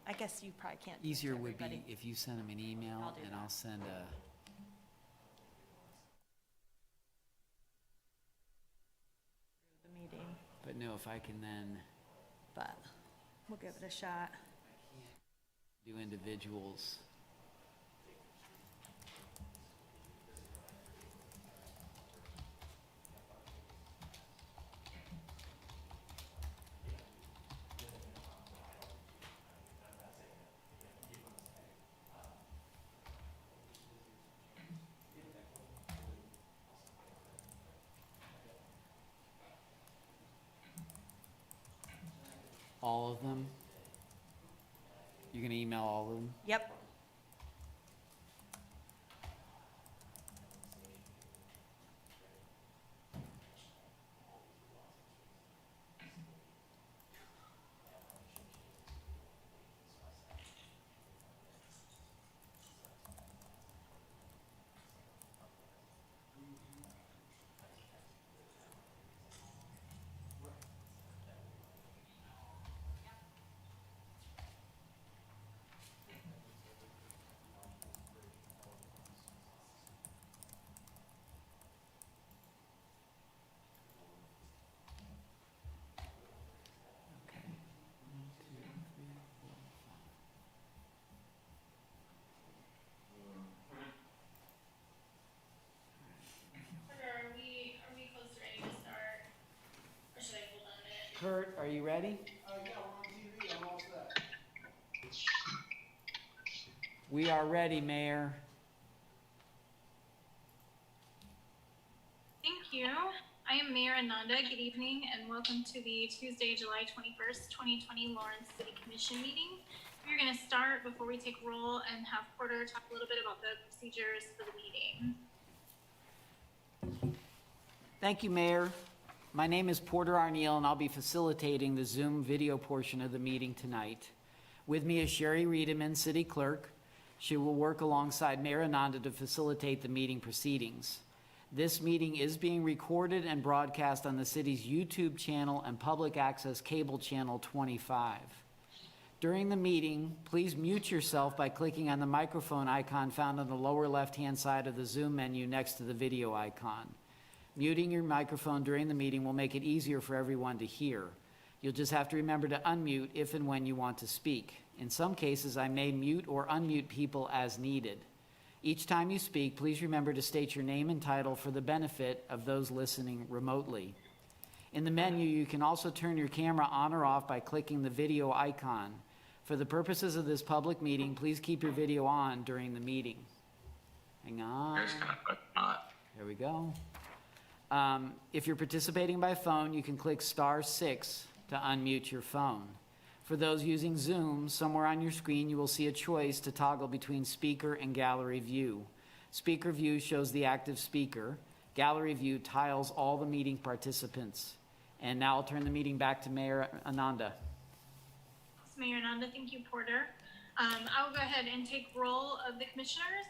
I guess you probably can't do it to Easier would be everybody. if you send them an email I'll do and that. I'll send a, The meeting, but no, if I can then but we'll give it a shot. do individuals. All of them? You're gonna email all of them? Yep. Okay. 1, 2, 3, 4, 5. Are we close to ready to start? Or should I hold on a minute? Kurt, are you ready? Yeah, we're on TV, I'm all set. We are ready, Mayor. Thank you. I am Mayor Ananda. Good evening and welcome to the Tuesday, July 21st, 2020 Lawrence City Commission meeting. We're going to start before we take roll and have Porter talk a little bit about the procedures for the meeting. Thank you, Mayor. My name is Porter Arneill, and I'll be facilitating the Zoom video portion of the meeting tonight. With me is Sherri Reidemann, City Clerk. She will work alongside Mayor Ananda to facilitate the meeting proceedings. This meeting is being recorded and broadcast on the city's YouTube channel and public access cable channel 25. During the meeting, please mute yourself by clicking on the microphone icon found on the lower left-hand side of the Zoom menu next to the video icon. Muting your microphone during the meeting will make it easier for everyone to hear. You'll just have to remember to unmute if and when you want to speak. In some cases, I may mute or unmute people as needed. Each time you speak, please remember to state your name and title for the benefit of those listening remotely. In the menu, you can also turn your camera on or off by clicking the video icon. For the purposes of this public meeting, please keep your video on during the meeting. Hang on. There we go. If you're participating by phone, you can click *6 to unmute your phone. For those using Zoom, somewhere on your screen you will see a choice to toggle between speaker and gallery view. Speaker view shows the active speaker. Gallery view tiles all the meeting participants. And now I'll turn the meeting back to Mayor Ananda. Mayor Ananda, thank you, Porter. I will go ahead and take roll of the commissioners.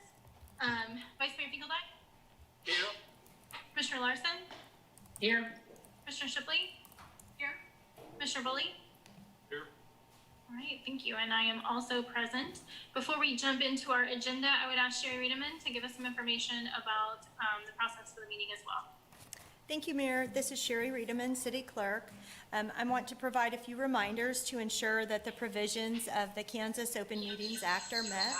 Vice Mayor Finkeldei? Here. Commissioner Larson? Here. Commissioner Shipley? Here. Commissioner Boley? Here. All right, thank you. And I am also present. Before we jump into our agenda, I would ask Sherri Reidemann to give us some information about the process for the meeting as well. Thank you, Mayor. This is Sherri Reidemann, City Clerk. I want to provide a few reminders to ensure that the provisions of the Kansas Open Meetings Act are met.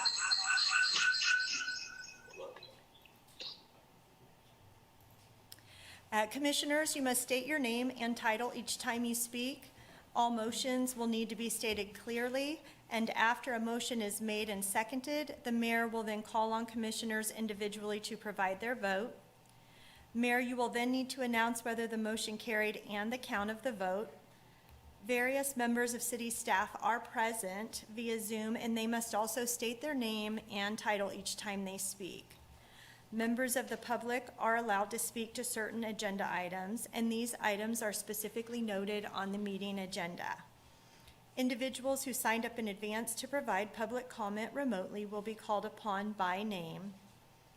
Commissioners, you must state your name and title each time you speak. All motions will need to be stated clearly, and after a motion is made and seconded, the mayor will then call on commissioners individually to provide their vote. Mayor, you will then need to announce whether the motion carried and the count of the vote. Various members of city staff are present via Zoom, and they must also state their name and title each time they speak. Members of the public are allowed to speak to certain agenda items, and these items are specifically noted on the meeting agenda. Individuals who signed up in advance to provide public comment remotely will be called upon by name.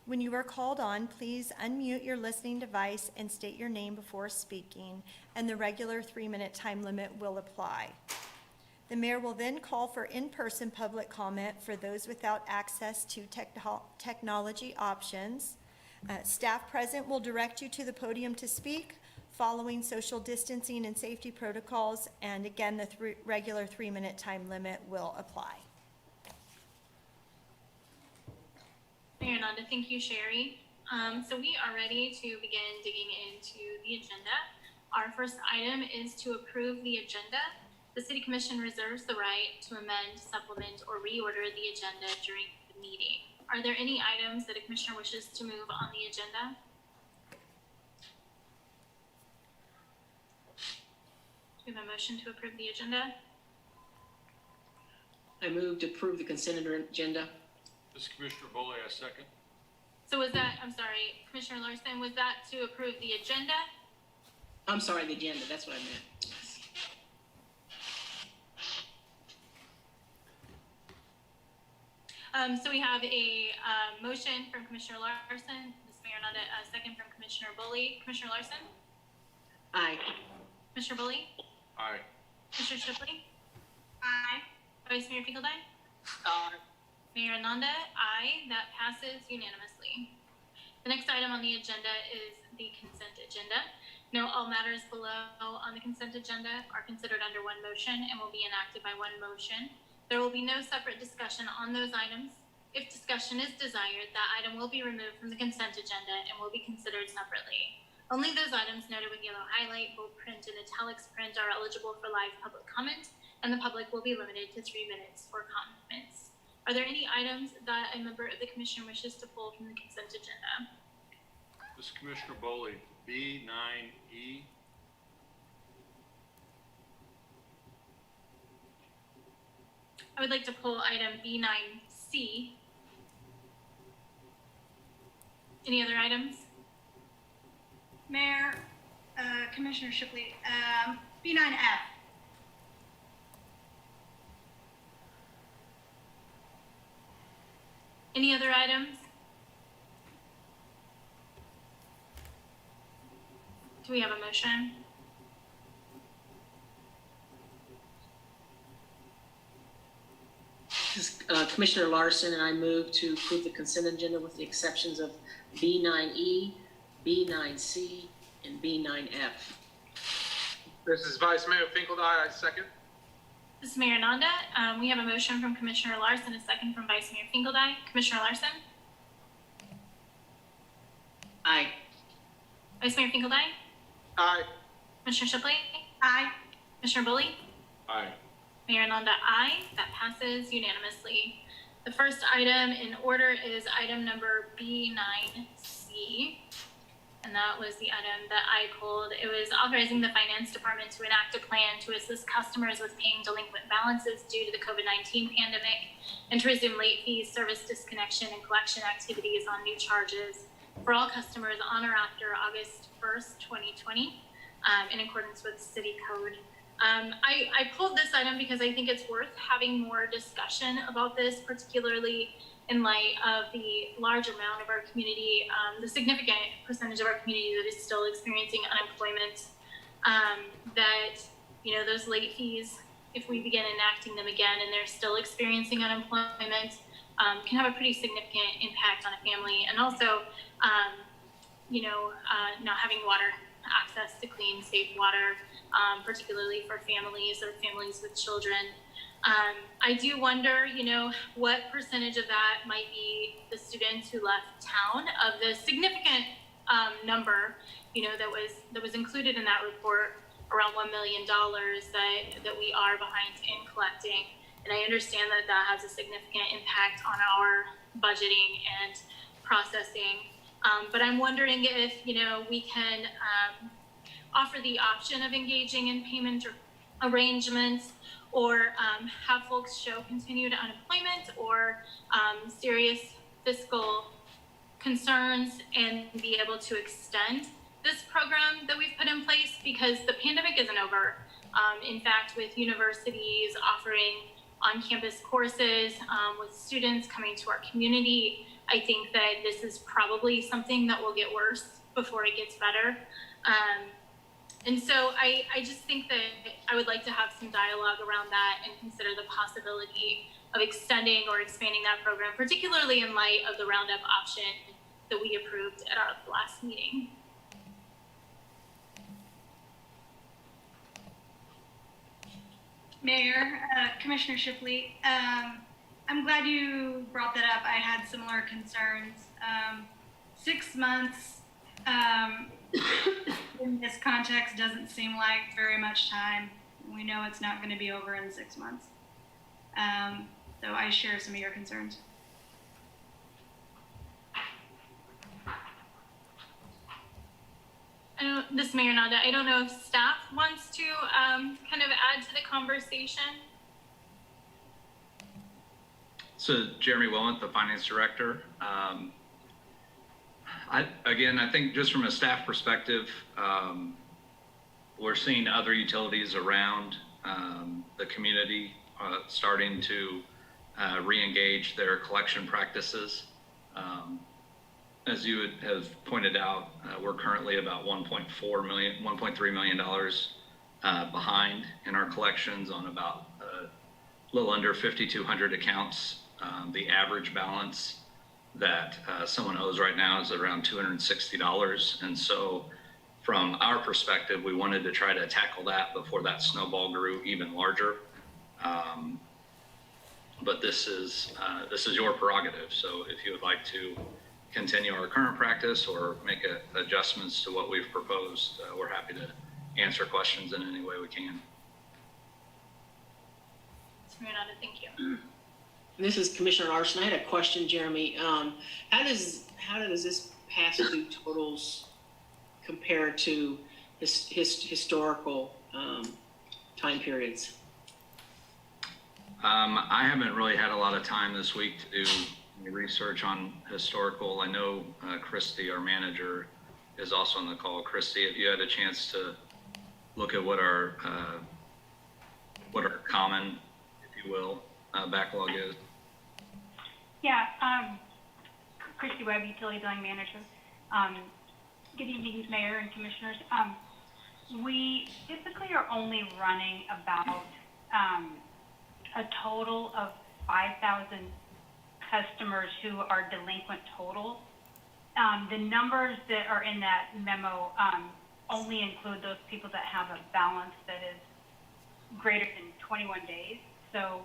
When you are called on, please unmute your listening device and state your name before speaking, and the regular 3-minute time limit will apply. The mayor will then call for in-person public comment for those without access to technology options. Staff present will direct you to the podium to speak, following social distancing and safety protocols, and again, the regular 3-minute time limit will apply. Mayor Nanda, thank you, Sherri. So we are ready to begin digging into the agenda. Our first item is to approve the agenda. The City Commission reserves the right to amend, supplement, or reorder the agenda during the meeting. Are there any items that a commissioner wishes to move on the agenda? Do we have a motion to approve the agenda? I move to approve the consent agenda. This is Commissioner Boley, I second. So was that, I'm sorry, Commissioner Larson, was that to approve the agenda? I'm sorry, the agenda, that's what I meant. So we have a motion from Commissioner Larson, Ms. Mayor Nanda, a second from Commissioner Boley. Commissioner Larson? Aye. Commissioner Boley? Aye. Commissioner Shipley? Aye. Vice Mayor Finkeldei? Aye. Mayor Nanda, aye. That passes unanimously. The next item on the agenda is the consent agenda. Note all matters below on the consent agenda are considered under one motion and will be enacted by one motion. There will be no separate discussion on those items. If discussion is desired, that item will be removed from the consent agenda and will be considered separately. Only those items noted with yellow highlight, bold print, and italics print are eligible for live public comment, and the public will be limited to 3 minutes for comments. Are there any items that a member of the commission wishes to pull from the consent agenda? This is Commissioner Boley, B9E. I would like to pull item B9C. Any other items? Mayor, Commissioner Shipley, B9F. Any other items? Do we have a motion? This is Commissioner Larson, and I move to approve the consent agenda with the exceptions of B9E, B9C, and B9F. This is Vice Mayor Finkeldei, I second. This is Mayor Nanda. We have a motion from Commissioner Larson, a second from Vice Mayor Finkeldei. Commissioner Larson? Aye. Vice Mayor Finkeldei? Aye. Commissioner Shipley? Aye. Commissioner Boley? Aye. Mayor Nanda, aye. That passes unanimously. The first item in order is item number B9C. And that was the item that I pulled. It was authorizing the finance department to enact a plan to assist customers with paying delinquent balances due to the COVID-19 pandemic and to resume late fees, service disconnection, and collection activities on new charges for all customers on or after August 1st, 2020, in accordance with city code. I pulled this item because I think it's worth having more discussion about this, particularly in light of the large amount of our community, the significant percentage of our community that is still experiencing unemployment, that, you know, those late fees, if we begin enacting them again and they're still experiencing unemployment, can have a pretty significant impact on a family. And also, not having water, access to clean, safe water, particularly for families or families with children. I do wonder, what percentage of that might be the students who left town of the significant number, that was included in that report, around $1 million that we are behind in collecting. And I understand that that has a significant impact on our budgeting and processing. But I'm wondering if, we can offer the option of engaging in payment arrangements, or have folks show continued unemployment or serious fiscal concerns and be able to extend this program that we've put in place, because the pandemic isn't over. In fact, with universities offering on-campus courses, with students coming to our community, I think that this is probably something that will get worse before it gets better. And so I just think that I would like to have some dialogue around that and consider the possibility of extending or expanding that program, particularly in light of the Roundup option that we approved at our last meeting. Mayor, Commissioner Shipley, I'm glad you brought that up. I had similar concerns. 6 months in this context doesn't seem like very much time. We know it's not going to be over in 6 months. So I share some of your concerns. This Mayor Nanda, I don't know if staff wants to kind of add to the conversation. So Jeremy Wilmot, the finance director. I think just from a staff perspective, we're seeing other utilities around the community starting to re-engage their collection practices. As you have pointed out, we're currently about $1.3 million behind in our collections on about a little under 5,200 accounts. The average balance that someone owes right now is around $260. And so from our perspective, we wanted to try to tackle that before that snowball grew even larger. But this is your prerogative. So if you would like to continue our current practice or make adjustments to what we've proposed, we're happy to answer questions in any way we can. Mayor Nanda, thank you. This is Commissioner Larson. I had a question, Jeremy. How does this past due totals compare to historical time periods? I haven't really had a lot of time this week to do any research on historical. I know Christy, our manager, is also on the call. Christy, if you had a chance to look at what our common, if you will, backlog is. Yeah, Christy Webb, Utility Billing Manager. Good evening, Mayor and Commissioners. We typically are only running about a total of 5,000 customers who are delinquent total. The numbers that are in that memo only include those people that have a balance that is greater than 21 days. So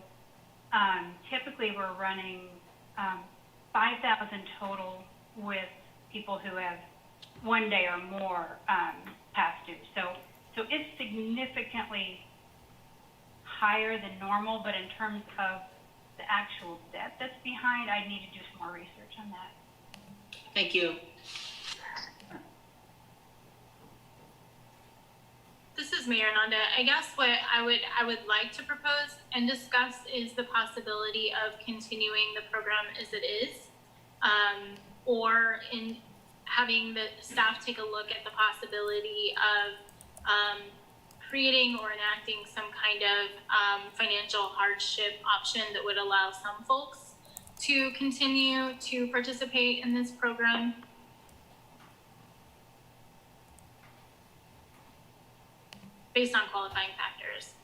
typically we're running 5,000 total with people who have 1 day or more past due. So it's significantly higher than normal, but in terms of the actual debt that's behind, I need to do some more research on that. Thank you. This is Mayor Nanda. I guess what I would like to propose and discuss is the possibility of continuing the program as it is, or in having the staff take a look at the possibility of creating or enacting some kind of financial hardship option that would allow some folks to continue to participate in this program. Based on qualifying factors.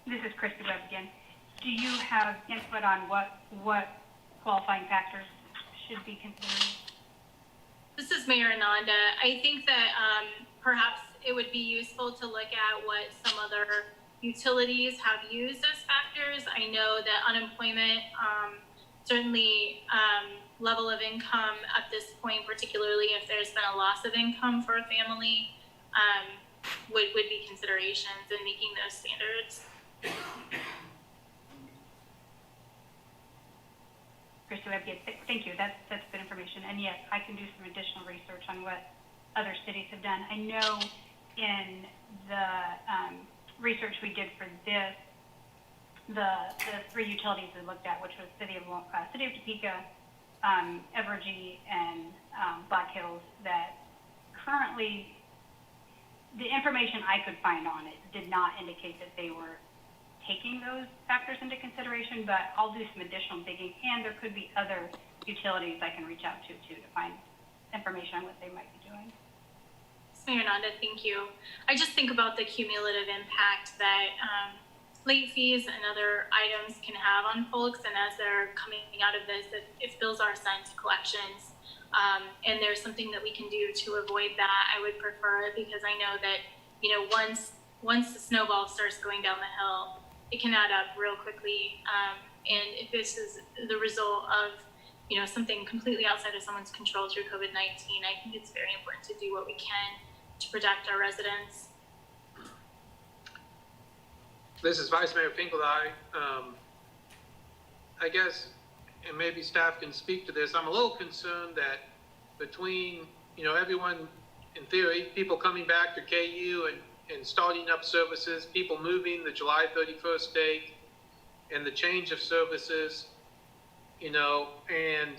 This is Christy Webb again. Do you have input on what qualifying factors should be considered? This is Mayor Ananda. I think that perhaps it would be useful to look at what some other utilities have used as factors. I know that unemployment, certainly level of income at this point, particularly if there's been a loss of income for a family, would be considerations in making those standards. Christy Webb, thank you. That's good information. And yes, I can do some additional research on what other cities have done. I know in the research we did for this, the three utilities we looked at, which was City of Topeka, Evergy, and Black Hills, that currently the information I could find on it did not indicate that they were taking those factors into consideration, but I'll do some additional digging, and there could be other utilities I can reach out to too, to find information on what they might be doing. Mayor Nanda, thank you. I just think about the cumulative impact that late fees and other items can have on folks, and as they're coming out of this, if bills are sent to collections, and there's something that we can do to avoid that, I would prefer it, because I know that, you know, once the snowball starts going down the hill, it can add up real quickly. And if this is the result of, you know, something completely outside of someone's control through COVID-19, I think it's very important to do what we can to protect our residents. This is Vice Mayor Finkeldei. I guess, and maybe staff can speak to this, I'm a little concerned that between, you know, everyone, in theory, people coming back to KU and starting up services, people moving the July 31st date, and the change of services, you know, and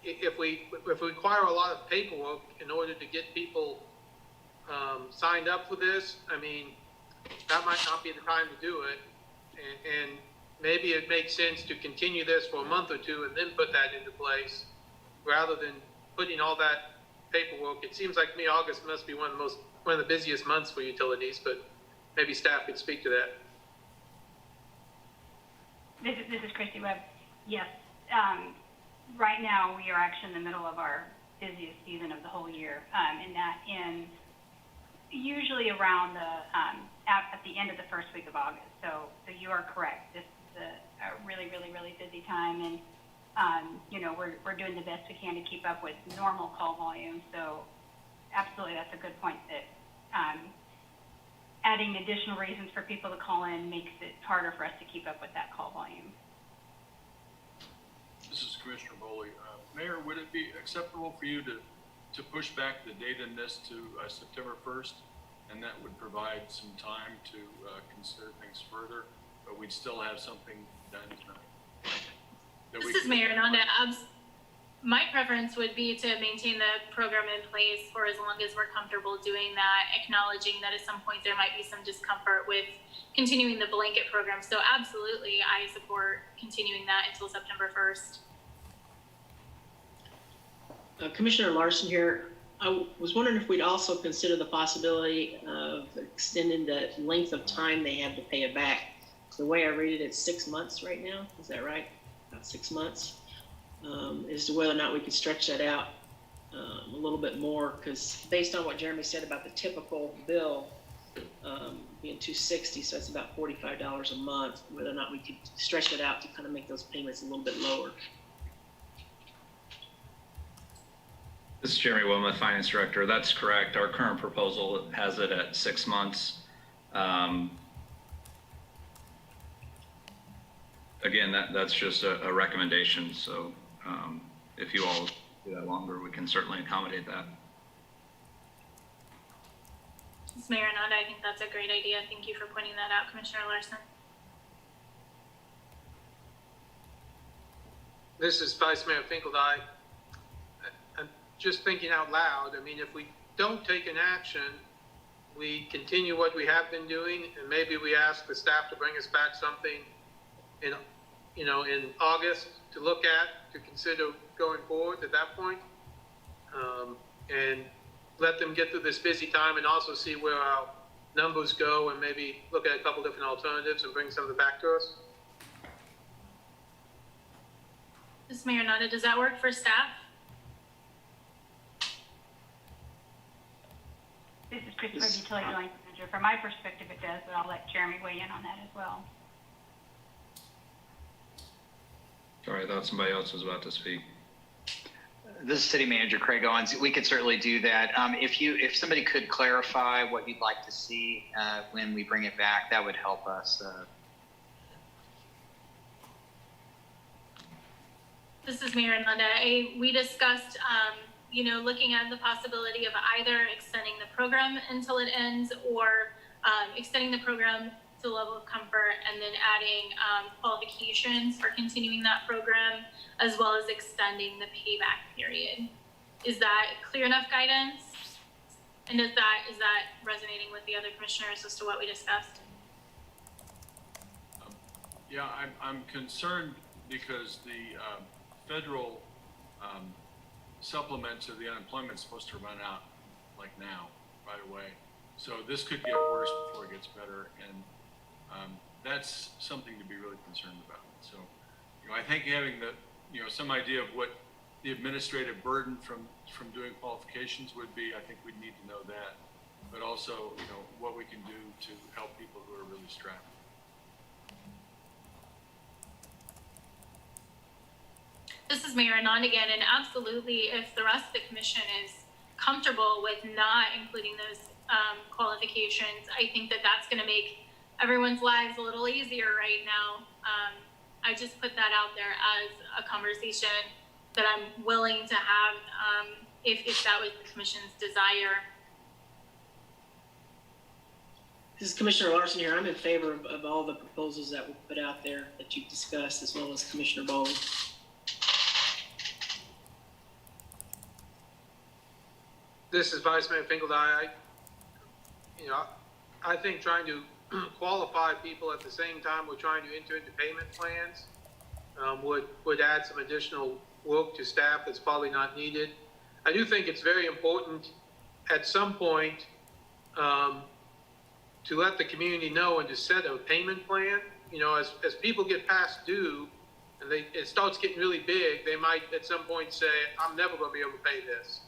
if we require a lot of paperwork in order to get people signed up for this, I mean, that might not be the time to do it. And maybe it makes sense to continue this for a month or two and then put that into place rather than putting all that paperwork. It seems like to me August must be one of the busiest months for utilities, but maybe staff could speak to that. This is Christy Webb. Yes. Right now, we are actually in the middle of our busiest season of the whole year, and that ends usually around at the end of the first week of August. So you are correct. This is a really, really, really busy time, and you know, we're doing the best we can to keep up with normal call volume. So absolutely, that's a good point that adding additional reasons for people to call in makes it harder for us to keep up with that call volume. This is Commissioner Boley. Mayor, would it be acceptable for you to push back the date in this to September 1st? And that would provide some time to consider things further, but we'd still have something done tonight. This is Mayor Nanda. My preference would be to maintain the program in place for as long as we're comfortable doing that, acknowledging that at some point there might be some discomfort with continuing the blanket program. So absolutely, I support continuing that until September 1st. Commissioner Larson here. I was wondering if we'd also consider the possibility of extending the length of time they have to pay it back. The way I read it, it's 6 months right now. Is that right? About 6 months. As to whether or not we could stretch that out a little bit more, because based on what Jeremy said about the typical bill being $260, so that's about $45 a month, whether or not we could stretch it out to kind of make those payments a little bit lower. This is Jeremy Wilma, Finance Director. That's correct. Our current proposal has it at 6 months. Again, that's just a recommendation. So if you all do that longer, we can certainly accommodate that. This is Mayor Nanda. I think that's a great idea. Thank you for pointing that out, Commissioner Larson. This is Vice Mayor Finkeldei. I'm just thinking out loud. I mean, if we don't take an action, we continue what we have been doing, and maybe we ask the staff to bring us back something in August to look at, to consider going forward at that point, and let them get through this busy time and also see where our numbers go and maybe look at a couple different alternatives and bring some of it back to us. This is Mayor Nanda. Does that work for staff? This is Christy Webb, Utility Billing Manager. From my perspective, it does, but I'll let Jeremy weigh in on that as well. Sorry, I thought somebody else was about to speak. This is City Manager Craig Owens. We could certainly do that. If somebody could clarify what you'd like to see when we bring it back, that would help us. This is Mayor Nanda. We discussed, looking at the possibility of either extending the program until it ends or extending the program to the level of comfort and then adding qualifications for continuing that program, as well as extending the payback period. Is that clear enough guidance? And is that resonating with the other commissioners as to what we discussed? Yeah, I'm concerned because the federal supplement to the unemployment is supposed to run out like now, right away. So this could get worse before it gets better, and that's something to be really concerned about. So, I think having some idea of what the administrative burden from doing qualifications would be, I think we'd need to know that, but also, what we can do to help people who are really strapped. This is Mayor Anand again, and absolutely, if the rest of the commission is comfortable with not including those qualifications, I think that that's going to make everyone's lives a little easier right now. I just put that out there as a conversation that I'm willing to have if that was the commission's desire. This is Commissioner Larson here. I'm in favor of all the proposals that were put out there that you've discussed, as well as Commissioner Boley. This is Vice Mayor Finkeldei. I think trying to qualify people at the same time we're trying to enter into payment plans would add some additional work to staff that's probably not needed. I do think it's very important at some point to let the community know and to set a payment plan. As people get past due and it starts getting really big, they might at some point say, I'm never going to be able to pay this.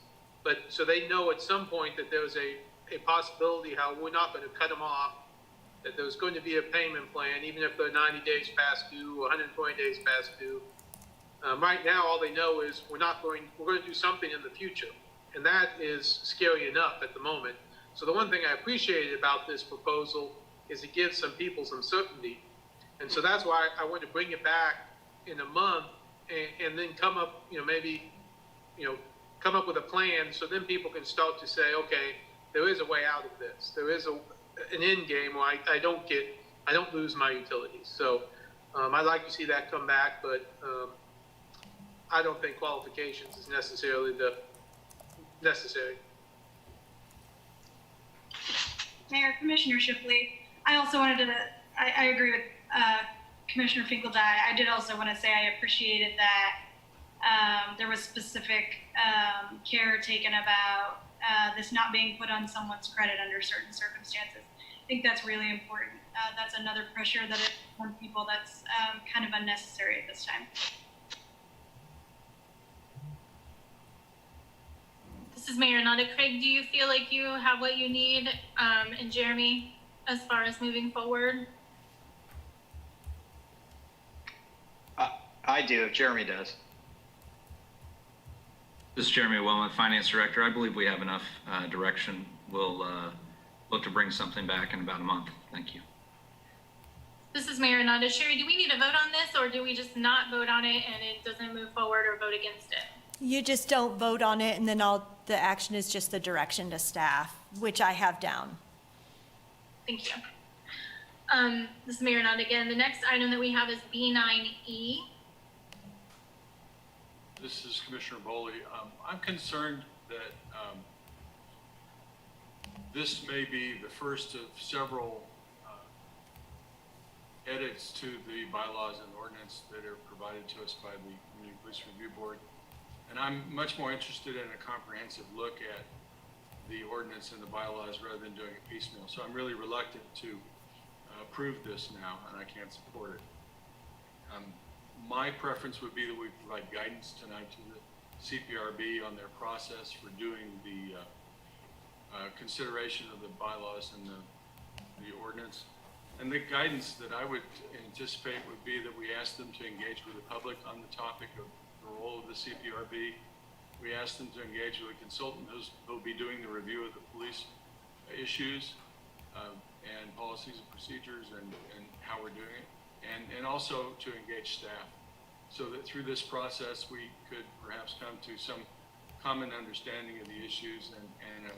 But so they know at some point that there's a possibility how we're not going to cut them off, that there's going to be a payment plan, even if they're 90 days past due or 120 days past due. Right now, all they know is we're going to do something in the future. And that is scary enough at the moment. So the one thing I appreciated about this proposal is it gives some people some certainty. And so that's why I want to bring it back in a month and then come up, come up with a plan so then people can start to say, okay, there is a way out of this. There is an end game where I don't lose my utilities. So I'd like to see that come back, but I don't think qualifications is necessarily necessary. Mayor, Commissioner Shipley, I also wanted to, I agree with Commissioner Finkeldei. I did also want to say I appreciated that there was specific care taken about this not being put on someone's credit under certain circumstances. I think that's really important. That's another pressure that it's on people that's kind of unnecessary at this time. This is Mayor Nanda. Craig, do you feel like you have what you need, and Jeremy, as far as moving forward? I do, if Jeremy does. This is Jeremy Wilmot, Finance Director. I believe we have enough direction. We'll look to bring something back in about a month. Thank you. This is Mayor Nanda. Sherri, do we need to vote on this, or do we just not vote on it and it doesn't move forward, or vote against it? You just don't vote on it, and then the action is just the direction to staff, which I have down. Thank you. This is Mayor Nanda again. The next item that we have is B9E. This is Commissioner Boley. I'm concerned that this may be the first of several edits to the bylaws and ordinance that are provided to us by the Community Police Review Board. And I'm much more interested in a comprehensive look at the ordinance and the bylaws rather than doing it piecemeal. So I'm really reluctant to approve this now, and I can't support it. My preference would be that we provide guidance tonight to the CPRB on their process for doing the consideration of the bylaws and the ordinance. And the guidance that I would anticipate would be that we ask them to engage with the public on the topic of the role of the CPRB. We ask them to engage with a consultant who'll be doing the review of the police issues and policies and procedures and how we're doing it. And also to engage staff, so that through this process we could perhaps come to some common understanding of the issues and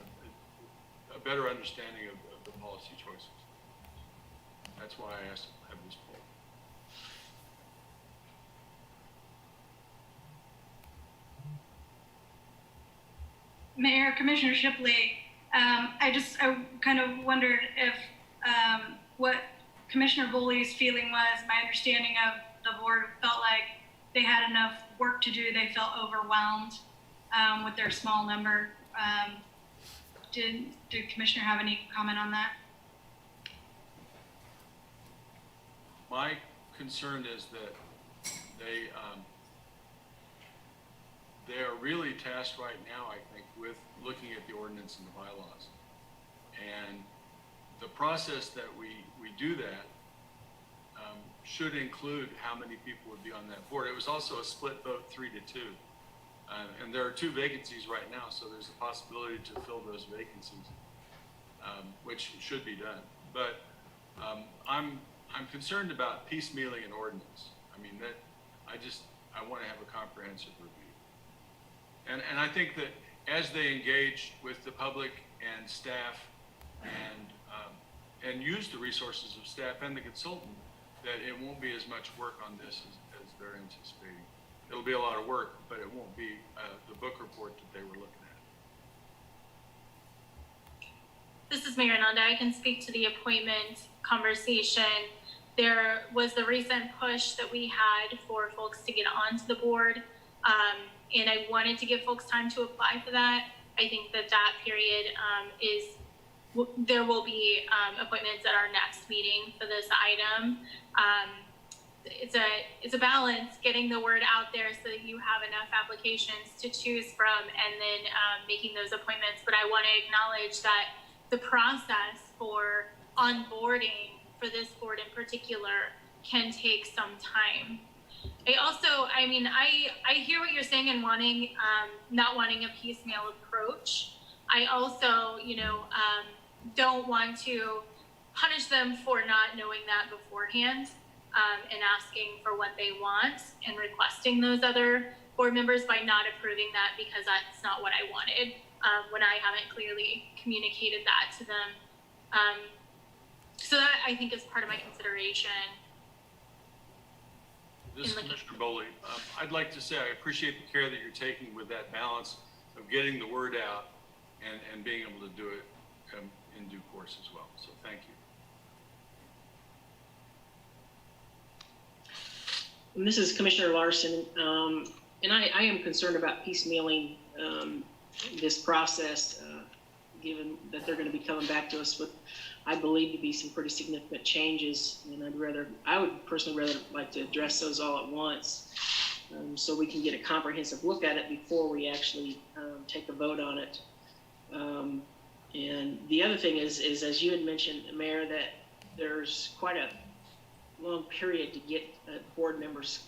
a better understanding of the policy choices. That's why I asked to have this poll. Mayor, Commissioner Shipley, I kind of wondered if what Commissioner Boley's feeling was. My understanding of the board felt like they had enough work to do. They felt overwhelmed with their small number. Did Commissioner have any comment on that? My concern is that they are really tasked right now, I think, with looking at the ordinance and the bylaws. And the process that we do that should include how many people would be on that board. It was also a split vote, 3-2. And there are 2 vacancies right now, so there's a possibility to fill those vacancies, which should be done. But I'm concerned about piecemealing an ordinance. I mean, I want to have a comprehensive review. And I think that as they engage with the public and staff and use the resources of staff and the consultant, that it won't be as much work on this as they're anticipating. It'll be a lot of work, but it won't be the book report that they were looking at. This is Mayor Nanda. I can speak to the appointment conversation. There was the recent push that we had for folks to get onto the board, and I wanted to give folks time to apply for that. I think that period there will be appointments at our next meeting for this item. It's a balance getting the word out there so that you have enough applications to choose from, and then making those appointments. But I want to acknowledge that the process for onboarding for this board in particular can take some time. I hear what you're saying and not wanting a piecemeal approach. I also, don't want to punish them for not knowing that beforehand, and asking for what they want and requesting those other board members by not approving that because that's not what I wanted, when I haven't clearly communicated that to them. So that I think is part of my consideration. This is Commissioner Boley. I'd like to say I appreciate the care that you're taking with that balance of getting the word out and being able to do it in due course as well. So thank you. And this is Commissioner Larson, and I am concerned about piecemealing this process, given that they're going to be coming back to us with, I believe, to be some pretty significant changes, and I would personally rather like to address those all at once, so we can get a comprehensive look at it before we actually take a vote on it. And the other thing is as you had mentioned, Mayor, that there's quite a long period to get board members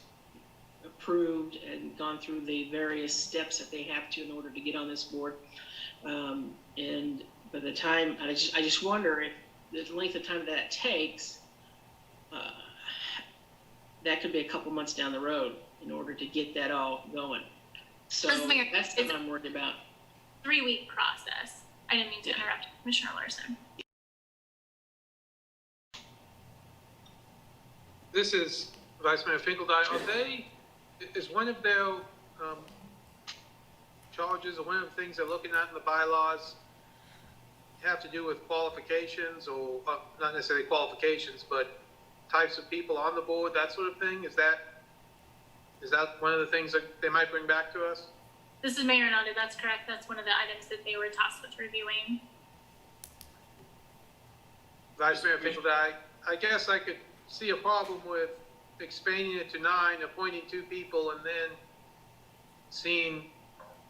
approved and gone through the various steps that they have to in order to get on this board. And by the time, I just wonder if the length of time that takes, that could be a couple months down the road in order to get that all going. So that's what I'm worried about. 3-week process. I didn't mean to interrupt, Commissioner Larson. This is Vice Mayor Finkeldei. Is one of their charges or one of the things they're looking at in the bylaws have to do with qualifications, or not necessarily qualifications, but types of people on the board, that sort of thing? Is that one of the things that they might bring back to us? This is Mayor Nanda. That's correct. That's one of the items that they were tasked with reviewing. Vice Mayor Finkeldei, I guess I could see a problem with expanding it to 9, appointing 2 people, and then seeing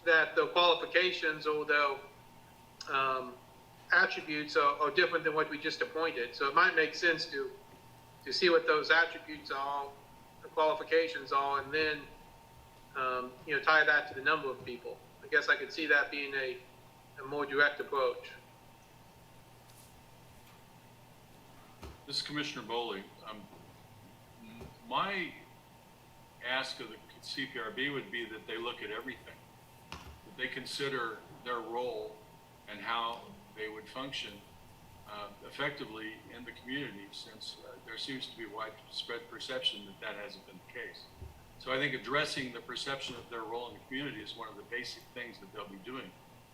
that the qualifications or the attributes are different than what we just appointed. So it might make sense to see what those attributes are, the qualifications are, and then tie that to the number of people. I guess I could see that being a more direct approach. This is Commissioner Boley. My ask of the CPRB would be that they look at everything, that they consider their role and how they would function effectively in the community, since there seems to be widespread perception that hasn't been the case. So I think addressing the perception of their role in the community is one of the basic things that they'll be doing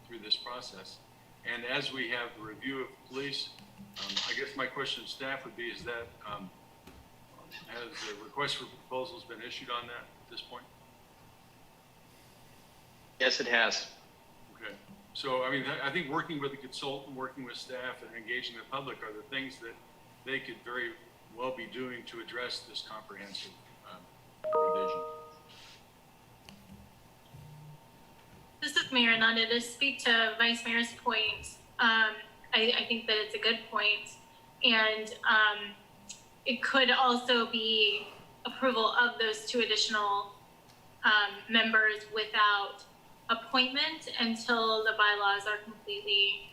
through this process. And as we have the review of police, I guess my question to staff would be, is that, has a request for proposals been issued on that at this point? Yes, it has. Okay. So, I mean, I think working with the consultant, working with staff, and engaging the public are the things that they could very well be doing to address this comprehensive revision. This is Mayor Nanda. To speak to Vice Mayor's point, I think that it's a good point, and it could also be approval of those two additional members without appointment until the bylaws are completely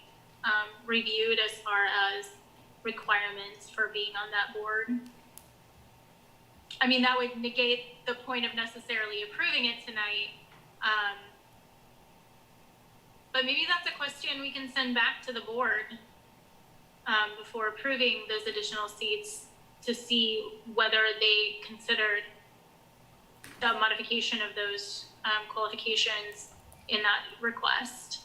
reviewed as far as requirements for being on that board. I mean, that would negate the point of necessarily approving it tonight. But maybe that's a question we can send back to the board before approving those additional seats to see whether they considered the modification of those qualifications in that request.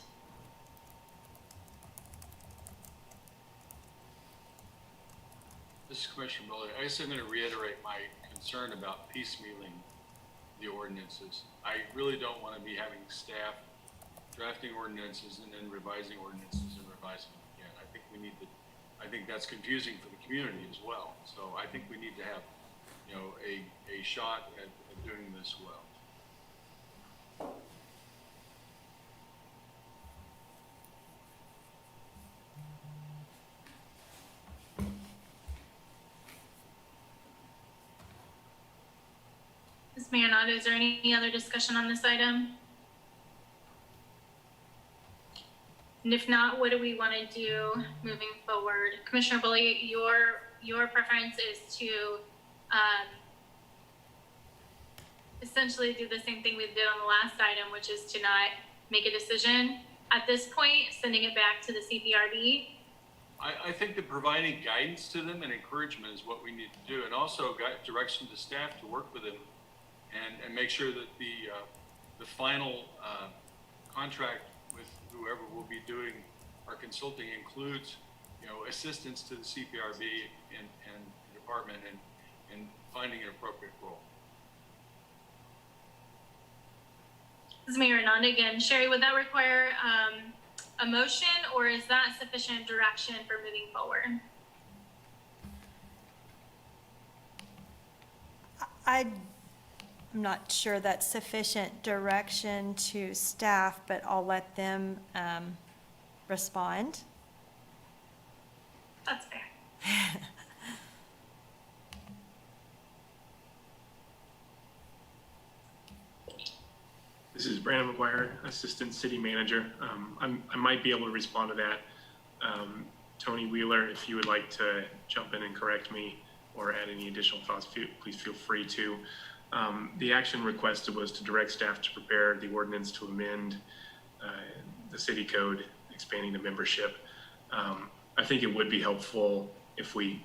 This is Commissioner Boley. I guess I'm going to reiterate my concern about piecemealing the ordinances. I really don't want to be having staff drafting ordinances and then revising ordinances and revising them again. I think that's confusing for the community as well. So I think we need to have, a shot at doing this well. Ms. Mayor Nanda, is there any other discussion on this item? And if not, what do we want to do moving forward? Commissioner Boley, your preference is to essentially do the same thing we did on the last item, which is to not make a decision at this point, sending it back to the CPRB. I think that providing guidance to them and encouragement is what we need to do, and also direction to staff to work with them and make sure that the final contract with whoever will be doing our consulting includes, assistance to the CPRB and the department in finding an appropriate role. This is Mayor Nanda again. Sherri, would that require a motion, or is that sufficient direction for moving forward? I'm not sure that's sufficient direction to staff, but I'll let them respond. That's fair. This is Brandon McGuire, Assistant City Manager. I might be able to respond to that. Tony Wheeler, if you would like to jump in and correct me or add any additional thoughts, please feel free to. The action requested was to direct staff to prepare the ordinance to amend the city code, expanding the membership. I think it would be helpful if we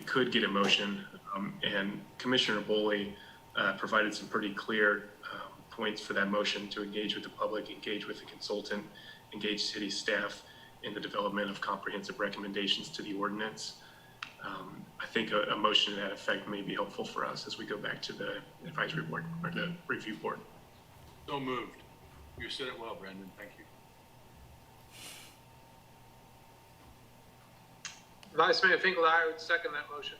could get a motion, and Commissioner Boley provided some pretty clear points for that motion to engage with the public, engage with the consultant, engage city staff in the development of comprehensive recommendations to the ordinance. I think a motion to that effect may be helpful for us as we go back to the advisory board or the review board. So moved. You said it well, Brandon. Thank you. Vice Mayor Finkeldei would second that motion.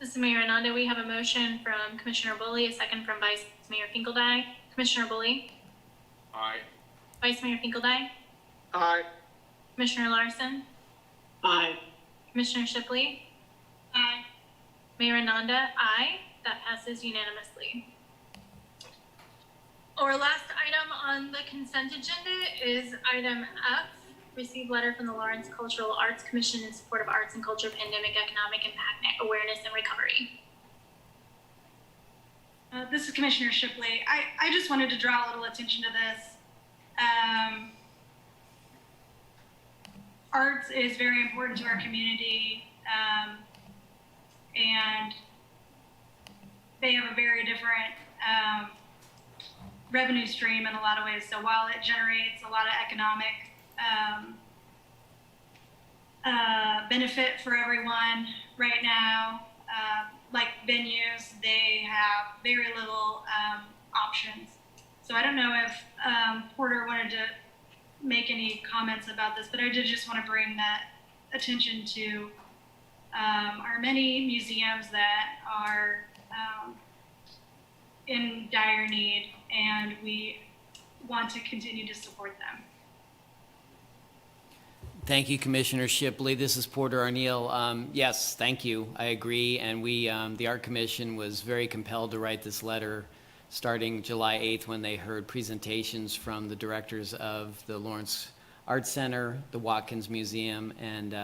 This is Mayor Nanda. We have a motion from Commissioner Boley, a second from Vice Mayor Finkeldei. Commissioner Boley? Aye. Vice Mayor Finkeldei? Aye. Commissioner Larson? Aye. Commissioner Shipley? Aye. Mayor Nanda? Aye. That passes unanimously. Our last item on the consent agenda is item F. Received letter from the Lawrence Cultural Arts Commission in support of arts and culture pandemic economic impact awareness and recovery. This is Commissioner Shipley. I just wanted to draw a little attention to this. Arts is very important to our community, and they have a very different revenue stream in a lot of ways. So while it generates a lot of economic benefit for everyone right now, like venues, they have very little options. So I don't know if Porter wanted to make any comments about this, but I did just want to bring that attention to our many museums that are in dire need, and we want to continue to support them. Thank you, Commissioner Shipley. This is Porter Arneill. Yes, thank you. I agree. And we, the Art Commission was very compelled to write this letter starting July 8th when they heard presentations from the directors of the Lawrence Art Center, the Watkins Museum, and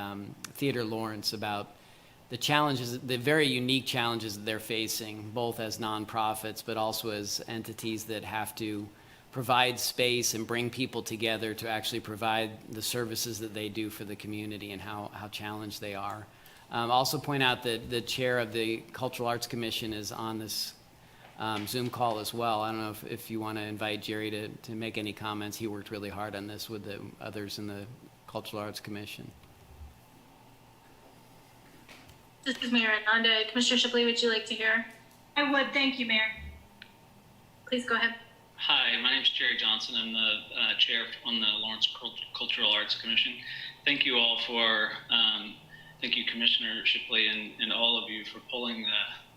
Theater Lawrence about the challenges, the very unique challenges that they're facing, both as nonprofits, but also as entities that have to provide space and bring people together to actually provide the services that they do for the community, and how challenged they are. Also point out that the chair of the Cultural Arts Commission is on this Zoom call as well. I don't know if you want to invite Jerry to make any comments. He worked really hard on this with the others in the Cultural Arts Commission. This is Mayor Ananda. Commissioner Shipley, would you like to hear? I would. Thank you, Mayor. Please go ahead. Hi, my name is Jerry Johnson. I'm the chair on the Lawrence Cultural Arts Commission. Thank you all for, thank you Commissioner Shipley and all of you for pulling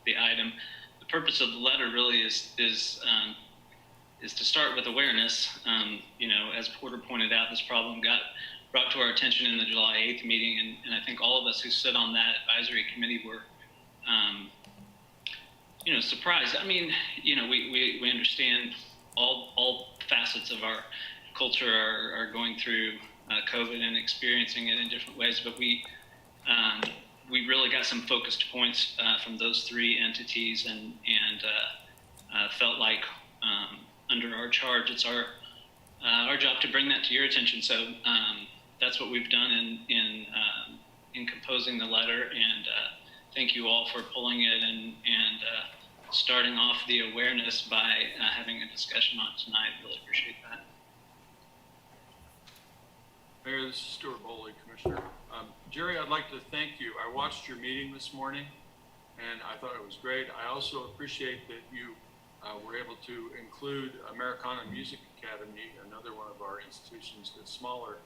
the item. The purpose of the letter really is to start with awareness. You know, as Porter pointed out, this problem got brought to our attention in the July 8th meeting, and I think all of us who sit on that advisory committee were, you know, surprised. I mean, you know, we understand all facets of our culture are going through COVID and experiencing it in different ways, but we really got some focused points from those three entities, and felt like under our charge, it's our job to bring that to your attention. So that's what we've done in composing the letter, and thank you all for pulling it and starting off the awareness by having a discussion on it tonight. Really appreciate that. Mayor, this is Stuart Boley, Commissioner. Jerry, I'd like to thank you. I watched your meeting this morning, and I thought it was great. I also appreciate that you were able to include Americana Music Academy, another one of our institutions that's smaller,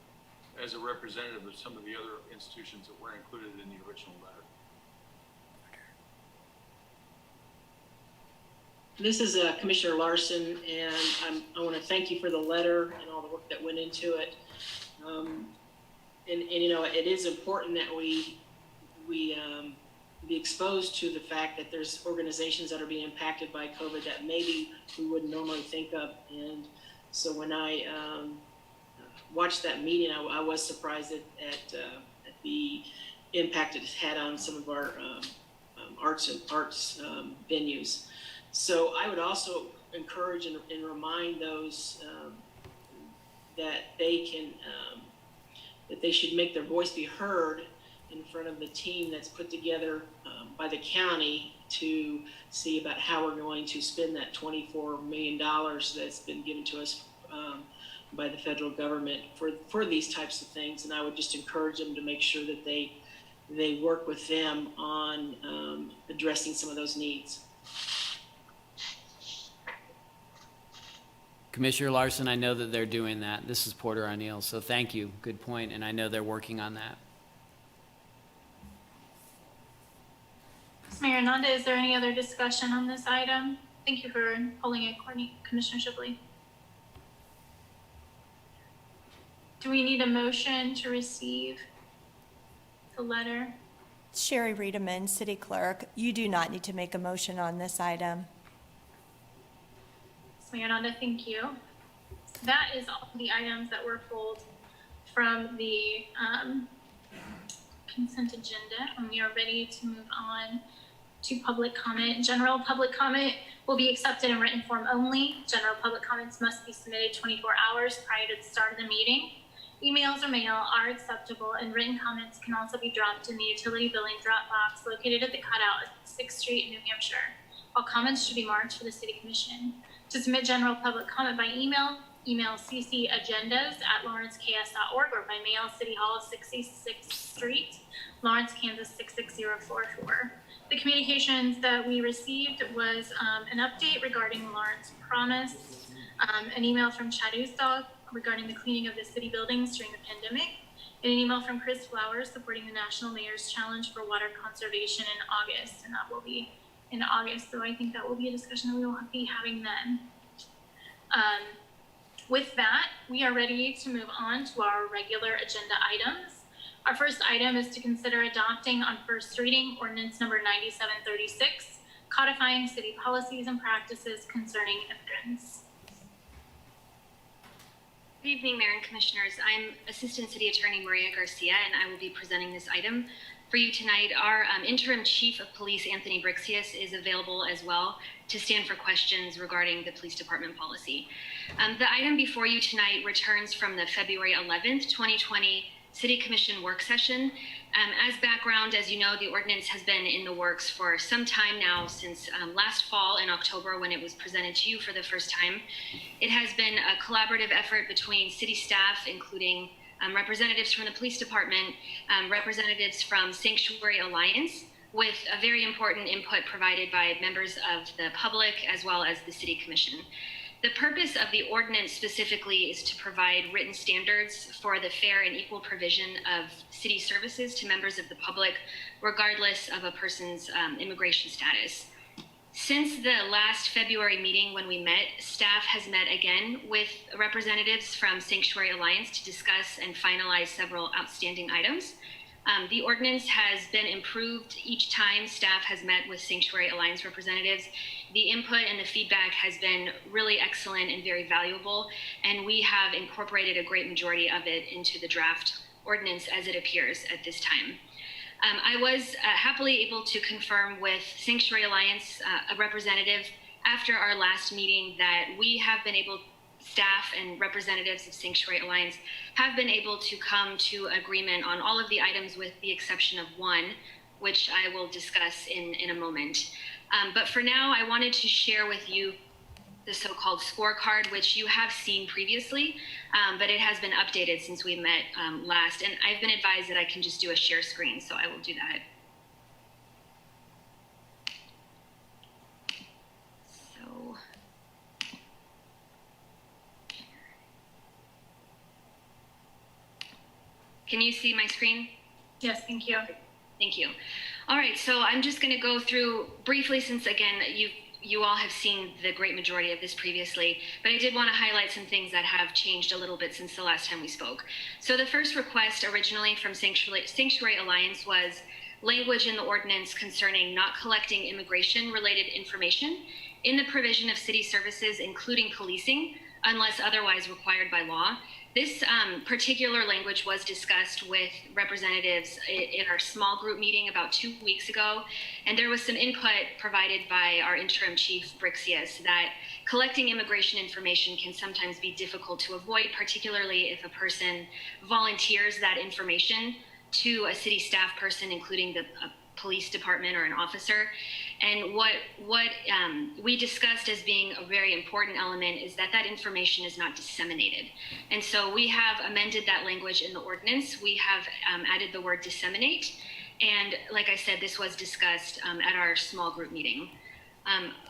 as a representative of some of the other institutions that were included in the original letter. This is Commissioner Larson, and I want to thank you for the letter and all the work that went into it. And you know, it is important that we be exposed to the fact that there's organizations that are being impacted by COVID that maybe we wouldn't normally think of. And so when I watched that meeting, I was surprised at the impact it had on some of our arts venues. So I would also encourage and remind those that they can that they should make their voice be heard in front of the team that's put together by the county to see about how we're going to spend that $24 million that's been given to us by the federal government for these types of things. And I would just encourage them to make sure that they work with them on addressing some of those needs. Commissioner Larson, I know that they're doing that. This is Porter Arneill, so thank you. Good point, and I know they're working on that. Mayor Ananda, is there any other discussion on this item? Thank you for pulling it, Courtney, Commissioner Shipley. Do we need a motion to receive the letter? Sherri Reidemann, City Clerk. You do not need to make a motion on this item. Mayor Ananda, thank you. That is all the items that were pulled from the consent agenda, and we are ready to move on to public comment. General public comment will be accepted in written form only. General public comments must be submitted 24 hours prior to the start of the meeting. Emails or mail are acceptable, and written comments can also be dropped in the utility billing drop box located at the cutout at 6th Street in New Hampshire. All comments should be marked for the City Commission. To submit general public comment by email, email ccagendas@lawrenceks.org or by mail, City Hall, 66th Street, Lawrence, Kansas 66044. The communications that we received was an update regarding Lawrence Promise, an email from Chad Usdog regarding the cleaning of the city buildings during the pandemic, and an email from Chris Flowers supporting the National Mayor's Challenge for Water Conservation in August, and that will be in August, so I think that will be a discussion that we will be having then. With that, we are ready to move on to our regular agenda items. Our first item is to consider adopting on first reading ordinance number 9736, codifying city policies and practices concerning immigrants. Good evening, Mayor and Commissioners. I'm Assistant City Attorney Maria Garcia, and I will be presenting this item for you tonight. Our Interim Chief of Police, Anthony Brixius, is available as well to stand for questions regarding the police department policy. The item before you tonight returns from the February 11th, 2020 City Commission work session. As background, as you know, the ordinance has been in the works for some time now, since last fall in October when it was presented to you for the first time. It has been a collaborative effort between city staff, including representatives from the police department, representatives from Sanctuary Alliance, with a very important input provided by members of the public as well as the City Commission. The purpose of the ordinance specifically is to provide written standards for the fair and equal provision of city services to members of the public, regardless of a person's immigration status. Since the last February meeting when we met, staff has met again with representatives from Sanctuary Alliance to discuss and finalize several outstanding items. The ordinance has been improved each time staff has met with Sanctuary Alliance representatives. The input and the feedback has been really excellent and very valuable, and we have incorporated a great majority of it into the draft ordinance as it appears at this time. I was happily able to confirm with Sanctuary Alliance, a representative, after our last meeting that we have been able, staff and representatives of Sanctuary Alliance have been able to come to agreement on all of the items with the exception of one, which I will discuss in a moment. But for now, I wanted to share with you the so-called scorecard, which you have seen previously, but it has been updated since we met last. And I've been advised that I can just do a share screen, so I will do that. So, can you see my screen? Yes, thank you. Thank you. All right, so I'm just going to go through briefly, since again, you all have seen the great majority of this previously, but I did want to highlight some things that have changed a little bit since the last time we spoke. So the first request originally from Sanctuary Alliance was language in the ordinance concerning not collecting immigration-related information in the provision of city services, including policing, unless otherwise required by law. This particular language was discussed with representatives in our small group meeting about 2 weeks ago, and there was some input provided by our interim chief, Brixius, that collecting immigration information can sometimes be difficult to avoid, particularly if a person volunteers that information to a city staff person, including the police department or an officer. And what we discussed as being a very important element is that that information is not disseminated. And so we have amended that language in the ordinance. We have added the word disseminate. And like I said, this was discussed at our small group meeting.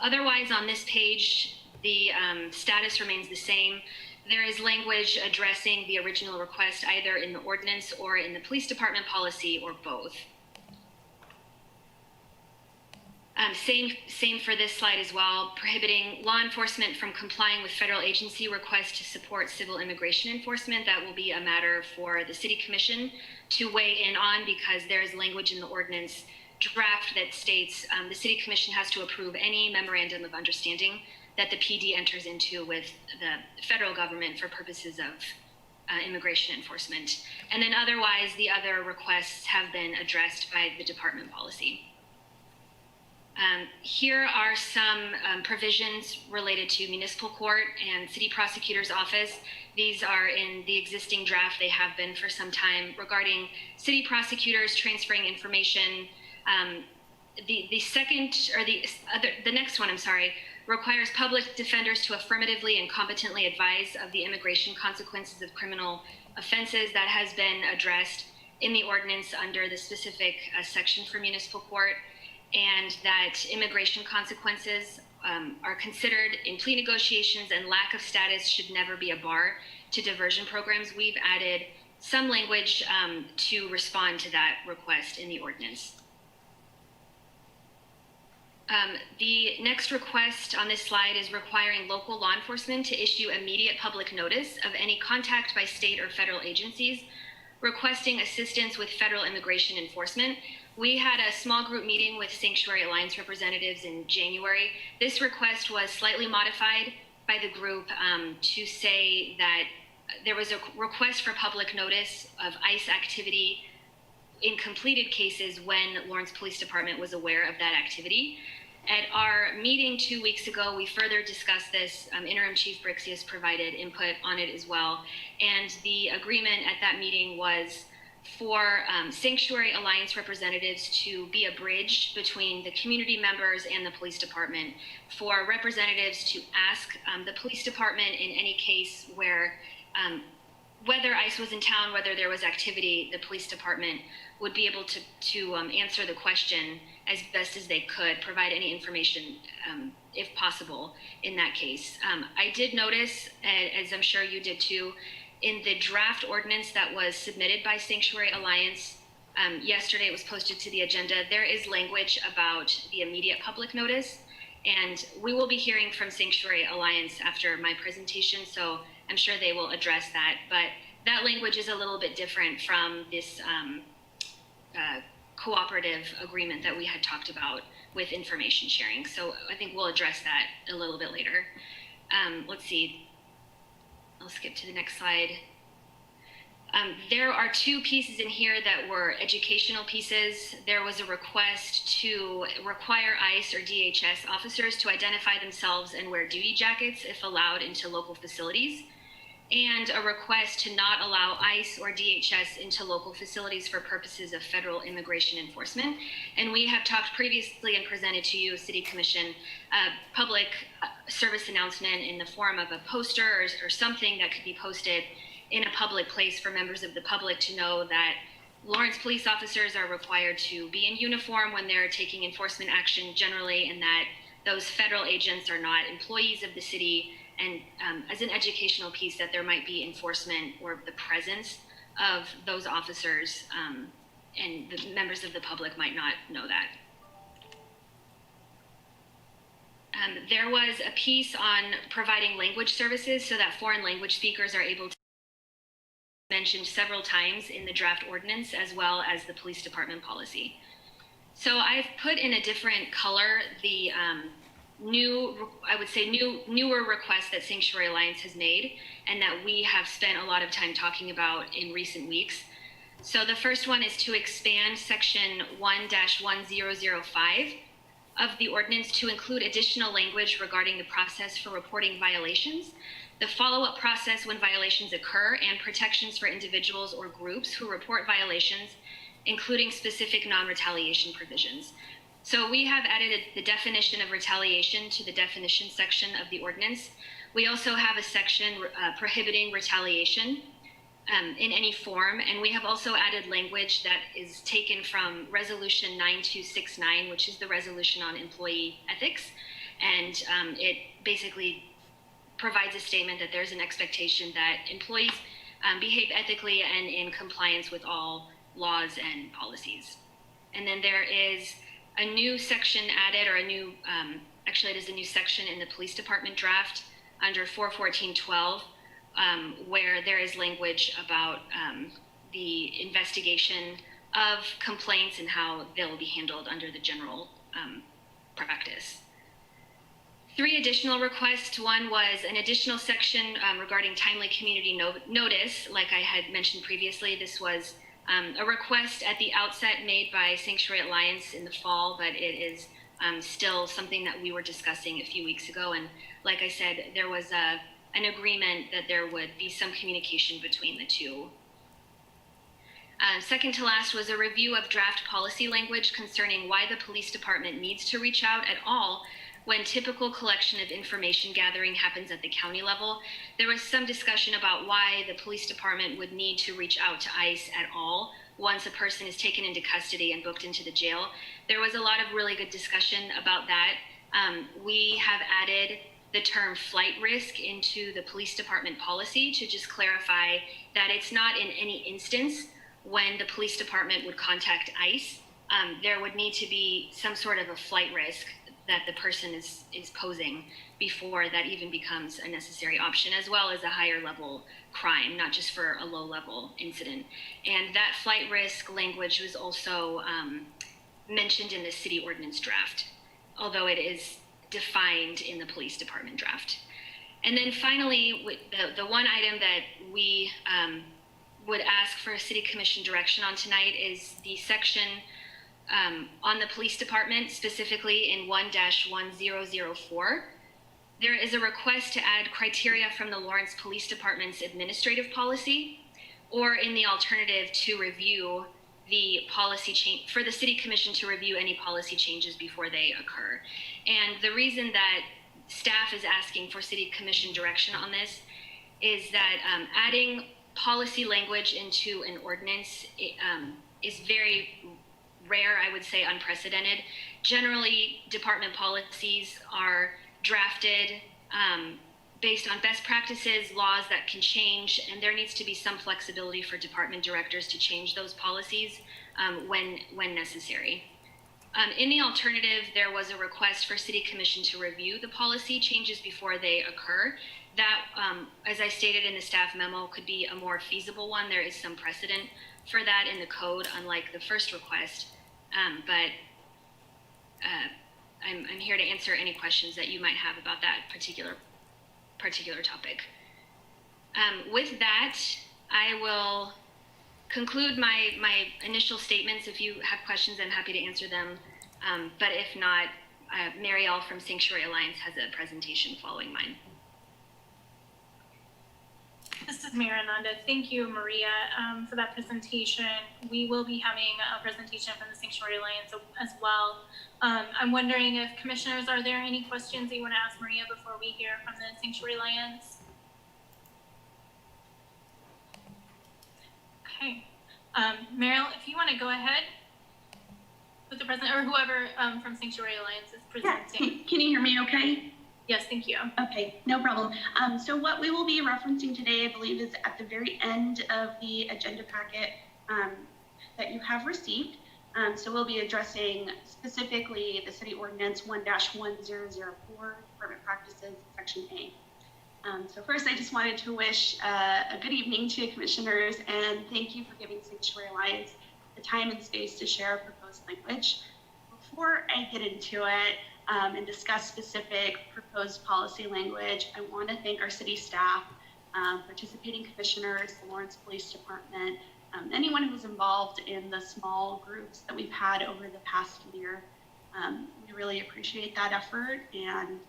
Otherwise, on this page, the status remains the same. There is language addressing the original request either in the ordinance or in the police department policy, or both. Same for this slide as well, prohibiting law enforcement from complying with federal agency requests to support civil immigration enforcement. That will be a matter for the City Commission to weigh in on, because there is language in the ordinance draft that states the City Commission has to approve any memorandum of understanding that the PD enters into with the federal government for purposes of immigration enforcement. And then otherwise, the other requests have been addressed by the department policy. Here are some provisions related to municipal court and city prosecutor's office. These are in the existing draft. They have been for some time, regarding city prosecutors transferring information. The next one, I'm sorry, requires public defenders to affirmatively and competently advise of the immigration consequences of criminal offenses. That has been addressed in the ordinance under the specific section for municipal court. and that immigration consequences are considered in plea negotiations, and lack of status should never be a bar to diversion programs. We've added some language to respond to that request in the ordinance. The next request on this slide is requiring local law enforcement to issue immediate public notice of any contact by state or federal agencies requesting assistance with federal immigration enforcement. We had a small group meeting with Sanctuary Alliance representatives in January. This request was slightly modified by the group to say that there was a request for public notice of ICE activity in completed cases when Lawrence Police Department was aware of that activity. At our meeting 2 weeks ago, we further discussed this. Interim Chief Brixius provided input on it as well. And the agreement at that meeting was for Sanctuary Alliance representatives to be a bridge between the community members and the police department, for representatives to ask the police department in any case where whether ICE was in town, whether there was activity, the police department would be able to answer the question as best as they could, provide any information if possible in that case. I did notice, as I'm sure you did too, in the draft ordinance that was submitted by Sanctuary Alliance, yesterday it was posted to the agenda, there is language about the immediate public notice, and we will be hearing from Sanctuary Alliance after my presentation, so I'm sure they will address that, but that language is a little bit different from this cooperative agreement that we had talked about with information sharing. So I think we'll address that a little bit later. Let's see, I'll skip to the next slide. There are two pieces in here that were educational pieces. There was a request to require ICE or DHS officers to identify themselves and wear duty jackets if allowed into local facilities, and a request to not allow ICE or DHS into local facilities for purposes of federal immigration enforcement. And we have talked previously and presented to you, City Commission, a public service announcement in the form of a poster or something that could be posted in a public place for members of the public to know that Lawrence police officers are required to be in uniform when they're taking enforcement action generally, and that those federal agents are not employees of the city, and as an educational piece that there might be enforcement or the presence of those officers, and the members of the public might not know that. There was a piece on providing language services so that foreign language speakers are able to be mentioned several times in the draft ordinance, as well as the police department policy. So I've put in a different color the newer request that Sanctuary Alliance has made and that we have spent a lot of time talking about in recent weeks. So the first one is to expand section 1-1005 of the ordinance to include additional language regarding the process for reporting violations, the follow-up process when violations occur, and protections for individuals or groups who report violations, including specific non-retaliation provisions. So we have added the definition of retaliation to the definition section of the ordinance. We also have a section prohibiting retaliation in any form, and we have also added language that is taken from Resolution 9269, which is the resolution on employee ethics, and it basically provides a statement that there's an expectation that employees behave ethically and in compliance with all laws and policies. And then there is a new section added, or a new, actually it is a new section in the police department draft under 414.12, where there is language about the investigation of complaints and how they'll be handled under the general practice. 3 additional requests. One was an additional section regarding timely community notice. Like I had mentioned previously, this was a request at the outset made by Sanctuary Alliance in the fall, but it is still something that we were discussing a few weeks ago. And like I said, there was an agreement that there would be some communication between the two. Second to last was a review of draft policy language concerning why the police department needs to reach out at all when typical collection of information gathering happens at the county level. There was some discussion about why the police department would need to reach out to ICE at all once a person is taken into custody and booked into the jail. There was a lot of really good discussion about that. We have added the term flight risk into the police department policy to just clarify that it's not in any instance when the police department would contact ICE, there would need to be some sort of a flight risk that the person is posing before that even becomes a necessary option, as well as a higher level crime, not just for a low level incident. And that flight risk language was also mentioned in the city ordinance draft, although it is defined in the police department draft. And then finally, the one item that we would ask for a city commission direction on tonight is the section on the police department, specifically in 1-1004. There is a request to add criteria from the Lawrence Police Department's administrative policy, or in the alternative, to review the policy change, for the city commission to review any policy changes before they occur. And the reason that staff is asking for city commission direction on this is that adding policy language into an ordinance is very rare, I would say unprecedented. Generally, department policies are drafted based on best practices, laws that can change, and there needs to be some flexibility for department directors to change those policies when necessary. In the alternative, there was a request for city commission to review the policy changes before they occur. That, as I stated in the staff memo, could be a more feasible one. There is some precedent for that in the code, unlike the first request. But I'm here to answer any questions that you might have about that particular topic. With that, I will conclude my initial statements. If you have questions, I'm happy to answer them. But if not, Mary L. from Sanctuary Alliance has a presentation following mine. This is Mayor Ananda. Thank you, Maria, for that presentation. We will be having a presentation from the Sanctuary Alliance as well. I'm wondering if commissioners, are there any questions that you want to ask Maria before we hear from the Sanctuary Alliance? Okay. Meryl, if you want to go ahead with the present, or whoever from Sanctuary Alliance is presenting. Yeah. Can you hear me okay? Yes, thank you. Okay, no problem. So what we will be referencing today, I believe, is at the very end of the agenda packet that you have received. So we'll be addressing specifically the city ordinance 1-1004, department practices, section A. So first, I just wanted to wish a good evening to commissioners, and thank you for giving Sanctuary Alliance the time and space to share proposed language. Before I get into it, and discuss specific proposed policy language, I want to thank our city staff, participating commissioners, the Lawrence Police Department, anyone who was involved in the small groups that we've had over the past year. We really appreciate that effort, and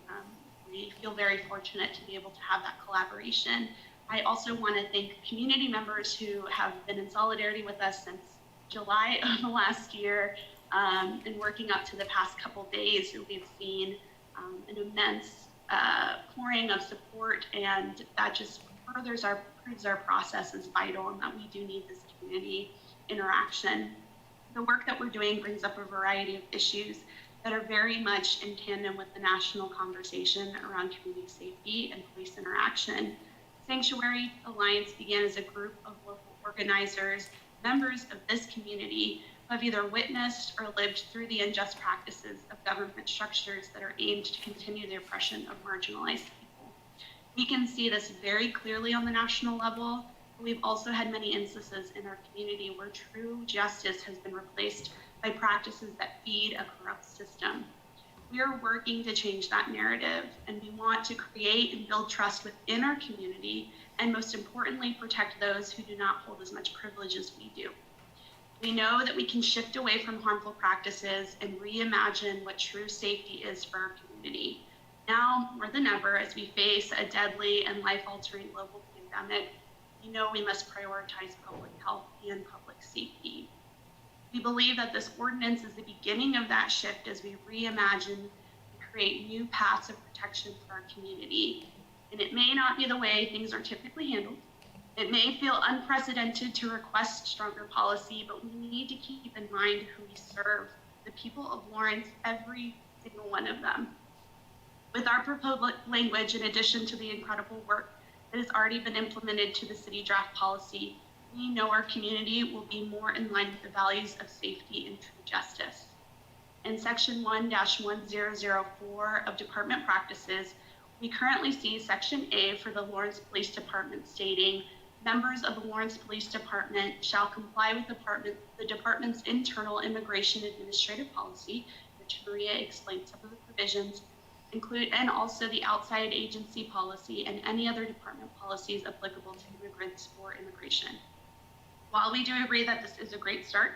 we feel very fortunate to be able to have that collaboration. I also want to thank community members who have been in solidarity with us since July of last year. And working up to the past couple days, we've seen an immense pouring of support, and that just proves our process is vital and that we do need this community interaction. The work that we're doing brings up a variety of issues that are very much in tandem with the national conversation around community safety and police interaction. Sanctuary Alliance began as a group of local organizers, members of this community, who have either witnessed or lived through the unjust practices of government structures that are aimed to continue the oppression of marginalized people. We can see this very clearly on the national level, but we've also had many instances in our community where true justice has been replaced by practices that feed a corrupt system. We are working to change that narrative, and we want to create and build trust within our community, and most importantly, protect those who do not hold as much privilege as we do. We know that we can shift away from harmful practices and reimagine what true safety is for our community. Now, more than ever, as we face a deadly and life-altering global pandemic, we know we must prioritize public health and public safety. We believe that this ordinance is the beginning of that shift as we reimagine and create new paths of protection for our community. And it may not be the way things are typically handled, It may feel unprecedented to request stronger policy, but we need to keep in mind who we serve, the people of Lawrence, every single one of them. With our proposed language, in addition to the incredible work that has already been implemented to the city draft policy, we know our community will be more in line with the values of safety and true justice. In Section 1-1004 of Department Practices, we currently see Section A for the Lawrence Police Department stating, members of the Lawrence Police Department shall comply with the department's internal immigration administrative policy, which Maria explained some of the provisions, and also the outside agency policy and any other department policies applicable to immigrants or immigration. While we do agree that this is a great start,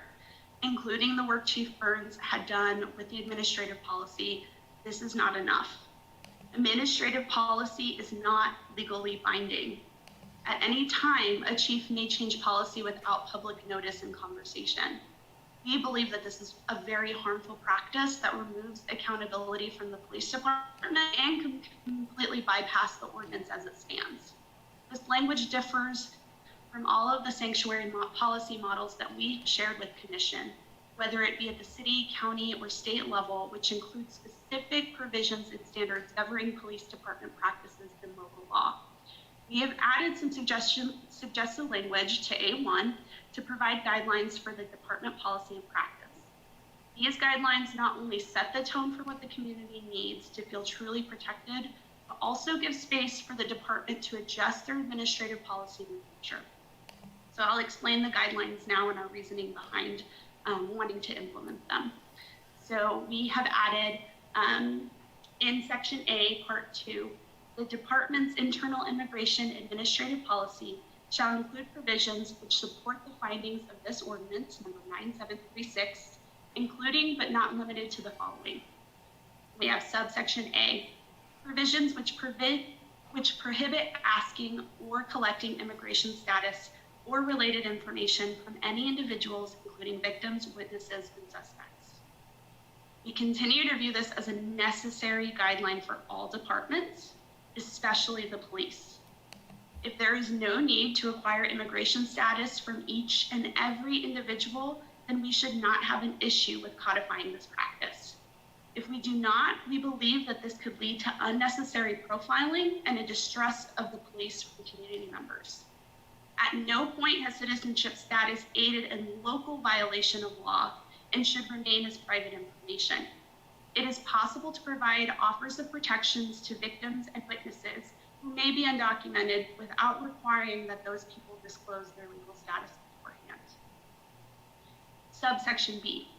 including the work Chief Burns had done with the administrative policy, this is not enough. Administrative policy is not legally binding. At any time, a chief may change policy without public notice and conversation. We believe that this is a very harmful practice that removes accountability from the police department and can completely bypass the ordinance as it stands. This language differs from all of the sanctuary policy models that we shared with Commission, whether it be at the city, county, or state level, which includes specific provisions and standards governing police department practices in local law. We have added some suggested language to A1 to provide guidelines for the department policy and practice. These guidelines not only set the tone for what the community needs to feel truly protected, but also give space for the department to adjust their administrative policy in the future. So I'll explain the guidelines now and our reasoning behind wanting to implement them. So we have added in Section A, Part 2, the department's internal immigration administrative policy shall include provisions which support the findings of this ordinance, number 9736, including but not limited to the following. We have subsection A, provisions which prohibit asking or collecting immigration status or related information from any individuals, including victims, witnesses, and suspects. We continue to view this as a necessary guideline for all departments, especially the police. If there is no need to acquire immigration status from each and every individual, then we should not have an issue with codifying this practice. If we do not, we believe that this could lead to unnecessary profiling and a distrust of the police from community members. At no point has citizenship status aided in local violation of law and should remain as private information. It is possible to provide offers of protections to victims and witnesses who may be undocumented without requiring that those people disclose their legal status beforehand. Subsection B,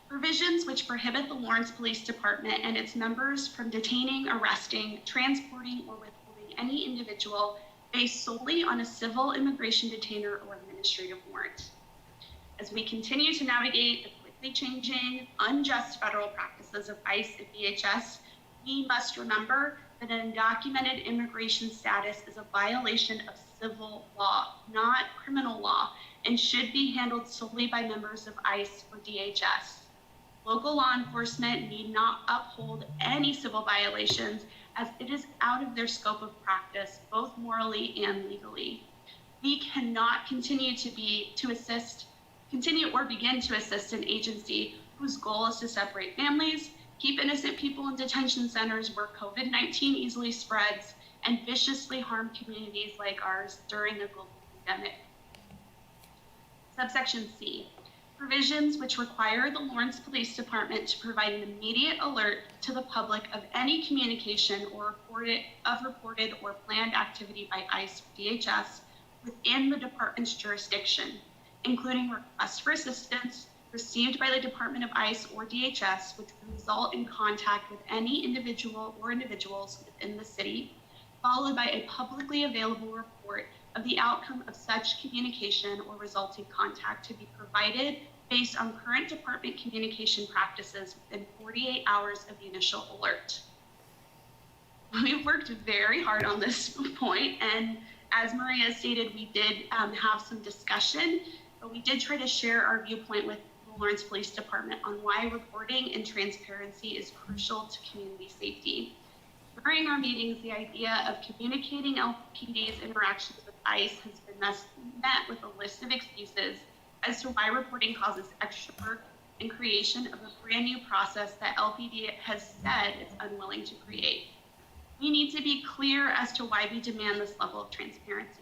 provisions which prohibit the Lawrence Police Department and its members from detaining, arresting, transporting, or withholding any individual based solely on a civil immigration detainer or administrative warrant. As we continue to navigate the quickly changing, unjust federal practices of ICE and DHS, we must remember that an undocumented immigration status is a violation of civil law, not criminal law, and should be handled solely by members of ICE or DHS. Local law enforcement need not uphold any civil violations as it is out of their scope of practice, both morally and legally. We cannot continue to begin to assist an agency whose goal is to separate families, keep innocent people in detention centers where COVID-19 easily spreads, and viciously harm communities like ours during a global pandemic. Subsection C, provisions which require the Lawrence Police Department to provide an immediate alert to the public of any communication or reported or planned activity by ICE or DHS within the department's jurisdiction, including requests for assistance received by the Department of ICE or DHS, which would result in contact with any individual or individuals within the city, followed by a publicly available report of the outcome of such communication or resulting contact to be provided based on current department communication practices within 48 hours of the initial alert. We've worked very hard on this point, and as Maria stated, we did have some discussion, but we did try to share our viewpoint with the Lawrence Police Department on why reporting and transparency is crucial to community safety. During our meetings, the idea of communicating LPD's interactions with ICE has been thus met with a list of excuses as to why reporting causes extra work and creation of a brand new process that LPD has said it's unwilling to create. We need to be clear as to why we demand this level of transparency.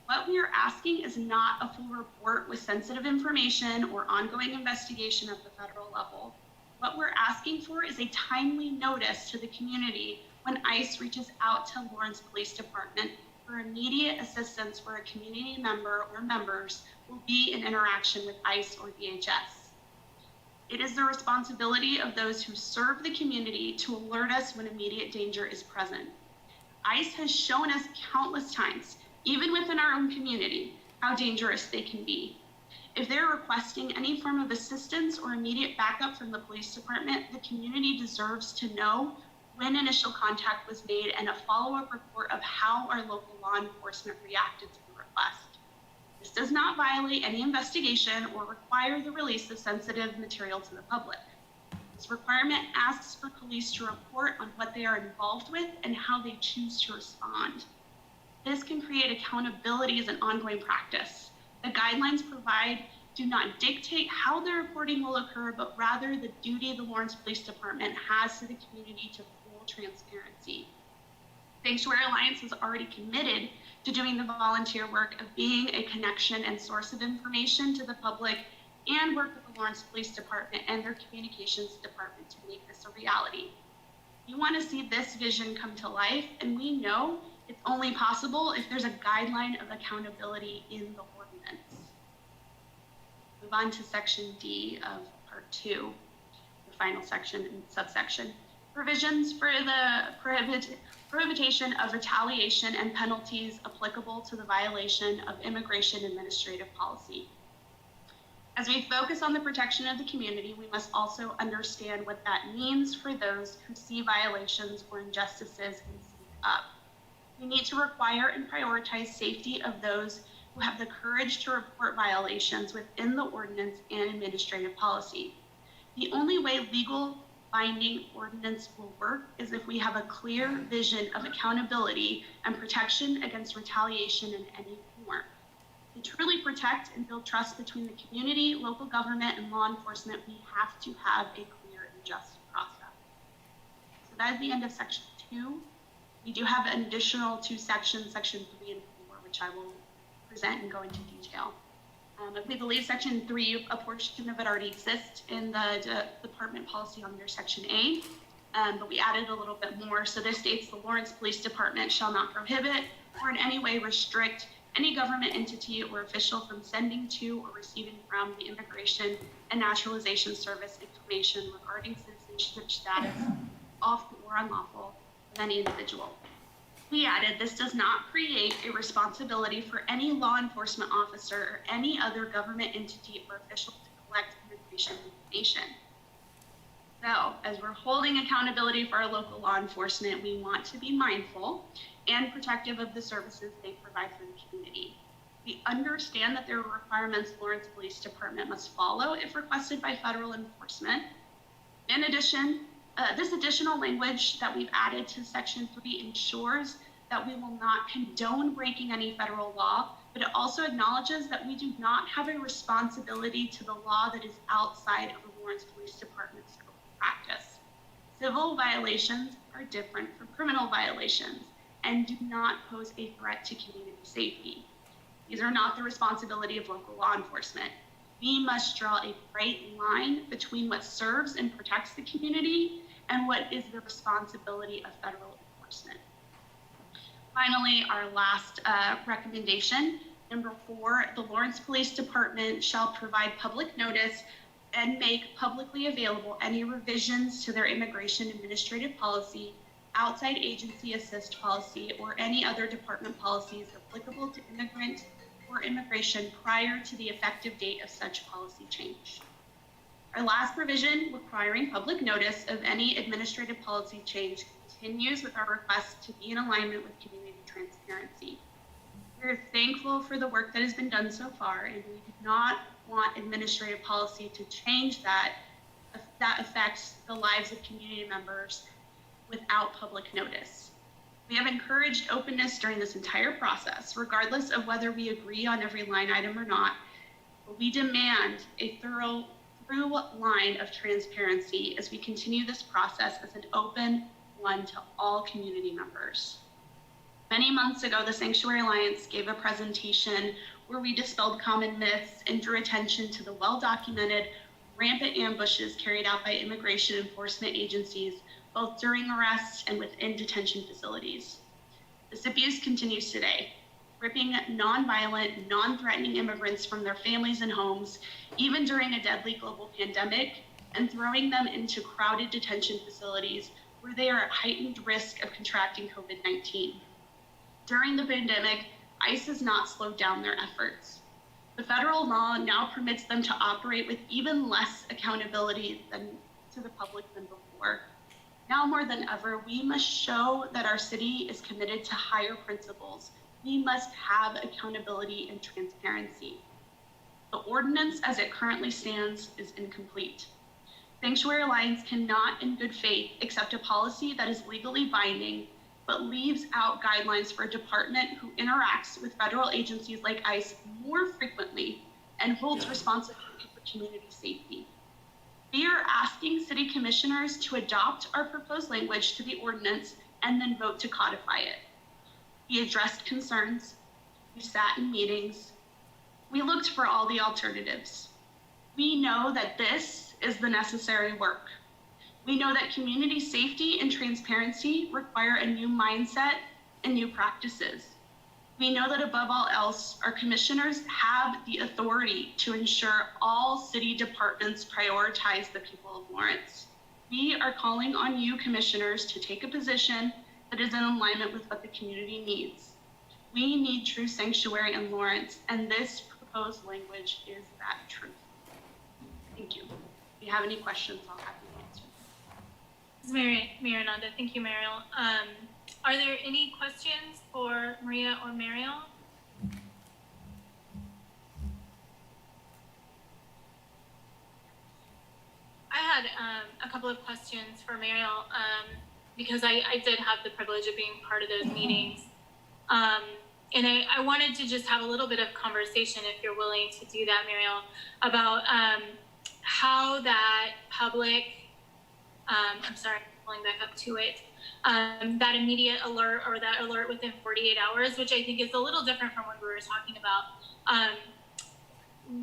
What we are asking is not a full report with sensitive information or ongoing investigation at the federal level. What we're asking for is a timely notice to the community when ICE reaches out to Lawrence Police Department for immediate assistance where a community member or members will be in interaction with ICE or DHS. It is the responsibility of those who serve the community to alert us when immediate danger is present. ICE has shown us countless times, even within our own community, how dangerous they can be. If they're requesting any form of assistance or immediate backup from the police department, the community deserves to know when initial contact was made and a follow-up report of how our local law enforcement reacted to the request. This does not violate any investigation or require the release of sensitive material to the public. This requirement asks for police to report on what they are involved with and how they choose to respond. This can create accountability as an ongoing practice. The guidelines do not dictate how the reporting will occur, but rather the duty the Lawrence Police Department has to the community to full transparency. Sanctuary Alliance has already committed to doing the volunteer work of being a connection and source of information to the public and work with the Lawrence Police Department and their communications department to make this a reality. You want to see this vision come to life, and we know it's only possible if there's a guideline of accountability in the ordinance. Move on to section D of part 2, the final section and subsection. Provisions for the prohibition of retaliation and penalties applicable to the violation of immigration administrative policy. As we focus on the protection of the community, we must also understand what that means for those who see violations or injustices and speak up. We need to require and prioritize safety of those who have the courage to report violations within the ordinance and administrative policy. The only way legal binding ordinance will work is if we have a clear vision of accountability and protection against retaliation in any form. To truly protect and build trust between the community, local government, and law enforcement, we have to have a clear and just process. So that is the end of section 2. We do have an additional 2 sections, section 3 and 4, which I will present and go into detail. We believe section 3, a portion of it already exists in the department policy under section A, but we added a little bit more. So this states the Lawrence Police Department shall not prohibit or in any way restrict any government entity or official from sending to or receiving from the Immigration and Naturalization Service information regarding citizenship status, lawful or unlawful, of any individual. We added, this does not create a responsibility for any law enforcement officer or any other government entity or official to collect immigration information. So, as we're holding accountability for our local law enforcement, we want to be mindful and protective of the services they provide for the community. We understand that there are requirements Lawrence Police Department must follow if requested by federal enforcement. In addition, this additional language that we've added to section 3 ensures that we will not condone breaking any federal law, but it also acknowledges that we do not have a responsibility to the law that is outside of the Lawrence Police Department's scope of practice. Civil violations are different from criminal violations and do not pose a threat to community safety. These are not the responsibility of local law enforcement. We must draw a bright line between what serves and protects the community and what is the responsibility of federal enforcement. Finally, our last recommendation, number 4, the Lawrence Police Department shall provide public notice and make publicly available any revisions to their immigration administrative policy, outside agency assist policy, or any other department policies applicable to immigrant or immigration prior to the effective date of such policy change. Our last provision requiring public notice of any administrative policy change continues with our request to be in alignment with community transparency. We're thankful for the work that has been done so far, and we do not want administrative policy to change that affects the lives of community members without public notice. We have encouraged openness during this entire process, regardless of whether we agree on every line item or not. But we demand a through line of transparency as we continue this process as an open one to all community members. Many months ago, the Sanctuary Alliance gave a presentation where we dispelled common myths and drew attention to the well-documented rampant ambushes carried out by immigration enforcement agencies, both during arrests and within detention facilities. This abuse continues today, ripping non-violent, non-threatening immigrants from their families and homes, even during a deadly global pandemic, and throwing them into crowded detention facilities where they are at heightened risk of contracting COVID-19. During the pandemic, ICE has not slowed down their efforts. The federal law now permits them to operate with even less accountability to the public than before. Now more than ever, we must show that our city is committed to higher principles. We must have accountability and transparency. The ordinance as it currently stands is incomplete. Sanctuary Alliance cannot, in good faith, accept a policy that is legally binding, but leaves out guidelines for a department who interacts with federal agencies like ICE more frequently and holds responsibility for community safety. We are asking city commissioners to adopt our proposed language to the ordinance and then vote to codify it. We addressed concerns, we sat in meetings, we looked for all the alternatives. We know that this is the necessary work. We know that community safety and transparency require a new mindset and new practices. We know that above all else, our commissioners have the authority to ensure all city departments prioritize the people of Lawrence. We are calling on you, commissioners, to take a position that is in alignment with what the community needs. We need true sanctuary in Lawrence, and this proposed language is that truth. Thank you. If you have any questions, I'll have you answer. This is Mayor Nanda. Thank you, Mariel. Are there any questions for Maria or Mariel? I had a couple of questions for Mariel because I did have the privilege of being part of those meetings. And I wanted to just have a little bit of conversation, if you're willing to do that, Mariel, about how that public, I'm sorry, pulling back up to it, that immediate alert or that alert within 48 hours, which I think is a little different from what we were talking about.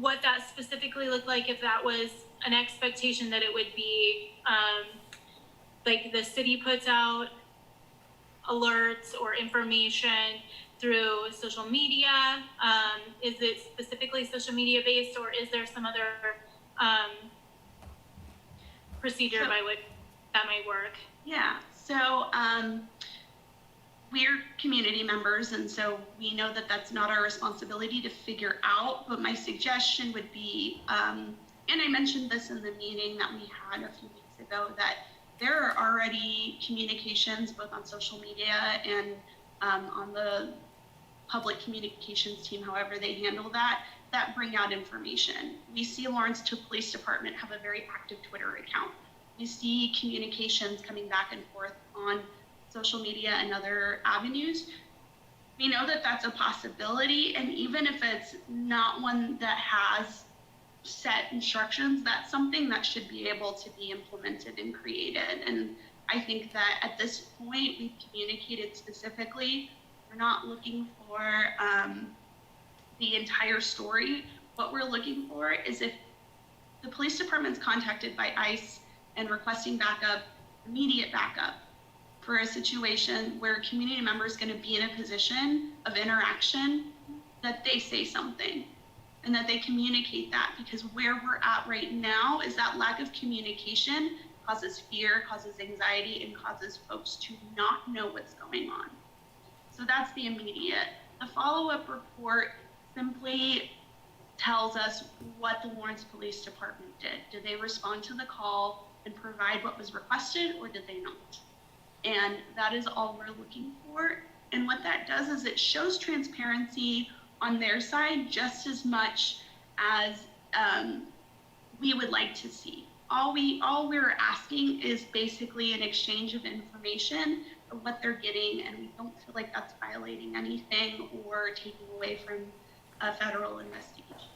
What that specifically looked like, if that was an expectation that it would be like the city puts out alerts or information through social media. Is it specifically social media based, or is there some other procedure by which that might work? Yeah, so we're community members, and so we know that that's not our responsibility to figure out, but my suggestion would be, and I mentioned this in the meeting that we had a few weeks ago, that there are already communications both on social media and on the public communications team, however they handle that bring out information. We see Lawrence Police Department have a very active Twitter account. We see communications coming back and forth on social media and other avenues. We know that that's a possibility, and even if it's not one that has set instructions, that's something that should be able to be implemented and created. And I think that at this point, we've communicated specifically. We're not looking for the entire story. What we're looking for is if the police department's contacted by ICE and requesting backup, immediate backup for a situation where a community member is going to be in a position of interaction, that they say something and that they communicate that, because where we're at right now is that lack of communication causes fear, causes anxiety, and causes folks to not know what's going on. So that's the immediate. The follow-up report simply tells us what the Lawrence Police Department did. Did they respond to the call and provide what was requested, or did they not? And that is all we're looking for. And what that does is it shows transparency on their side just as much as we would like to see. All we're asking is basically an exchange of information for what they're getting, and we don't feel like that's violating anything or taking away from a federal investigation.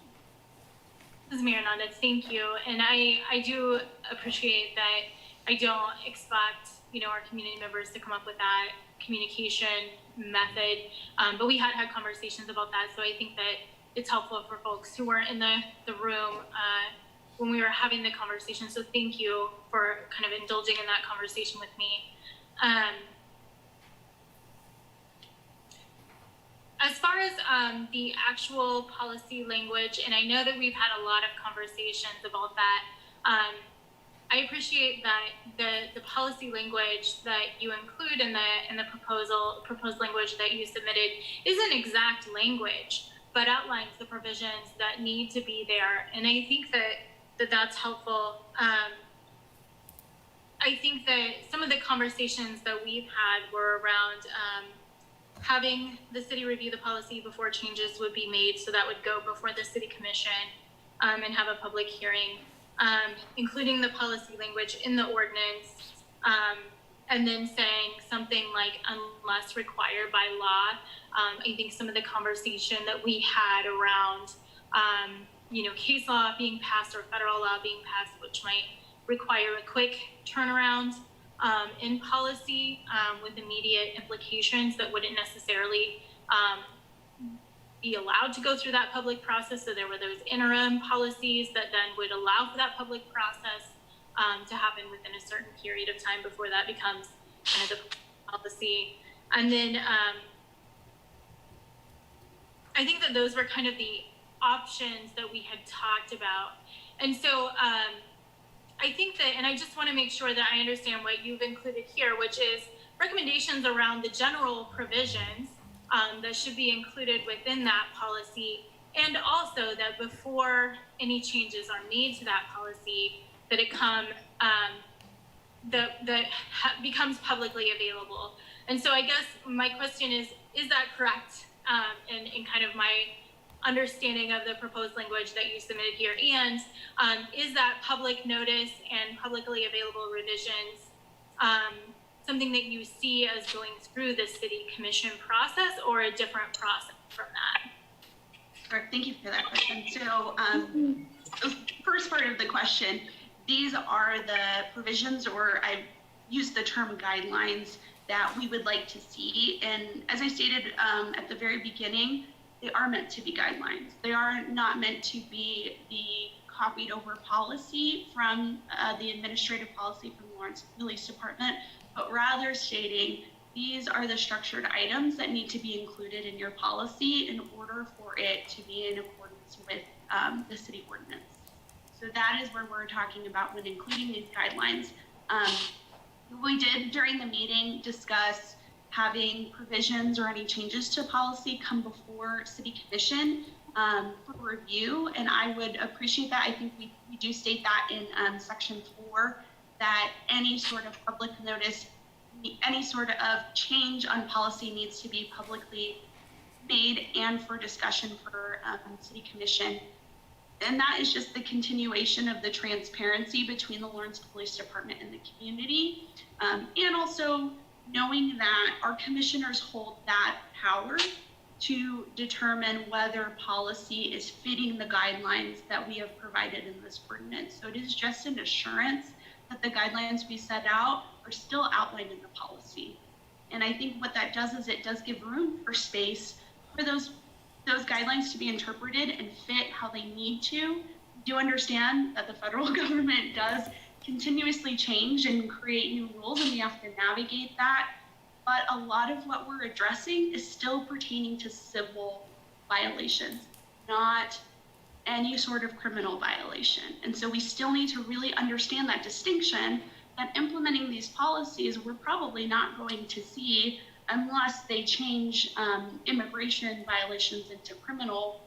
This is Mayor Nanda, thank you. And I do appreciate that I don't expect, our community members to come up with that communication method. But we had conversations about that. So I think that it's helpful for folks who weren't in the room when we were having the conversation. So thank you for kind of indulging in that conversation with me. As far as the actual policy language, and I know that we've had a lot of conversations about that, I appreciate that the policy language that you include in the proposed language that you submitted isn't exact language, but outlines the provisions that need to be there. And I think that's helpful. I think that some of the conversations that we've had were around having the city review the policy before changes would be made, so that would go before the city commission and have a public hearing, including the policy language in the ordinance, and then saying something like unless required by law. I think some of the conversation that we had around case law being passed or federal law being passed, which might require a quick turnaround in policy with immediate implications that wouldn't necessarily be allowed to go through that public process. So there were those interim policies that then would allow for that public process to happen within a certain period of time before that becomes kind of the policy. And then I think that those were kind of the options that we had talked about. And so I think that, and I just want to make sure that I understand what you've included here, which is recommendations around the general provisions that should be included within that policy, and also that before any changes are made to that policy, that it becomes publicly available. And so I guess my question is that correct in kind of my understanding of the proposed language that you submitted here? And is that public notice and publicly available revisions something that you see as going through the city commission process, or a different process from that? Sure, thank you for that question. So the first part of the question, these are the provisions, or I use the term guidelines, that we would like to see. And as I stated at the very beginning, they are meant to be guidelines. They are not meant to be the copied over policy from the administrative policy from Lawrence Police Department, but rather stating these are the structured items that need to be included in your policy in order for it to be in accordance with the city ordinance. So that is where we're talking about when including these guidelines. We did during the meeting discuss having provisions or any changes to policy come before city commission for review, and I would appreciate that. I think we do state that in section 4, that any sort of public notice, any sort of change on policy needs to be publicly made and for discussion for city commission. And that is just the continuation of the transparency between the Lawrence Police Department and the community, and also knowing that our commissioners hold that power to determine whether policy is fitting the guidelines that we have provided in this ordinance. So it is just an assurance that the guidelines we set out are still outlined in the policy. And I think what that does is it does give room for space for those guidelines to be interpreted and fit how they need to. We do understand that the federal government does continuously change and create new rules, and we have to navigate that. But a lot of what we're addressing is still pertaining to civil violations, not any sort of criminal violation. And so we still need to really understand that distinction, that implementing these policies we're probably not going to see unless they change immigration violations into criminal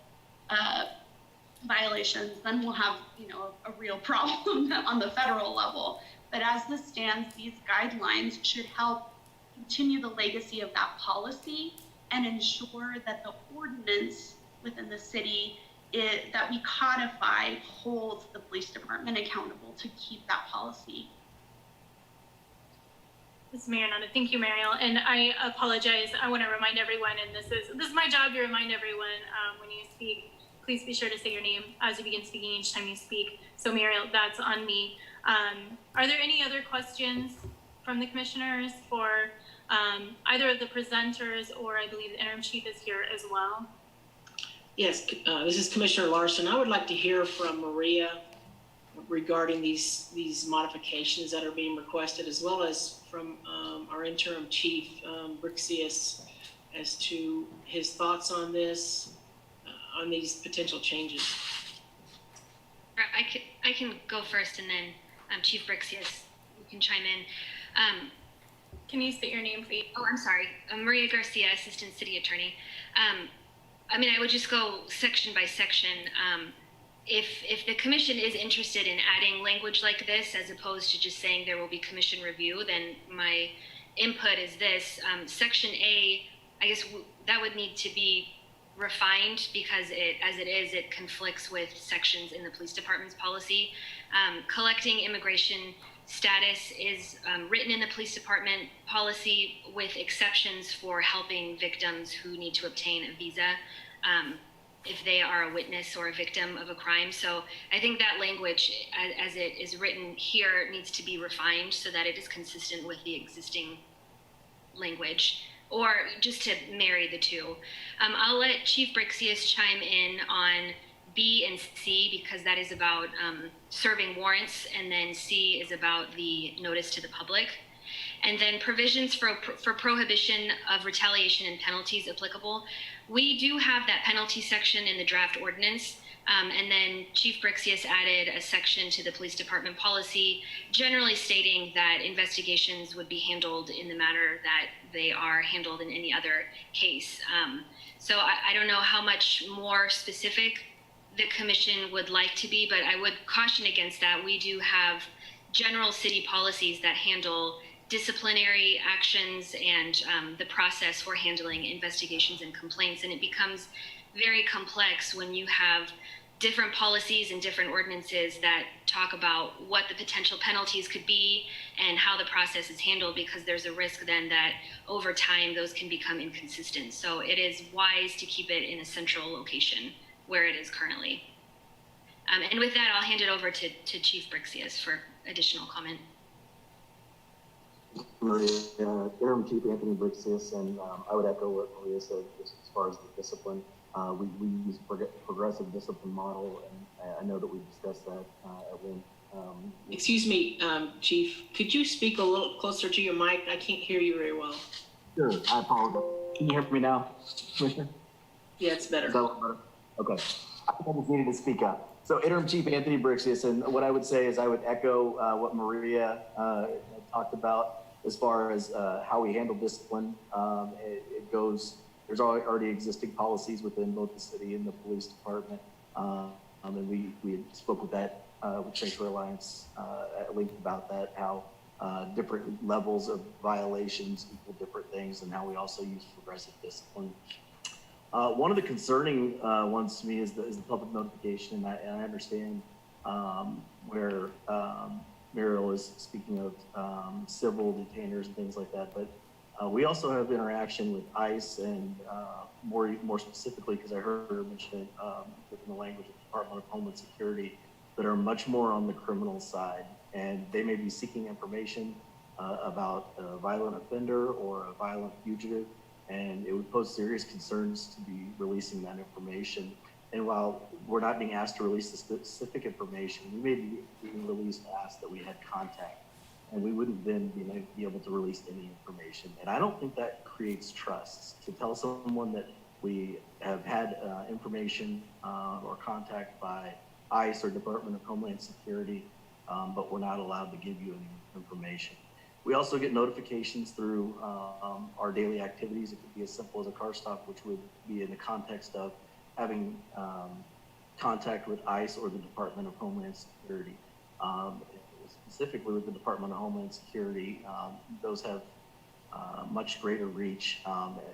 violations. Then we'll have a real problem on the federal level. But as this stands, these guidelines should help continue the legacy of that policy and ensure that the ordinance within the city that we codify holds the police department accountable to keep that policy. Ms. Mayor Nanda. Thank you, Mariel. And I apologize. I want to remind everyone, and this is my job to remind everyone when you speak, please be sure to say your name as you begin speaking each time you speak. So Mariel, that's on me. Are there any other questions from the commissioners for either of the presenters, or I believe the interim chief is here as well? Yes, this is Commissioner Larson. I would like to hear from Maria regarding these modifications that are being requested, as well as from our interim chief, Brixius, as to his thoughts on this, on these potential changes. I can go first, and then Chief Brixius, you can chime in. Can you state your name, please? Oh, I'm sorry. Maria Garcia, Assistant City Attorney. I mean, I would just go section by section. If the commission is interested in adding language like this, as opposed to just saying there will be commission review, then my input is this. Section A, I guess that would need to be refined, because it conflicts with sections in the police department's policy. Collecting immigration status is written in the police department policy, with exceptions for helping victims who need to obtain a visa if they are a witness or a victim of a crime. So I think that language, as it is written here, needs to be refined so that it is consistent with the existing language, or just to marry the two. I'll let Chief Brixius chime in on B and C, because that is about serving warrants, and then C is about the notice to the public. And then provisions for prohibition of retaliation and penalties applicable. We do have that penalty section in the draft ordinance. And then Chief Brixius added a section to the police department policy, generally stating that investigations would be handled in the manner that they are handled in any other case. So I don't know how much more specific the commission would like to be, but I would caution against that. We do have general city policies that handle disciplinary actions and the process for handling investigations and complaints. And it becomes very complex when you have different policies and different ordinances that talk about what the potential penalties could be and how the process is handled, because there's a risk then that over time those can become inconsistent. So it is wise to keep it in a central location where it is currently. And with that, I'll hand it over to Chief Brixius for additional comment. Maria, Interim Chief Anthony Brixius, and I would echo what Maria said as far as the discipline. We use progressive discipline model, and I know that we discussed that at length. Excuse me, Chief, could you speak a little closer to your mic? I can't hear you very well. Sure, I apologize. Can you hear me now, Commissioner? Yeah, it's better. Is that better? Okay. I think I just needed to speak up. So Interim Chief Anthony Brixius, and what I would say is I would echo what Maria talked about as far as how we handle discipline. It goes, there's already existing policies within both the city and the police department. And we spoke with that, with Sanctuary Alliance at length about that, how different levels of violations equal different things, and how we also use progressive discipline. One of the concerning ones to me is the public notification, and I understand where Muriel is speaking of civil detainers and things like that, but we also have interaction with ICE, and more specifically, because I heard her mention it within the language of the Department of Homeland Security, that are much more on the criminal side, and they may be seeking information about a violent offender or a violent fugitive, and it would pose serious concerns to be releasing that information. And while we're not being asked to release the specific information, we may be being released asked that we had contact, and we wouldn't then be able to release any information. And I don't think that creates trust to tell someone that we have had information or contact by ICE or Department of Homeland Security, but we're not allowed to give you any information. We also get notifications through our daily activities. It could be as simple as a car stop, which would be in the context of having contact with ICE or the Department of Homeland Security. Specifically with the Department of Homeland Security, those have much greater reach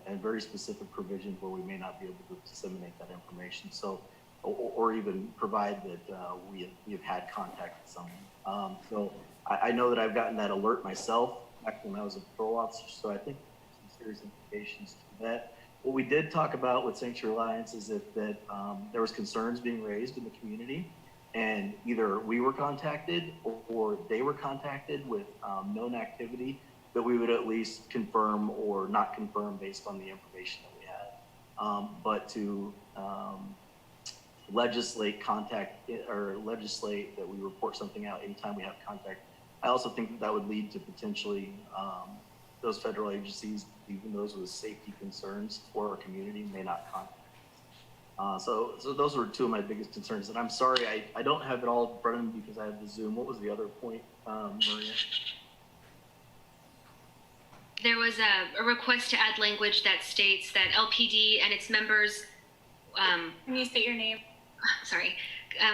and very specific provisions where we may not be able to disseminate that information. So, or even provide that we have had contact with someone. So I know that I've gotten that alert myself back when I was a patrol officer, so I think there's some serious implications to that. What we did talk about with Sanctuary Alliance is that there was concerns being raised in the community, and either we were contacted or they were contacted with known activity that we would at least confirm or not confirm based on the information that we had. But to legislate that we report something out anytime we have contact, I also think that would lead to potentially those federal agencies, even those with safety concerns for our community, may not contact us. So those were two of my biggest concerns. And I'm sorry, I don't have it all in front of me because I have the Zoom. What was the other point, Maria? There was a request to add language that states that LPD and its members, Can you state your name?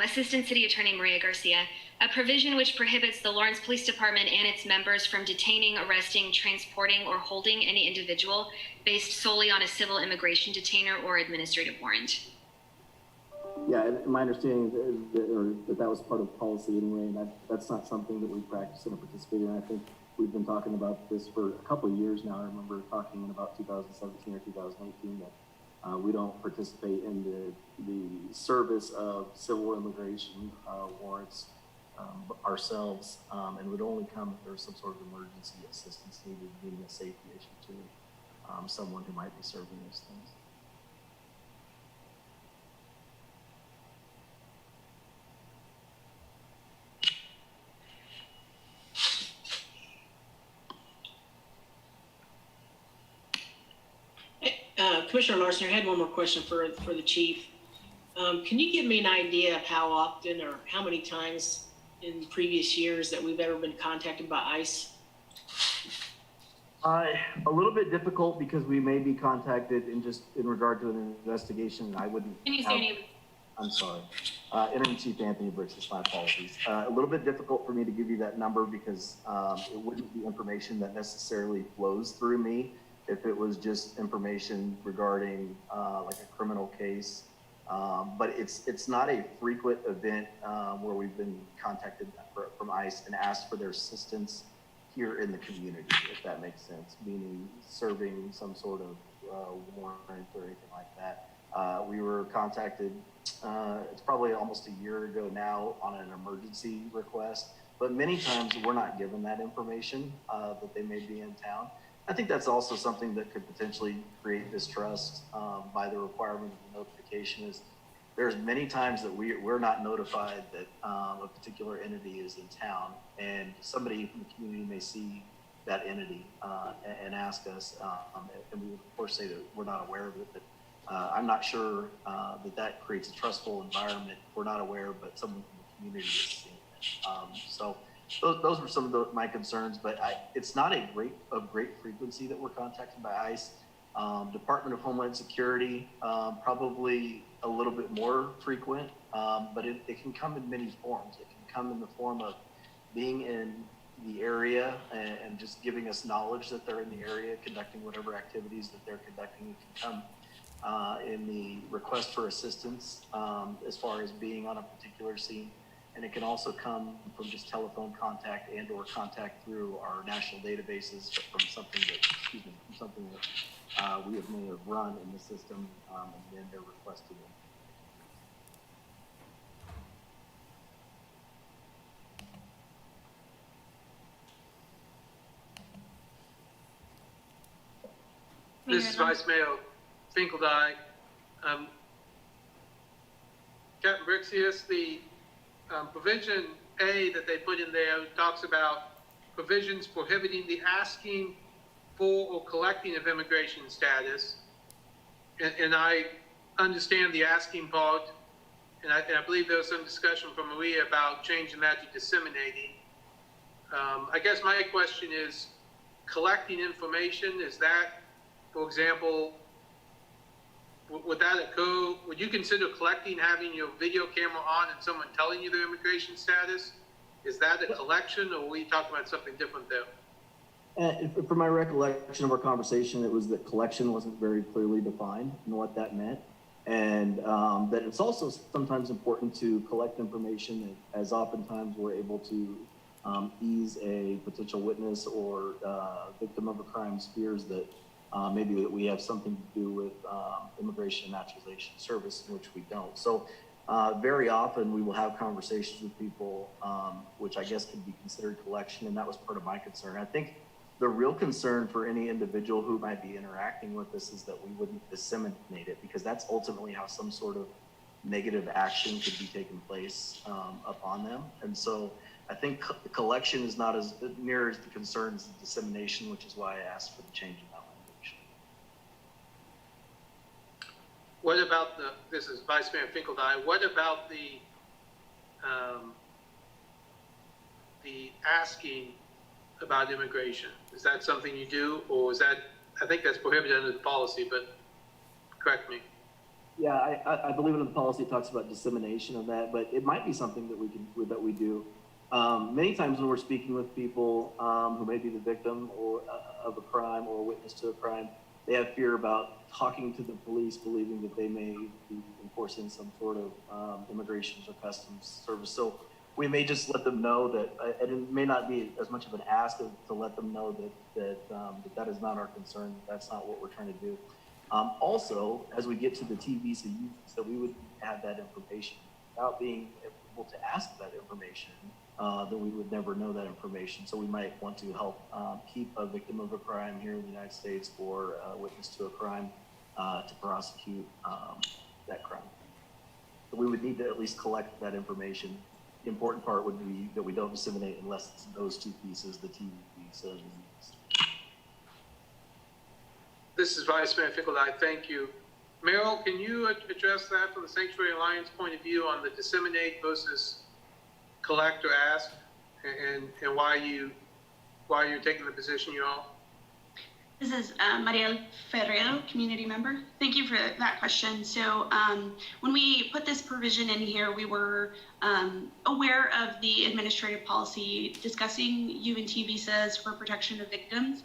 Assistant City Attorney Maria Garcia, a provision which prohibits the Lawrence Police Department and its members from detaining, arresting, transporting, or holding any individual based solely on a civil immigration detainer or administrative warrant. Yeah, and my understanding is that was part of policy anyway, and that's not something that we practice and participate in. I think we've been talking about this for a couple of years now. I remember talking in about 2017 or 2018 that we don't participate in the service of civil immigration warrants ourselves, and would only come if there's some sort of emergency assistance needed, being a safety issue to someone who might be serving those things. Commissioner Larson, I had one more question for the chief. Can you give me an idea of how often or how many times in previous years that we've ever been contacted by ICE? A little bit difficult because we may be contacted in regard to an investigation, and I wouldn't. Can you say your name? I'm sorry. Interim Chief Anthony Briggs, my apologies. A little bit difficult for me to give you that number because it wouldn't be information that necessarily flows through me. If it was just information regarding like a criminal case, but it's not a frequent event where we've been contacted from ICE and asked for their assistance here in the community, if that makes sense, meaning serving some sort of warrant or anything like that. We were contacted, it's probably almost a year ago now, on an emergency request, but many times we're not given that information that they may be in town. I think that's also something that could potentially create distrust by the requirement of the notification. Is there's many times that we're not notified that a particular entity is in town, and somebody from the community may see that entity and ask us, and we would of course say that we're not aware of it, but I'm not sure that creates a trustful environment. We're not aware, but someone from the community is seeing it. So those were some of my concerns, but it's not a great frequency that we're contacted by ICE. Department of Homeland Security, probably a little bit more frequent, but it can come in many forms. It can come in the form of being in the area and just giving us knowledge that they're in the area, conducting whatever activities that they're conducting. It can come in the request for assistance as far as being on a particular scene. And it can also come from just telephone contact and or contact through our national databases from something that we may have run in the system, and then they're requested it. This is Vice Mayor Finkeldei. Captain Brixius, the provision A that they put in there talks about provisions prohibiting the asking for or collecting of immigration status. And I understand the asking part, and I believe there was some discussion from Maria about changing that to disseminating. I guess my question is, collecting information, is that, for example, would that occur? Would you consider collecting, having your video camera on and someone telling you their immigration status? Is that a collection, or were we talking about something different there? From my recollection of our conversation, it was that collection wasn't very clearly defined and what that meant. And that it's also sometimes important to collect information, as oftentimes we're able to ease a potential witness or victim of a crime's fears that maybe that we have something to do with Immigration and Naturalization Service, in which we don't. So very often we will have conversations with people, which I guess could be considered collection, and that was part of my concern. I think the real concern for any individual who might be interacting with this is that we wouldn't disseminate it, because that's ultimately how some sort of negative action could be taking place upon them. And so I think the collection is not as near as the concern as the dissemination, which is why I asked for the change in that language. What about this is Vice Mayor Finkeldei, what about the asking about immigration? Is that something you do, or is that, I think that's prohibited under the policy, but correct me. Yeah, I believe in the policy it talks about dissemination of that, but it might be something that we do. Many times when we're speaking with people who may be the victim or of a crime or a witness to a crime, they have fear about talking to the police, believing that they may be enforcing some sort of immigration or customs service. So we may just let them know that, and it may not be as much of an ask to let them know that is not our concern. That's not what we're trying to do. Also, as we get to the T visa use, that we would have that information. Without being able to ask that information, then we would never know that information. So we might want to help keep a victim of a crime here in the United States or a witness to a crime to prosecute that crime. So we would need to at least collect that information. The important part would be that we don't disseminate unless it's those two pieces, the T visa and the use. This is Vice Mayor Finkeldei. Thank you. Meryl, can you address that from the Sanctuary Alliance point of view on the disseminate versus collect or ask, and why you're taking the position you are? This is Mariel Ferrero, community member. Thank you for that question. So when we put this provision in here, we were aware of the administrative policy discussing UNT visas for protection of victims.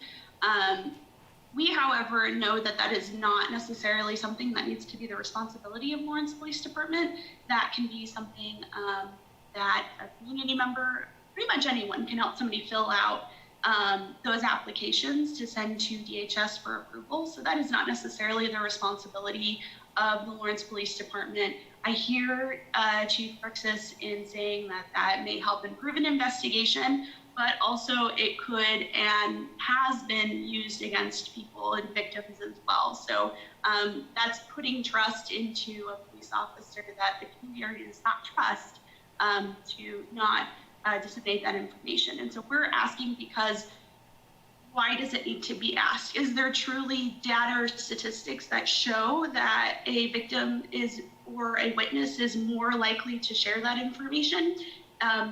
We, however, know that that is not necessarily something that needs to be the responsibility of Lawrence Police Department. That can be something that a community member, pretty much anyone, can help somebody fill out those applications to send to DHS for approval. So that is not necessarily the responsibility of the Lawrence Police Department. I hear Chief Brixis in saying that that may help improve an investigation, but also it could and has been used against people and victims as well. So that's putting trust into a police officer that the community does not trust to not disseminate that information. And so we're asking because why does it need to be asked? Is there truly data or statistics that show that a victim is or a witness is more likely to share that information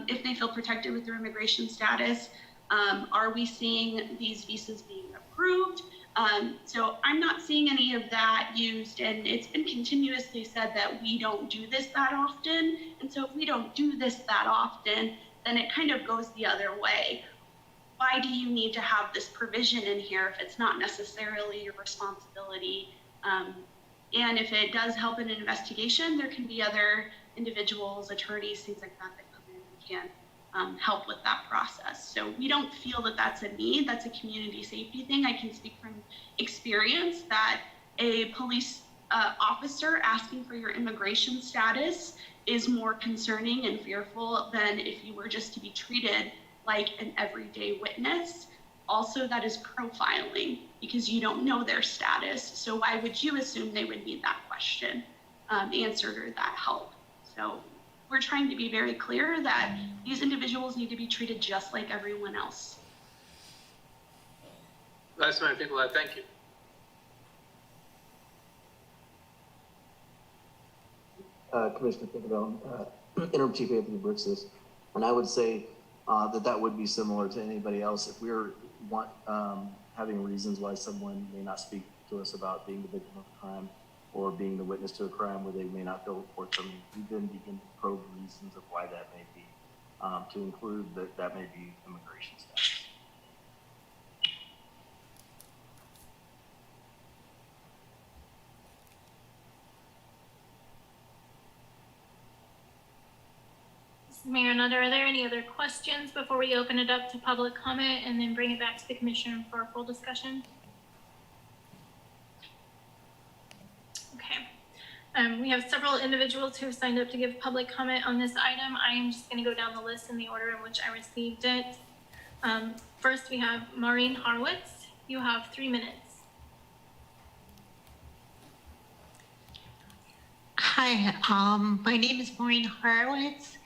if they feel protected with their immigration status? Are we seeing these visas being approved? So I'm not seeing any of that used, and it's been continuously said that we don't do this that often. And so if we don't do this that often, then it kind of goes the other way. Why do you need to have this provision in here if it's not necessarily your responsibility? And if it does help in an investigation, there can be other individuals, attorneys, things like that that come in and can help with that process. So we don't feel that that's a need. That's a community safety thing. I can speak from experience that a police officer asking for your immigration status is more concerning and fearful than if you were just to be treated like an everyday witness. Also, that is profiling because you don't know their status. So why would you assume they would need that question answered or that help? So we're trying to be very clear that these individuals need to be treated just like everyone else. Vice Mayor Finkeldei, thank you. Commissioner Finkeldei, Interim Chief Anthony Brixis, and I would say that would be similar to anybody else. If we're having reasons why someone may not speak to us about being the victim of a crime or being the witness to a crime where they may not feel forthcoming, we then begin to probe reasons of why that may be, to include that may be immigration status. Mayor Nutter, are there any other questions before we open it up to public comment and then bring it back to the commission for a full discussion? Okay. We have several individuals who have signed up to give public comment on this item. I am just going to go down the list in the order in which I received it. First, we have Maureen Harwitz. You have 3 minutes. Hi, my name is Maureen Horowitz.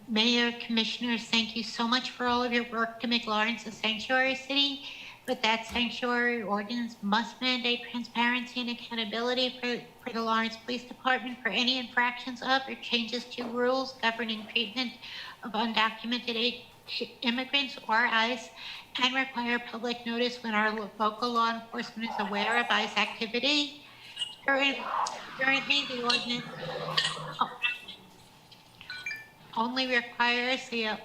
Mayor, Commissioners, thank you so much for all of your work to make Lawrence a sanctuary city. But that sanctuary ordinance must mandate transparency and accountability for the Lawrence Police Department for any infractions of or changes to rules governing treatment of undocumented immigrants or ICE, and require public notice when our local law enforcement is aware of ICE activity. Currently, the ordinance only requires the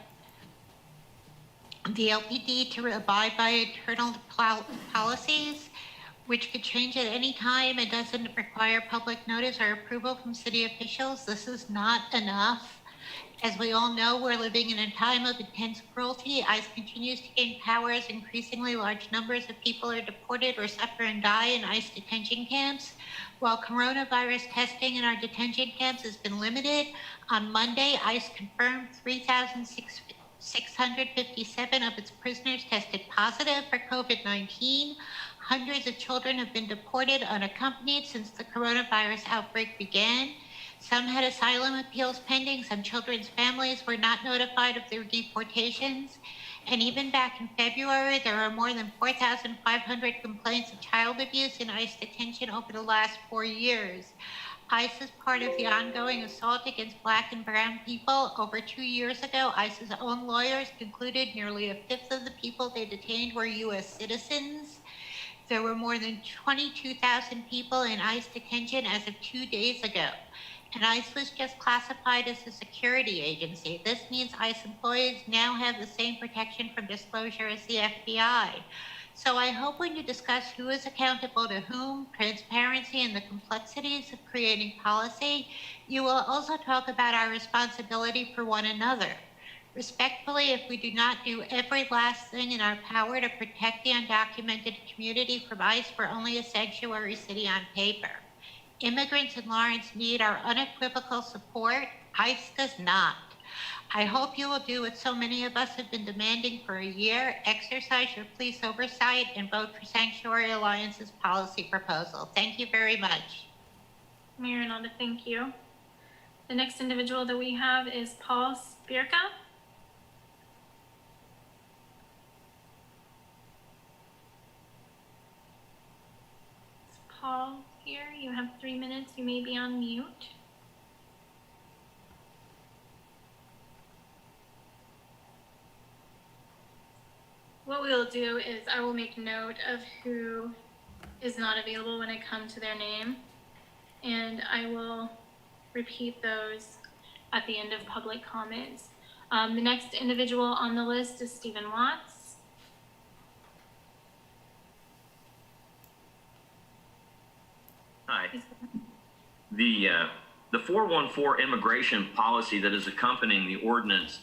LPD to abide by internal policies, which could change at any time, and doesn't require public notice or approval from city officials. This is not enough. As we all know, we're living in a time of intense cruelty. ICE continues to gain power as increasingly large numbers of people are deported or suffer and die in ICE detention camps. While coronavirus testing in our detention camps has been limited, on Monday, ICE confirmed 3,657 of its prisoners tested positive for COVID-19. Hundreds of children have been deported unaccompanied since the coronavirus outbreak began. Some had asylum appeals pending. Some children's families were not notified of their deportations. And even back in February, there were more than 4,500 complaints of child abuse in ICE detention over the last 4 years. ICE is part of the ongoing assault against Black and brown people. Over 2 years ago, ICE's own lawyers concluded nearly a fifth of the people they detained were U.S. citizens. There were more than 22,000 people in ICE detention as of 2 days ago. And ICE was just classified as a security agency. This means ICE employees now have the same protection from disclosure as the FBI. So I hope when you discuss who is accountable to whom, transparency, and the complexities of creating policy, you will also talk about our responsibility for one another. Respectfully, if we do not do every last thing in our power to protect the undocumented community from ICE, we're only a sanctuary city on paper. Immigrants in Lawrence need our unequivocal support. ICE does not. I hope you will do what so many of us have been demanding for a year: exercise your police oversight and vote for Sanctuary Alliance's policy proposal. Thank you very much. Mayor Nanda, thank you. The next individual that we have is Paul Spierka. Is Paul here? You have 3 minutes. You may be on mute. What we'll do is I will make note of who is not available when I come to their name, and I will repeat those at the end of public comments. The next individual on the list is Stephen Watts. Hi. The 414 immigration policy that is accompanying the ordinance,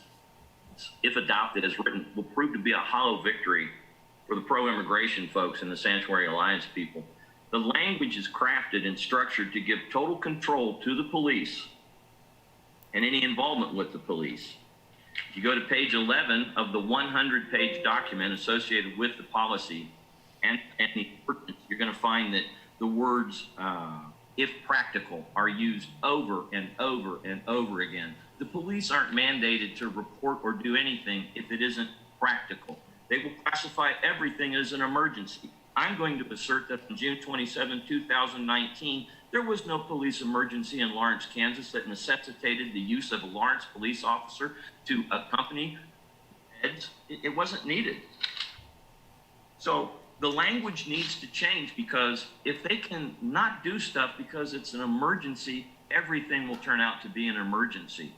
if adopted as written, will prove to be a hollow victory for the pro-immigration folks and the Sanctuary Alliance people. The language is crafted and structured to give total control to the police and any involvement with the police. If you go to page 11 of the 100-page document associated with the policy and the ordinance, you're going to find that the words, if practical, are used over and over and over again. The police aren't mandated to report or do anything if it isn't practical. They will classify everything as an emergency. I'm going to assert that on June 27, 2019, there was no police emergency in Lawrence, Kansas that necessitated the use of a Lawrence police officer to accompany heads. It wasn't needed. So the language needs to change, because if they can not do stuff because it's an emergency, everything will turn out to be an emergency.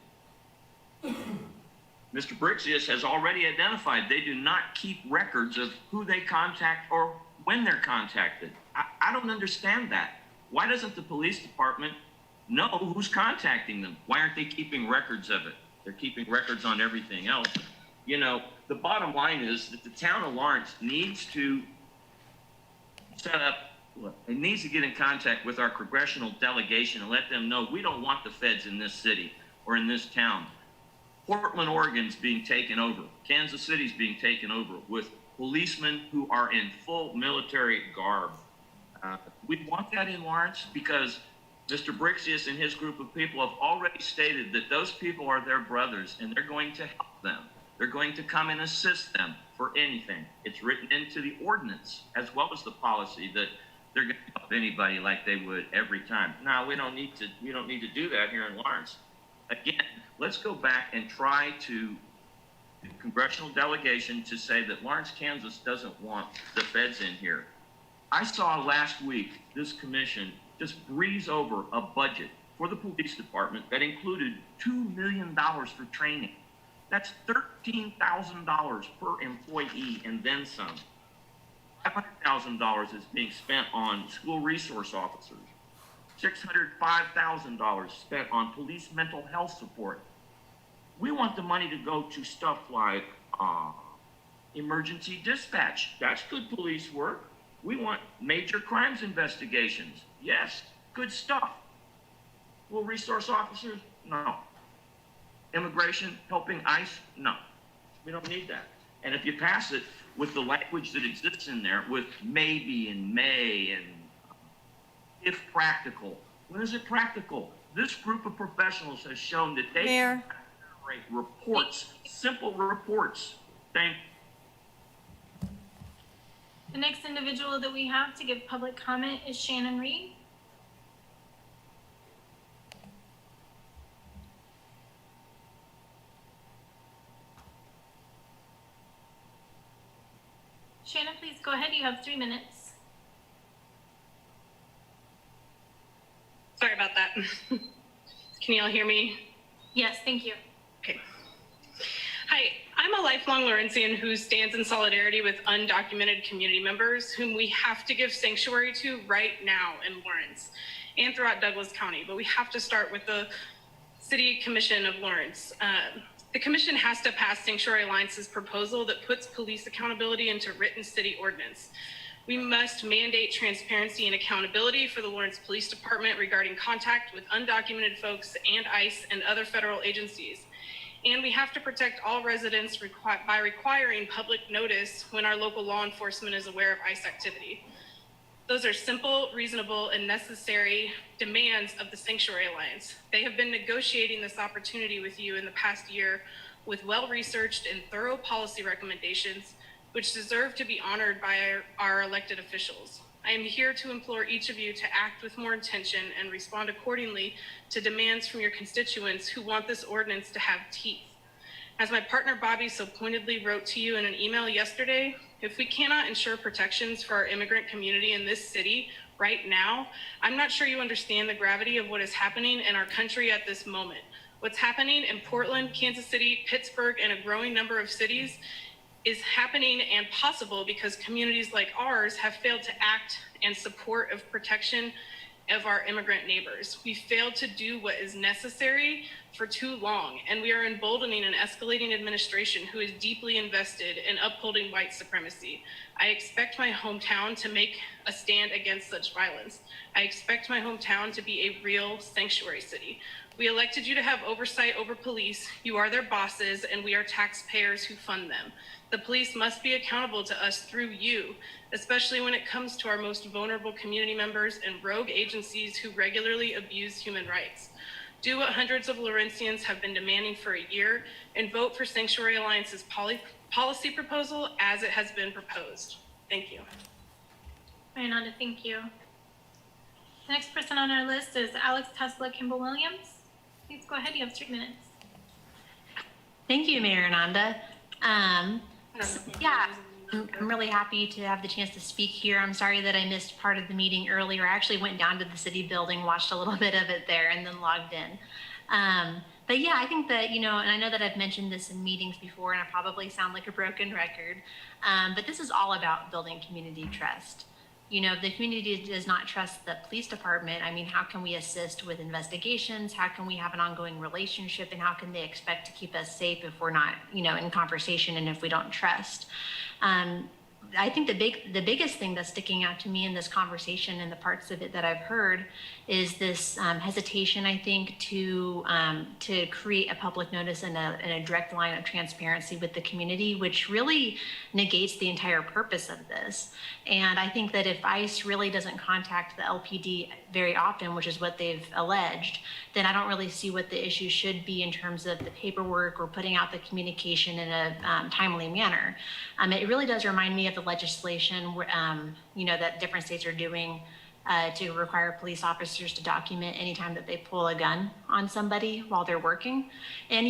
Mr. Brixius has already identified they do not keep records of who they contact or when they're contacted. I don't understand that. Why doesn't the police department know who's contacting them? Why aren't they keeping records of it? They're keeping records on everything else. You know, the bottom line is that the town of Lawrence needs to set up, it needs to get in contact with our congressional delegation and let them know we don't want the feds in this city or in this town. Portland, Oregon's being taken over. Kansas City's being taken over with policemen who are in full military garb. We want that in Lawrence because Mr. Brixius and his group of people have already stated that those people are their brothers and they're going to help them. They're going to come and assist them for anything. It's written into the ordinance as well as the policy that they're going to help anybody like they would every time. Now, we don't need to do that here in Lawrence. Again, let's go back and try to the congressional delegation to say that Lawrence, Kansas doesn't want the feds in here. I saw last week this commission just breeze over a budget for the police department that included $2 million for training. That's $13,000 per employee and then some. $500,000 is being spent on school resource officers. $605,000 spent on police mental health support. We want the money to go to stuff like emergency dispatch. That's good police work. We want major crimes investigations. Yes, good stuff. School resource officers? No. Immigration, helping ICE? No. We don't need that. And if you pass it with the language that exists in there, with maybe and may and if practical, when is it practical? This group of professionals has shown that they Mayor. can generate reports, simple reports. Thank you. The next individual that we have to give public comment is Shannon Reed. Shannon, please go ahead. You have 3 minutes. Sorry about that. Can you all hear me? Yes, thank you. Okay. Hi, I'm a lifelong Lawrencian who stands in solidarity with undocumented community members whom we have to give sanctuary to right now in Lawrence and throughout Douglas County. But we have to start with the City Commission of Lawrence. The commission has to pass Sanctuary Alliance's proposal that puts police accountability into written city ordinance. We must mandate transparency and accountability for the Lawrence Police Department regarding contact with undocumented folks and ICE and other federal agencies. And we have to protect all residents by requiring public notice when our local law enforcement is aware of ICE activity. Those are simple, reasonable, and necessary demands of the Sanctuary Alliance. They have been negotiating this opportunity with you in the past year with well-researched and thorough policy recommendations, which deserve to be honored by our elected officials. I am here to implore each of you to act with more intention and respond accordingly to demands from your constituents who want this ordinance to have teeth. As my partner Bobby so pointedly wrote to you in an email yesterday, if we cannot ensure protections for our immigrant community in this city right now, I'm not sure you understand the gravity of what is happening in our country at this moment. What's happening in Portland, Kansas City, Pittsburgh, and a growing number of cities is happening and possible because communities like ours have failed to act in support of protection of our immigrant neighbors. We failed to do what is necessary for too long, and we are emboldening an escalating administration who is deeply invested in upholding white supremacy. I expect my hometown to make a stand against such violence. I expect my hometown to be a real sanctuary city. We elected you to have oversight over police. You are their bosses, and we are taxpayers who fund them. The police must be accountable to us through you, especially when it comes to our most vulnerable community members and rogue agencies who regularly abuse human rights. Do what hundreds of Lawrencians have been demanding for a year and vote for Sanctuary Alliance's policy proposal as it has been proposed. Thank you. Mayor Nanda, thank you. The next person on our list is Alex Tesla Kimball Williams. Please go ahead. You have 3 minutes. Thank you, Mayor Nanda. Yeah, I'm really happy to have the chance to speak here. I'm sorry that I missed part of the meeting earlier. I actually went down to the city building, watched a little bit of it there, and then logged in. But yeah, I think that, and I know that I've mentioned this in meetings before, and I probably sound like a broken record, but this is all about building community trust. if the community does not trust the police department, I mean, how can we assist with investigations? How can we have an ongoing relationship? And how can they expect to keep us safe if we're not, in conversation and if we don't trust? I think the biggest thing that's sticking out to me in this conversation and the parts of it that I've heard is this hesitation, I think, to create a public notice and a direct line of transparency with the community, which really negates the entire purpose of this. And I think that if ICE really doesn't contact the LPD very often, which is what they've alleged, then I don't really see what the issue should be in terms of the paperwork or putting out the communication in a timely manner. It really does remind me of the legislation where, that different states are doing to require police officers to document anytime that they pull a gun on somebody while they're working. And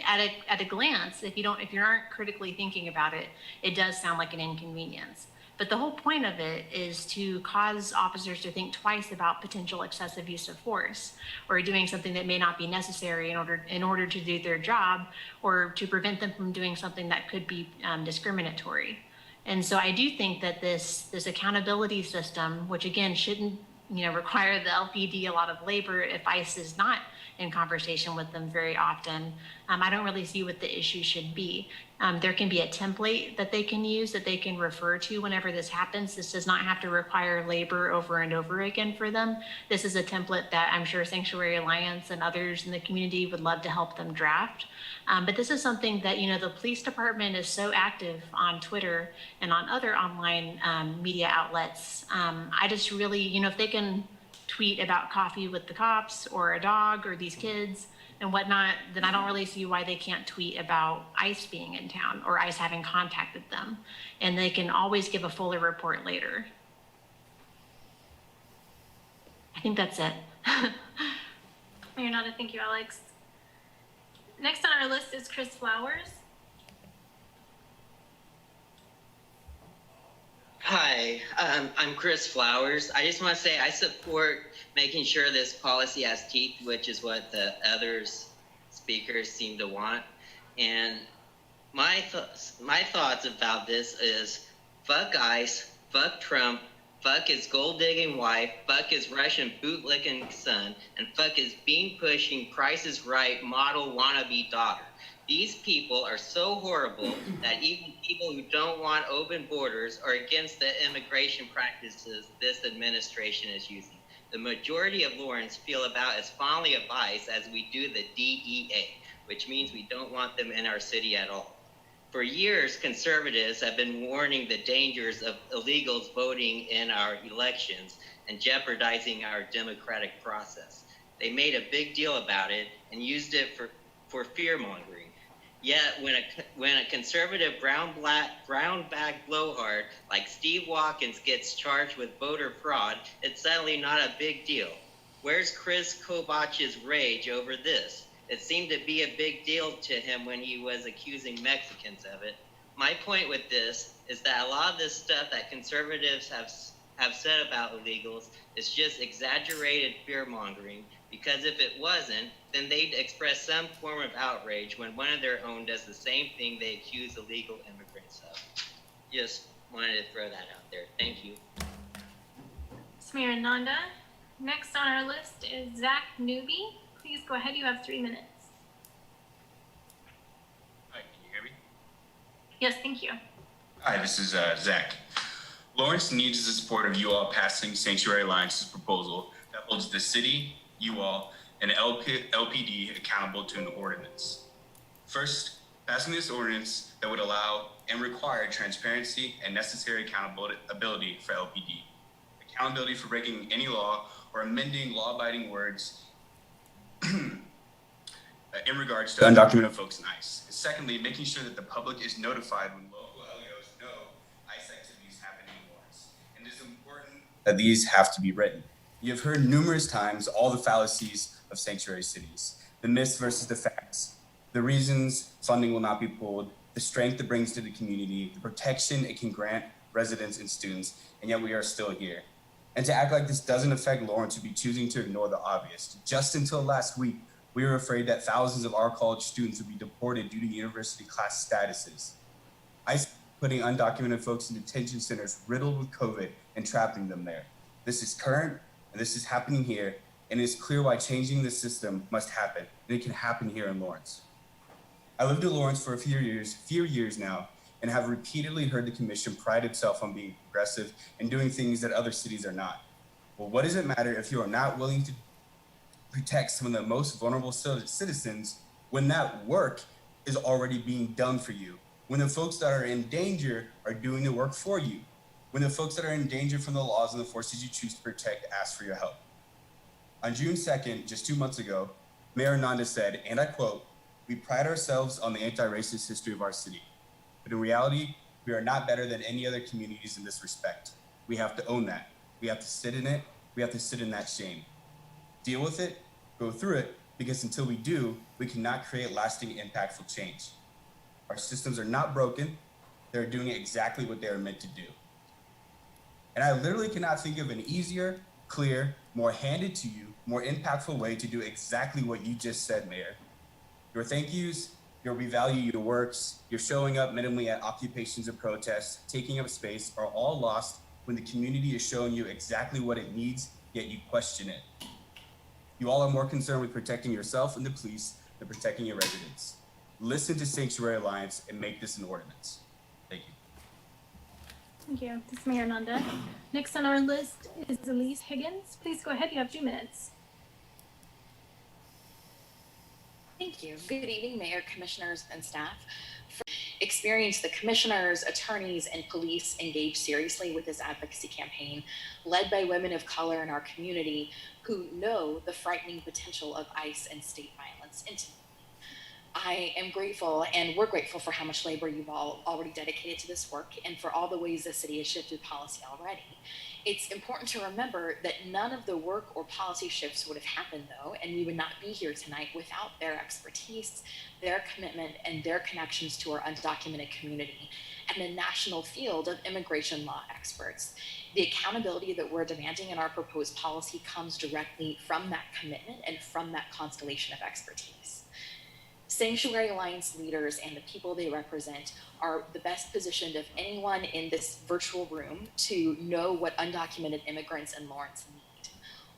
at a glance, if you aren't critically thinking about it, it does sound like an inconvenience. But the whole point of it is to cause officers to think twice about potential excessive use of force or doing something that may not be necessary in order to do their job, or to prevent them from doing something that could be discriminatory. And so I do think that this accountability system, which again shouldn't require the LPD a lot of labor if ICE is not in conversation with them very often, I don't really see what the issue should be. There can be a template that they can use, that they can refer to whenever this happens. This does not have to require labor over and over again for them. This is a template that I'm sure Sanctuary Alliance and others in the community would love to help them draft. But this is something that, the police department is so active on Twitter and on other online media outlets. I just really, if they can tweet about coffee with the cops or a dog or these kids and whatnot, then I don't really see why they can't tweet about ICE being in town or ICE having contacted them. And they can always give a fuller report later. I think that's it. Mayor Nanda, thank you, Alex. Next on our list is Chris Flowers. Hi, I'm Chris Flowers. I just want to say I support making sure this policy has teeth, which is what the others speakers seem to want. And my thoughts about this is fuck ICE, fuck Trump, fuck his gold-digging wife, fuck his Russian bootlicking son, and fuck his bean-pushing Price is Right model wannabe daughter. These people are so horrible that even people who don't want open borders are against the immigration practices this administration is using. The majority of Lawrence feel about as fondly of ICE as we do the DEA, which means we don't want them in our city at all. For years, conservatives have been warning the dangers of illegals voting in our elections and jeopardizing our democratic process. They made a big deal about it and used it for fear-mongering. Yet, when a conservative brown bag blowhard like Steve Watkins gets charged with voter fraud, it's suddenly not a big deal. Where's Chris Kovach's rage over this? It seemed to be a big deal to him when he was accusing Mexicans of it. My point with this is that a lot of this stuff that conservatives have said about illegals is just exaggerated fear-mongering, because if it wasn't, then they'd express some form of outrage when one of their own does the same thing they accuse illegal immigrants of. Just wanted to throw that out there. Thank you. Mayor Nanda. Next on our list is Zach Newby. Please go ahead. You have 3 minutes. Hi, can you hear me? Yes, thank you. Hi, this is Zach. Lawrence needs the support of you all passing Sanctuary Alliance's proposal that holds the city, you all, and LPD accountable to an ordinance. First, passing this ordinance that would allow and require transparency and necessary accountability for LPD. Accountability for breaking any law or amending law-abiding words in regards to undocumented folks in ICE. Secondly, making sure that the public is notified when local LEOs know ICE activities happen in Lawrence. And it is important that these have to be written. You have heard numerous times all the fallacies of sanctuary cities, the myths versus the facts, the reasons funding will not be pulled, the strength it brings to the community, the protection it can grant residents and students, and yet we are still here. And to act like this doesn't affect Lawrence would be choosing to ignore the obvious. Just until last week, we were afraid that thousands of our college students would be deported due to university class statuses. ICE putting undocumented folks in detention centers riddled with COVID and trapping them there. This is current, and this is happening here, and it's clear why changing the system must happen, and it can happen here in Lawrence. I lived in Lawrence for a few years now, and have repeatedly heard the commission pride itself on being progressive and doing things that other cities are not. Well, what does it matter if you are not willing to protect some of the most vulnerable citizens when that work is already being done for you? When the folks that are in danger are doing the work for you? When the folks that are in danger from the laws and the forces you choose to protect ask for your help? On June 2nd, just 2 months ago, Mayor Nanda said, and I quote, "We pride ourselves on the anti-racist history of our city. But in reality, we are not better than any other communities in this respect. We have to own that. We have to sit in it. We have to sit in that shame. Deal with it, go through it, because until we do, we cannot create lasting, impactful change. Our systems are not broken. They're doing exactly what they are meant to do." And I literally cannot think of an easier, clear, more handed to you, more impactful way to do exactly what you just said, Mayor. Your thank yous, your "we value your works," your showing up minimally at occupations and protests, taking up space are all lost when the community is showing you exactly what it needs, yet you question it. You all are more concerned with protecting yourself and the police than protecting your residents. Listen to Sanctuary Alliance and make this an ordinance. Thank you. Thank you. This is Mayor Nanda. Next on our list is Elise Higgins. Please go ahead. You have 2 minutes. Thank you. Good evening, Mayor, Commissioners, and staff. For experience, the commissioners, attorneys, and police engage seriously with this advocacy campaign led by women of color in our community who know the frightening potential of ICE and state violence intimately. I am grateful, and we're grateful for how much labor you've all already dedicated to this work and for all the ways the city has shifted policy already. It's important to remember that none of the work or policy shifts would have happened, though, and we would not be here tonight without their expertise, their commitment, and their connections to our undocumented community and the national field of immigration law experts. The accountability that we're demanding in our proposed policy comes directly from that commitment and from that constellation of expertise. Sanctuary Alliance leaders and the people they represent are the best positioned of anyone in this virtual room to know what undocumented immigrants in Lawrence need.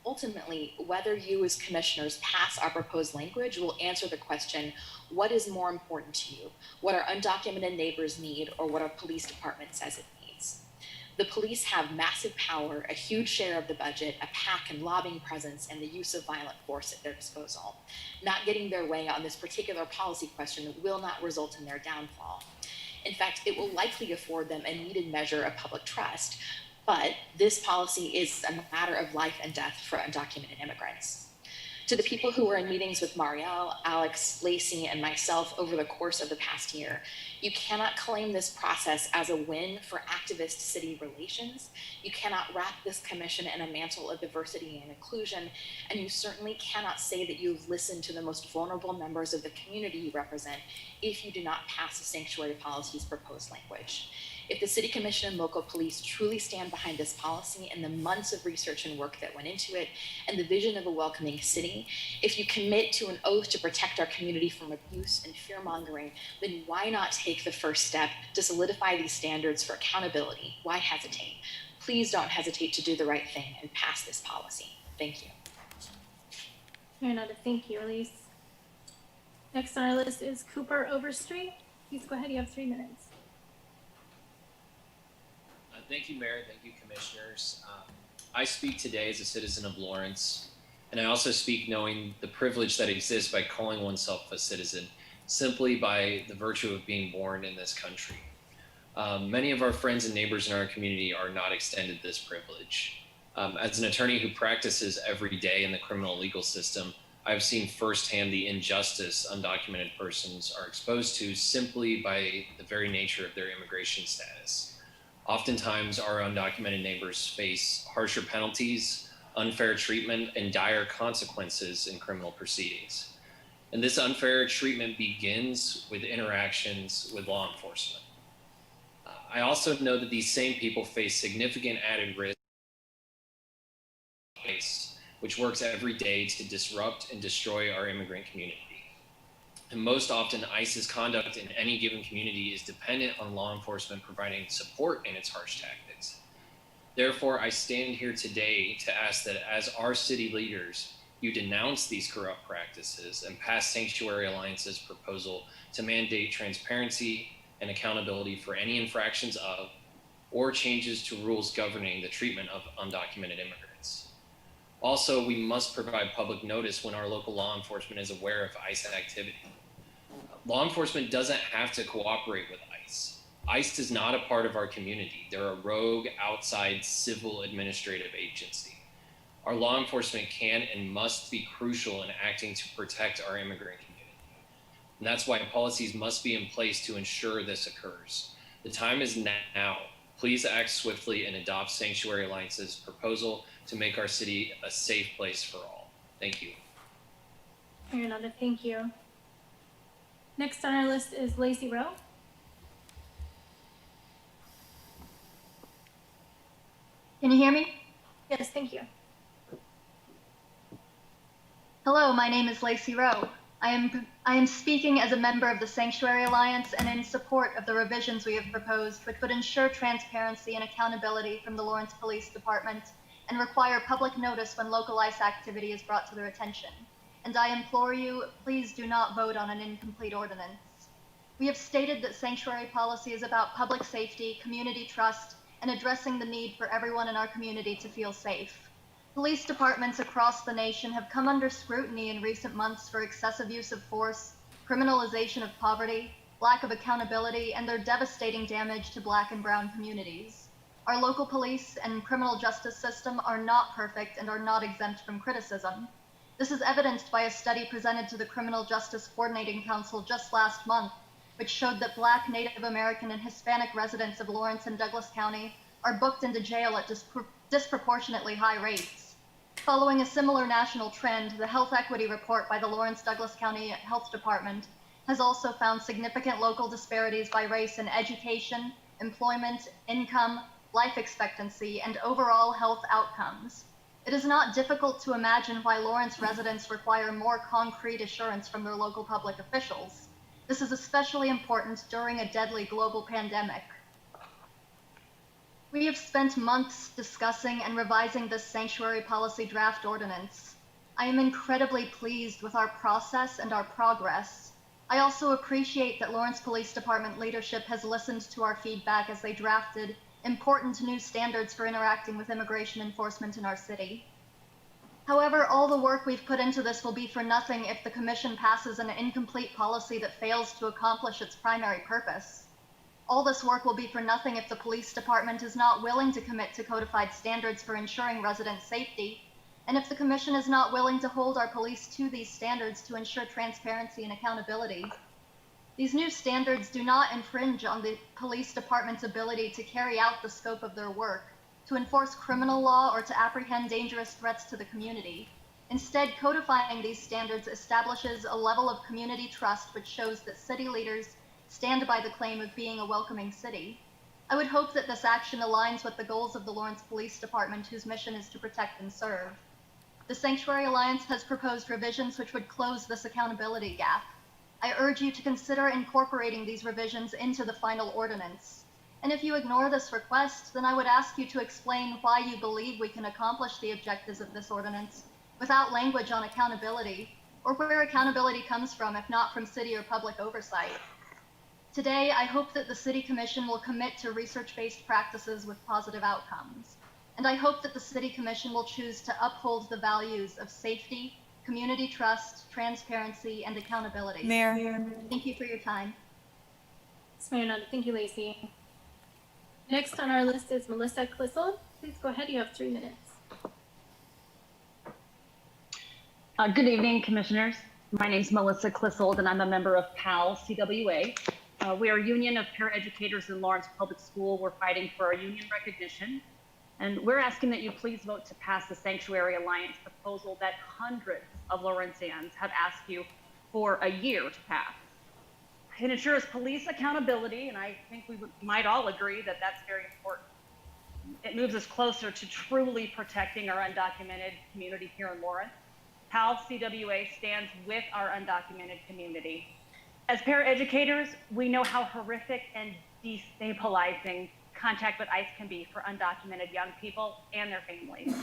Ultimately, whether you as commissioners pass our proposed language will answer the question, what is more important to you? What our undocumented neighbors need or what our police department says it needs? The police have massive power, a huge share of the budget, a PAC and lobbying presence, and the use of violent force at their disposal. Not getting their way on this particular policy question will not result in their downfall. In fact, it will likely afford them a needed measure of public trust, but this policy is a matter of life and death for undocumented immigrants. To the people who were in meetings with Marielle, Alex, Lacey, and myself over the course of the past year, you cannot claim this process as a win for activist city relations. You cannot wrap this commission in a mantle of diversity and inclusion, and you certainly cannot say that you've listened to the most vulnerable members of the community you represent if you do not pass the sanctuary policy's proposed language. If the City Commission and local police truly stand behind this policy and the months of research and work that went into it and the vision of a welcoming city, if you commit to an oath to protect our community from abuse and fear-mongering, then why not take the first step to solidify these standards for accountability? Why hesitate? Please don't hesitate to do the right thing and pass this policy. Thank you. Mayor Nanda, thank you, Elise. Next on our list is Cooper Overstreet. Please go ahead. You have 3 minutes. Thank you, Mayor. Thank you, Commissioners. I speak today as a citizen of Lawrence, and I also speak knowing the privilege that exists by calling oneself a citizen, simply by the virtue of being born in this country. Many of our friends and neighbors in our community are not extended this privilege. As an attorney who practices every day in the criminal legal system, I've seen firsthand the injustice undocumented persons are exposed to simply by the very nature of their immigration status. Oftentimes, our undocumented neighbors face harsher penalties, unfair treatment, and dire consequences in criminal proceedings. And this unfair treatment begins with interactions with law enforcement. I also know that these same people face significant added risk, which works every day to disrupt and destroy our immigrant community. And most often, ICE's conduct in any given community is dependent on law enforcement providing support in its harsh tactics. Therefore, I stand here today to ask that as our city leaders, you denounce these corrupt practices and pass Sanctuary Alliance's proposal to mandate transparency and accountability for any infractions of or changes to rules governing the treatment of undocumented immigrants. Also, we must provide public notice when our local law enforcement is aware of ICE activity. Law enforcement doesn't have to cooperate with ICE. ICE is not a part of our community. They're a rogue, outside civil administrative agency. Our law enforcement can and must be crucial in acting to protect our immigrant community. And that's why policies must be in place to ensure this occurs. The time is now. Please act swiftly and adopt Sanctuary Alliance's proposal to make our city a safe place for all. Thank you. Mayor Nanda, thank you. Next on our list is Lacey Rowe. Can you hear me? Yes, thank you. Hello, my name is Lacey Rowe. I am speaking as a member of the Sanctuary Alliance and in support of the revisions we have proposed, which would ensure transparency and accountability from the Lawrence Police Department and require public notice when local ICE activity is brought to their attention. And I implore you, please do not vote on an incomplete ordinance. We have stated that sanctuary policy is about public safety, community trust, and addressing the need for everyone in our community to feel safe. Police departments across the nation have come under scrutiny in recent months for excessive use of force, criminalization of poverty, lack of accountability, and their devastating damage to Black and Brown communities. Our local police and criminal justice system are not perfect and are not exempt from criticism. This is evidenced by a study presented to the Criminal Justice Coordinating Council just last month, which showed that Black, Native American, and Hispanic residents of Lawrence and Douglas County are booked into jail at disproportionately high rates. Following a similar national trend, the Health Equity Report by the Lawrence-Douglas County Health Department has also found significant local disparities by race in education, employment, income, life expectancy, and overall health outcomes. It is not difficult to imagine why Lawrence residents require more concrete assurance from their local public officials. This is especially important during a deadly global pandemic. We have spent months discussing and revising this sanctuary policy draft ordinance. I am incredibly pleased with our process and our progress. I also appreciate that Lawrence Police Department leadership has listened to our feedback as they drafted important new standards for interacting with immigration enforcement in our city. However, all the work we've put into this will be for nothing if the Commission passes an incomplete policy that fails to accomplish its primary purpose. All this work will be for nothing if the police department is not willing to commit to codified standards for ensuring resident safety, and if the Commission is not willing to hold our police to these standards to ensure transparency and accountability. These new standards do not infringe on the police department's ability to carry out the scope of their work, to enforce criminal law, or to apprehend dangerous threats to the community. Instead, codifying these standards establishes a level of community trust which shows that city leaders stand by the claim of being a welcoming city. I would hope that this action aligns with the goals of the Lawrence Police Department, whose mission is to protect and serve. The Sanctuary Alliance has proposed revisions which would close this accountability gap. I urge you to consider incorporating these revisions into the final ordinance. And if you ignore this request, then I would ask you to explain why you believe we can accomplish the objectives of this ordinance without language on accountability, or where accountability comes from if not from city or public oversight. Today, I hope that the City Commission will commit to research-based practices with positive outcomes. And I hope that the City Commission will choose to uphold the values of safety, community trust, transparency, and accountability. Mayor. Thank you for your time. Yes, Mayor Nanda, thank you, Lacey. Next on our list is Melissa Clissold. Please go ahead, you have 3 minutes. Good evening, Commissioners. My name is Melissa Clissold, and I'm a member of PAL CWA. We are a union of paraeducators in Lawrence Public School. We're fighting for our union recognition. And we're asking that you please vote to pass the Sanctuary Alliance proposal that hundreds of Lawrenceans have asked you for a year to pass. It ensures police accountability, and I think we might all agree that that's very important. It moves us closer to truly protecting our undocumented community here in Lawrence. PAL CWA stands with our undocumented community. As paraeducators, we know how horrific and destabilizing contact with ICE can be for undocumented young people and their families.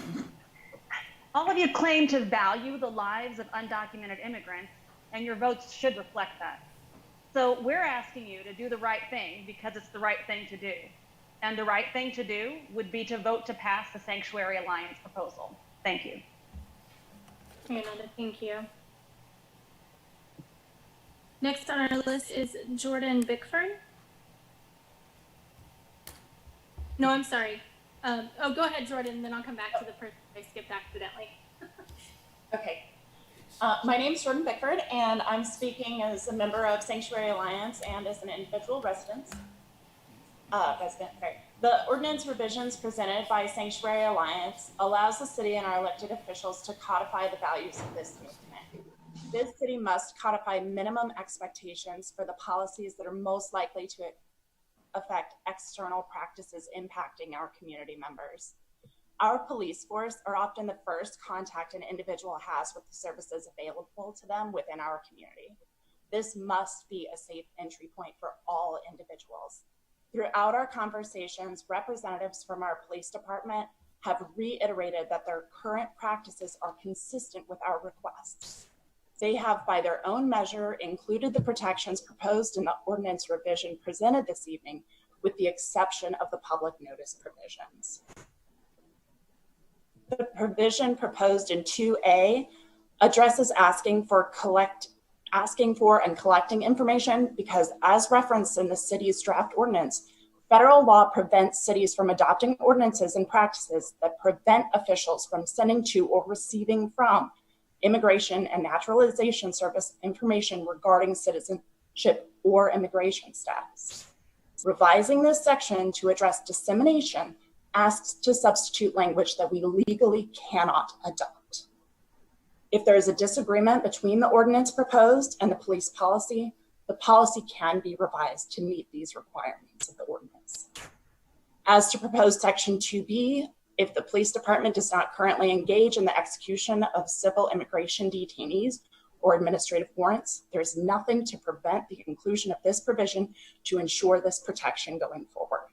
All of you claim to value the lives of undocumented immigrants, and your votes should reflect that. So we're asking you to do the right thing because it's the right thing to do. And the right thing to do would be to vote to pass the Sanctuary Alliance proposal. Thank you. Nanda, thank you. Next on our list is Jordan Bickford. No, I'm sorry. Oh, go ahead, Jordan, then I'll come back to the person I skipped accidentally. Okay. My name is Jordan Bickford, and I'm speaking as a member of Sanctuary Alliance and as an individual resident. The ordinance revisions presented by Sanctuary Alliance allows the city and our elected officials to codify the values of this movement. This city must codify minimum expectations for the policies that are most likely to affect external practices impacting our community members. Our police force are often the first contact an individual has with the services available to them within our community. This must be a safe entry point for all individuals. Throughout our conversations, representatives from our police department have reiterated that their current practices are consistent with our requests. They have, by their own measure, included the protections proposed in the ordinance revision presented this evening, with the exception of the public notice provisions. The provision proposed in 2A addresses asking for and collecting information because, as referenced in the city's draft ordinance, federal law prevents cities from adopting ordinances and practices that prevent officials from sending to or receiving from Immigration and Naturalization Service information regarding citizenship or immigration status. Revising this section to address dissemination asks to substitute language that we legally cannot adopt. If there is a disagreement between the ordinance proposed and the police policy, the policy can be revised to meet these requirements of the ordinance. As to proposed section 2B, if the police department does not currently engage in the execution of civil immigration detainees or administrative warrants, there's nothing to prevent the inclusion of this provision to ensure this protection going forward.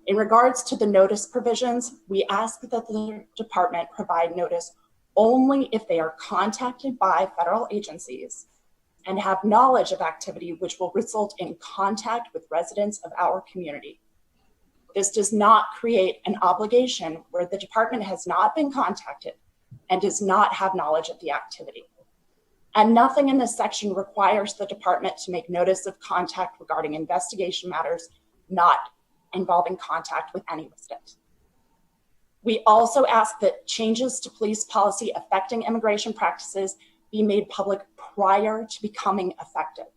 In regards to the notice provisions, we ask that the department provide notice only if they are contacted by federal agencies and have knowledge of activity which will result in contact with residents of our community. This does not create an obligation where the department has not been contacted and does not have knowledge of the activity. And nothing in this section requires the department to make notice of contact regarding investigation matters not involving contact with any resident. We also ask that changes to police policy affecting immigration practices be made public prior to becoming effective.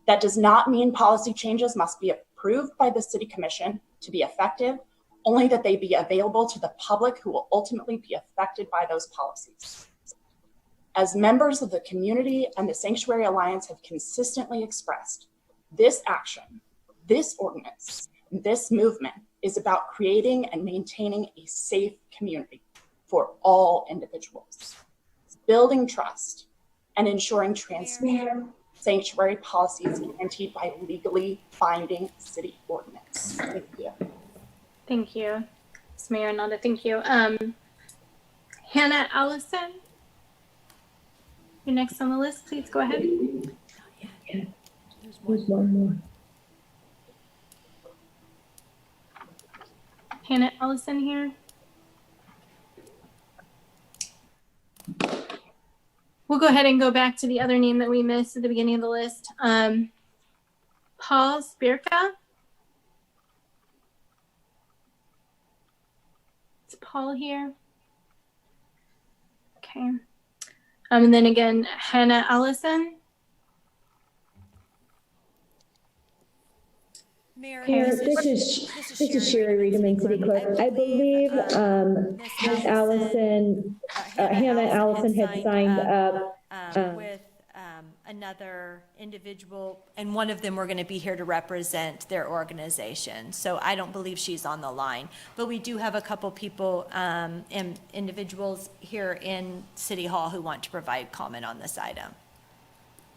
That does not mean policy changes must be approved by the City Commission to be effective, only that they be available to the public who will ultimately be affected by those policies. As members of the community and the Sanctuary Alliance have consistently expressed, this action, this ordinance, this movement is about creating and maintaining a safe community for all individuals, building trust, and ensuring transparent sanctuary policies guaranteed by legally binding city ordinance. Thank you. Thank you. Ms. Mayor Nanda, thank you. Hannah Allison, you're next on the list. Please go ahead. There's one more. Hannah Allison here. We'll go ahead and go back to the other name that we missed at the beginning of the list. Paul Spirka. Is Paul here? Okay. And then again, Hannah Allison. Mayor, This is Sherri Reidemann, City Clerk. I believe Ms. Allison, Hannah Allison had signed up with another individual, and one of them were going to be here to represent their organization. So I don't believe she's on the line, but we do have a couple people and individuals here in City Hall who want to provide comment on this item.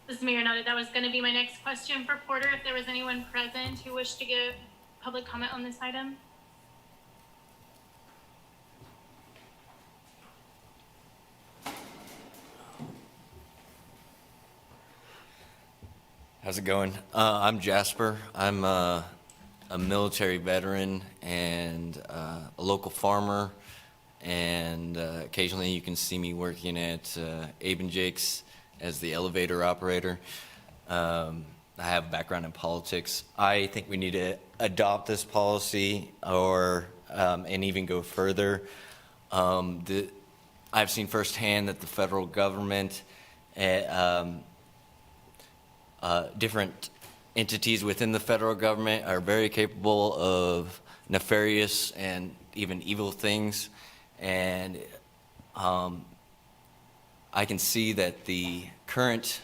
This is Mayor Nada. That was going to be my next question for Porter. If there was anyone present who wished to give public comment on this item. How's it going? I'm Jasper. I'm a military veteran and a local farmer, and occasionally you can see me working at Abe and Jake's as the elevator operator. I have a background in politics. I think we need to adopt this policy or and even go further. I've seen firsthand that the federal government different entities within the federal government are very capable of nefarious and even evil things. And I can see that the current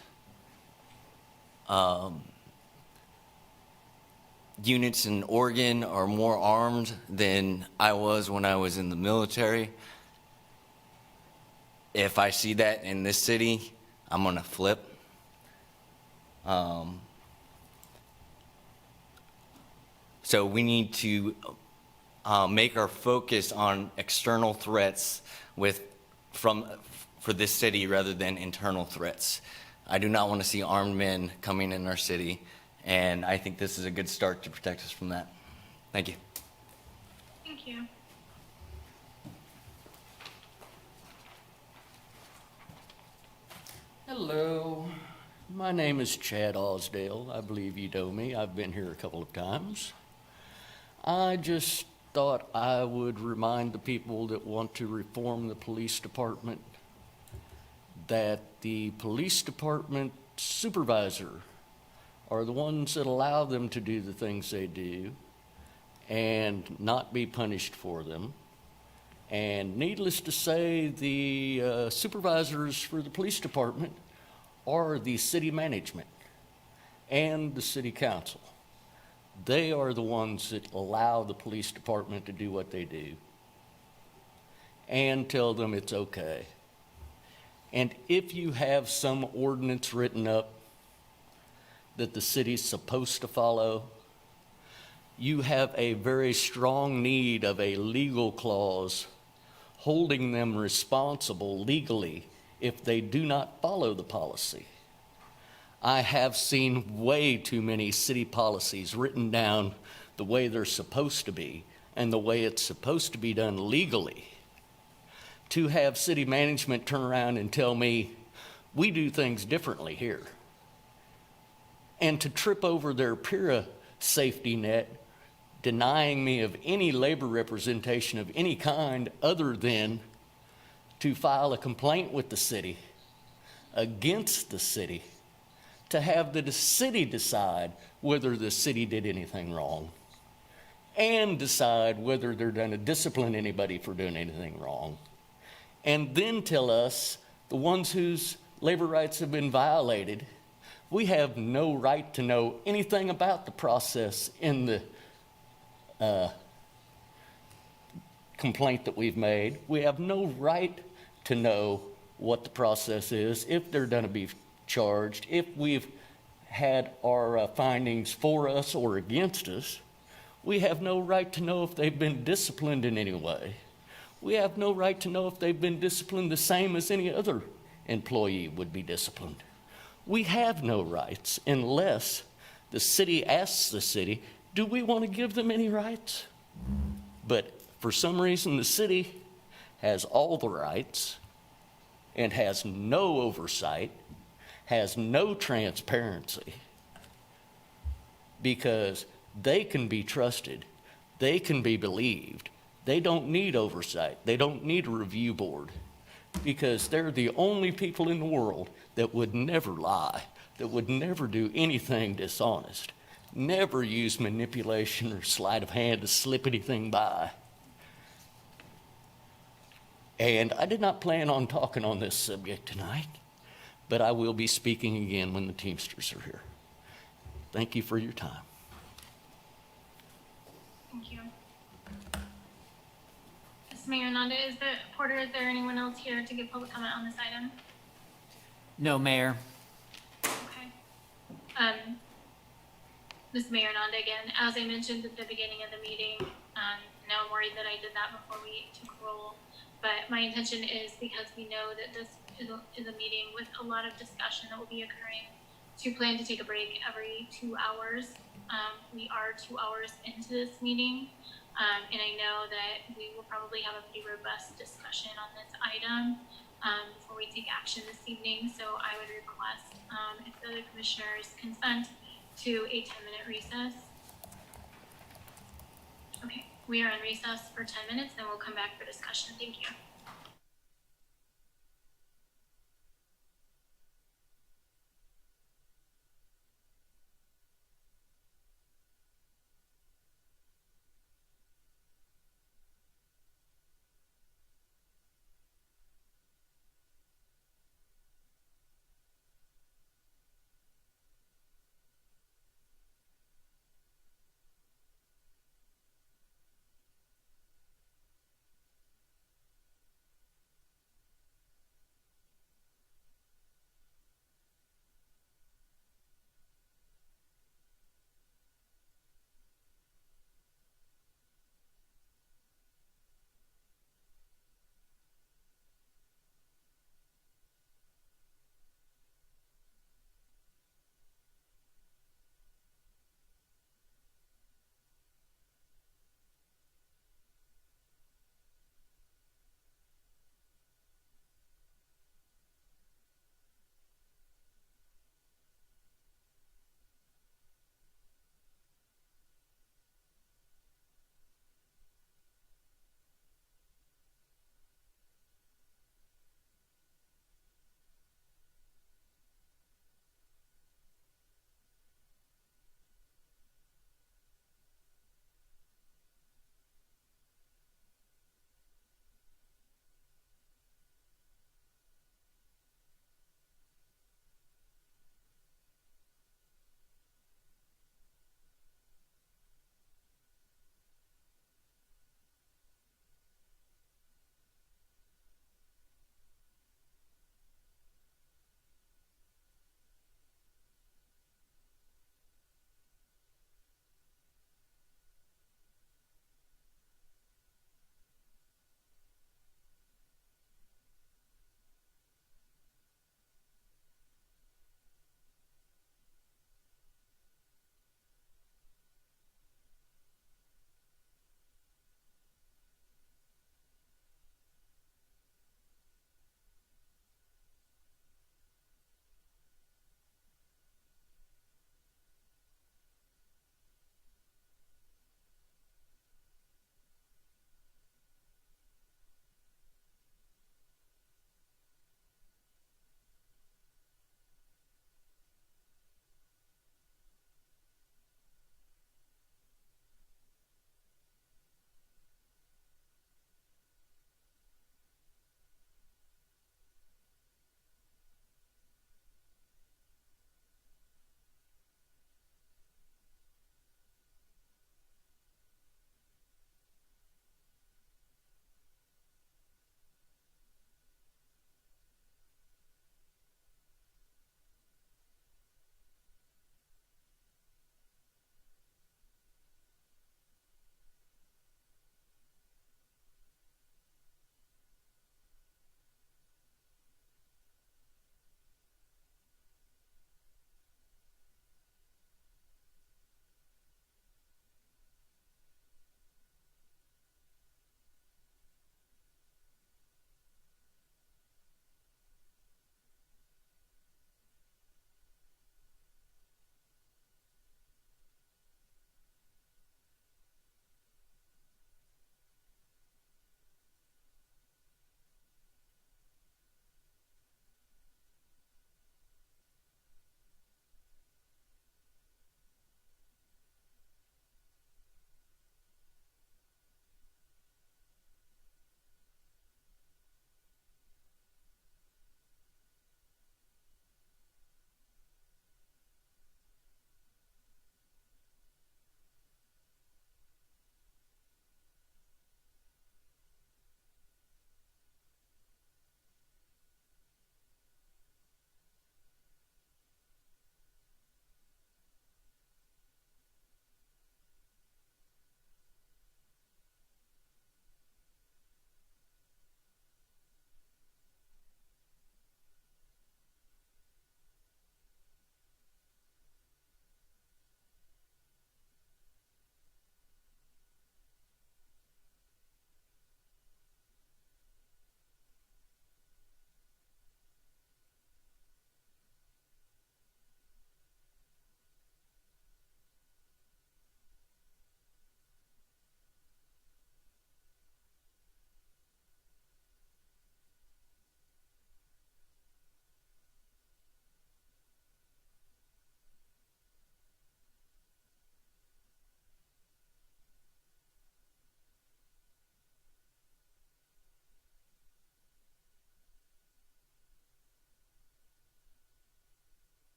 units in Oregon are more armed than I was when I was in the military. If I see that in this city, I'm gonna flip. So we need to make our focus on external threats for this city rather than internal threats. I do not want to see armed men coming in our city, and I think this is a good start to protect us from that. Thank you. Thank you. Hello, my name is Chad Osdale. I believe you know me. I've been here a couple of times. I just thought I would remind the people that want to reform the police department that the police department supervisor are the ones that allow them to do the things they do and not be punished for them. And needless to say, the supervisors for the police department are the city management and the city council. They are the ones that allow the police department to do what they do and tell them it's okay. And if you have some ordinance written up that the city's supposed to follow, you have a very strong need of a legal clause holding them responsible legally if they do not follow the policy. I have seen way too many city policies written down the way they're supposed to be and the way it's supposed to be done legally. To have city management turn around and tell me, we do things differently here. And to trip over their PIRA safety net, denying me of any labor representation of any kind other than to file a complaint with the city against the city, to have the city decide whether the city did anything wrong and decide whether they're going to discipline anybody for doing anything wrong, and then tell us, the ones whose labor rights have been violated, we have no right to know anything about the process in the complaint that we've made. We have no right to know what the process is, if they're going to be charged, if we've had our findings for us or against us. We have no right to know if they've been disciplined in any way. We have no right to know if they've been disciplined the same as any other employee would be disciplined. We have no rights unless the city asks the city, do we want to give them any rights? But for some reason, the city has all the rights and has no oversight, has no transparency, because they can be trusted, they can be believed. They don't need oversight. They don't need a review board, because they're the only people in the world that would never lie, that would never do anything dishonest, never use manipulation or sleight of hand to slip anything by. And I did not plan on talking on this subject tonight, but I will be speaking again when the Teamsters are here. Thank you for your time. Thank you. Mayor Nanda, Porter, is there anyone else here to give public comment on this item? No, Mayor. Okay. This is Mayor Nanda again. As I mentioned at the beginning of the meeting, now I'm worried that I did that before we took roll. But my intention is, because we know that this is a meeting with a lot of discussion that will be occurring, to plan to take a break every 2 hours. We are 2 hours into this meeting, and I know that we will probably have a pretty robust discussion on this item before we take action this evening. So I would request, if the other commissioners consent, to a 10-minute recess. Okay, we are in recess for 10 minutes, then we'll come back for discussion. Thank you.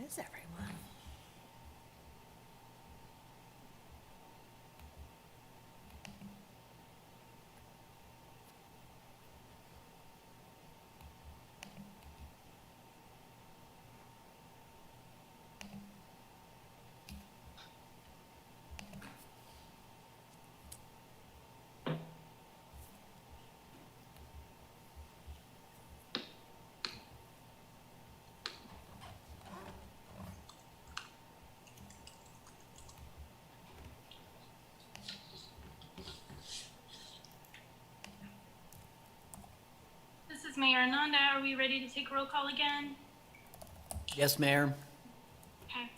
is everyone? This is Mayor Ananda. Are we ready to take roll call again? Yes, Mayor. Okay.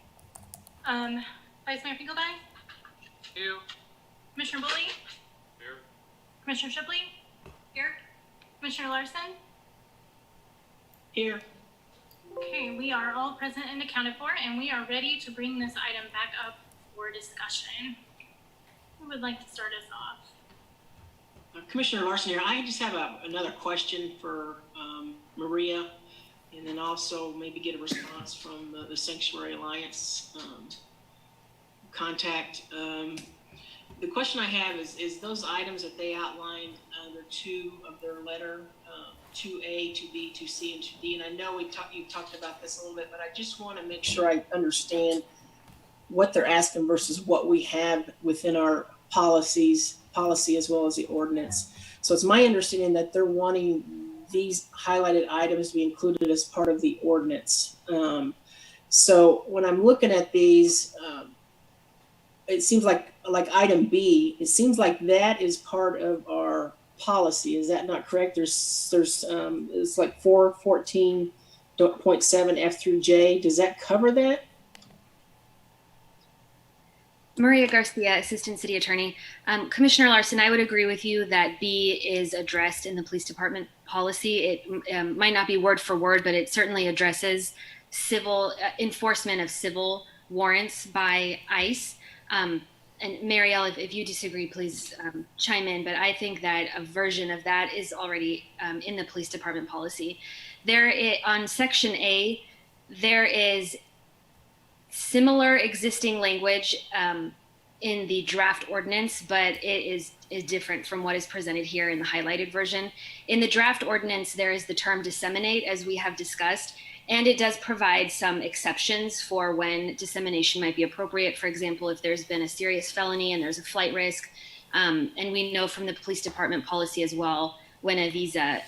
Vice Mayor Finkeldei? Here. Commissioner Boley? Here. Commissioner Shipley? Here. Commissioner Larson? Here. Okay, we are all present and accounted for, and we are ready to bring this item back up for discussion. Who would like to start us off? Commissioner Larson here. I just have another question for Maria, and then also maybe get a response from the Sanctuary Alliance contact. The question I have is those items that they outlined under 2 of their letter, 2A, 2B, 2C, and 2D, and I know you've talked about this a little bit, but I just want to make sure I understand what they're asking versus what we have within our policy as well as the ordinance. So it's my understanding that they're wanting these highlighted items to be included as part of the ordinance. So when I'm looking at these, it seems like item B, it seems like that is part of our policy. Is that not correct? There's it's like 414.7 F through J. Does that cover that? Maria Garcia, Assistant City Attorney. Commissioner Larson, I would agree with you that B is addressed in the police department policy. It might not be word for word, but it certainly addresses civil enforcement of civil warrants by ICE. And Marielle, if you disagree, please chime in. But I think that a version of that is already in the police department policy. On Section A, there is similar existing language in the draft ordinance, but it is different from what is presented here in the highlighted version. In the draft ordinance, there is the term disseminate, as we have discussed, and it does provide some exceptions for when dissemination might be appropriate. For example, if there's been a serious felony and there's a flight risk, and we know from the police department policy as well, when a visa,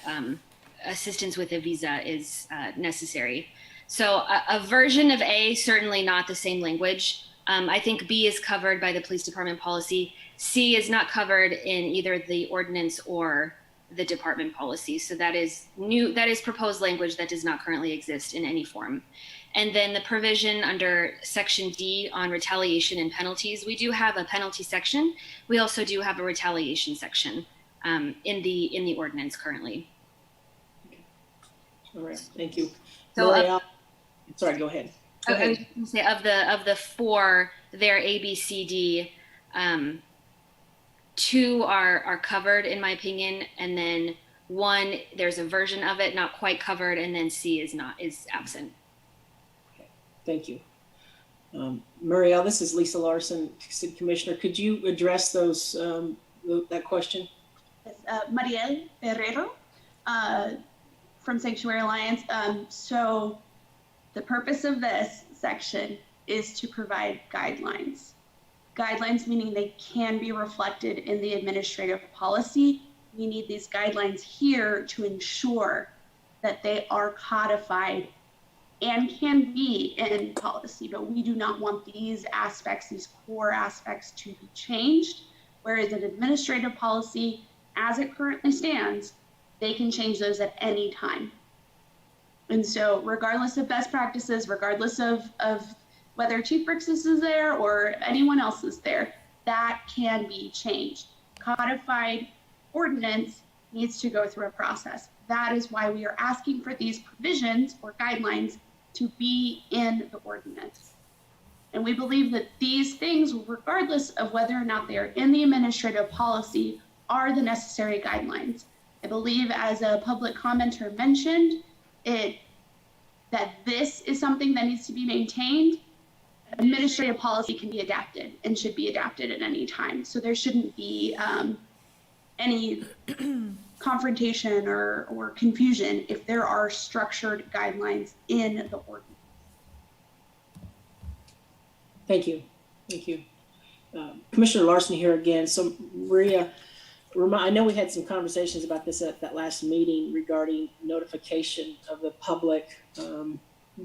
assistance with a visa is necessary. So a version of A, certainly not the same language. I think B is covered by the police department policy. C is not covered in either the ordinance or the department policy. So that is proposed language that does not currently exist in any form. And then the provision under Section D on retaliation and penalties, we do have a penalty section. We also do have a retaliation section in the ordinance currently. All right, thank you. So sorry, go ahead. I was going to say of the 4, they're A, B, C, D. 2 are covered in my opinion, and then 1 there's a version of it not quite covered, and then C is absent. Okay, thank you. Marielle, this is Lisa Larson, City Commissioner. Could you address that question? Marielle Herrero from Sanctuary Alliance. So the purpose of this section is to provide guidelines. Guidelines meaning they can be reflected in the administrative policy. We need these guidelines here to ensure that they are codified and can be in policy, but we do not want these aspects, these core aspects, to be changed. Whereas an administrative policy, as it currently stands, they can change those at any time. And so regardless of best practices, regardless of whether Chief Brixis is there or anyone else is there, that can be changed. Codified ordinance needs to go through a process. That is why we are asking for these provisions or guidelines to be in the ordinance. And we believe that these things, regardless of whether or not they are in the administrative policy, are the necessary guidelines. I believe, as a public commenter mentioned, the that this is something that needs to be maintained, administrative policy can be adapted and should be adapted at any time. So there shouldn't be any confrontation or confusion if there are structured guidelines in the ordinance. Thank you. Thank you. Commissioner Larson here again. So Maria, I know we had some conversations about this at that last meeting regarding notification of the public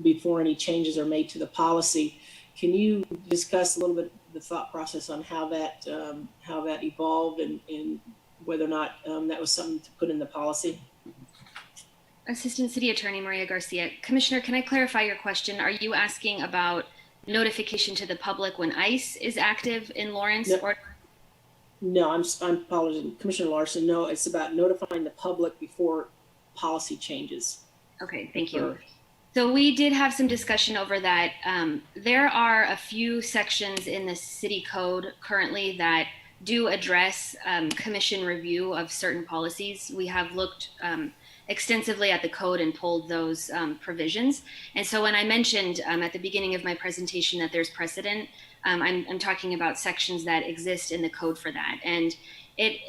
before any changes are made to the policy. Can you discuss a little bit the thought process on how that evolved and whether or not that was something to put in the policy? Assistant City Attorney Maria Garcia. Commissioner, can I clarify your question? Are you asking about notification to the public when ICE is active in Lawrence? No, I'm apologizing, Commissioner Larson. No, it's about notifying the public before policy changes. Okay, thank you. So we did have some discussion over that. There are a few sections in the city code currently that do address commission review of certain policies. We have looked extensively at the code and pulled those provisions. And so when I mentioned at the beginning of my presentation that there's precedent, I'm talking about sections that exist in the code for that. And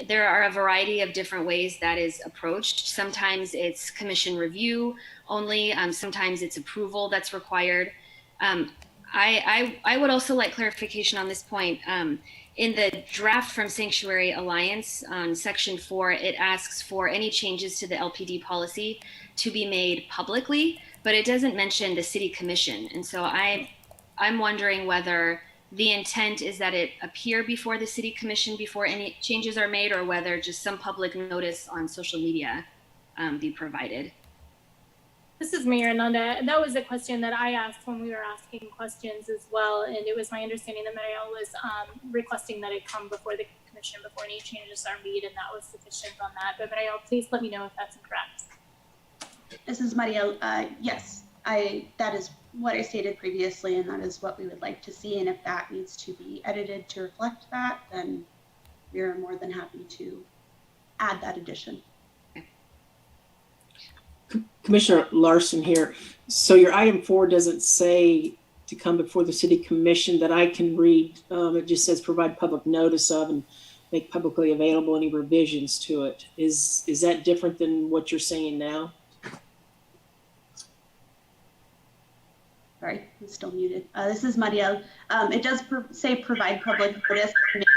there are a variety of different ways that is approached. Sometimes it's commission review only. Sometimes it's approval that's required. I would also like clarification on this point. In the draft from Sanctuary Alliance on Section 4, it asks for any changes to the LPD policy to be made publicly, but it doesn't mention the city commission. And so I'm wondering whether the intent is that it appear before the city commission before any changes are made, or whether just some public notice on social media be provided. This is Mayor Nanda. That was a question that I asked when we were asking questions as well. And it was my understanding that Marielle was requesting that it come before the commission before any changes are made, and that was sufficient on that. But Marielle, please let me know if that's incorrect. This is Marielle. Yes, that is what I stated previously, and that is what we would like to see. And if that needs to be edited to reflect that, then we're more than happy to add that addition. Commissioner Larson here. So your item 4 doesn't say to come before the city commission that I can read. It just says provide public notice of and make publicly available any revisions to it. Is that different than what you're saying now? Sorry, I'm still muted. This is Marielle. It does say provide public notice and make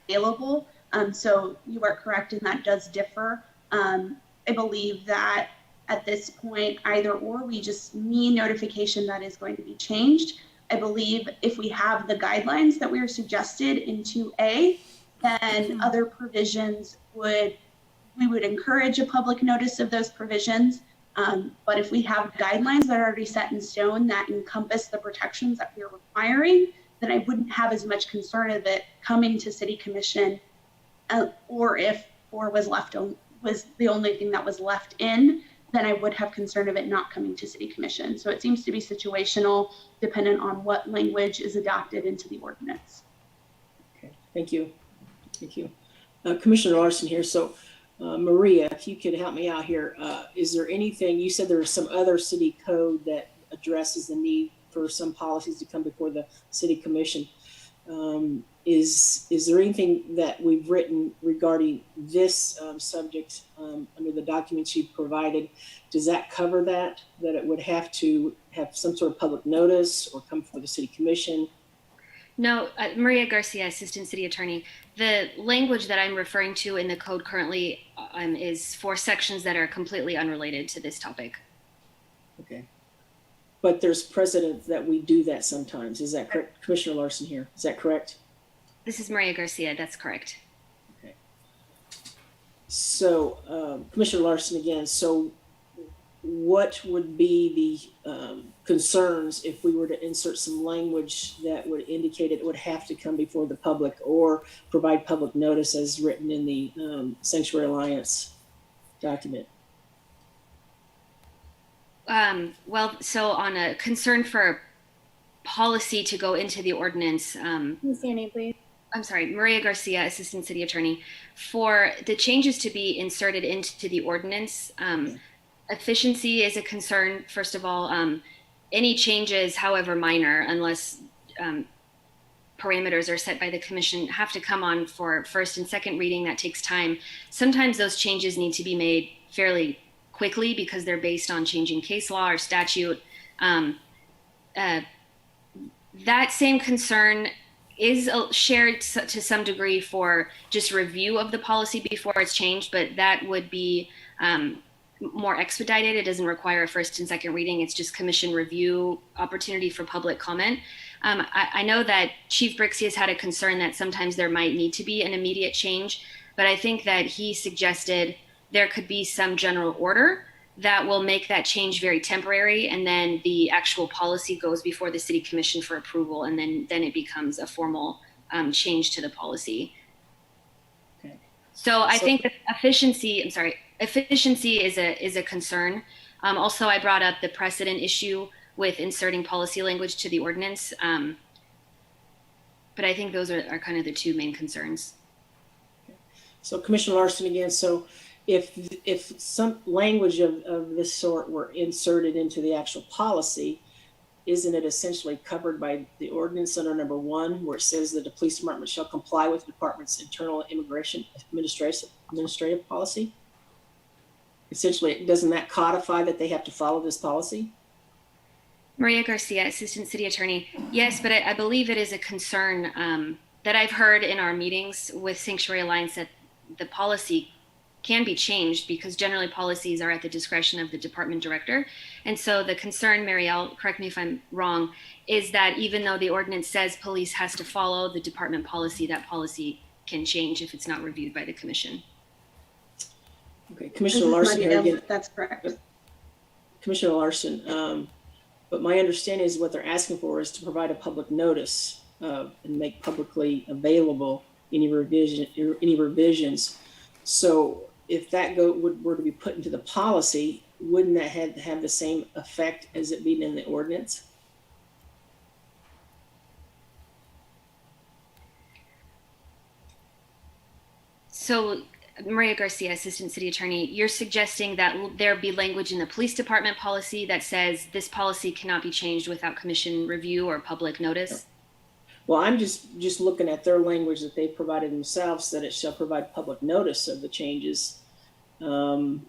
available. So you are correct, and that does differ. I believe that at this point, either or, we just need notification that is going to be changed. I believe if we have the guidelines that we are suggested in 2A, then other provisions we would encourage a public notice of those provisions. But if we have guidelines that are already set in stone that encompass the protections that we are requiring, then I wouldn't have as much concern of it coming to city commission, or if 4 was the only thing that was left in, then I would have concern of it not coming to city commission. So it seems to be situational, dependent on what language is adopted into the ordinance. Okay, thank you. Thank you. Commissioner Larson here. So Maria, if you could help me out here, is there anything, you said there was some other city code that addresses the need for some policies to come before the city commission. Is there anything that we've written regarding this subject under the documents you've provided? Does that cover that it would have to have some sort of public notice or come before the city commission? No, Maria Garcia, Assistant City Attorney. The language that I'm referring to in the code currently is for sections that are completely unrelated to this topic. Okay. But there's precedent that we do that sometimes. Is that correct? Commissioner Larson here. Is that correct? This is Maria Garcia. That's correct. Okay. So, Commissioner Larson again. So, what would be the concerns if we were to insert some language that would indicate it would have to come before the public or provide public notice as written in the Sanctuary Alliance document? Well, so on a concern for policy to go into the ordinance. Who's your name, please? I'm sorry, Maria Garcia, Assistant City Attorney. For the changes to be inserted into the ordinance, efficiency is a concern, first of all. Any changes, however minor, unless parameters are set by the commission, have to come on for first and second reading. That takes time. Sometimes those changes need to be made fairly quickly because they're based on changing case law or statute. That same concern is shared to some degree for just review of the policy before it's changed, but that would be more expedited. It doesn't require a first and second reading. It's just commission review, opportunity for public comment. I know that Chief Brixey has had a concern that sometimes there might need to be an immediate change, but I think that he suggested there could be some general order that will make that change very temporary, and then the actual policy goes before the city commission for approval, and then it becomes a formal change to the policy. Okay. So I think that efficiency is a concern. Also, I brought up the precedent issue with inserting policy language to the ordinance. But I think those are kind of the two main concerns. So Commissioner Larson again, so if some language of this sort were inserted into the actual policy, isn't it essentially covered by the ordinance under number 1, where it says that the police department shall comply with the department's internal immigration administrative policy? Essentially, doesn't that codify that they have to follow this policy? Maria Garcia, Assistant City Attorney. Yes, but I believe it is a concern that I've heard in our meetings with Sanctuary Alliance, that the policy can be changed because generally policies are at the discretion of the department director. And so the concern, Marielle, correct me if I'm wrong, is that even though the ordinance says police has to follow the department policy, that policy can change if it's not reviewed by the commission. Okay, Commissioner Larson here again. That's correct. Commissioner Larson, but my understanding is what they're asking for is to provide a public notice and make publicly available any revisions. So if that were to be put into the policy, wouldn't that have the same effect as it being in the ordinance? So Maria Garcia, Assistant City Attorney, you're suggesting that there be language in the police department policy that says this policy cannot be changed without commission review or public notice? Well, I'm just looking at their language that they provided themselves, that it shall provide public notice of the changes to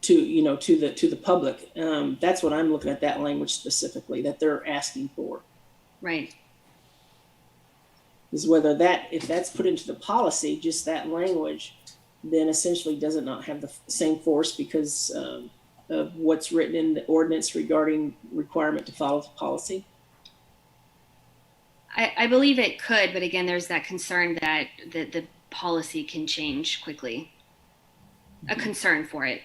the public. That's what I'm looking at, that language specifically that they're asking for. Right. Is whether if that's put into the policy, just that language, then essentially does it not have the same force because of what's written in the ordinance regarding requirement to follow the policy? I believe it could, but again, there's that concern that the policy can change quickly. A concern for it.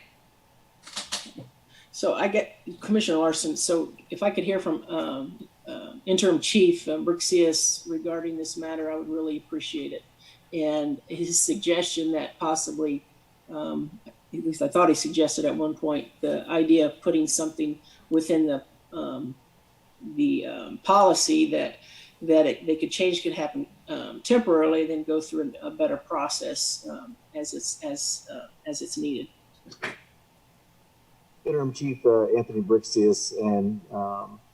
So I get Commissioner Larson. So if I could hear from Interim Chief Brixius regarding this matter, I would really appreciate it. And his suggestion that possibly, at least I thought he suggested at one point, the idea of putting something within the policy that they could change could happen temporarily, then go through a better process as it's needed. Interim Chief Anthony Brixius, and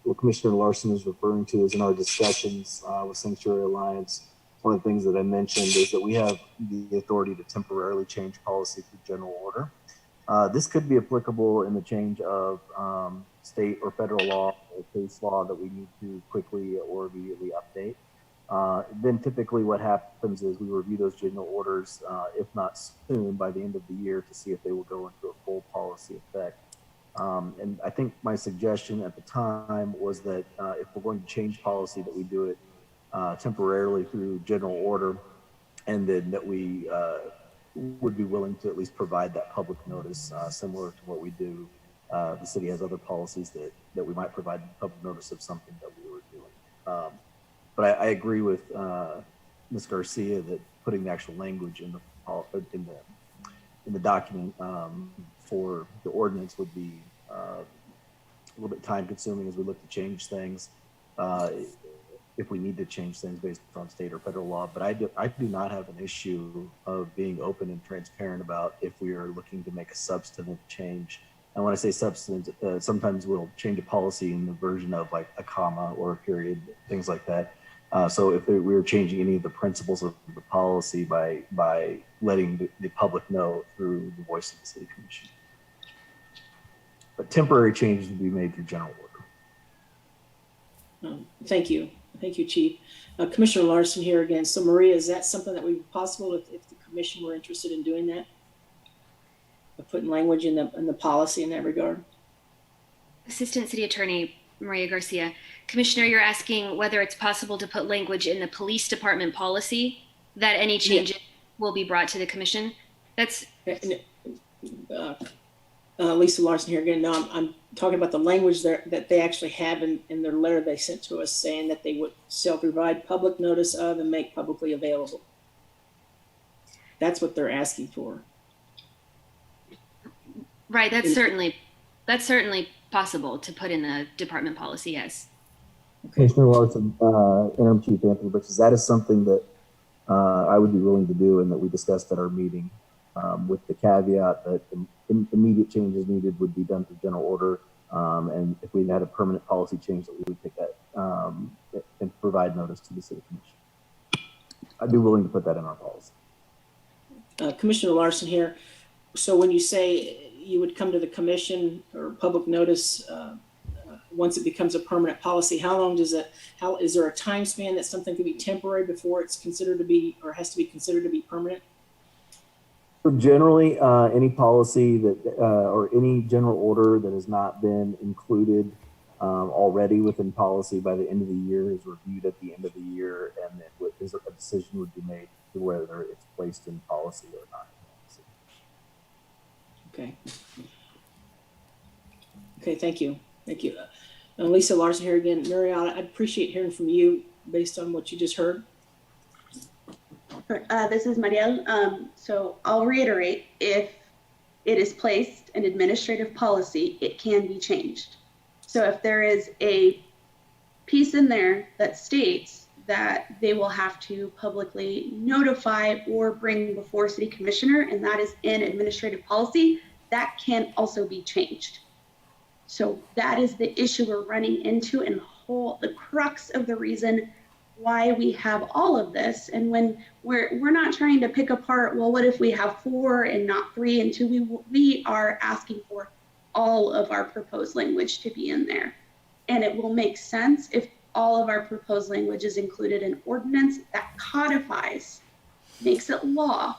what Commissioner Larson is referring to is in our discussions with Sanctuary Alliance, one of the things that I mentioned is that we have the authority to temporarily change policy through general order. This could be applicable in the change of state or federal law or case law that we need to quickly or immediately update. Then typically what happens is we review those general orders, if not soon, by the end of the year to see if they will go into a full policy effect. And I think my suggestion at the time was that if we're going to change policy, that we do it temporarily through general order, and then that we would be willing to at least provide that public notice, similar to what we do. The city has other policies that we might provide public notice of something that we were doing. But I agree with Ms. Garcia that putting the actual language in the document for the ordinance would be a little bit time consuming as we look to change things. if we need to change things based on state or federal law. But I do not have an issue of being open and transparent about if we are looking to make a substantive change. And when I say substantive, sometimes we'll change a policy in the version of like a comma or a period, things like that. So if we were changing any of the principles of the policy by letting the public know through the voice of the city commission. But temporary changes would be made through general order. Thank you. Thank you, Chief. Commissioner Larson here again. So Maria, is that something that would be possible if the commission were interested in doing that? Of putting language in the policy in that regard? Assistant City Attorney Maria Garcia. Commissioner, you're asking whether it's possible to put language in the police department policy that any changes will be brought to the commission? That's Lisa Larson here again. No, I'm talking about the language that they actually have in their letter they sent to us, saying that they would provide public notice of and make publicly available. That's what they're asking for. right. That's certainly possible to put in the department policy. Yes. Commissioner Larson, Interim Chief Anthony Brooks, that is something that I would be willing to do and that we discussed at our meeting, with the caveat that immediate changes needed would be done through general order. And if we had a permanent policy change, that we would take that and provide notice to the city commission. I'd be willing to put that in our policy. Commissioner Larson here. So when you say you would come to the commission or public notice once it becomes a permanent policy, how long does it, is there a time span that something could be temporary before it's considered to be, or has to be considered to be permanent? So generally, any policy that, or any general order that has not been included already within policy by the end of the year is reviewed at the end of the year, and then a decision would be made to whether it's placed in policy or not. Okay. Okay, thank you. Thank you. Lisa Larson here again. Mariana, I'd appreciate hearing from you based on what you just heard. This is Mariel. So I'll reiterate, if it is placed in administrative policy, it can be changed. So if there is a piece in there that states that they will have to publicly notify or bring before city commissioner, and that is in administrative policy, that can also be changed. So that is the issue we're running into, and the crux of the reason why we have all of this. And when we're not trying to pick apart, well, what if we have 4 and not 3 and 2? We are asking for all of our proposed language to be in there. And it will make sense if all of our proposed language is included in ordinance that codifies, makes it law.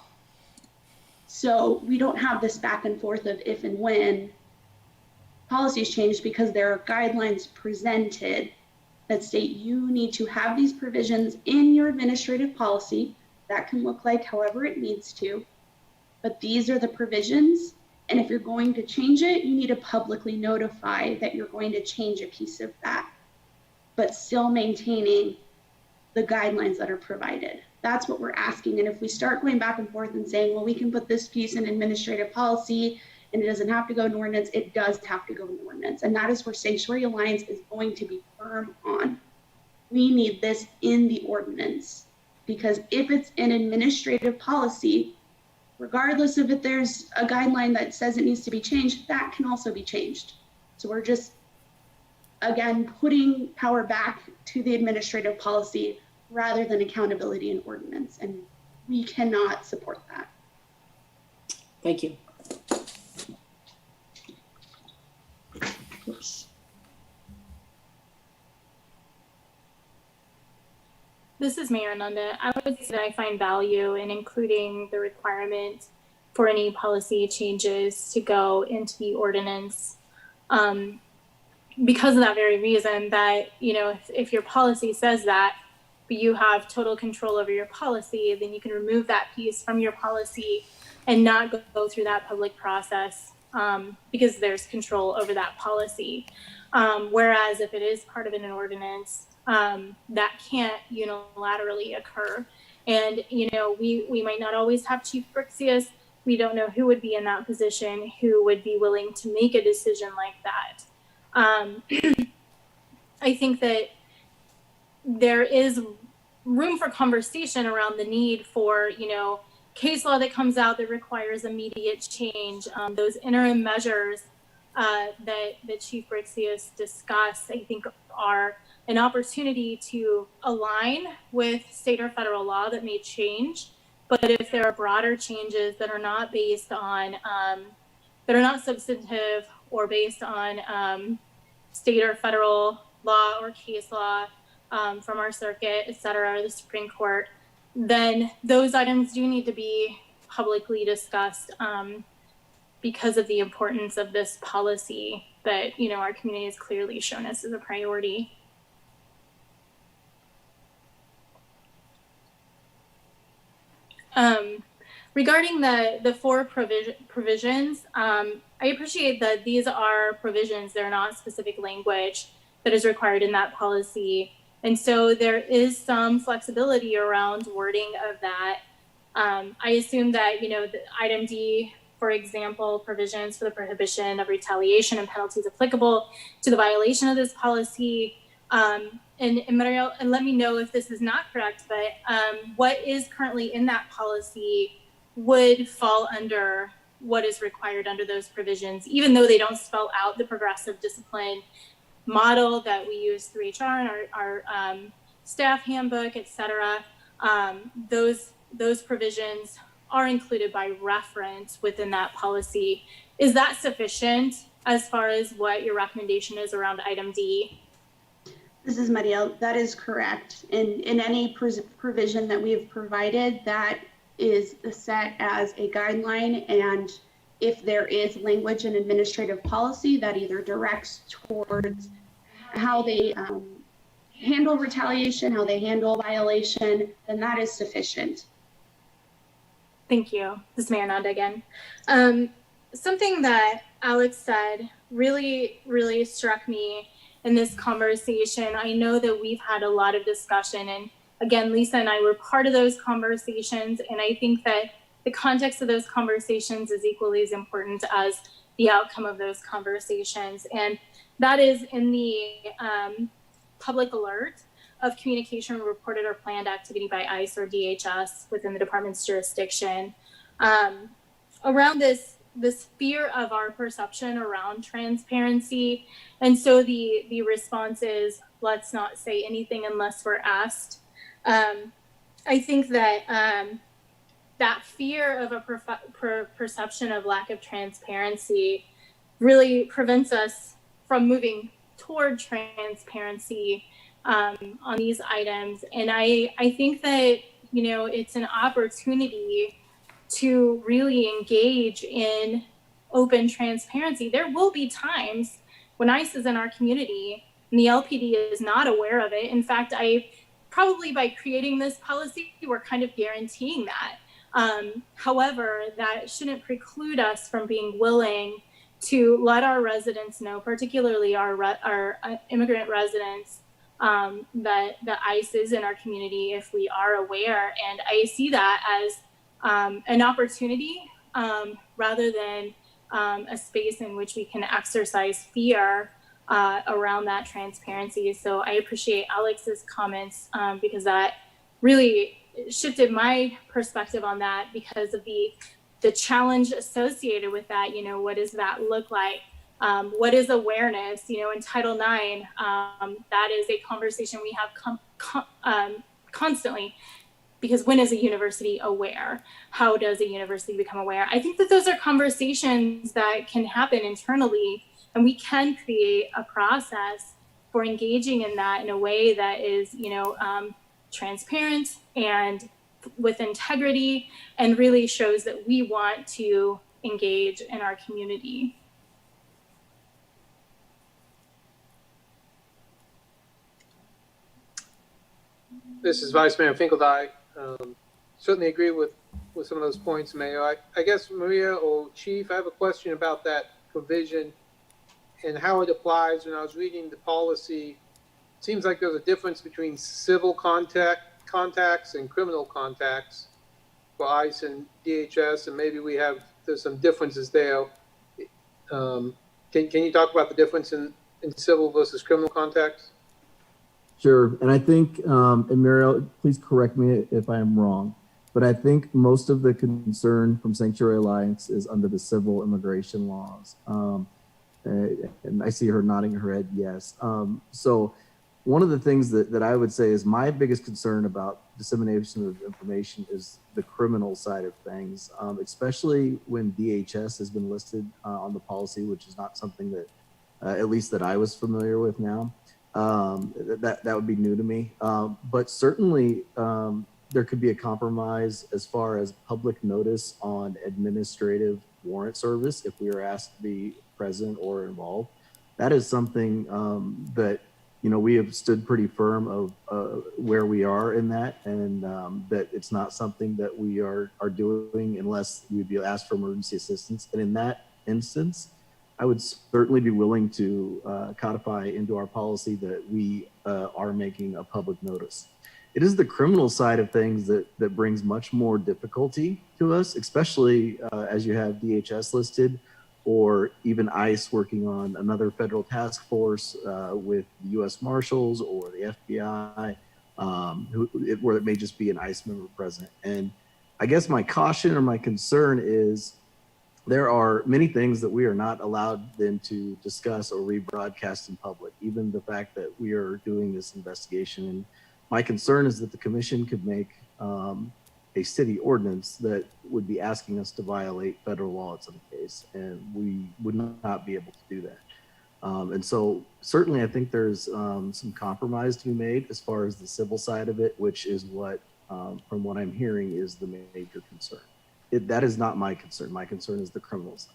So we don't have this back and forth of if and when policies change, because there are guidelines presented that state you need to have these provisions in your administrative policy. That can look like however it needs to, but these are the provisions. And if you're going to change it, you need to publicly notify that you're going to change a piece of that, but still maintaining the guidelines that are provided. That's what we're asking. And if we start going back and forth and saying, well, we can put this piece in administrative policy and it doesn't have to go in ordinance, it does have to go in ordinance. And that is where Sanctuary Alliance is going to be firm on. We need this in the ordinance, because if it's in administrative policy, regardless of if there's a guideline that says it needs to be changed, that can also be changed. So we're just, again, putting power back to the administrative policy rather than accountability and ordinance. And we cannot support that. Thank you. This is Mayor Nanda. I would say that I find value in including the requirement for any policy changes to go into the ordinance, because of that very reason that, you know, if your policy says that, but you have total control over your policy, then you can remove that piece from your policy and not go through that public process, because there's control over that policy. Whereas if it is part of an ordinance, that can't unilaterally occur. And, you know, we might not always have Chief Brixius. We don't know who would be in that position, who would be willing to make a decision like that. I think that there is room for conversation around the need for, case law that comes out that requires immediate change. Those interim measures that Chief Brixius discussed, I think, are an opportunity to align with state or federal law that may change. But if there are broader changes that are not based on, that are not substantive or based on state or federal law or case law from our circuit, et cetera, or the Supreme Court, then those items do need to be publicly discussed because of the importance of this policy that, our community has clearly shown us as a priority. Regarding the four provisions, I appreciate that these are provisions. They're not specific language that is required in that policy. And so there is some flexibility around wording of that. I assume that, the item D, for example, provisions for the prohibition of retaliation and penalties applicable to the violation of this policy. And let me know if this is not correct, but what is currently in that policy would fall under what is required under those provisions, even though they don't spell out the progressive discipline model that we use through HR and our staff handbook, et cetera. Those provisions are included by reference within that policy. Is that sufficient as far as what your recommendation is around item D? This is Mariel. That is correct. In any provision that we have provided, that is set as a guideline, and if there is language in administrative policy that either directs towards how they handle retaliation, how they handle violation, then that is sufficient. Thank you. This is Mayor Nanda again. Something that Alex said really, really struck me in this conversation. I know that we've had a lot of discussion, and again, Lisa and I were part of those conversations, and I think that the context of those conversations is equally as important as the outcome of those conversations. And that is in the public alert of communication reported or planned activity by ICE or DHS within the department's jurisdiction. Around this fear of our perception around transparency. And so the response is, let's not say anything unless we're asked. I think that that fear of a perception of lack of transparency really prevents us from moving toward transparency on these items. And I think that, it's an opportunity to really engage in open transparency. There will be times when ICE is in our community and the LPD is not aware of it. In fact, probably by creating this policy, we're kind of guaranteeing that. However, that shouldn't preclude us from being willing to let our residents know, particularly our immigrant residents, that the ICE is in our community if we are aware. And I see that as an opportunity rather than a space in which we can exercise fear around that transparency. So I appreciate Alex's comments because that really shifted my perspective on that because of the challenge associated with that. What does that look like? What is awareness? In Title IX, that is a conversation we have constantly, because when is a university aware? How does a university become aware? I think that those are conversations that can happen internally, and we can create a process for engaging in that in a way that is, transparent and with integrity, and really shows that we want to engage in our community. This is Vice Mayor Finkeldei. Certainly agree with some of those points, Mayor. I guess, Maria or Chief, I have a question about that provision and how it applies. When I was reading the policy, it seems like there's a difference between civil contacts and criminal contacts for ICE and DHS, and maybe there's some differences there. Can you talk about the difference in civil versus criminal contacts? Sure. And I think, and Mariel, please correct me if I am wrong, but I think most of the concern from Sanctuary Alliance is under the civil immigration laws. And I see her nodding her head, yes. So one of the things that I would say is my biggest concern about dissemination of information is the criminal side of things, especially when DHS has been listed on the policy, which is not something that, at least that I was familiar with now. That would be new to me. But certainly there could be a compromise as far as public notice on administrative warrant service if we are asked to be present or involved. That is something that, you know, we have stood pretty firm of where we are in that, and that it's not something that we are doing unless we'd be asked for emergency assistance. And in that instance, I would certainly be willing to codify into our policy that we are making a public notice. It is the criminal side of things that brings much more difficulty to us, especially as you have DHS listed, or even ICE working on another federal task force with the U.S. Marshals or the FBI, where it may just be an ICE member present. And I guess my caution or my concern is there are many things that we are not allowed then to discuss or rebroadcast in public, even the fact that we are doing this investigation. And my concern is that the commission could make a city ordinance that would be asking us to violate federal law in some case, and we would not be able to do that. And so certainly I think there's some compromise to be made as far as the civil side of it, which is what, from what I'm hearing, is the major concern. That is not my concern. My concern is the criminal side.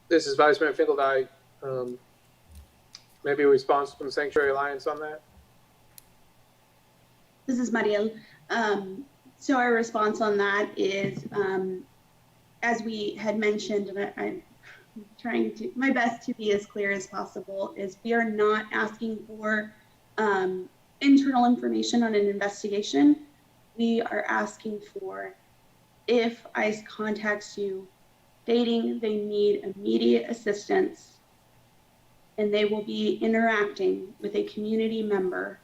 This is Vice Mayor Finkeldei. Maybe a response from the Sanctuary Alliance on that? This is Mariel. So our response on that is, as we had mentioned, and I'm trying to my best to be as clear as possible, is we are not asking for internal information on an investigation. We are asking for, if ICE contacts you stating they need immediate assistance and they will be interacting with a community member,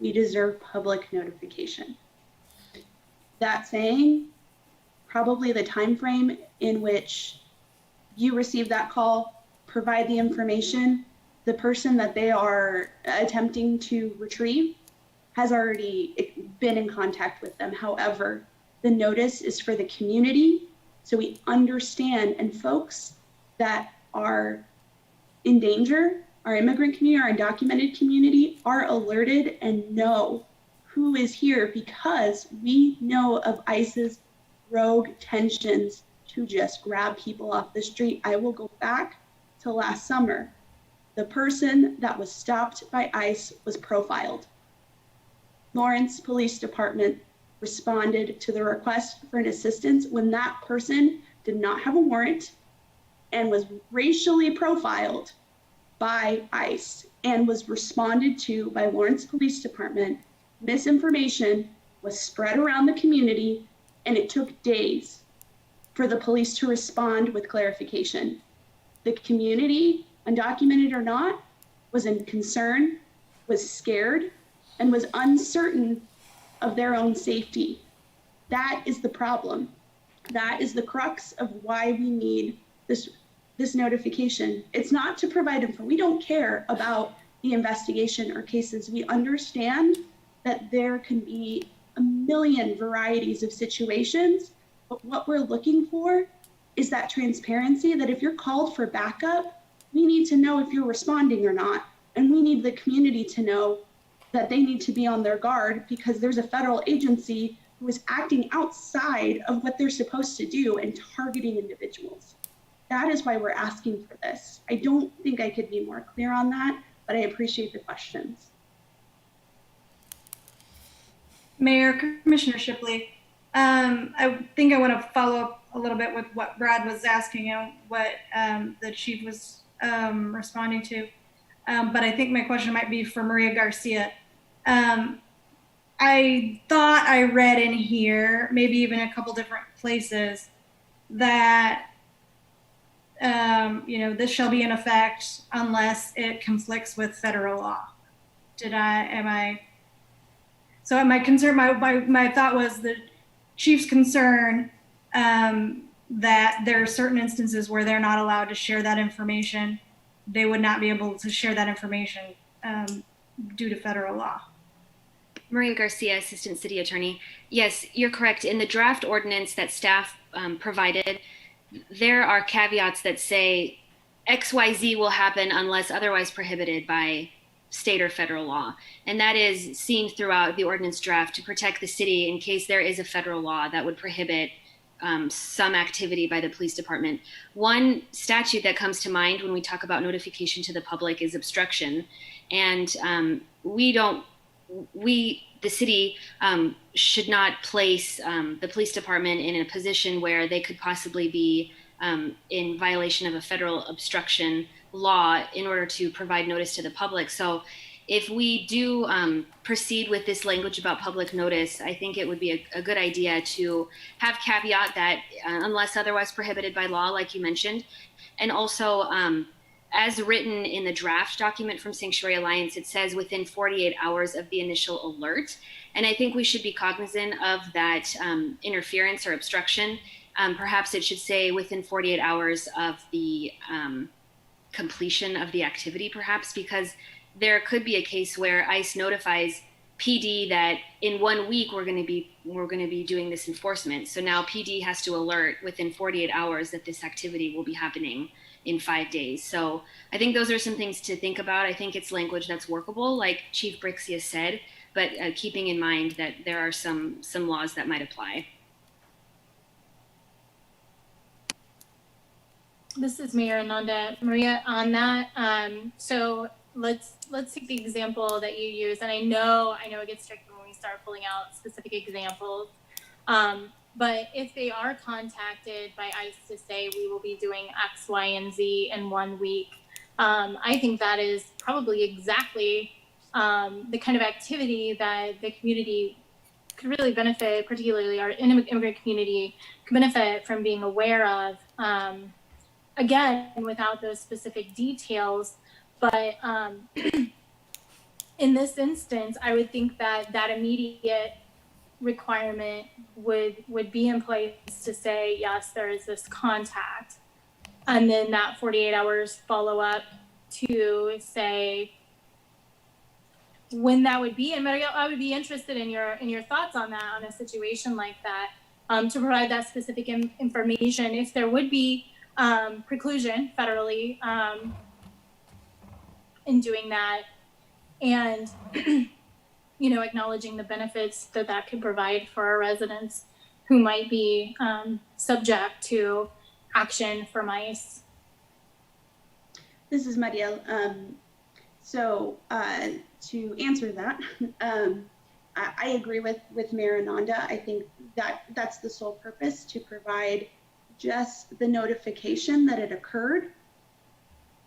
we deserve public notification. That saying, probably the time frame in which you receive that call, provide the information, the person that they are attempting to retrieve has already been in contact with them. However, the notice is for the community, so we understand, and folks that are in danger, our immigrant community, our undocumented community, are alerted and know who is here, because we know of ICE's rogue tensions to just grab people off the street. I will go back to last summer. The person that was stopped by ICE was profiled. Lawrence Police Department responded to the request for an assistance when that person did not have a warrant and was racially profiled by ICE and was responded to by Lawrence Police Department. Misinformation was spread around the community, and it took days for the police to respond with clarification. The community, undocumented or not, was in concern, was scared, and was uncertain of their own safety. That is the problem. That is the crux of why we need this notification. It's not to provide info. We don't care about the investigation or cases. We understand that there can be a million varieties of situations, but what we're looking for is that transparency, that if you're called for backup, we need to know if you're responding or not. And we need the community to know that they need to be on their guard, because there's a federal agency who is acting outside of what they're supposed to do and targeting individuals. That is why we're asking for this. I don't think I could be more clear on that, but I appreciate the questions. Mayor, Commissioner Shipley, I think I want to follow up a little bit with what Brad was asking and what the chief was responding to. But I think my question might be for Maria Garcia. I thought I read in here, maybe even a couple different places, that this shall be in effect unless it conflicts with federal law. So my concern, my thought was the chief's concern that there are certain instances where they're not allowed to share that information. They would not be able to share that information due to federal law. Maria Garcia, Assistant City Attorney. Yes, you're correct. In the draft ordinance that staff provided, there are caveats that say XYZ will happen unless otherwise prohibited by state or federal law. And that is seen throughout the ordinance draft to protect the city in case there is a federal law that would prohibit some activity by the police department. One statute that comes to mind when we talk about notification to the public is obstruction. And the city should not place the police department in a position where they could possibly be in violation of a federal obstruction law in order to provide notice to the public. So if we do proceed with this language about public notice, I think it would be a good idea to have caveat that unless otherwise prohibited by law, like you mentioned, and also as written in the draft document from Sanctuary Alliance, it says within 48 hours of the initial alert. And I think we should be cognizant of that interference or obstruction. Perhaps it should say within 48 hours of the completion of the activity, perhaps, because there could be a case where ICE notifies PD that in 1 week we're going to be doing this enforcement. So now PD has to alert within 48 hours that this activity will be happening in 5 days. So I think those are some things to think about. I think it's language that's workable, like Chief Brixia said, but keeping in mind that there are some laws that might apply. This is Mayor Ananda. Maria, on that, so let's take the example that you use, and I know it gets tricky when we start pulling out specific examples. But if they are contacted by ICE to say we will be doing X, Y, and Z in 1 week, I think that is probably exactly the kind of activity that the community could really benefit, particularly our immigrant community, could benefit from being aware of. Again, without those specific details, but in this instance, I would think that immediate requirement would be in place to say, yes, there is this contact, and then that 48 hours follow up to say when that would be. And Maria, I would be interested in your thoughts on that, on a situation like that, to provide that specific information if there would be preclusion federally in doing that, and acknowledging the benefits that could provide for our residents who might be subject to action from ICE. This is Mariel. So to answer that, I agree with Mayor Ananda. I think that's the sole purpose, to provide just the notification that it occurred.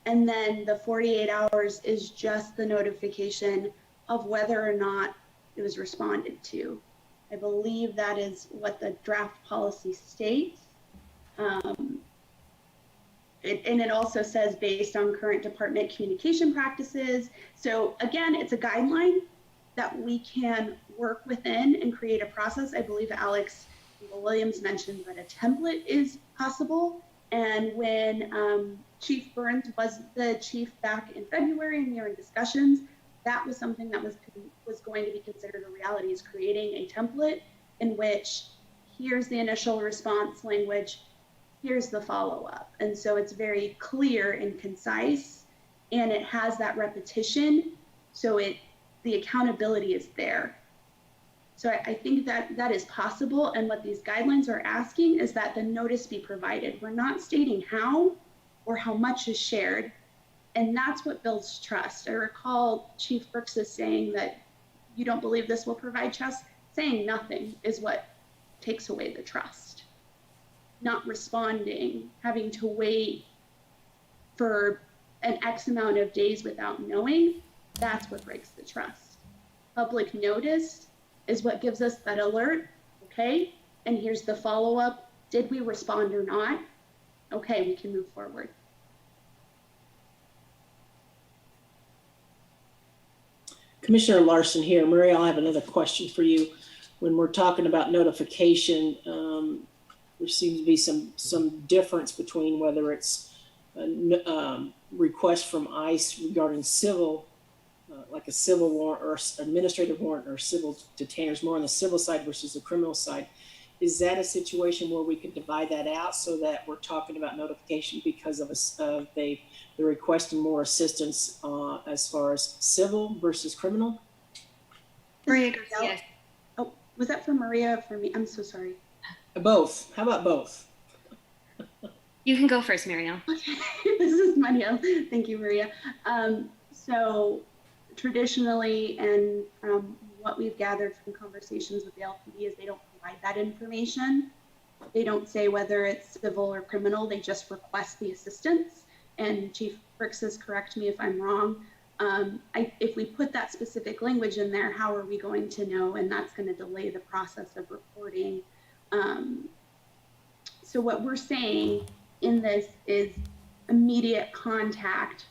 And then the 48 hours is just the notification of whether or not it was responded to. I believe that is what the draft policy states. And it also says based on current department communication practices. So again, it's a guideline that we can work within and create a process. I believe Alex Williams mentioned that a template is possible. And when Chief Burns was the chief back in February and we were in discussions, that was something that was going to be considered a reality, is creating a template in which here's the initial response language, here's the follow-up. And so it's very clear and concise, and it has that repetition, so the accountability is there. So I think that is possible, and what these guidelines are asking is that the notice be provided. We're not stating how or how much is shared, and that's what builds trust. I recall Chief Brooks is saying that you don't believe this will provide trust. Saying nothing is what takes away the trust. Not responding, having to wait for an X amount of days without knowing, that's what breaks the trust. Public notice is what gives us that alert, okay? And here's the follow-up. Did we respond or not? Okay, we can move forward. Commissioner Larson here. Murray, I'll have another question for you. When we're talking about notification, there seems to be some difference between whether it's a request from ICE regarding civil, like a civil warrant or administrative warrant or civil detainers, more on the civil side versus the criminal side. Is that a situation where we could divide that out so that we're talking about notification because of they're requesting more assistance as far as civil versus criminal? Maria, yes. Oh, was that for Maria or for me? I'm so sorry. Both. How about both? You can go first, Marielle. Okay, this is Maria. Thank you, Maria. So traditionally, and from what we've gathered from conversations with the LPD, is they don't provide that information. They don't say whether it's civil or criminal. They just request the assistance. And Chief Brixis, correct me if I'm wrong. If we put that specific language in there, how are we going to know? And that's going to delay the process of reporting. So what we're saying in this is immediate contact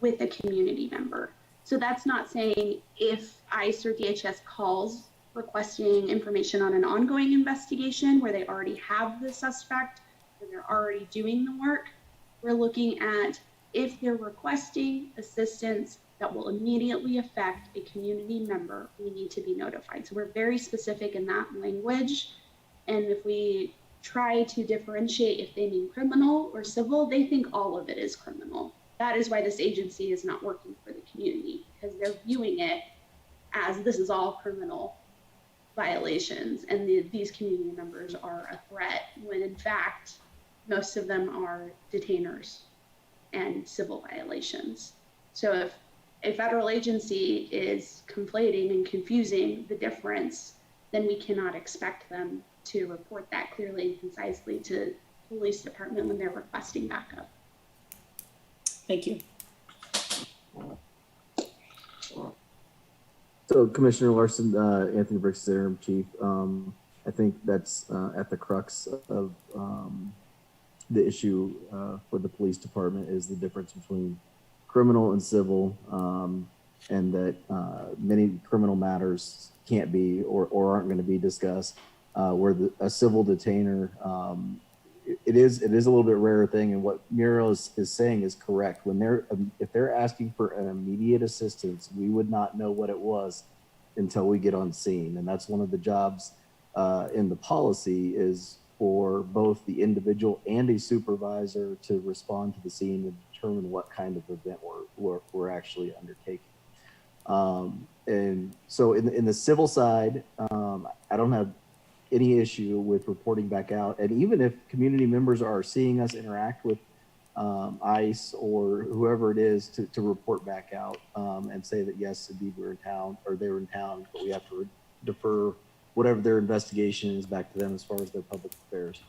with a community member. So that's not saying if ICE or DHS calls requesting information on an ongoing investigation where they already have the suspect and they're already doing the work. We're looking at if they're requesting assistance that will immediately affect a community member, we need to be notified. So we're very specific in that language. And if we try to differentiate if they mean criminal or civil, they think all of it is criminal. That is why this agency is not working for the community, because they're viewing it as this is all criminal violations and these community members are a threat, when in fact, most of them are detainers and civil violations. So if a federal agency is conflating and confusing the difference, then we cannot expect them to report that clearly and concisely to the police department when they're requesting backup. Thank you. So Commissioner Larson, Anthony Bricks, Interim Chief, I think that's at the crux of the issue for the police department is the difference between criminal and civil, and that many criminal matters can't be or aren't going to be discussed, where a civil detainer, it is a little bit rarer thing, and what Muriel is saying is correct. When if they're asking for an immediate assistance, we would not know what it was until we get on scene, and that's one of the jobs in the policy is for both the individual and a supervisor to respond to the scene and determine what kind of event we're actually undertaking. And so in the civil side, I don't have any issue with reporting back out. And even if community members are seeing us interact with ICE or whoever it is to report back out and say that, yes, indeed we're in town or they were in town, but we have to defer whatever their investigation is back to them as far as their public affairs.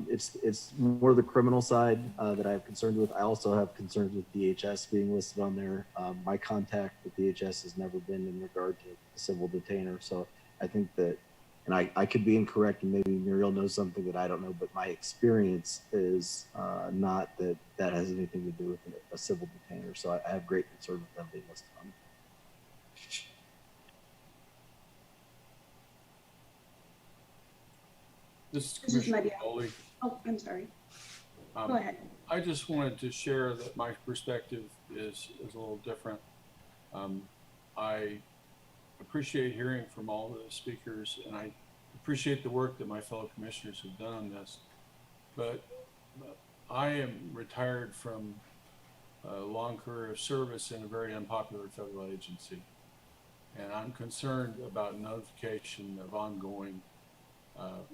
It's more the criminal side that I have concerns with. I also have concerns with DHS being listed on there. My contact with DHS has never been in regard to a civil detainer. So I think that, and I could be incorrect and maybe Muriel knows something that I don't know, but my experience is not that that has anything to do with a civil detainer. So I have great concern with them being listed on there. This is This is Commissioner Lydia. Boley. Oh, I'm sorry. Go ahead. I just wanted to share that my perspective is a little different. I appreciate hearing from all the speakers, and I appreciate the work that my fellow commissioners have done on this. But I am retired from a long career of service in a very unpopular federal agency. And I'm concerned about notification of ongoing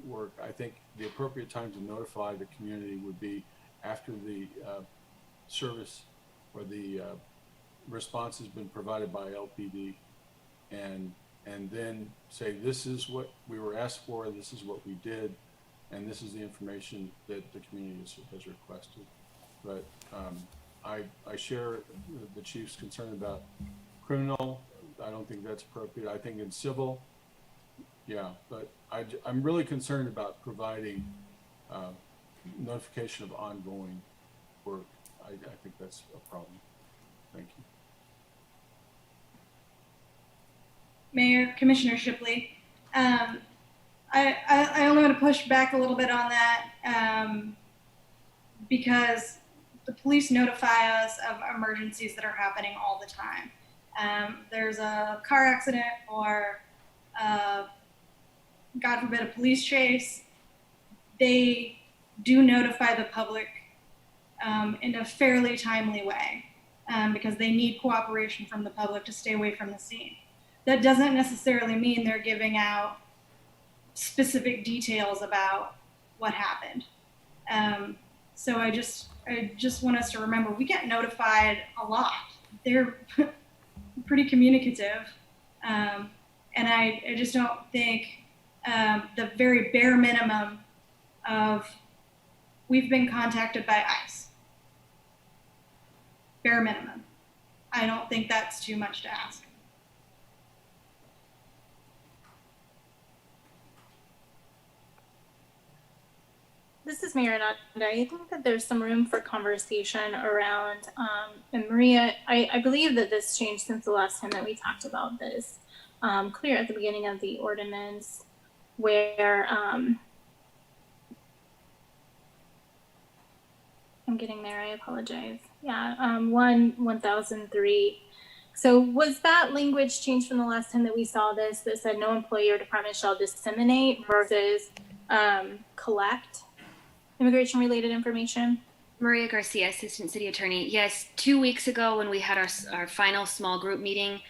work. I think the appropriate time to notify the community would be after the service or the response has been provided by LPD, and then say, this is what we were asked for, this is what we did, and this is the information that the community has requested. But I share the chief's concern about criminal. I don't think that's appropriate. I think in civil, yeah, but I'm really concerned about providing notification of ongoing work. I think that's a problem. Thank you. Mayor, Commissioner Shipley. I only want to push back a little bit on that because the police notify us of emergencies that are happening all the time. There's a car accident or, God forbid, a police chase. They do notify the public in a fairly timely way because they need cooperation from the public to stay away from the scene. That doesn't necessarily mean they're giving out specific details about what happened. So I just want us to remember we get notified a lot. They're pretty communicative. And I just don't think the very bare minimum of we've been contacted by ICE. Bare minimum. I don't think that's too much to ask. This is Mayor Nanda. I think that there's some room for conversation around, and Maria, I believe that this changed since the last time that we talked about this, clear at the beginning of the ordinance where, I'm getting there, I apologize. Yeah, 1003. So was that language changed from the last time that we saw this that said no employee or department shall disseminate versus collect immigration-related information? Maria Garcia, Assistant City Attorney. Yes, 2 weeks ago when we had our final small group meeting,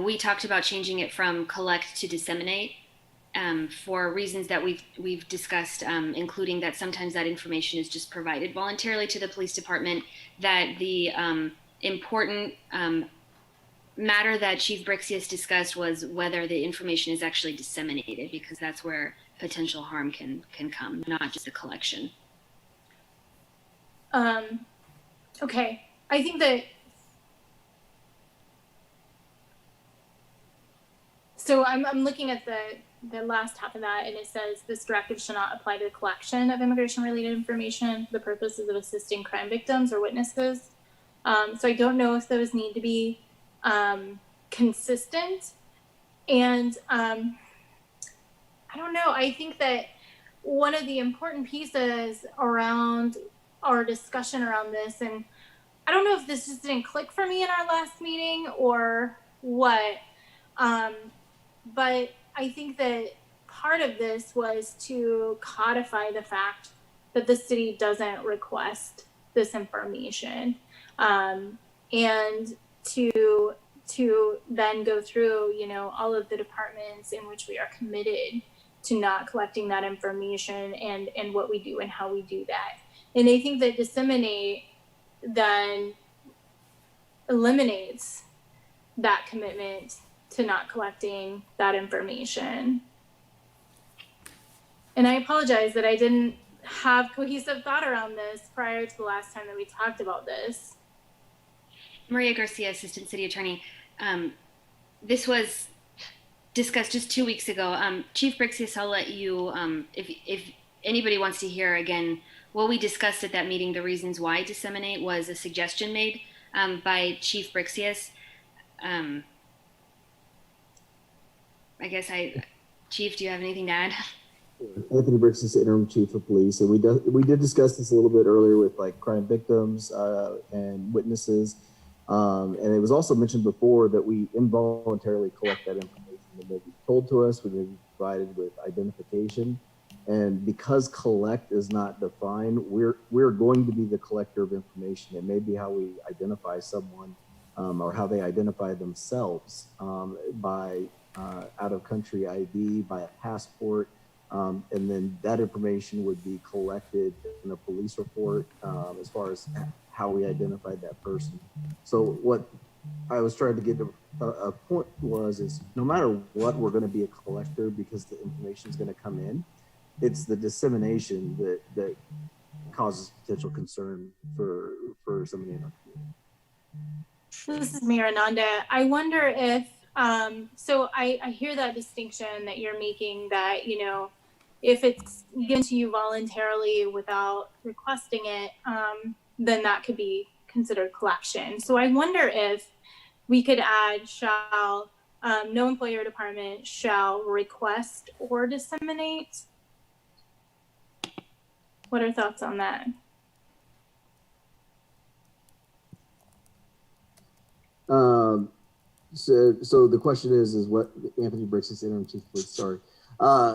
we talked about changing it from collect to disseminate for reasons that we've discussed, including that sometimes that information is just provided voluntarily to the police department, that the important matter that Chief Brixius discussed was whether the information is actually disseminated, because that's where potential harm can come, not just the collection. Okay, I think that, so I'm looking at the last half of that, and it says this directive shall not apply to the collection of immigration-related information for the purposes of assisting crime victims or witnesses. So I don't know if those need to be consistent, and I don't know. I think that one of the important pieces around our discussion around this, and I don't know if this just didn't click for me in our last meeting or what, but I think that part of this was to codify the fact that the city doesn't request this information, and to then go through, you know, all of the departments in which we are committed to not collecting that information and what we do and how we do that. And I think that disseminate then eliminates that commitment to not collecting that information. And I apologize that I didn't have cohesive thought around this prior to the last time that we talked about this. Maria Garcia, Assistant City Attorney. This was discussed just 2 weeks ago. Chief Brixius, I'll let you, if anybody wants to hear again, what we discussed at that meeting, the reasons why disseminate, was a suggestion made by Chief Brixius. I guess Chief, do you have anything to add? Anthony Brixius, Interim Chief of Police, and we did discuss this a little bit earlier with like crime victims and witnesses, and it was also mentioned before that we involuntarily collect that information that may be told to us, we may be provided with identification. And because collect is not defined, we're going to be the collector of information. It may be how we identify someone or how they identify themselves by out-of-country ID, by a passport, and then that information would be collected in a police report as far as how we identified that person. So what I was trying to get to a point is no matter what, we're going to be a collector because the information is going to come in. It's the dissemination that causes potential concern for somebody in our community. This is Mayor Ananda. I wonder if, so I hear that distinction that you're making, that, you know, if it's given to you voluntarily without requesting it, then that could be considered collection. So I wonder if we could add shall no employer or department shall request or disseminate. What are thoughts on that? So the question is what Anthony Bricks is interim chief of police, sorry,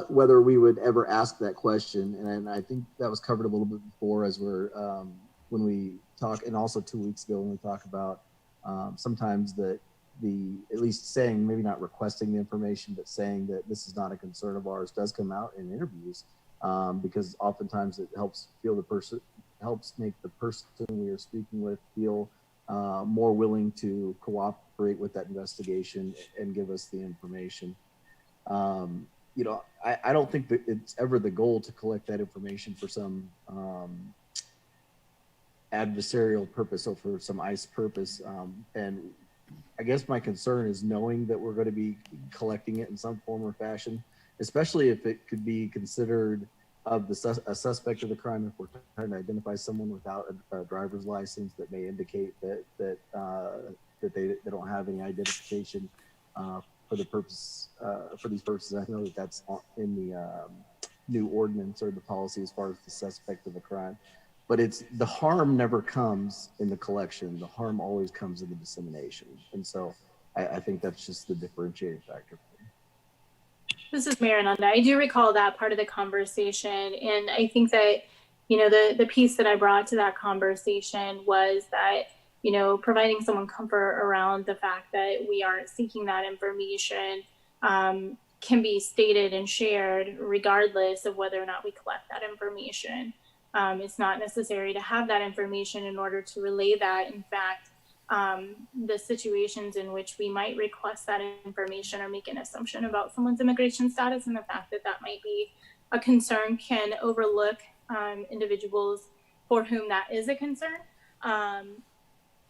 whether we would ever ask that question. And I think that was covered a little bit before as we're, when we talk, and also 2 weeks ago when we talk about sometimes at least saying, maybe not requesting the information, but saying that this is not a concern of ours does come out in interviews, because oftentimes it helps make the person we are speaking with feel more willing to cooperate with that investigation and give us the information. You know, I don't think that it's ever the goal to collect that information for some adversarial purpose or for some ICE purpose. And I guess my concern is knowing that we're going to be collecting it in some form or fashion, especially if it could be considered of a suspect of the crime, if we're trying to identify someone without a driver's license that may indicate that they don't have any identification for the purpose for these purposes. I know that that's in the new ordinance or the policy as far as the suspect of a crime, but it's the harm never comes in the collection. The harm always comes in the dissemination, and so I think that's just the differentiating factor. This is Mayor Nanda. I do recall that part of the conversation, and I think that, you know, the piece that I brought to that conversation was that, you know, providing someone comfort around the fact that we aren't seeking that information can be stated and shared regardless of whether or not we collect that information. It's not necessary to have that information in order to relay that. In fact, the situations in which we might request that information or make an assumption about someone's immigration status and the fact that that might be a concern can overlook individuals for whom that is a concern,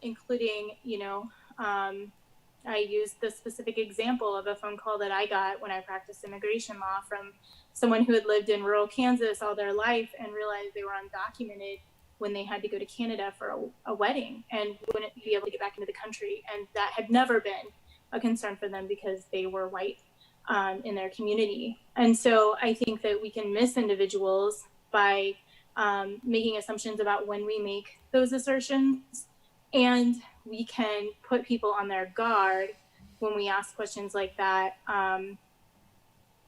including, you know, I used the specific example of a phone call that I got when I practiced immigration law from someone who had lived in rural Kansas all their life and realized they were undocumented when they had to go to Canada for a wedding and wouldn't be able to get back into the country. And that had never been a concern for them because they were white in their community. And so I think that we can miss individuals by making assumptions about when we make those assertions. And we can put people on their guard when we ask questions like that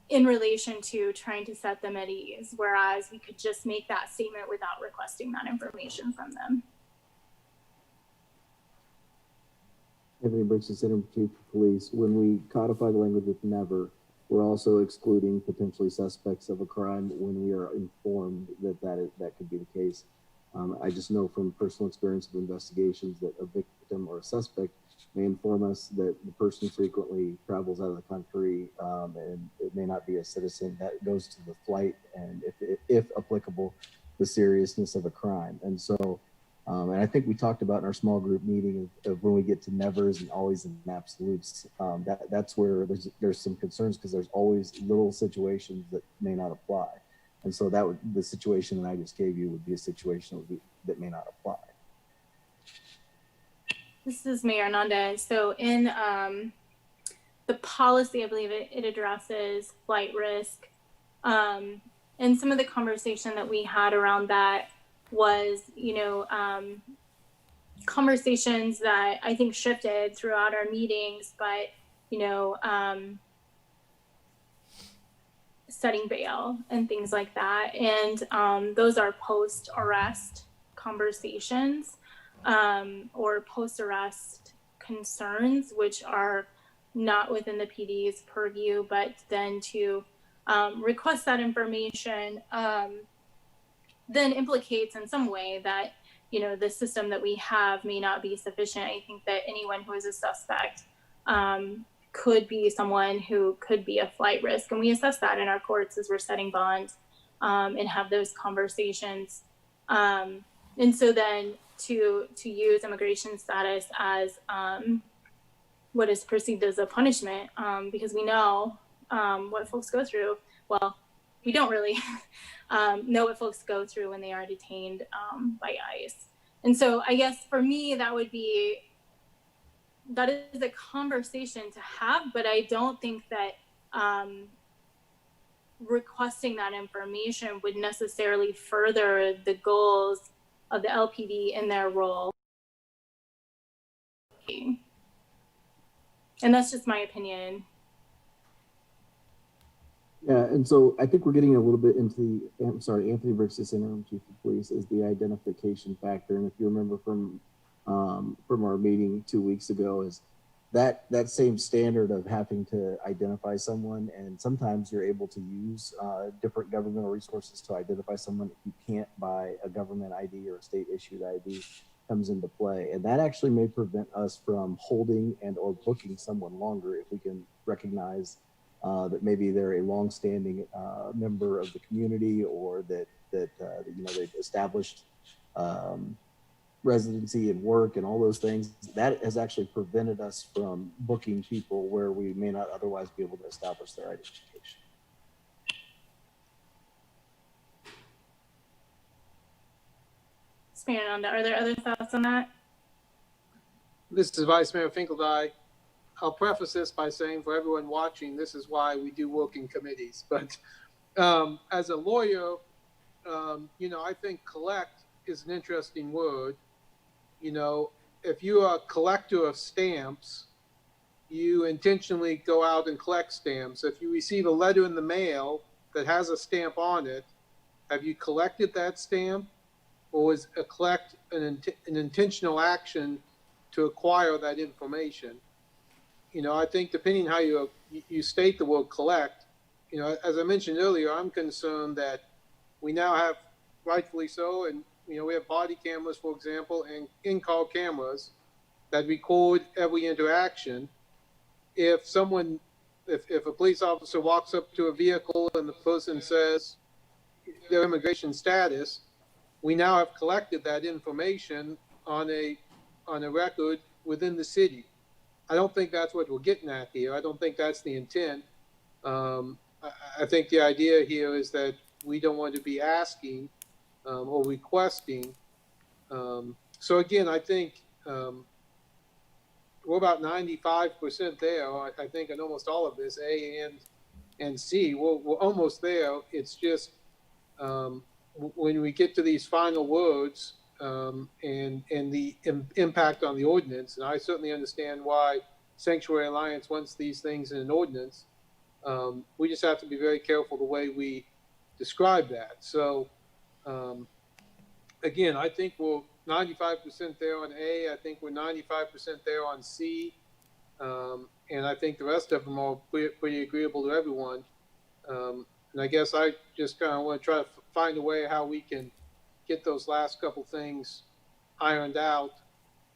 in relation to trying to set them at ease, whereas we could just make that statement without requesting that information from them. Anthony Bricks, interim chief of police. When we codify the language with never, we're also excluding potentially suspects of a crime when we are informed that could be the case. I just know from personal experience of investigations that a victim or a suspect may inform us that the person frequently travels out of the country and it may not be a citizen. That goes to the flight and, if applicable, the seriousness of a crime. And so, and I think we talked about in our small group meeting of when we get to nevers and always in absolutes, that's where there's some concerns because there's always little situations that may not apply. And so the situation that I just gave you would be a situation that may not apply. This is Mayor Nanda. So in the policy, I believe it addresses flight risk. And some of the conversation that we had around that was, you know, conversations that I think shifted throughout our meetings, but, you know, setting bail and things like that. And those are post-arrest conversations or post-arrest concerns, which are not within the PD's purview, but then to request that information then implicates in some way that, you know, the system that we have may not be sufficient. I think that anyone who is a suspect could be someone who could be a flight risk. And we assess that in our courts as we're setting bonds and have those conversations. And so then to use immigration status as what is perceived as a punishment, because we know what folks go through. Well, we don't really know what folks go through when they are detained by ICE. And so I guess for me, that would be that is a conversation to have, but I don't think that requesting that information would necessarily further the goals of the LPD in their role. And that's just my opinion. Yeah, and so I think we're getting a little bit into the, I'm sorry, Anthony Brixis, interim chief of police, is the identification factor. And if you remember from our meeting 2 weeks ago, is that same standard of having to identify someone, and sometimes you're able to use different governmental resources to identify someone if you can't buy a government ID or a state issued ID comes into play. And that actually may prevent us from holding and or booking someone longer if we can recognize that maybe they're a longstanding member of the community, or that you know, they've established residency and work and all those things. That has actually prevented us from booking people where we may not otherwise be able to establish their identification. Mayor Nanda, are there other thoughts on that? This is Vice Mayor Finkeldei. I'll preface this by saying, for everyone watching, this is why we do work in committees. But as a lawyer, you know, I think collect is an interesting word. You know, if you are a collector of stamps, you intentionally go out and collect stamps. If you receive a letter in the mail that has a stamp on it, have you collected that stamp? Or is a collect an intentional action to acquire that information? You know, I think depending how you state the word collect, you know, as I mentioned earlier, I'm concerned that we now have, rightfully so, and you know, we have body cameras, for example, and in-car cameras that record every interaction. If a police officer walks up to a vehicle and the person says their immigration status, we now have collected that information on a record within the city. I don't think that's what we're getting at here. I don't think that's the intent. I think the idea here is that we don't want to be asking or requesting. So again, I think we're about 95% there. I think in almost all of this, A and C, we're almost there. It's just when we get to these final words and the impact on the ordinance, and I certainly understand why Sanctuary Alliance wants these things in an ordinance, we just have to be very careful the way we describe that. So again, I think we're 95% there on A. I think we're 95% there on C. And I think the rest of them are pretty agreeable to everyone. And I guess I just kind of want to try to find a way how we can get those last couple things ironed out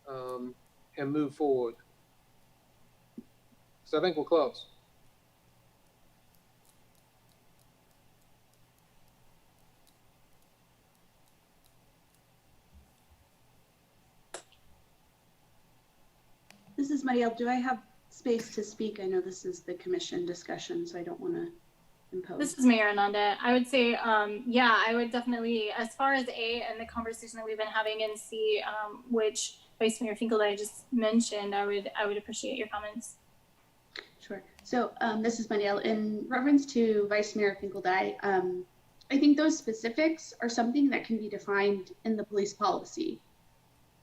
and move forward. So I think we're close. This is Marielle. Do I have space to speak? I know this is the commission discussion, so I don't want to impose. This is Mayor Ananda. I would say, yeah, I would definitely, as far as A and the conversation that we've been having in C, which Vice Mayor Finkeldei just mentioned, I would appreciate your comments. Sure. So this is Marielle. In reference to Vice Mayor Finkeldei, I think those specifics are something that can be defined in the police policy.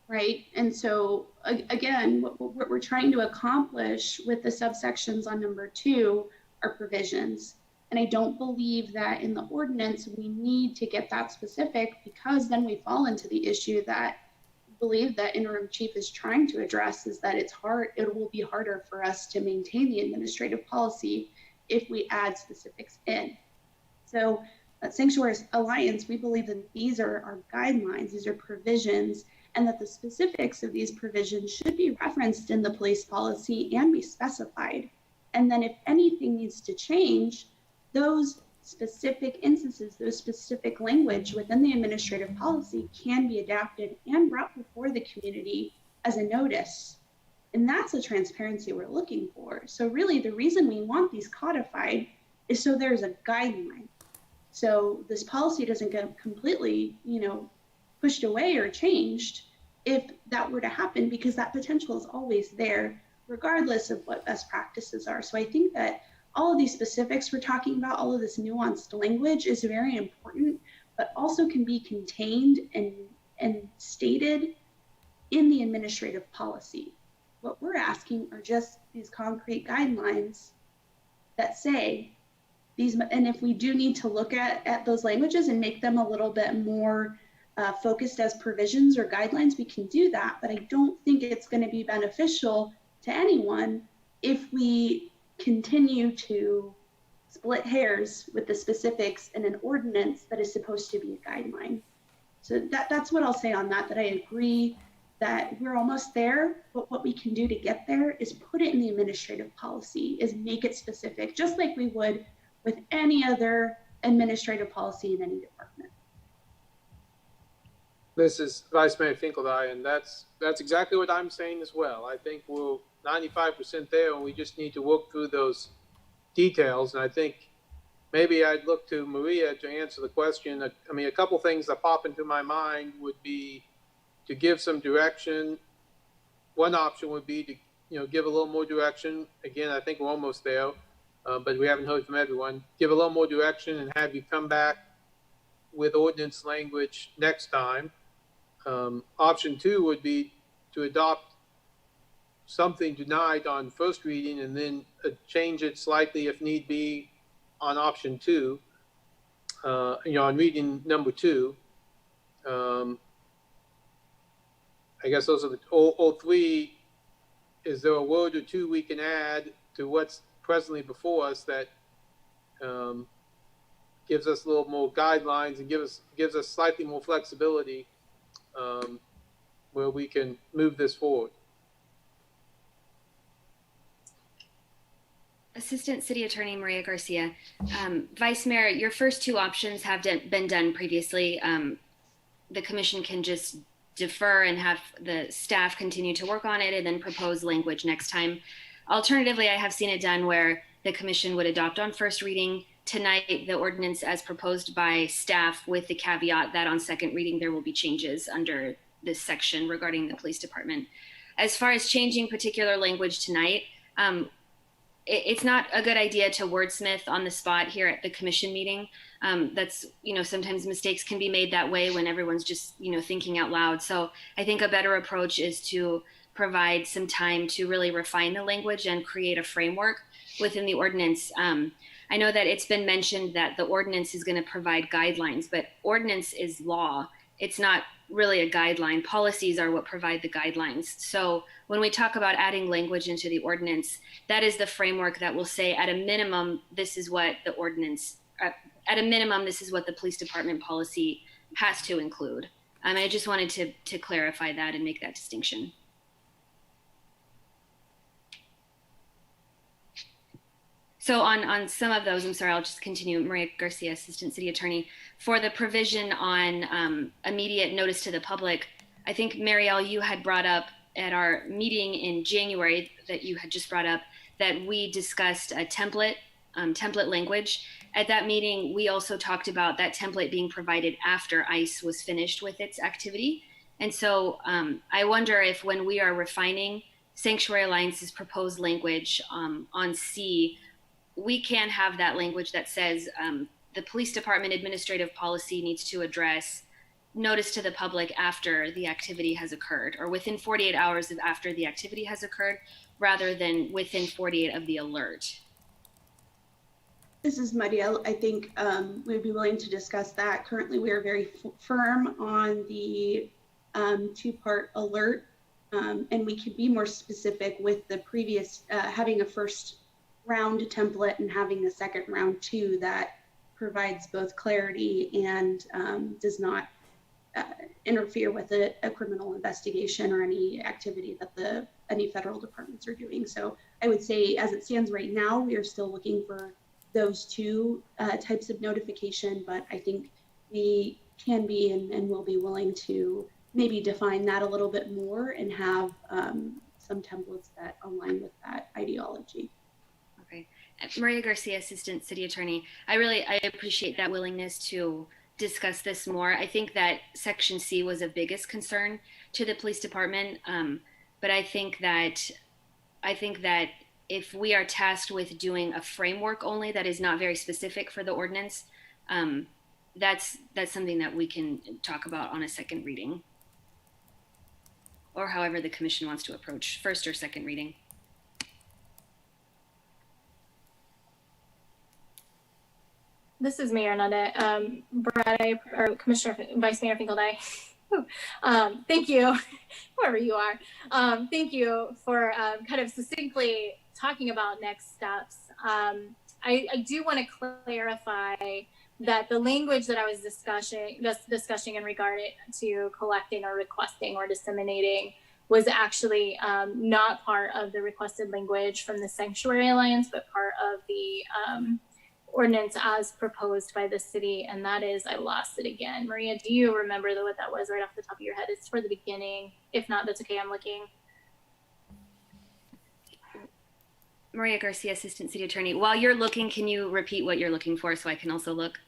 Right. And so, again, what we're trying to accomplish with the subsections on number 2 are provisions. And I don't believe that in the ordinance we need to get that specific, because then we fall into the issue that I believe that interim chief is trying to address, is that it will be harder for us to maintain the administrative policy if we add specifics in. So at Sanctuary Alliance, we believe that these are our guidelines, these are provisions, and that the specifics of these provisions should be referenced in the police policy and be specified. And then if anything needs to change, those specific instances, those specific language within the administrative policy can be adapted and brought before the community as a notice. And that's the transparency we're looking for. So really the reason we want these codified is so there's a guideline. So this policy doesn't get completely, pushed away or changed. if that were to happen, because that potential is always there, regardless of what best practices are. So I think that all of these specifics we're talking about, all of this nuanced language is very important, but also can be contained and stated in the administrative policy. What we're asking are just these concrete guidelines that say these, and if we do need to look at those languages and make them a little bit more focused as provisions or guidelines, we can do that. But I don't think it's going to be beneficial to anyone if we continue to split hairs with the specifics in an ordinance that is supposed to be a guideline. So that's what I'll say on that, that I agree that we're almost there, but what we can do to get there is put it in the administrative policy, is make it specific, just like we would with any other administrative policy in any department. This is Vice Mayor Finkeldei, and that's exactly what I'm saying as well. I think we're 95% there, and we just need to work through those details. And I think maybe I'd look to Maria to answer the question. I mean, a couple things that pop into my mind would be to give some direction. One option would be to, give a little more direction. Again, I think we're almost there, but we haven't heard from everyone. Give a little more direction and have you come back with ordinance language next time. Option two would be to adopt something tonight on first reading and then change it slightly if need be on option two, on reading number two. I guess those are the all three. Is there a word or two we can add to what's presently before us that gives us a little more guidelines and gives us slightly more flexibility where we can move this forward? Assistant City Attorney Maria Garcia. Vice Mayor, your first two options have been done previously. The commission can just defer and have the staff continue to work on it and then propose language next time. Alternatively, I have seen it done where the commission would adopt on first reading tonight the ordinance as proposed by staff, with the caveat that on second reading there will be changes under this section regarding the police department. As far as changing particular language tonight, it's not a good idea to wordsmith on the spot here at the commission meeting. That's, sometimes mistakes can be made that way when everyone's just, thinking out loud. So I think a better approach is to provide some time to really refine the language and create a framework within the ordinance. I know that it's been mentioned that the ordinance is going to provide guidelines, but ordinance is law. It's not really a guideline. Policies are what provide the guidelines. So when we talk about adding language into the ordinance, that is the framework that will say at a minimum, this is what the ordinance, at a minimum, this is what the police department policy has to include. I just wanted to clarify that and make that distinction. So on some of those, I'm sorry, I'll just continue. Maria Garcia, Assistant City Attorney. For the provision on immediate notice to the public, I think, Marielle, you had brought up at our meeting in January that you had just brought up that we discussed a template language. At that meeting, we also talked about that template being provided after ICE was finished with its activity. And so I wonder if when we are refining Sanctuary Alliance's proposed language on C, we can have that language that says the police department administrative policy needs to address notice to the public after the activity has occurred, or within 48 hours of after the activity has occurred, rather than within 48 of the alert. This is Marielle. I think we'd be willing to discuss that. Currently, we are very firm on the two-part alert, and we could be more specific with the previous, having a first round template and having the second round too, that provides both clarity and does not interfere with a criminal investigation or any activity that any federal departments are doing. So I would say, as it stands right now, we are still looking for those two types of notification, but I think we can be and will be willing to maybe define that a little bit more and have some templates that align with that ideology. Okay. Maria Garcia, Assistant City Attorney. I appreciate that willingness to discuss this more. I think that Section C was of biggest concern to the police department, but I think that if we are tasked with doing a framework only that is not very specific for the ordinance, that's something that we can talk about on a second reading, or however the commission wants to approach first or second reading. This is Mayor Nunda. Brad, or Commissioner, Vice Mayor Finkeldei. Thank you, whoever you are. Thank you for kind of succinctly talking about next steps. I do want to clarify that the language that I was discussing in regard to collecting or requesting or disseminating was actually not part of the requested language from the Sanctuary Alliance, but part of the ordinance as proposed by the city, and that is, I lost it again. Maria, do you remember what that was right off the top of your head? It's for the beginning. If not, that's okay, I'm looking. Maria Garcia, Assistant City Attorney. While you're looking, can you repeat what you're looking for so I can also look?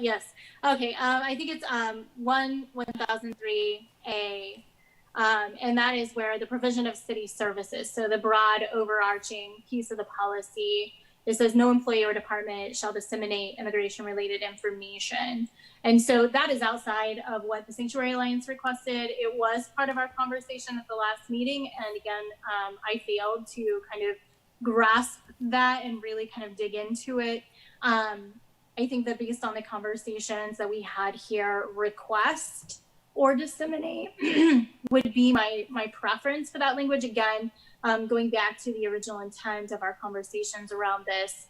Yes. Okay. I think it's 1003A, and that is where the provision of city services. So the broad overarching piece of the policy, it says no employee or department shall disseminate immigration-related information. And so that is outside of what the Sanctuary Alliance requested. It was part of our conversation at the last meeting. And again, I failed to kind of grasp that and really kind of dig into it. I think that based on the conversations that we had here, request or disseminate would be my preference for that language. Again, going back to the original intent of our conversations around this,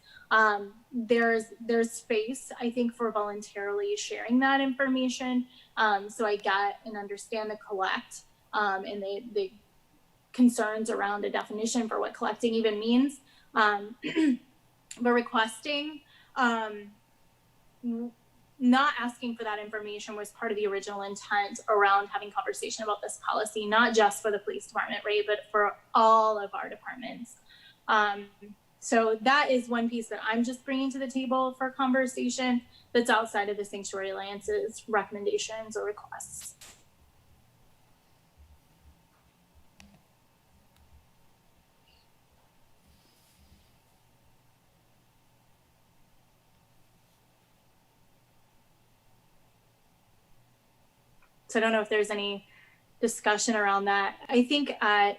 there's space, I think, for voluntarily sharing that information. So I get and understand the collect and the concerns around a definition for what collecting even means. But requesting, not asking for that information was part of the original intent around having conversation about this policy, not just for the police department, right, but for all of our departments. So that is one piece that I'm just bringing to the table for conversation that's outside of the Sanctuary Alliance's recommendations or requests. So I don't know if there's any discussion around that. I think at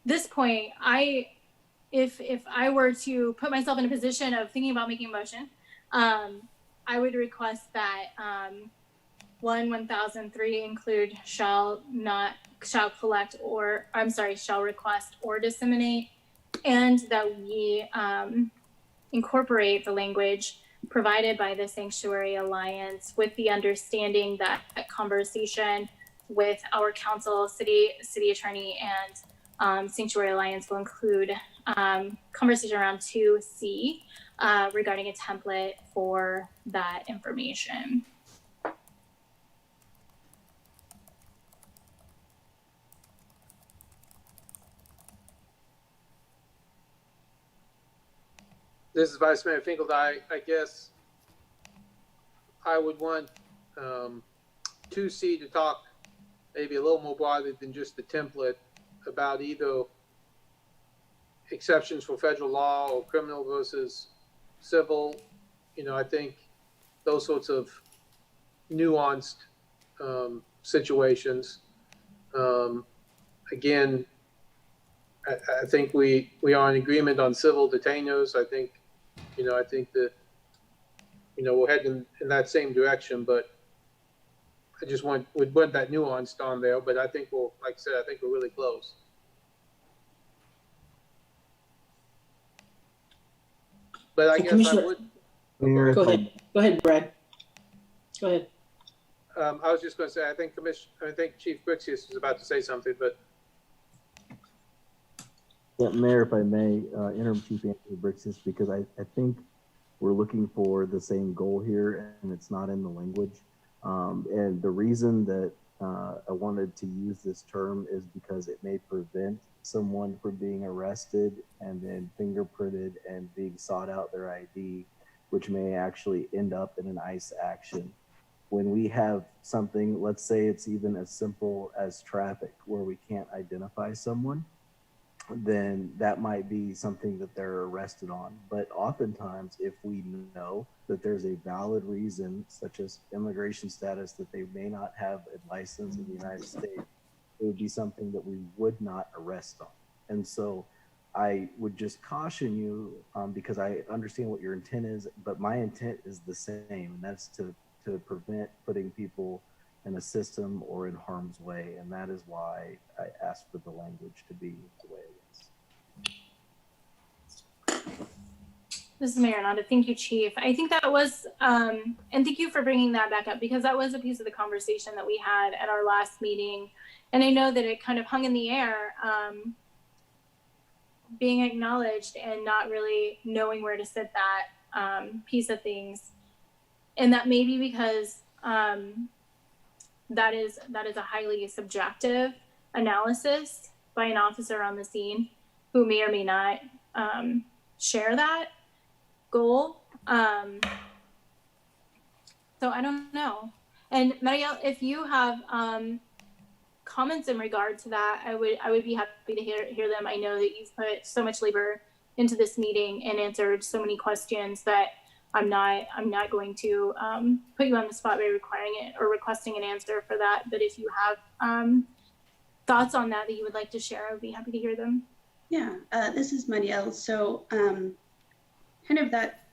this point, if I were to put myself in a position of thinking about making a motion, I would request that 1003 include shall request or disseminate, and that we incorporate the language provided by the Sanctuary Alliance with the understanding that conversation with our council, city attorney, and Sanctuary Alliance will include conversation around 2C regarding a template for that information. This is Vice Mayor Finkeldei. I guess I would want 2C to talk maybe a little more broadly than just the template about either exceptions for federal law or criminal versus civil. You know, I think those sorts of nuanced situations. Again, I think we are in agreement on civil detainers. I think that, we're heading in that same direction, but I just would want that nuanced on there, but I think like I said, I think we're really close. But I guess I would. Go ahead, Brad. Go ahead. I was just going to say, I think Chief Brixius was about to say something, but. Yeah, Mayor, if I may, Interim Chief Anthony Brixius, because I think we're looking for the same goal here, and it's not in the language. And the reason that I wanted to use this term is because it may prevent someone from being arrested and then fingerprinted and being sought out their ID which may actually end up in an ICE action. When we have something, let's say it's even as simple as traffic, where we can't identify someone, then that might be something that they're arrested on. But oftentimes, if we know that there's a valid reason, such as immigration status, that they may not have a license in the United States, it would be something that we would not arrest on. And so I would just caution you, because I understand what your intent is, but my intent is the same, and that's to prevent putting people in a system or in harm's way. And that is why I asked for the language to be the way it is. This is Mayor Nanda. Thank you, Chief. I think that was, and thank you for bringing that back up, because that was a piece of the conversation that we had at our last meeting. And I know that it kind of hung in the air, being acknowledged and not really knowing where to sit that piece of things. And that may be because that is a highly subjective analysis by an officer on the scene who may or may not share that goal. So I don't know. And Marielle, if you have comments in regard to that, I would be happy to hear them. I know that you've put so much labor into this meeting and answered so many questions that I'm not going to put you on the spot by requiring it or requesting an answer for that. But if you have thoughts on that you would like to share, I would be happy to hear them. Yeah, this is Marielle. So kind of that,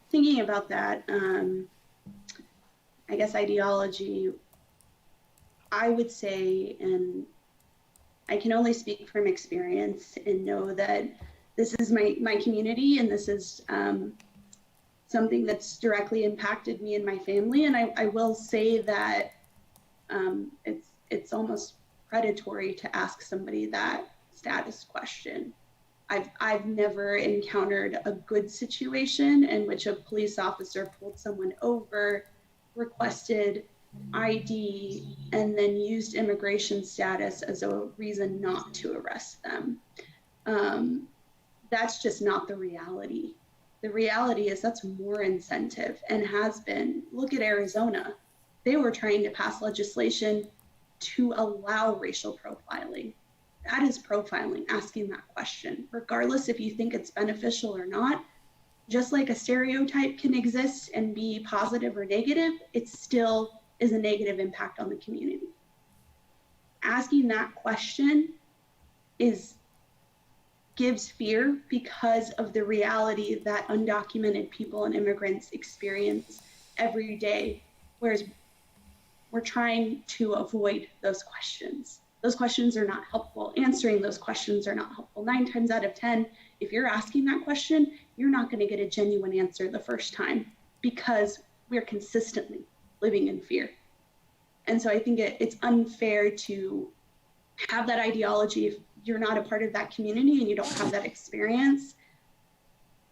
thinking about that, I guess ideology, I would say, and I can only speak from experience and know that this is my community, and this is something that's directly impacted me and my family. And I will say that it's almost predatory to ask somebody that status question. I've never encountered a good situation in which a police officer pulled someone over, requested ID, and then used immigration status as a reason not to arrest them. That's just not the reality. The reality is that's more incentive and has been. Look at Arizona. They were trying to pass legislation to allow racial profiling. That is profiling, asking that question, regardless if you think it's beneficial or not. Just like a stereotype can exist and be positive or negative, it still is a negative impact on the community. Asking that question gives fear because of the reality that undocumented people and immigrants experience every day, whereas we're trying to avoid those questions. Those questions are not helpful. Answering those questions are not helpful. 9 times out of 10, if you're asking that question, you're not going to get a genuine answer the first time because we're consistently living in fear. And so I think it's unfair to have that ideology if you're not a part of that community and you don't have that experience.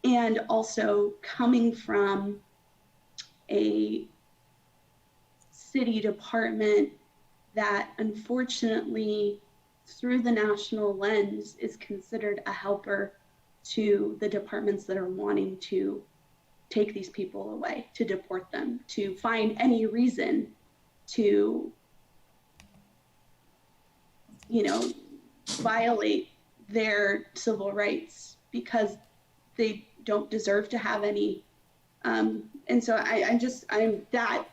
And also coming from a city department that unfortunately through the national lens is considered a helper to the departments that are wanting to take these people away, to deport them, to find any reason to, violate their civil rights because they don't deserve to have any. And so that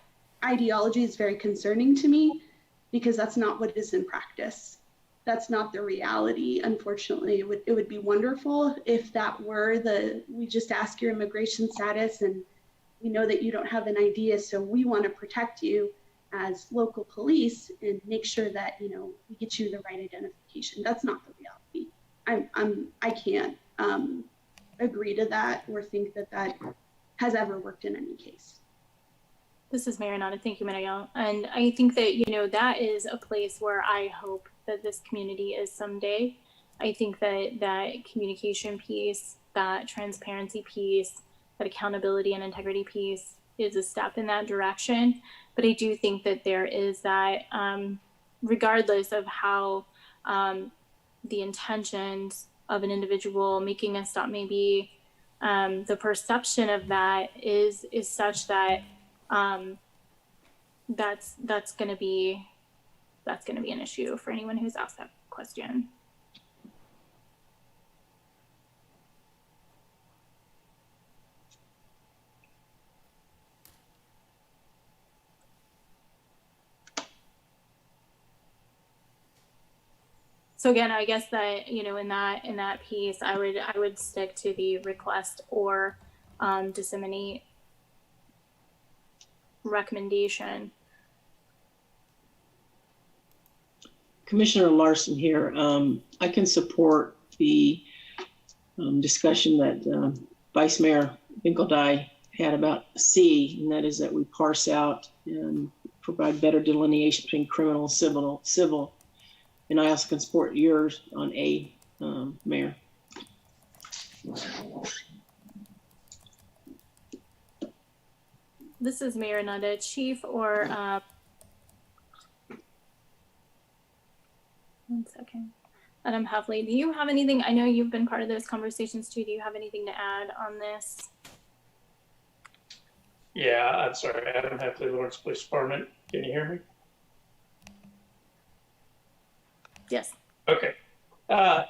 ideology is very concerning to me because that's not what is in practice. That's not the reality. Unfortunately, it would be wonderful if that were we just ask your immigration status and we know that you don't have an idea, so we want to protect you as local police and make sure that, we get you the right identification. That's not the reality. I can't agree to that or think that has ever worked in any case. This is Mary Nanda. Thank you, Marielle. And I think that, that is a place where I hope that this community is someday. I think that communication piece, that transparency piece, that accountability and integrity piece is a step in that direction. But I do think that there is that, regardless of how the intentions of an individual making a stop may be, the perception of that is such that that's going to be an issue for anyone who's asked that question. So again, I guess that, you know, in that piece, I would stick to the request or disseminate recommendation. Commissioner Larson here. I can support the discussion that Vice Mayor Finkeldei had about C, and that is that we parse out and provide better delineation between criminal and civil. And I also can support yours on A, Mayor. This is Mayor Nanda, Chief, or one second. Madam Heffley, do you have anything? I know you've been part of those conversations too. Do you have anything to add on this? Yeah, I'm sorry, Adam Heffley, Lawrence Police Department. Can you hear me? Yes. Okay.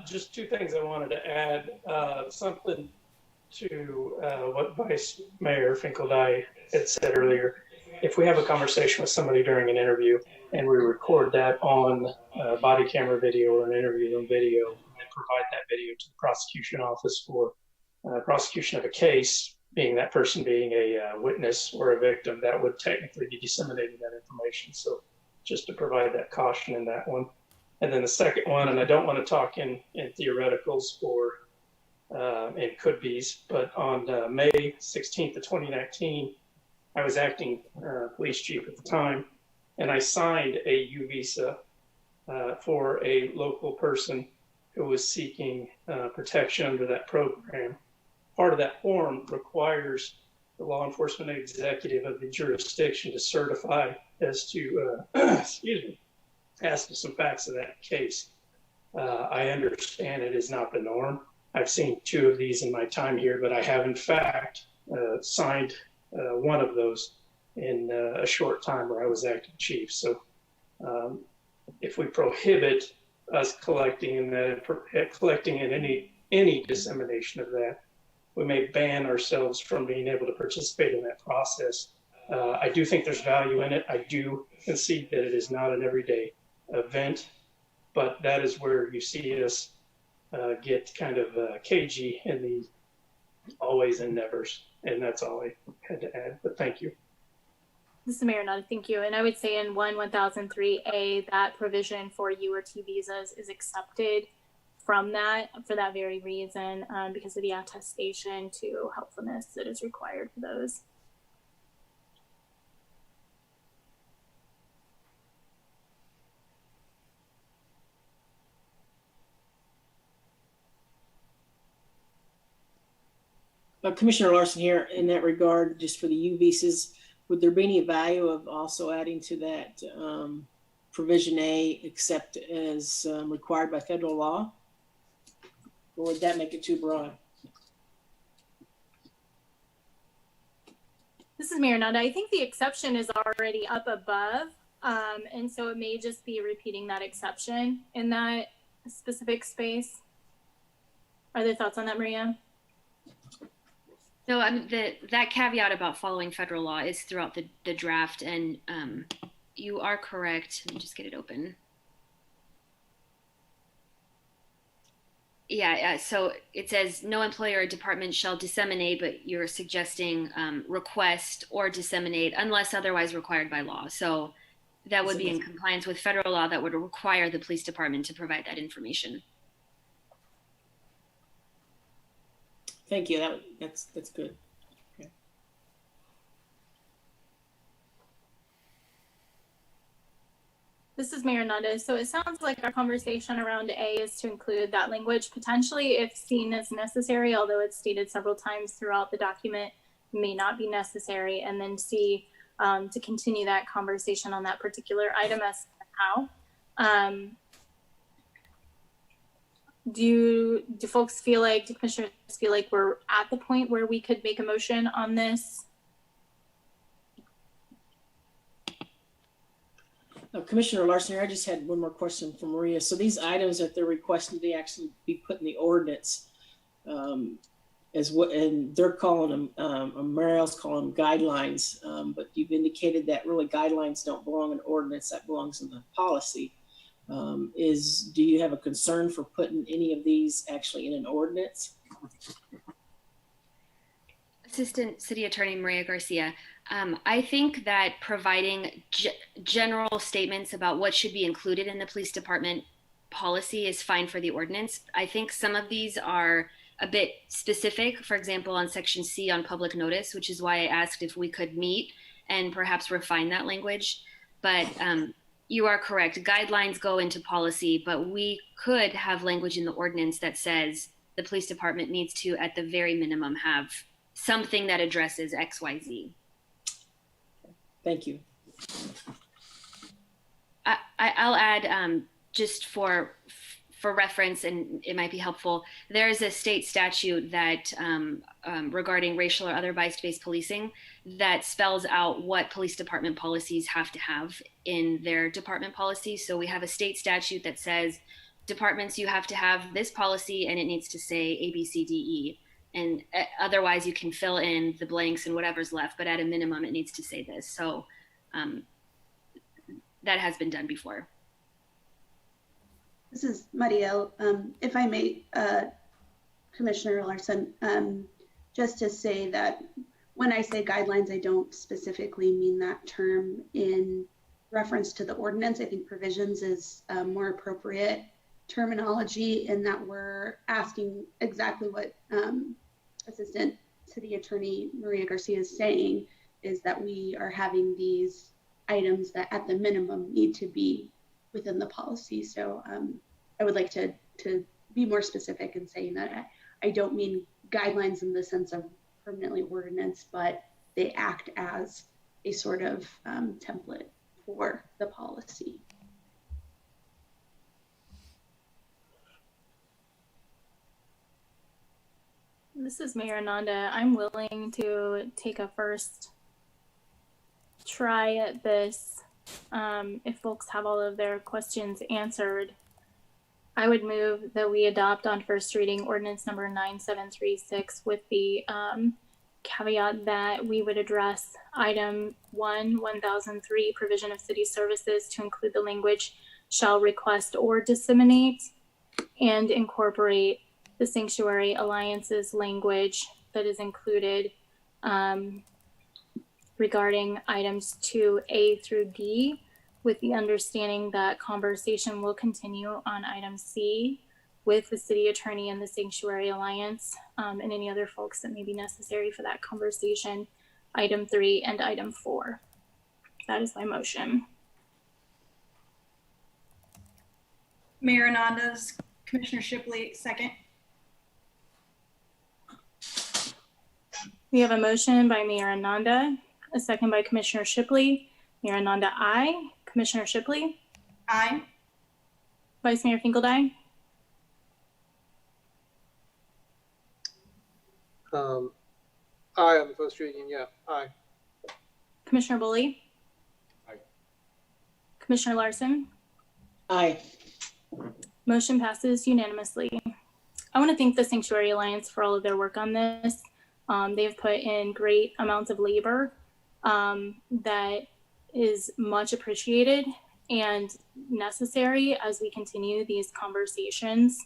Just two things I wanted to add. Something to what Vice Mayor Finkeldei had said earlier. If we have a conversation with somebody during an interview and we record that on body camera video or an interview on video and provide that video to the prosecution office for prosecution of a case, being that person being a witness or a victim, that would technically be disseminating that information. So just to provide that caution in that one. And then the second one, and I don't want to talk in theoreticals or in could-bes, but on May 16th of 2019, I was acting police chief at the time, and I signed a U visa for a local person who was seeking protection under that program. Part of that form requires the law enforcement executive of the jurisdiction to certify as to, as to some facts of that case. I understand it is not the norm. I've seen two of these in my time here, but I have in fact signed one of those in a short time where I was acting chief. So if we prohibit us collecting in any dissemination of that, we may ban ourselves from being able to participate in that process. I do think there's value in it. I do concede that it is not an everyday event, but that is where you see us get kind of cagey in the always and nevers. And that's all I had to add, but thank you. This is Mayor Nada, thank you. And I would say in 1003A, that provision for U or T visas is accepted from that for that very reason, because of the attestation to helpfulness that is required for those. Commissioner Larson here in that regard, just for the U visas, would there be any value of also adding to that provision A, except as required by federal law? Or would that make it too broad? This is Mayor Nanda. I think the exception is already up above, and so it may just be repeating that exception in that specific space. Are there thoughts on that, Maria? So that caveat about following federal law is throughout the draft, and you are correct. Let me just get it open. Yeah, so it says no employer or department shall disseminate, but you're suggesting request or disseminate unless otherwise required by law. So that would be in compliance with federal law that would require the police department to provide that information. Thank you. That's good. Okay. This is Mayor Nanda. So it sounds like our conversation around A is to include that language potentially if seen as necessary, although it's stated several times throughout the document, may not be necessary. And then C, to continue that conversation on that particular item as to how. do folks feel like, do commissioners feel like we're at the point where we could make a motion on this? Commissioner Larson, I just had one more question for Maria. So these items that they're requesting to actually be put in the ordinance, as what, and they're calling them, Mariel's calling them guidelines, but you've indicated that really guidelines don't belong in ordinance, that belongs in the policy. Do you have a concern for putting any of these actually in an ordinance? Assistant City Attorney Maria Garcia. I think that providing general statements about what should be included in the police department policy is fine for the ordinance. I think some of these are a bit specific, for example, on section C on public notice, which is why I asked if we could meet and perhaps refine that language. But you are correct. Guidelines go into policy, but we could have language in the ordinance that says the police department needs to, at the very minimum, have something that addresses X, Y, Z. Thank you. I'll add, just for reference, and it might be helpful, there is a state statute that regarding racial or other bias-based policing that spells out what police department policies have to have in their department policy. So we have a state statute that says, departments, you have to have this policy and it needs to say A, B, C, D, E. And otherwise you can fill in the blanks and whatever's left, but at a minimum it needs to say this. So that has been done before. This is Mariel. If I may, Commissioner Larson, just to say that when I say guidelines, I don't specifically mean that term in reference to the ordinance. I think provisions is a more appropriate terminology in that we're asking exactly what Assistant City Attorney Maria Garcia is saying, is that we are having these items that at the minimum need to be within the policy. So I would like to be more specific in saying that I don't mean guidelines in the sense of permanently ordinance, but they act as a sort of template for the policy. This is Mayor Ananda. I'm willing to take a first try at this. If folks have all of their questions answered, I would move that we adopt on first reading ordinance number 9736 with the caveat that we would address item 1003, provision of city services, to include the language shall request or disseminate, and incorporate the Sanctuary Alliance's language that is included regarding items 2A through D, with the understanding that conversation will continue on item C with the city attorney and the Sanctuary Alliance, and any other folks that may be necessary for that conversation, item 3 and item 4. That is my motion. Mayor Ananda's Commissioner Shipley, second. We have a motion by Mayor Ananda, a second by Commissioner Shipley. Mayor Ananda, aye. Commissioner Shipley? Aye. Vice Mayor Finkeldei? Aye on the first reading, yeah, aye. Commissioner Boley? Aye. Commissioner Larson? Aye. Motion passes unanimously. I want to thank the Sanctuary Alliance for all of their work on this. They've put in great amounts of labor that is much appreciated and necessary as we continue these conversations.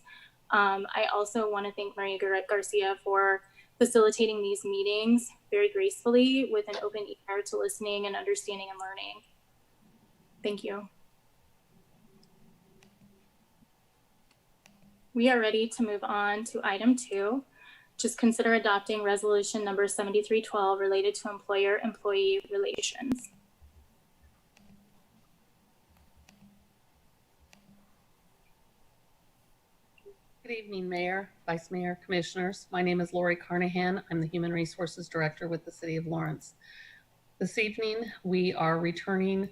I also want to thank Maria Garcia for facilitating these meetings very gracefully with an open ear to listening and understanding and learning. Thank you. We are ready to move on to item 2. Just consider adopting resolution number 7312 related to employer-employee relations. Good evening, Mayor, Vice Mayor, Commissioners. My name is Lori Carnahan. I'm the Human Resources Director with the City of Lawrence. This evening, we are returning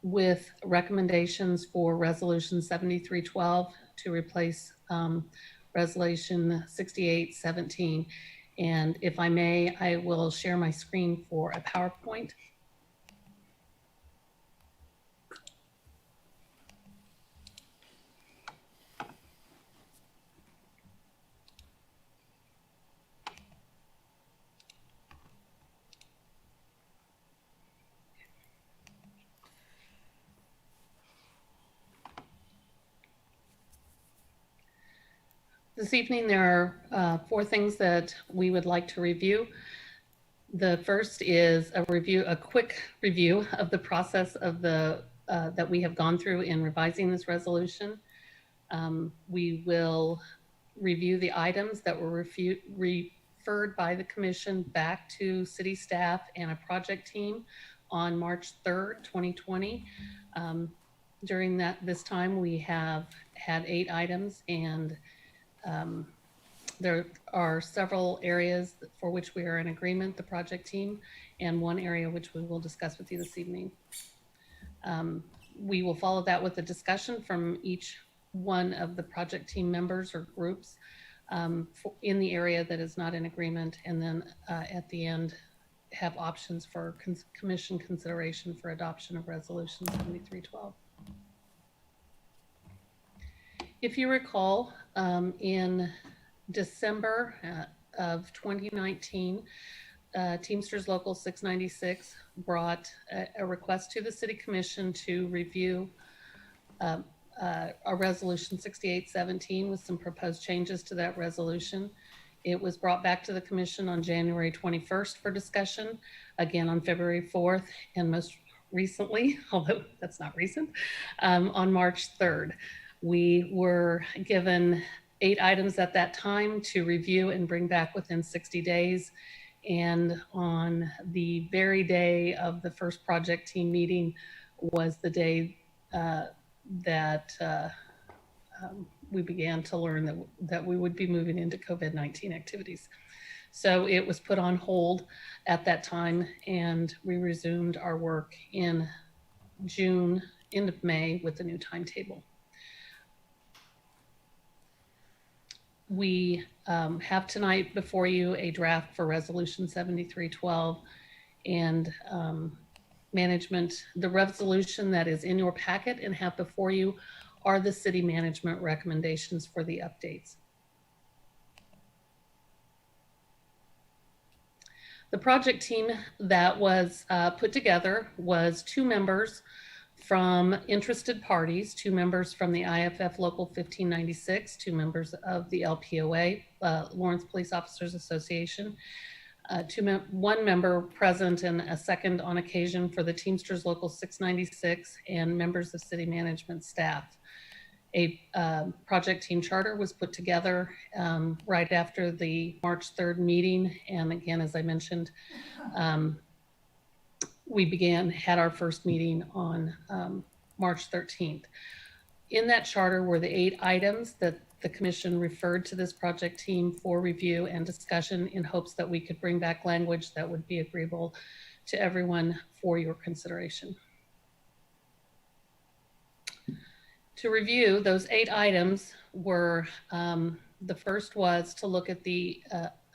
with recommendations for Resolution 7312 to replace Resolution 6817. And if I may, I will share my screen for a PowerPoint. This evening, there are 4 things that we would like to review. The first is a quick review of the process of that we have gone through in revising this resolution. We will review the items that were referred by the commission back to city staff and a project team on March 3rd, 2020. During this time, we have had 8 items, and there are several areas for which we are in agreement, the project team, and one area which we will discuss with you this evening. We will follow that with a discussion from each one of the project team members or groups in the area that is not in agreement, and then at the end have options for commission consideration for adoption of Resolution 7312. If you recall, in December of 2019, Teamsters Local 696 brought a request to the City Commission to review a Resolution 6817 with some proposed changes to that resolution. It was brought back to the Commission on January 21st for discussion, again on February 4th, and most recently, although that's not recent, on March 3rd. We were given 8 items at that time to review and bring back within 60 days. And on the very day of the first project team meeting was the day that we began to learn that we would be moving into COVID-19 activities. So it was put on hold at that time, and we resumed our work in June, end of May, with the new timetable. We have tonight before you a draft for Resolution 7312 and management. The resolution that is in your packet and have before you are the city management recommendations for the updates. The project team that was put together was 2 members from interested parties, 2 members from the IFF Local 1596, 2 members of the LPOA, Lawrence Police Officers Association, 1 member present and a second on occasion for the Teamsters Local 696, and members of city management staff. A project team charter was put together right after the March 3rd meeting, and again, as I mentioned, we had our first meeting on March 13th. In that charter were the 8 items that the commission referred to this project team for review and discussion in hopes that we could bring back language that would be agreeable to everyone for your consideration. To review, those 8 items were, the first was to look at the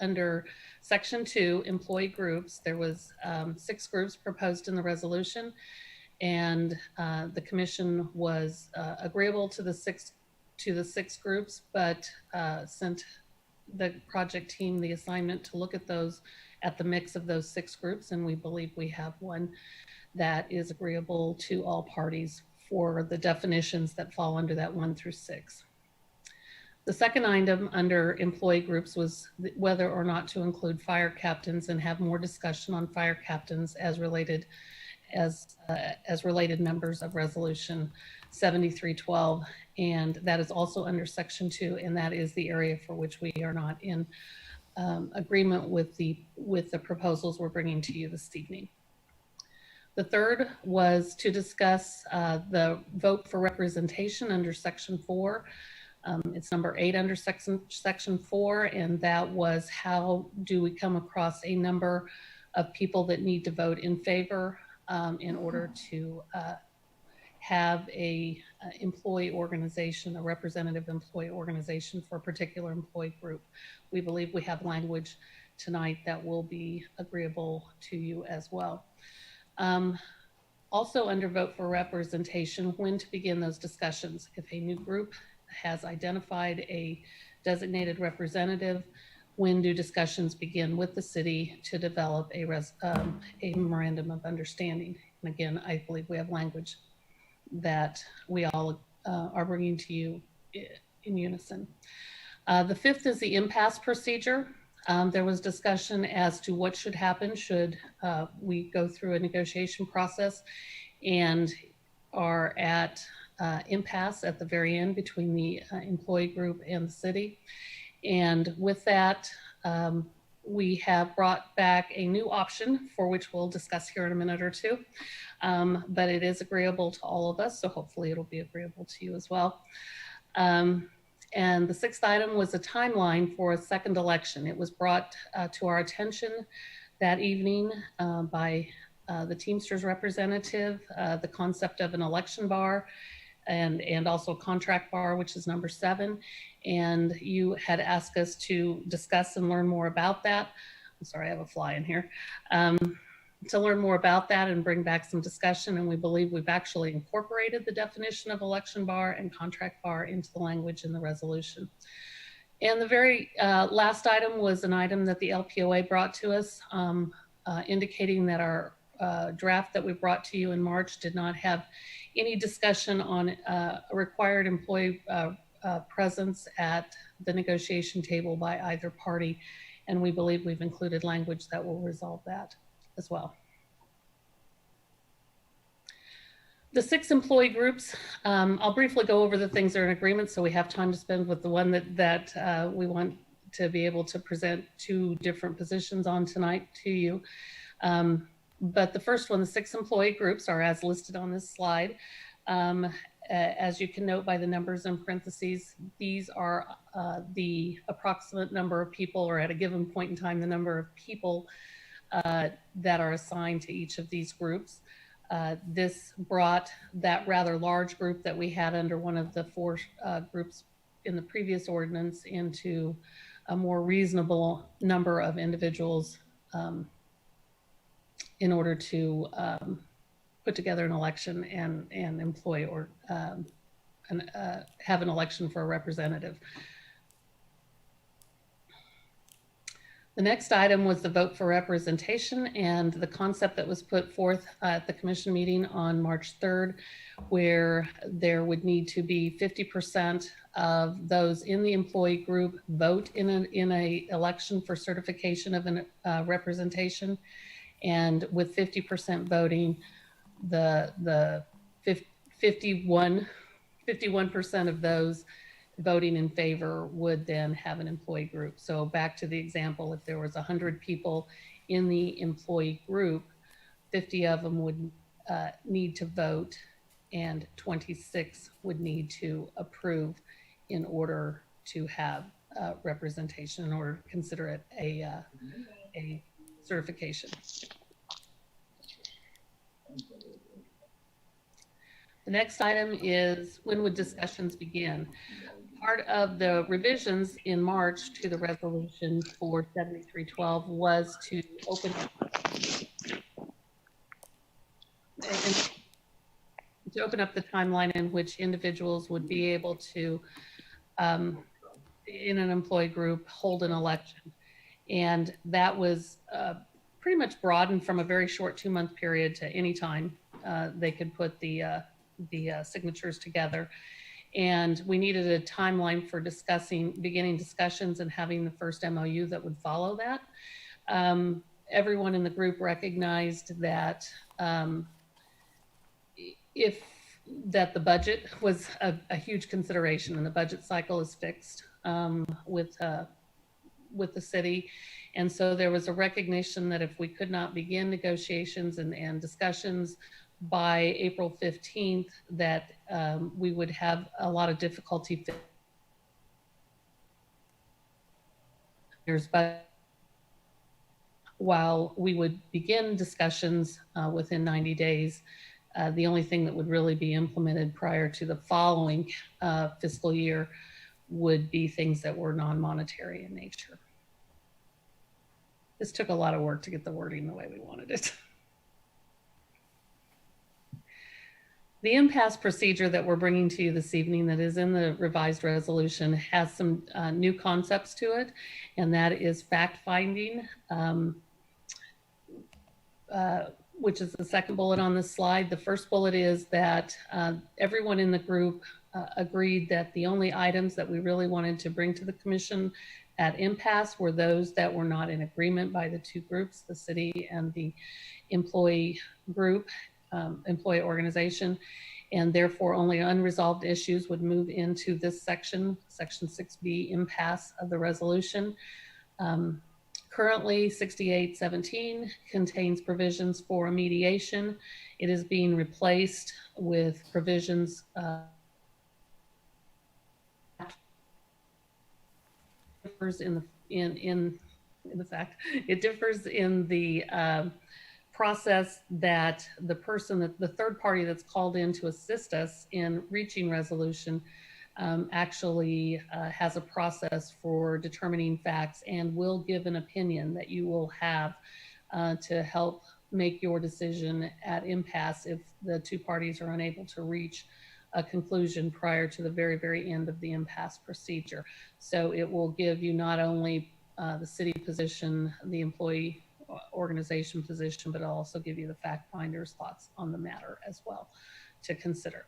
under Section 2, employee groups. There was 6 groups proposed in the resolution, and the commission was agreeable to the six groups, but sent the project team the assignment to look at the mix of those 6 groups, and we believe we have one that is agreeable to all parties for the definitions that fall under that 1 through 6. The second item under employee groups was whether or not to include fire captains and have more discussion on fire captains as related members of Resolution 7312, and that is also under Section 2, and that is the area for which we are not in agreement with the proposals we're bringing to you this evening. The third was to discuss the vote for representation under Section 4. It's number 8 under section 4, and that was how do we come across a number of people that need to vote in favor in order to have a employee organization, a representative employee organization for a particular employee group. We believe we have language tonight that will be agreeable to you as well. Also under vote for representation, when to begin those discussions. If a new group has identified a designated representative, when do discussions begin with the city to develop a memorandum of understanding? And again, I believe we have language that we all are bringing to you in unison. The fifth is the impasse procedure. There was discussion as to what should happen should we go through a negotiation process and are at impasse at the very end between the employee group and the city. And with that, we have brought back a new option for which we'll discuss here in a minute or two. But it is agreeable to all of us, so hopefully it'll be agreeable to you as well. And the sixth item was a timeline for a second election. It was brought to our attention that evening by the Teamsters representative, the concept of an election bar and also contract bar, which is number 7. And you had asked us to discuss and learn more about that. I'm sorry, I have a fly in here. To learn more about that and bring back some discussion. And we believe we've actually incorporated the definition of election bar and contract bar into the language in the resolution. And the very last item was an item that the LPOA brought to us, indicating that our draft that we brought to you in March did not have any discussion on a required employee presence at the negotiation table by either party. And we believe we've included language that will resolve that as well. The 6 employee groups, I'll briefly go over the things that are in agreement so we have time to spend with the one that we want to be able to present 2 different positions on tonight to you. But the first one, the 6 employee groups are as listed on this slide. As you can note by the numbers in parentheses, these are the approximate number of people, or at a given point in time, the number of people that are assigned to each of these groups. This brought that rather large group that we had under one of the 4 groups in the previous ordinance into a more reasonable number of individuals in order to put together an election and employ or have an election for a representative. The next item was the vote for representation, and the concept that was put forth at the commission meeting on March 3rd, where there would need to be 50% of those in the employee group vote in a election for certification of an representation. And with 50% voting, the 51% of those voting in favor would then have an employee group. So back to the example, if there was 100 people in the employee group, 50 of them would need to vote and 26 would need to approve in order to have representation, in order to consider it a certification. The next item is when would discussions begin? Part of the revisions in March to the resolution for 7312 was to open up the timeline in which individuals would be able to, in an employee group, hold an election. And that was pretty much broadened from a very short 2-month period to any time they could put the signatures together. And we needed a timeline for beginning discussions and having the first MOU that would follow that. Everyone in the group recognized that the budget was a huge consideration, and the budget cycle is fixed with the city. And so there was a recognition that if we could not begin negotiations and discussions by April 15th, that we would have a lot of difficulty. But while we would begin discussions within 90 days The only thing that would really be implemented prior to the following fiscal year would be things that were non-monetary in nature. This took a lot of work to get the wording the way we wanted it. The impasse procedure that we're bringing to you this evening that is in the revised resolution has some new concepts to it, and that is fact-finding, which is the second bullet on this slide. The first bullet is that everyone in the group agreed that the only items that we really wanted to bring to the commission at impasse were those that were not in agreement by the two groups, the city and the employee group, employee organization, and therefore only unresolved issues would move into this section, section 6B impasse of the resolution. Currently 6817 contains provisions for a mediation. It is being replaced with provisions differs in the fact it differs in the process that the person, that the third party that's called in to assist us in reaching resolution actually has a process for determining facts and will give an opinion that you will have to help make your decision at impasse if the two parties are unable to reach a conclusion prior to the very, very end of the impasse procedure. So it will give you not only the city position, the employee organization position, but it'll also give you the fact finder's thoughts on the matter as well to consider.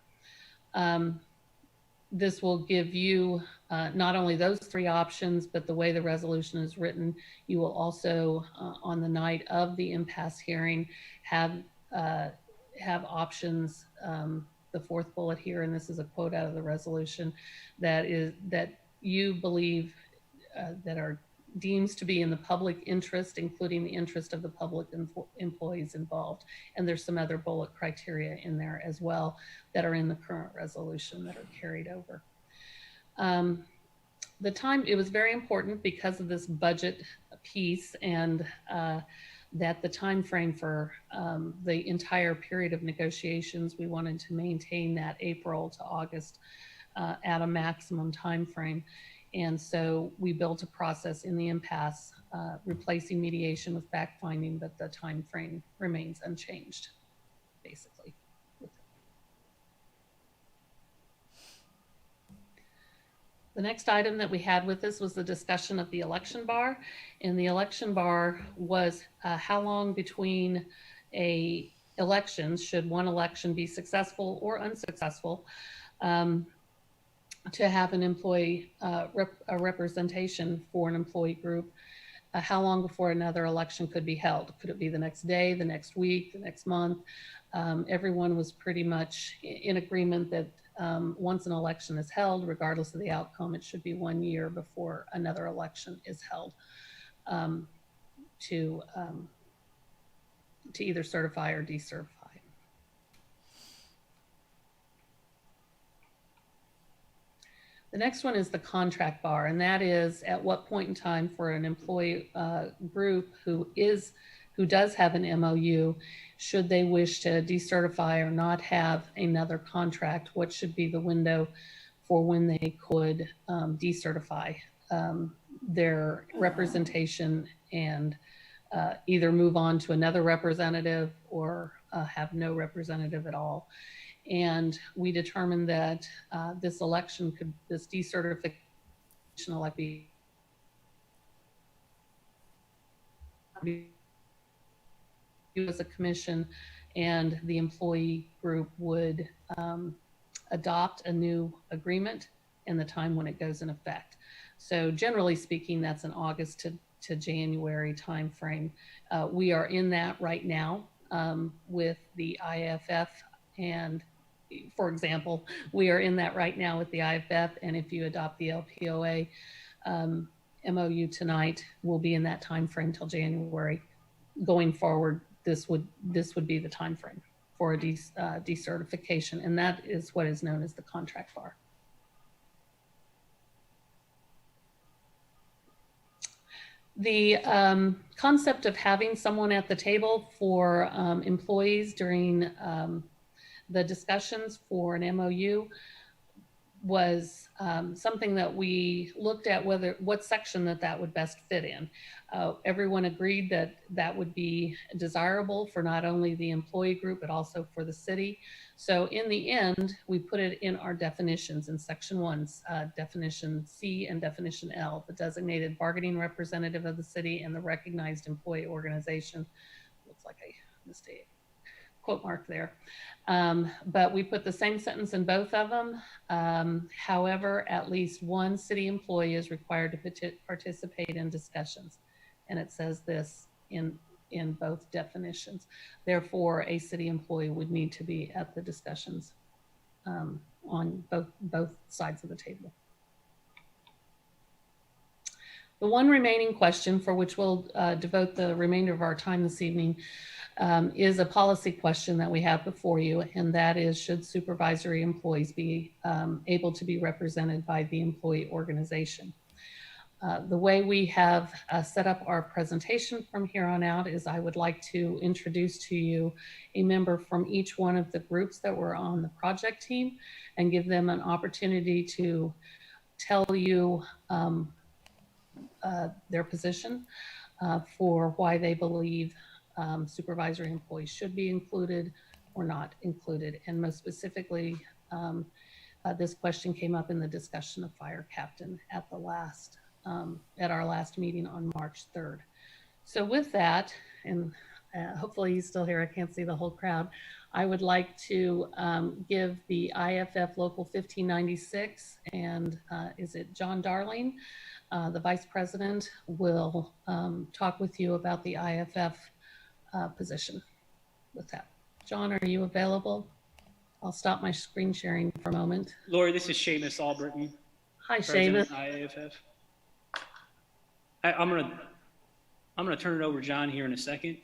This will give you not only those three options, but the way the resolution is written, you will also on the night of the impasse hearing have options. The fourth bullet here, and this is a quote out of the resolution, that you believe that are deems to be in the public interest, including the interest of the public employees involved. And there's some other bullet criteria in there as well that are in the current resolution that are carried over. The time, it was very important because of this budget piece and that the time frame for the entire period of negotiations, we wanted to maintain that April to August at a maximum time frame. And so we built a process in the impasse, replacing mediation with fact finding, but the time frame remains unchanged, basically. The next item that we had with this was the discussion of the election bar. And the election bar was how long between elections should one election be successful or unsuccessful to have an employee, a representation for an employee group, how long before another election could be held. Could it be the next day, the next week, the next month? Everyone was pretty much in agreement that once an election is held, regardless of the outcome, it should be 1 year before another election is held to either certify or decertify. The next one is the contract bar, and that is at what point in time for an employee group who does have an MOU, should they wish to decertify or not have another contract, what should be the window for when they could decertify their representation and either move on to another representative or have no representative at all. And we determined that this decertification election as a commission, and the employee group would adopt a new agreement and the time when it goes in effect. So generally speaking, that's an August to January timeframe. We are in that right now with the IFF, and for example, we are in that right now with the IFF, and if you adopt the LPOA MOU tonight, we'll be in that time frame till January. Going forward, this would be the time frame for a decertification, and that is what is known as the contract bar. The concept of having someone at the table for employees during the discussions for an MOU was something that we looked at what section that would best fit in. Everyone agreed that that would be desirable for not only the employee group, but also for the city. So in the end, we put it in our definitions in section 1, definition C and definition L, the designated bargaining representative of the city and the recognized employee organization. Looks like a mistake. Quote mark there. But we put the same sentence in both of them. However, at least one city employee is required to participate in discussions. And it says this in both definitions. Therefore, a city employee would need to be at the discussions on both sides of the table. The one remaining question, for which we'll devote the remainder of our time this evening, is a policy question that we have before you, and that is, should supervisory employees be able to be represented by the employee organization? The way we have set up our presentation from here on out is I would like to introduce to you a member from each one of the groups that were on the project team and give them an opportunity to tell you their position for why they believe supervisory employees should be included or not included. And most specifically, this question came up in the discussion of fire captain at the last, at our last meeting on March 3rd. So with that, and hopefully he's still here, I can't see the whole crowd, I would like to give the IFF Local 1596, and is it John Darling, the Vice President, will talk with you about the IFF position with that. John, are you available? I'll stop my screen sharing for a moment. Lori, this is Seamus Albritton. Hi, Seamus. IAFF. I'm gonna turn it over to John here in a second,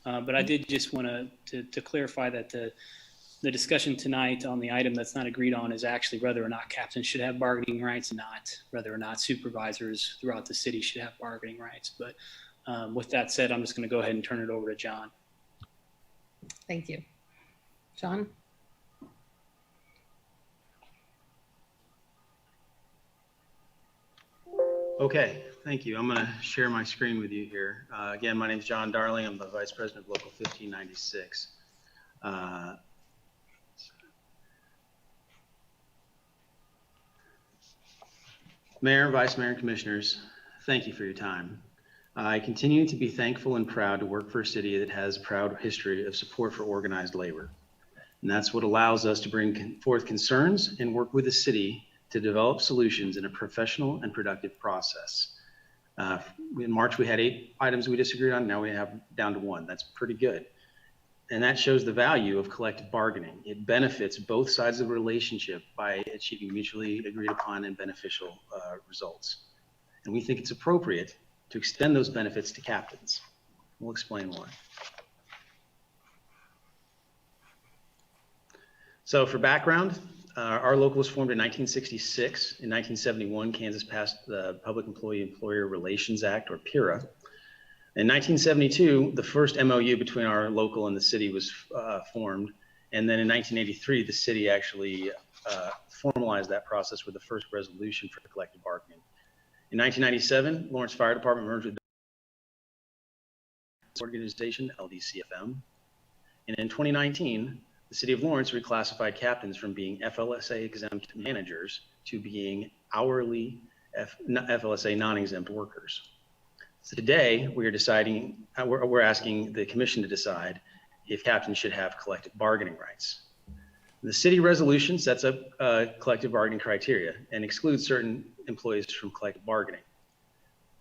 but I did just want to clarify that the discussion tonight on the item that's not agreed on is actually whether or not captains should have bargaining rights, not whether or not supervisors throughout the city should have bargaining rights. But with that said, I'm just going to go ahead and turn it over to John. Thank you. John? Okay, thank you. I'm going to share my screen with you here. Again, my name is John Darling. I'm the Vice President of Local 1596. Mayor, Vice Mayor, and Commissioners, thank you for your time. I continue to be thankful and proud to work for a city that has a proud history of support for organized labor. And that's what allows us to bring forth concerns and work with the city to develop solutions in a professional and productive process. In March, we had 8 items we disagreed on. Now we have down to 1. That's pretty good. And that shows the value of collective bargaining. It benefits both sides of the relationship by achieving mutually agreed upon and beneficial results. And we think it's appropriate to extend those benefits to captains. We'll explain why. So for background, our local was formed in 1966. In 1971, Kansas passed the Public Employee-Employer Relations Act, or PERA. In 1972, the first MOU between our local and the city was formed. And then in 1983, the city actually formalized that process with the first resolution for collective bargaining. In 1997, Lawrence Fire Department merged with the organization, LDCFM. And in 2019, the city of Lawrence reclassified captains from being FLSA exempt managers to being hourly FLSA non-exempt workers. So today we are deciding, we're asking the commission to decide if captains should have collective bargaining rights. The city resolution sets up collective bargaining criteria and excludes certain employees from collective bargaining.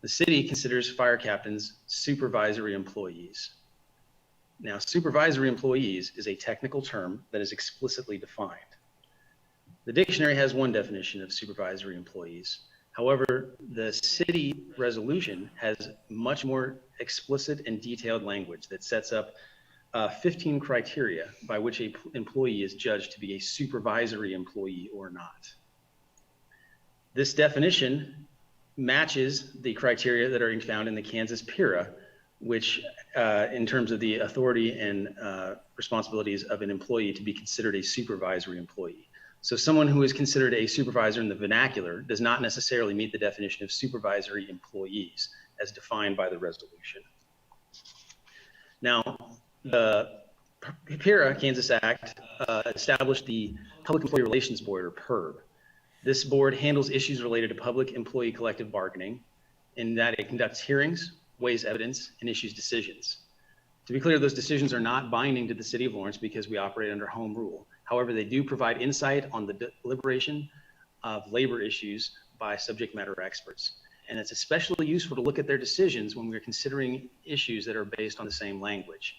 The city considers fire captains supervisory employees. Now, supervisory employees is a technical term that is explicitly defined. The dictionary has one definition of supervisory employees. However, the city resolution has much more explicit and detailed language that sets up 15 criteria by which an employee is judged to be a supervisory employee or not. This definition matches the criteria that are found in the Kansas PERA, which in terms of the authority and responsibilities of an employee to be considered a supervisory employee. So someone who is considered a supervisor in the vernacular does not necessarily meet the definition of supervisory employees as defined by the resolution. Now, the PIRA, Kansas Act, established the Public Employee Relations Board, or PERB. This board handles issues related to public employee collective bargaining in that it conducts hearings, weighs evidence, and issues decisions. To be clear, those decisions are not binding to the City of Lawrence because we operate under home rule. However, they do provide insight on the deliberation of labor issues by subject matter experts. And it's especially useful to look at their decisions when we're considering issues that are based on the same language.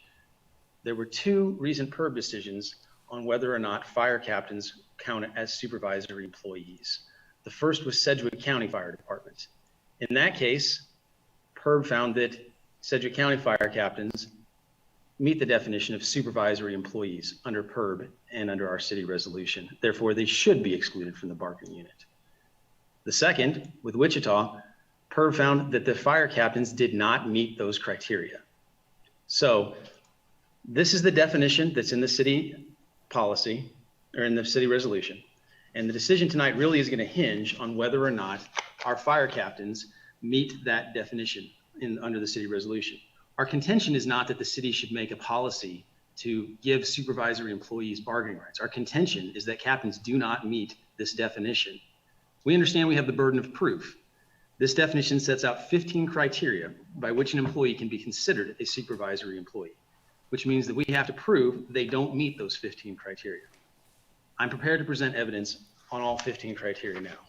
There were 2 recent PERB decisions on whether or not fire captains count as supervisory employees. The first was Sedgwick County Fire Department. In that case, PERB found that Sedgwick County fire captains meet the definition of supervisory employees under PERB and under our city resolution. Therefore, they should be excluded from the bargaining unit. The second, with Wichita, PERB found that the fire captains did not meet those criteria. So this is the definition that's in the city policy or in the city resolution. And the decision tonight really is going to hinge on whether or not our fire captains meet that definition under the city resolution. Our contention is not that the city should make a policy to give supervisory employees bargaining rights. Our contention is that captains do not meet this definition. We understand we have the burden of proof. This definition sets out 15 criteria by which an employee can be considered a supervisory employee, which means that we have to prove they don't meet those 15 criteria. I'm prepared to present evidence on all 15 criteria now.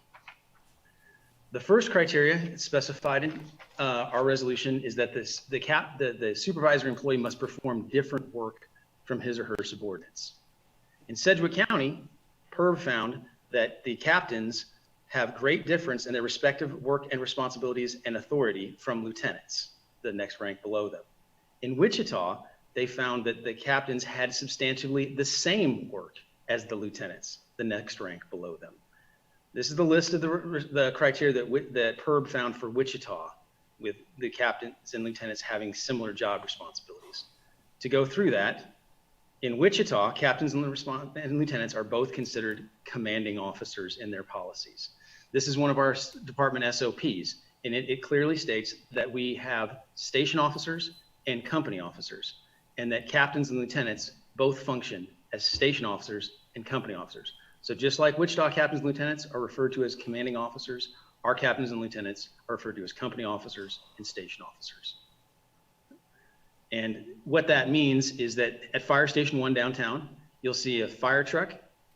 The first criteria specified in our resolution is that the supervisory employee must perform different work from his or her subordinates. In Sedgwick County, PERB found that the captains have great difference in their respective work and responsibilities and authority from lieutenants, the next rank below them. In Wichita, they found that the captains had substantially the same work as the lieutenants, the next rank below them. This is the list of the criteria that PERB found for Wichita, with the captains and lieutenants having similar job responsibilities. To go through that, in Wichita, captains and lieutenants are both considered commanding officers in their policies. This is one of our department SOPs, and it clearly states that we have station officers and company officers, and that captains and lieutenants both function as station officers and company officers. So just like Wichita captains and lieutenants are referred to as commanding officers, our captains and lieutenants are referred to as company officers and station officers. And what that means is that at Fire Station 1 downtown, you'll see a fire truck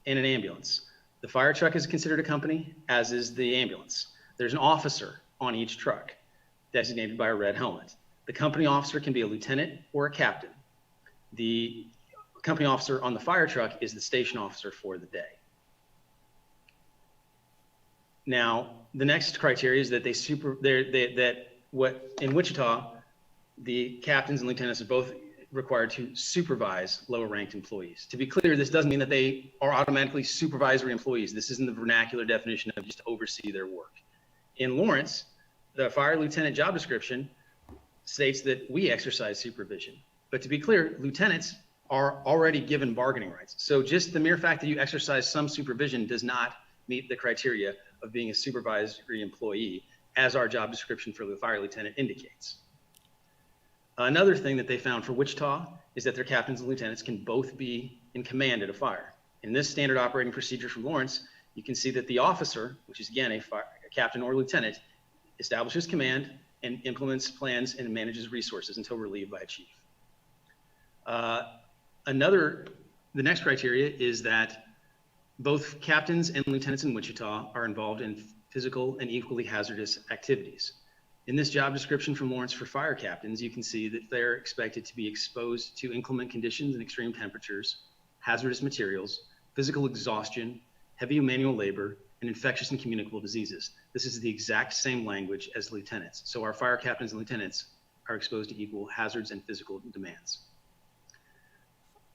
and an ambulance. The fire truck is considered a company, as is the ambulance. There's an officer on each truck designated by a red helmet. The company officer can be a lieutenant or a captain. The company officer on the fire truck is the station officer for the day. Now, the next criteria is that in Wichita, the captains and lieutenants are both required to supervise lower ranked employees. To be clear, this doesn't mean that they are automatically supervisory employees. This isn't the vernacular definition of just oversee their work. In Lawrence, the fire lieutenant job description states that we exercise supervision. But to be clear, lieutenants are already given bargaining rights. So just the mere fact that you exercise some supervision does not meet the criteria of being a supervisory employee, as our job description for the fire lieutenant indicates. Another thing that they found for Wichita is that their captains and lieutenants can both be in command at a fire. In this standard operating procedure from Lawrence, you can see that the officer, which is again a captain or lieutenant, establishes command and implements plans and manages resources until relieved by a chief. The next criteria is that both captains and lieutenants in Wichita are involved in physical and equally hazardous activities. In this job description from Lawrence for fire captains, you can see that they're expected to be exposed to inclement conditions and extreme temperatures, hazardous materials, physical exhaustion, heavy manual labor, and infectious and communicable diseases. This is the exact same language as lieutenants. So our fire captains and lieutenants are exposed to equal hazards and physical demands.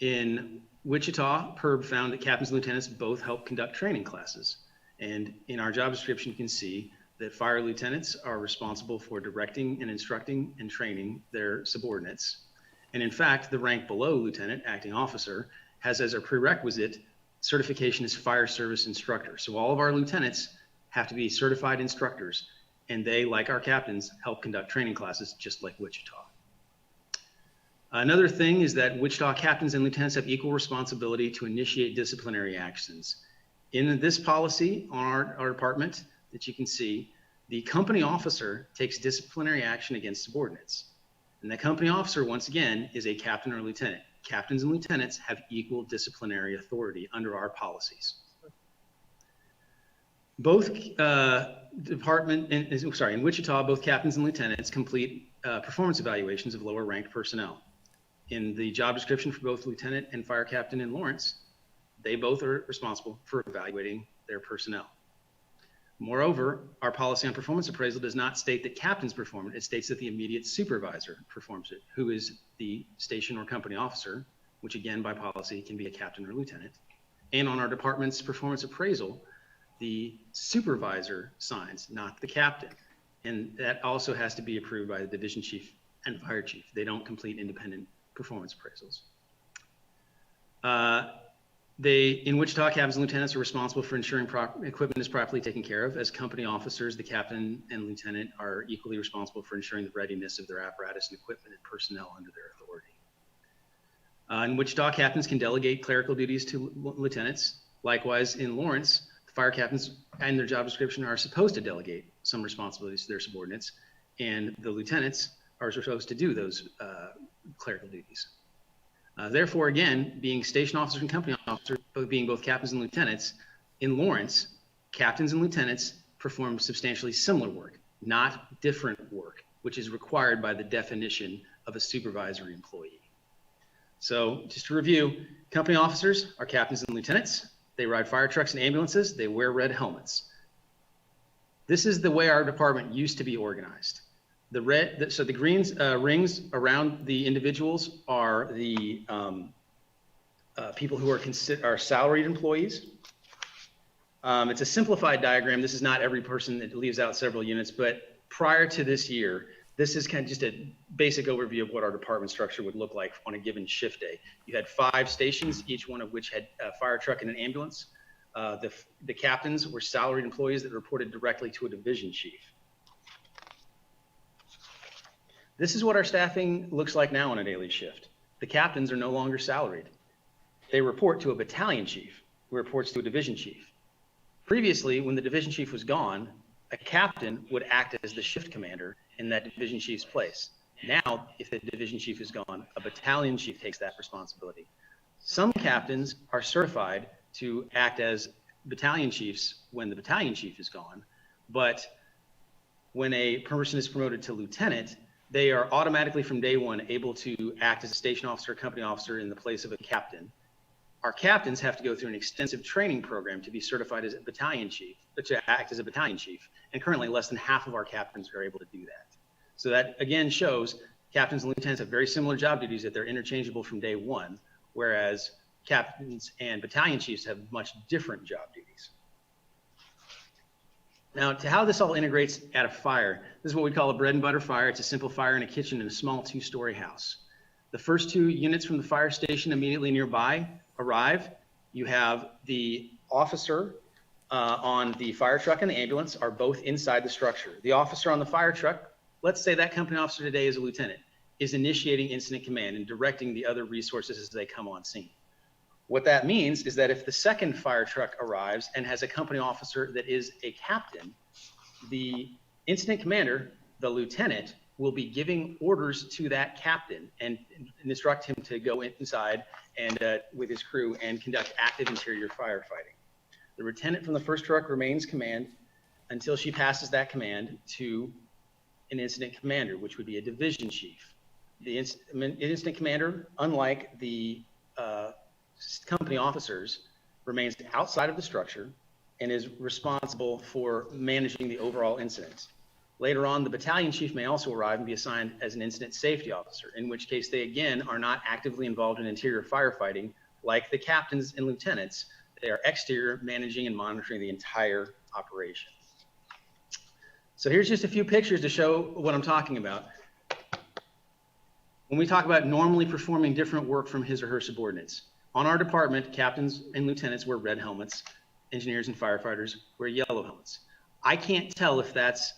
In Wichita, PERB found that captains and lieutenants both help conduct training classes. And in our job description, you can see that fire lieutenants are responsible for directing and instructing and training their subordinates. And in fact, the rank below lieutenant, acting officer, has as a prerequisite certification as fire service instructor. So all of our lieutenants have to be certified instructors, and they, like our captains, help conduct training classes just like Wichita. Another thing is that Wichita captains and lieutenants have equal responsibility to initiate disciplinary actions. In this policy on our department that you can see, the company officer takes disciplinary action against subordinates. And the company officer, once again, is a captain or lieutenant. Captains and lieutenants have equal disciplinary authority under our policies. Both in Wichita, both captains and lieutenants complete performance evaluations of lower ranked personnel. In the job description for both lieutenant and fire captain in Lawrence, they both are responsible for evaluating their personnel. Moreover, our policy on performance appraisal does not state that captains perform it. It states that the immediate supervisor performs it, who is the station or company officer, which again by policy can be a captain or lieutenant. And on our department's performance appraisal, the supervisor signs, not the captain. And that also has to be approved by the division chief and fire chief. They don't complete independent performance appraisals. In Wichita, captains and lieutenants are responsible for ensuring equipment is properly taken care of. As company officers, the captain and lieutenant are equally responsible for ensuring the readiness of their apparatus and equipment and personnel under their authority. In Wichita, captains can delegate clerical duties to lieutenants. Likewise, in Lawrence, the fire captains and their job description are supposed to delegate some responsibilities to their subordinates, and the lieutenants are supposed to do those clerical duties. Therefore, again, being station officers and company officers, being both captains and lieutenants, in Lawrence, captains and lieutenants perform substantially similar work, not different work, which is required by the definition of a supervisory employee. So just to review, company officers are captains and lieutenants. They ride fire trucks and ambulances. They wear red helmets. This is the way our department used to be organized. So the green rings around the individuals are the people who are salaried employees. It's a simplified diagram. This is not every person. That leaves out several units, but prior to this year, this is kind of just a basic overview of what our department structure would look like on a given shift day. You had 5 stations, each one of which had a fire truck and an ambulance. The captains were salaried employees that reported directly to a division chief. This is what our staffing looks like now on a daily shift. The captains are no longer salaried. They report to a battalion chief who reports to a division chief. Previously, when the division chief was gone, a captain would act as the shift commander in that division chief's place. Now, if the division chief is gone, a battalion chief takes that responsibility. Some captains are certified to act as battalion chiefs when the battalion chief is gone, but when a person is promoted to lieutenant, they are automatically from day one able to act as a station officer, company officer in the place of a captain. Our captains have to go through an extensive training program to be certified as a battalion chief, to act as a battalion chief. And currently less than half of our captains are able to do that. So that again shows captains and lieutenants have very similar job duties that they're interchangeable from day one, whereas captains and battalion chiefs have much different job duties. Now, to how this all integrates at a fire, this is what we call a bread and butter fire. It's a simple fire in a kitchen in a small 2-story house. The first 2 units from the fire station immediately nearby arrive. You have the officer on the fire truck and the ambulance are both inside the structure. The officer on the fire truck, let's say that company officer today is a lieutenant, is initiating incident command and directing the other resources as they come on scene. What that means is that if the second fire truck arrives and has a company officer that is a captain, the incident commander, the lieutenant, will be giving orders to that captain and instruct him to go inside and with his crew and conduct active interior firefighting. The lieutenant from the first truck remains command until she passes that command to an incident commander, which would be a division chief. The incident commander, unlike the company officers, remains outside of the structure and is responsible for managing the overall incident. Later on, the battalion chief may also arrive and be assigned as an incident safety officer, in which case they again are not actively involved in interior firefighting like the captains and lieutenants. They are exterior, managing and monitoring the entire operation. So here's just a few pictures to show what I'm talking about. When we talk about normally performing different work from his or her subordinates, on our department, captains and lieutenants wear red helmets, engineers and firefighters wear yellow helmets. I can't tell if that's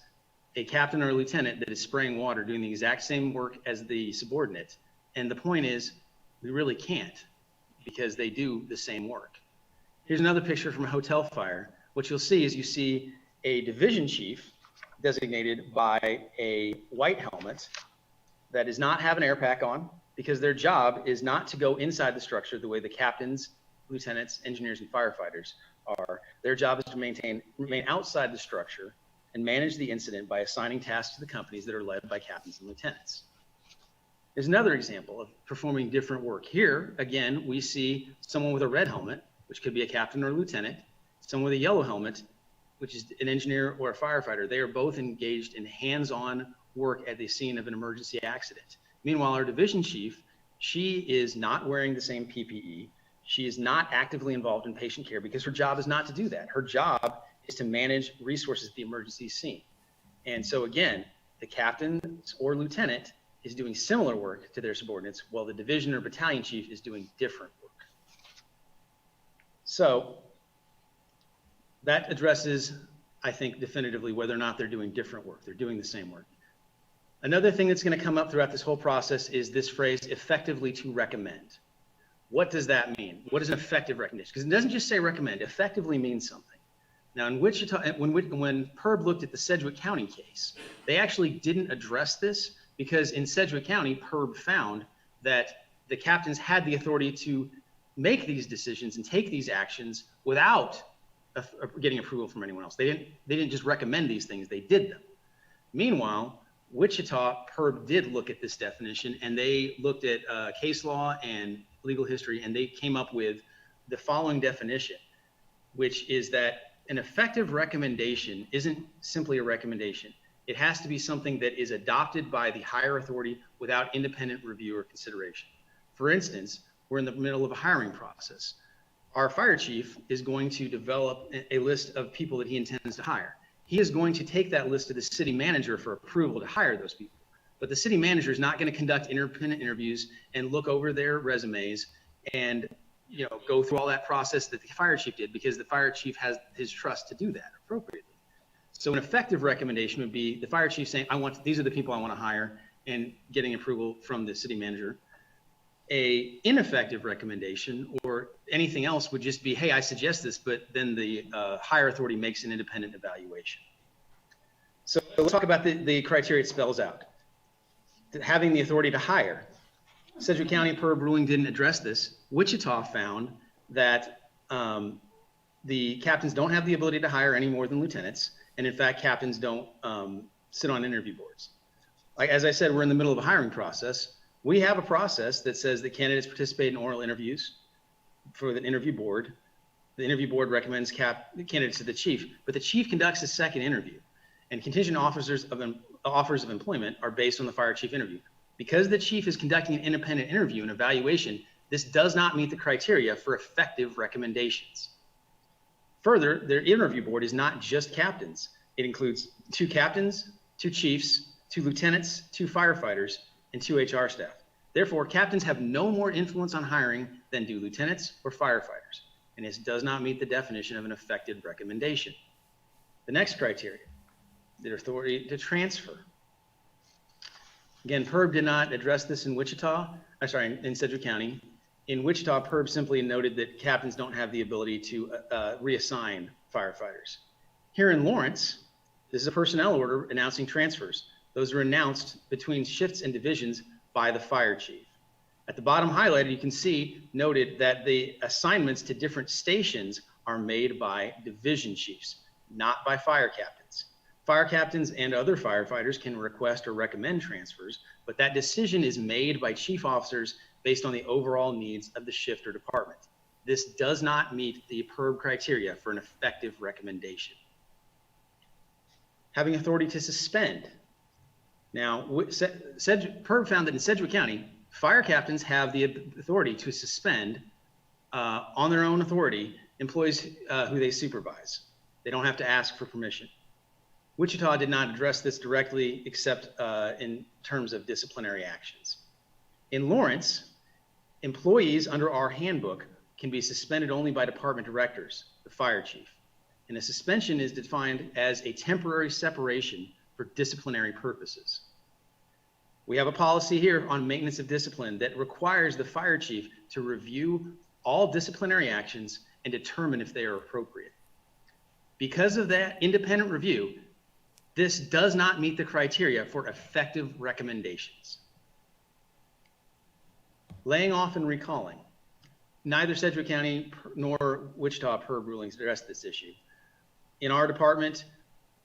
a captain or a lieutenant that is spraying water doing the exact same work as the subordinate. And the point is, we really can't, because they do the same work. Here's another picture from a hotel fire. What you'll see is you see a division chief designated by a white helmet that does not have an air pack on, because their job is not to go inside the structure the way the captains, lieutenants, engineers, and firefighters are. Their job is to remain outside the structure and manage the incident by assigning tasks to the companies that are led by captains and lieutenants. There's another example of performing different work. Here, again, we see someone with a red helmet, which could be a captain or a lieutenant, someone with a yellow helmet, which is an engineer or a firefighter. They are both engaged in hands-on work at the scene of an emergency accident. Meanwhile, our division chief, she is not wearing the same PPE. She is not actively involved in patient care because her job is not to do that. Her job is to manage resources at the emergency scene. And so again, the captain or lieutenant is doing similar work to their subordinates, while the division or battalion chief is doing different work. So that addresses, I think, definitively whether or not they're doing different work. They're doing the same work. Another thing that's going to come up throughout this whole process is this phrase, effectively to recommend. What does that mean? What is an effective recommendation? Because it doesn't just say recommend, effectively means something. Now in Wichita, when PERB looked at the Sedgwick County case, they actually didn't address this, because in Sedgwick County, PERB found that the captains had the authority to make these decisions and take these actions without getting approval from anyone else. They didn't just recommend these things, they did them. Meanwhile, Wichita PERB did look at this definition, and they looked at case law and legal history, and they came up with the following definition, which is that an effective recommendation isn't simply a recommendation. It has to be something that is adopted by the higher authority without independent review or consideration. For instance, we're in the middle of a hiring process. Our fire chief is going to develop a list of people that he intends to hire. He is going to take that list to the city manager for approval to hire those people. But the city manager is not going to conduct independent interviews and look over their resumes and go through all that process that the fire chief did, because the fire chief has his trust to do that appropriately. So an effective recommendation would be the fire chief saying, these are the people I want to hire, and getting approval from the city manager. A ineffective recommendation or anything else would just be, hey, I suggest this, but then the higher authority makes an independent evaluation. So let's talk about the criteria it spells out. Having the authority to hire. Sedgwick County PERB ruling didn't address this. Wichita found that the captains don't have the ability to hire any more than lieutenants. And in fact, captains don't sit on interview boards. Like, as I said, we're in the middle of a hiring process. We have a process that says that candidates participate in oral interviews for the interview board. The interview board recommends candidates to the chief, but the chief conducts a second interview, and contingent offers of employment are based on the fire chief interview. Because the chief is conducting an independent interview and evaluation, this does not meet the criteria for effective recommendations. Further, their interview board is not just captains. It includes 2 captains, 2 chiefs, 2 lieutenants, 2 firefighters, and 2 HR staff. Therefore, captains have no more influence on hiring than do lieutenants or firefighters, and this does not meet the definition of an effective recommendation. The next criteria, the authority to transfer. Again, PERB did not address this in in Sedgwick County. In Wichita, PERB simply noted that captains don't have the ability to reassign firefighters. Here in Lawrence, this is a personnel order announcing transfers. Those are announced between shifts and divisions by the fire chief. At the bottom highlighted, you can see noted that the assignments to different stations are made by division chiefs, not by fire captains. Fire captains and other firefighters can request or recommend transfers, but that decision is made by chief officers based on the overall needs of the shift or department. This does not meet the PERB criteria for an effective recommendation. Having authority to suspend. Now, PERB found that in Sedgwick County, fire captains have the authority to suspend, on their own authority, employees who they supervise. They don't have to ask for permission. Wichita did not address this directly except in terms of disciplinary actions. In Lawrence, employees under our handbook can be suspended only by department directors, the fire chief. And a suspension is defined as a temporary separation for disciplinary purposes. We have a policy here on maintenance of discipline that requires the fire chief to review all disciplinary actions and determine if they are appropriate. Because of that independent review, this does not meet the criteria for effective recommendations. Laying off and recalling. Neither Sedgwick County nor Wichita PERB rulings address this issue. In our department,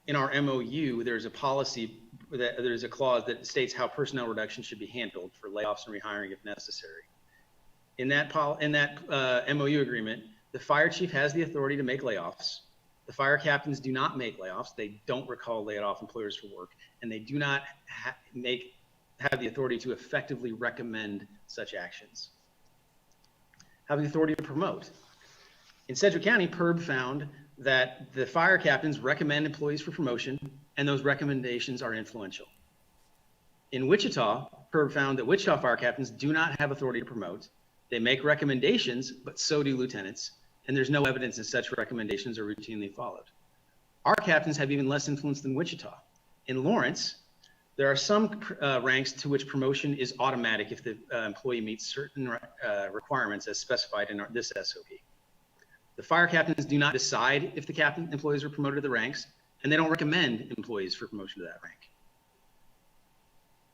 in our MOU, there's a policy that there's a clause that states how personnel reduction should be handled for layoffs and rehiring if necessary. In that MOU agreement, the fire chief has the authority to make layoffs. The fire captains do not make layoffs. They don't recall laid off employers for work, and they do not have the authority to effectively recommend such actions. Have the authority to promote. In Sedgwick County, PERB found that the fire captains recommend employees for promotion, and those recommendations are influential. In Wichita, PERB found that Wichita fire captains do not have authority to promote. They make recommendations, but so do lieutenants, and there's no evidence that such recommendations are routinely followed. Our captains have even less influence than Wichita. In Lawrence, there are some ranks to which promotion is automatic if the employee meets certain requirements as specified in this SOP. The fire captains do not decide if the employees are promoted to the ranks, and they don't recommend employees for promotion to that rank.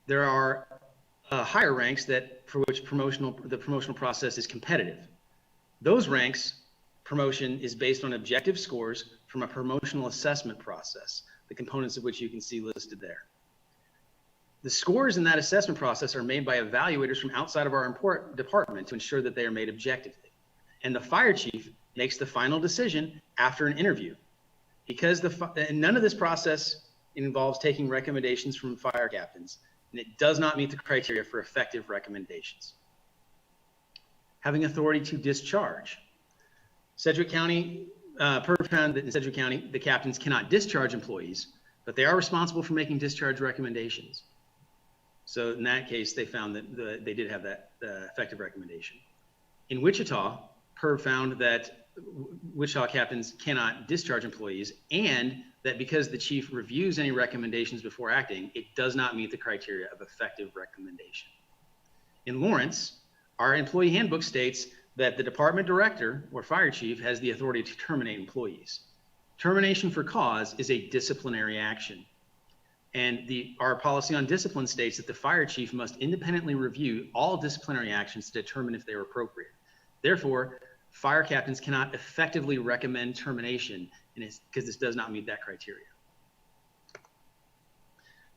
There are higher ranks for which the promotional process is competitive. Those ranks, promotion is based on objective scores from a promotional assessment process, the components of which you can see listed there. The scores in that assessment process are made by evaluators from outside of our department to ensure that they are made objectively. And the fire chief makes the final decision after an interview. Because none of this process involves taking recommendations from fire captains, and it does not meet the criteria for effective recommendations. Having authority to discharge. Sedgwick County, PERB found that in Sedgwick County, the captains cannot discharge employees, but they are responsible for making discharge recommendations. So in that case, they found that they did have that effective recommendation. In Wichita, PERB found that Wichita captains cannot discharge employees, and that because the chief reviews any recommendations before acting, it does not meet the criteria of effective recommendation. In Lawrence, our employee handbook states that the department director or fire chief has the authority to terminate employees. Termination for cause is a disciplinary action. And our policy on discipline states that the fire chief must independently review all disciplinary actions to determine if they are appropriate. Therefore, fire captains cannot effectively recommend termination because this does not meet that criteria.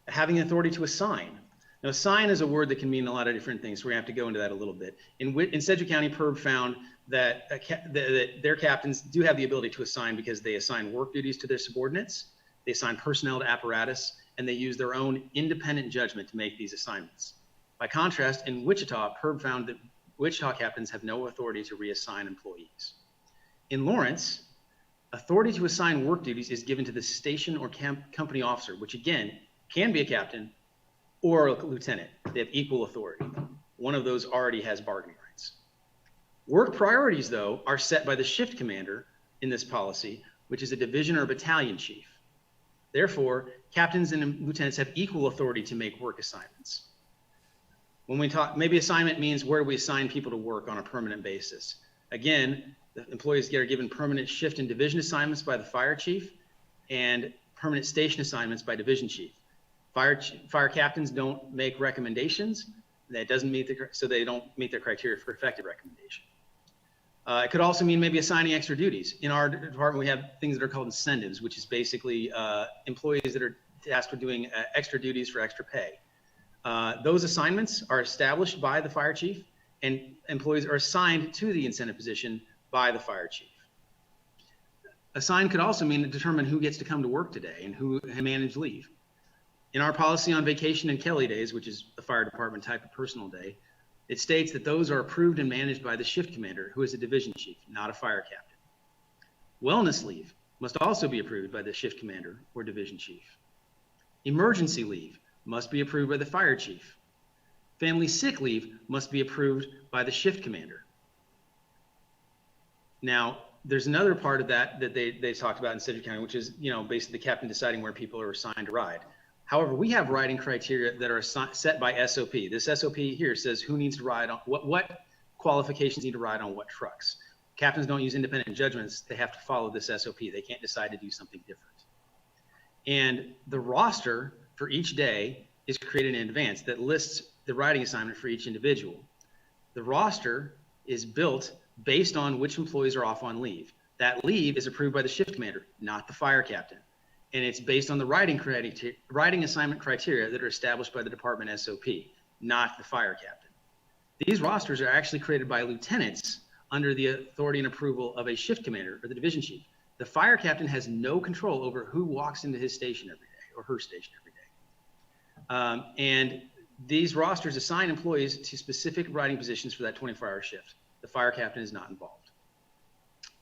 Having authority to assign. Now, assign is a word that can mean a lot of different things, so we're going to have to go into that a little bit. In Sedgwick County, PERB found that their captains do have the ability to assign because they assign work duties to their subordinates, they assign personnel to apparatus, and they use their own independent judgment to make these assignments. By contrast, in Wichita, PERB found that Wichita captains have no authority to reassign employees. In Lawrence, authority to assign work duties is given to the station or company officer, which again can be a captain or a lieutenant. They have equal authority. One of those already has bargaining rights. Work priorities, though, are set by the shift commander in this policy, which is a division or battalion chief. Therefore, captains and lieutenants have equal authority to make work assignments. When we talk, maybe assignment means where do we assign people to work on a permanent basis. Again, the employees are given permanent shift and division assignments by the fire chief and permanent station assignments by division chief. Fire captains don't make recommendations. That doesn't meet so they don't meet their criteria for effective recommendation. It could also mean maybe assigning extra duties. In our department, we have things that are called incentives, which is basically employees that are tasked with doing extra duties for extra pay. Those assignments are established by the fire chief, and employees are assigned to the incentive position by the fire chief. Assign could also mean to determine who gets to come to work today and who manage leave. In our policy on vacation and Kelly days, which is the fire department type of personal day, it states that those are approved and managed by the shift commander, who is a division chief, not a fire captain. Wellness leave must also be approved by the shift commander or division chief. Emergency leave must be approved by the fire chief. Family sick leave must be approved by the shift commander. Now, there's another part of that they talked about in Sedgwick County, which is, basically the captain deciding where people are assigned to ride. However, we have riding criteria that are set by SOP. This SOP here says who needs to ride on what qualifications need to ride on what trucks. Captains don't use independent judgments. They have to follow this SOP. They can't decide to do something different. And the roster for each day is created in advance that lists the riding assignment for each individual. The roster is built based on which employees are off on leave. That leave is approved by the shift commander, not the fire captain. And it's based on the riding assignment criteria that are established by the department SOP, not the fire captain. These rosters are actually created by lieutenants under the authority and approval of a shift commander or the division chief. The fire captain has no control over who walks into his station every day or her station every day. And these rosters assign employees to specific riding positions for that 24-hour shift. The fire captain is not involved.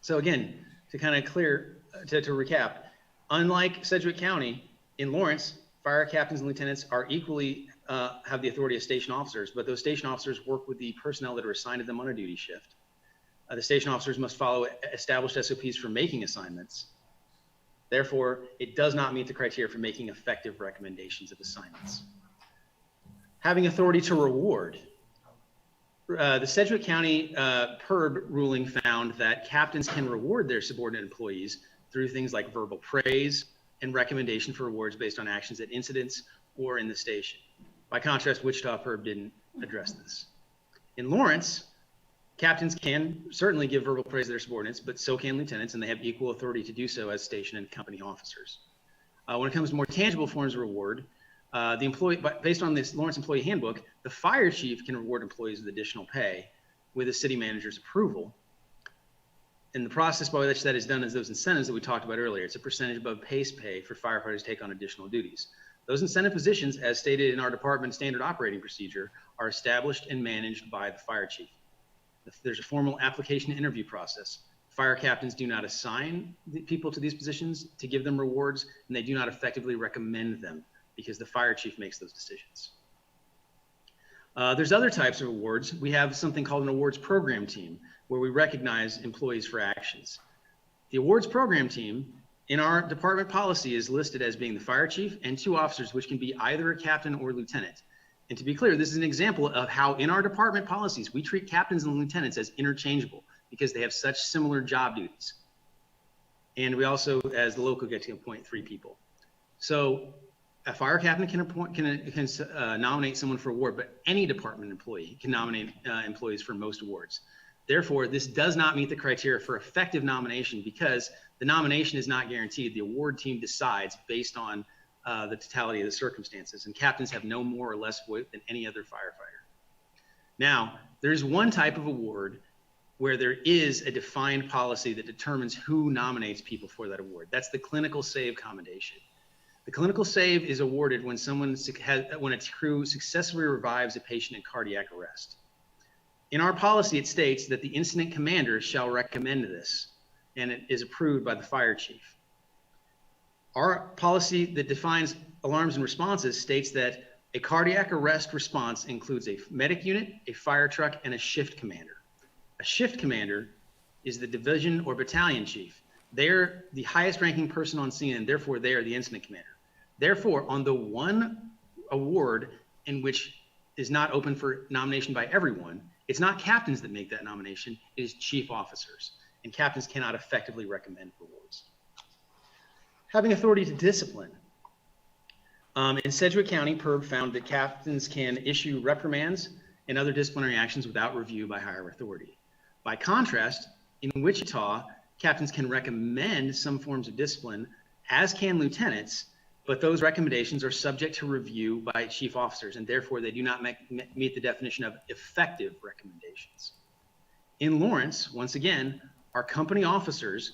So again, to kind of to recap, unlike Sedgwick County, in Lawrence, fire captains and lieutenants are equally have the authority of station officers, but those station officers work with the personnel that are assigned to them on a duty shift. The station officers must follow established SOPs for making assignments. Therefore, it does not meet the criteria for making effective recommendations of assignments. Having authority to reward. The Sedgwick County PERB ruling found that captains can reward their subordinate employees through things like verbal praise and recommendation for rewards based on actions at incidents or in the station. By contrast, Wichita PERB didn't address this. In Lawrence, captains can certainly give verbal praise to their subordinates, but so can lieutenants, and they have equal authority to do so as station and company officers. When it comes to more tangible forms of reward, the employee, based on this Lawrence Employee Handbook, the fire chief can reward employees with additional pay with the city manager's approval. And the process by which that is done is those incentives that we talked about earlier. It's a percentage above base pay for firefighters to take on additional duties. Those incentive positions, as stated in our department standard operating procedure, are established and managed by the fire chief. There's a formal application and interview process. Fire captains do not assign the people to these positions to give them rewards, and they do not effectively recommend them because the fire chief makes those decisions. There's other types of awards. We have something called an awards program team where we recognize employees for actions. The awards program team in our department policy is listed as being the fire chief and 2 officers, which can be either a captain or lieutenant. And to be clear, this is an example of how in our department policies, we treat captains and lieutenants as interchangeable because they have such similar job duties. And we also, as the local, get to appoint 3 people. So a fire captain can nominate someone for award, but any department employee can nominate employees for most awards. Therefore, this does not meet the criteria for effective nomination because the nomination is not guaranteed. The award team decides based on the totality of the circumstances, and captains have no more or less weight than any other firefighter. Now, there's one type of award where there is a defined policy that determines who nominates people for that award. That's the clinical save commendation. The clinical save is awarded when when a crew successfully revives a patient in cardiac arrest. In our policy, it states that the incident commander shall recommend this, and it is approved by the fire chief. Our policy that defines alarms and responses states that a cardiac arrest response includes a medic unit, a fire truck, and a shift commander. A shift commander is the division or battalion chief. They're the highest ranking person on scene, and therefore they are the incident commander. Therefore, on the one award in which is not open for nomination by everyone, it's not captains that make that nomination, it is chief officers, and captains cannot effectively recommend awards. Having authority to discipline. In Sedgwick County, PERB found that captains can issue reprimands and other disciplinary actions without review by higher authority. By contrast, in Wichita, captains can recommend some forms of discipline, as can lieutenants, but those recommendations are subject to review by chief officers, and therefore they do not meet the definition of effective recommendations. In Lawrence, once again, our company officers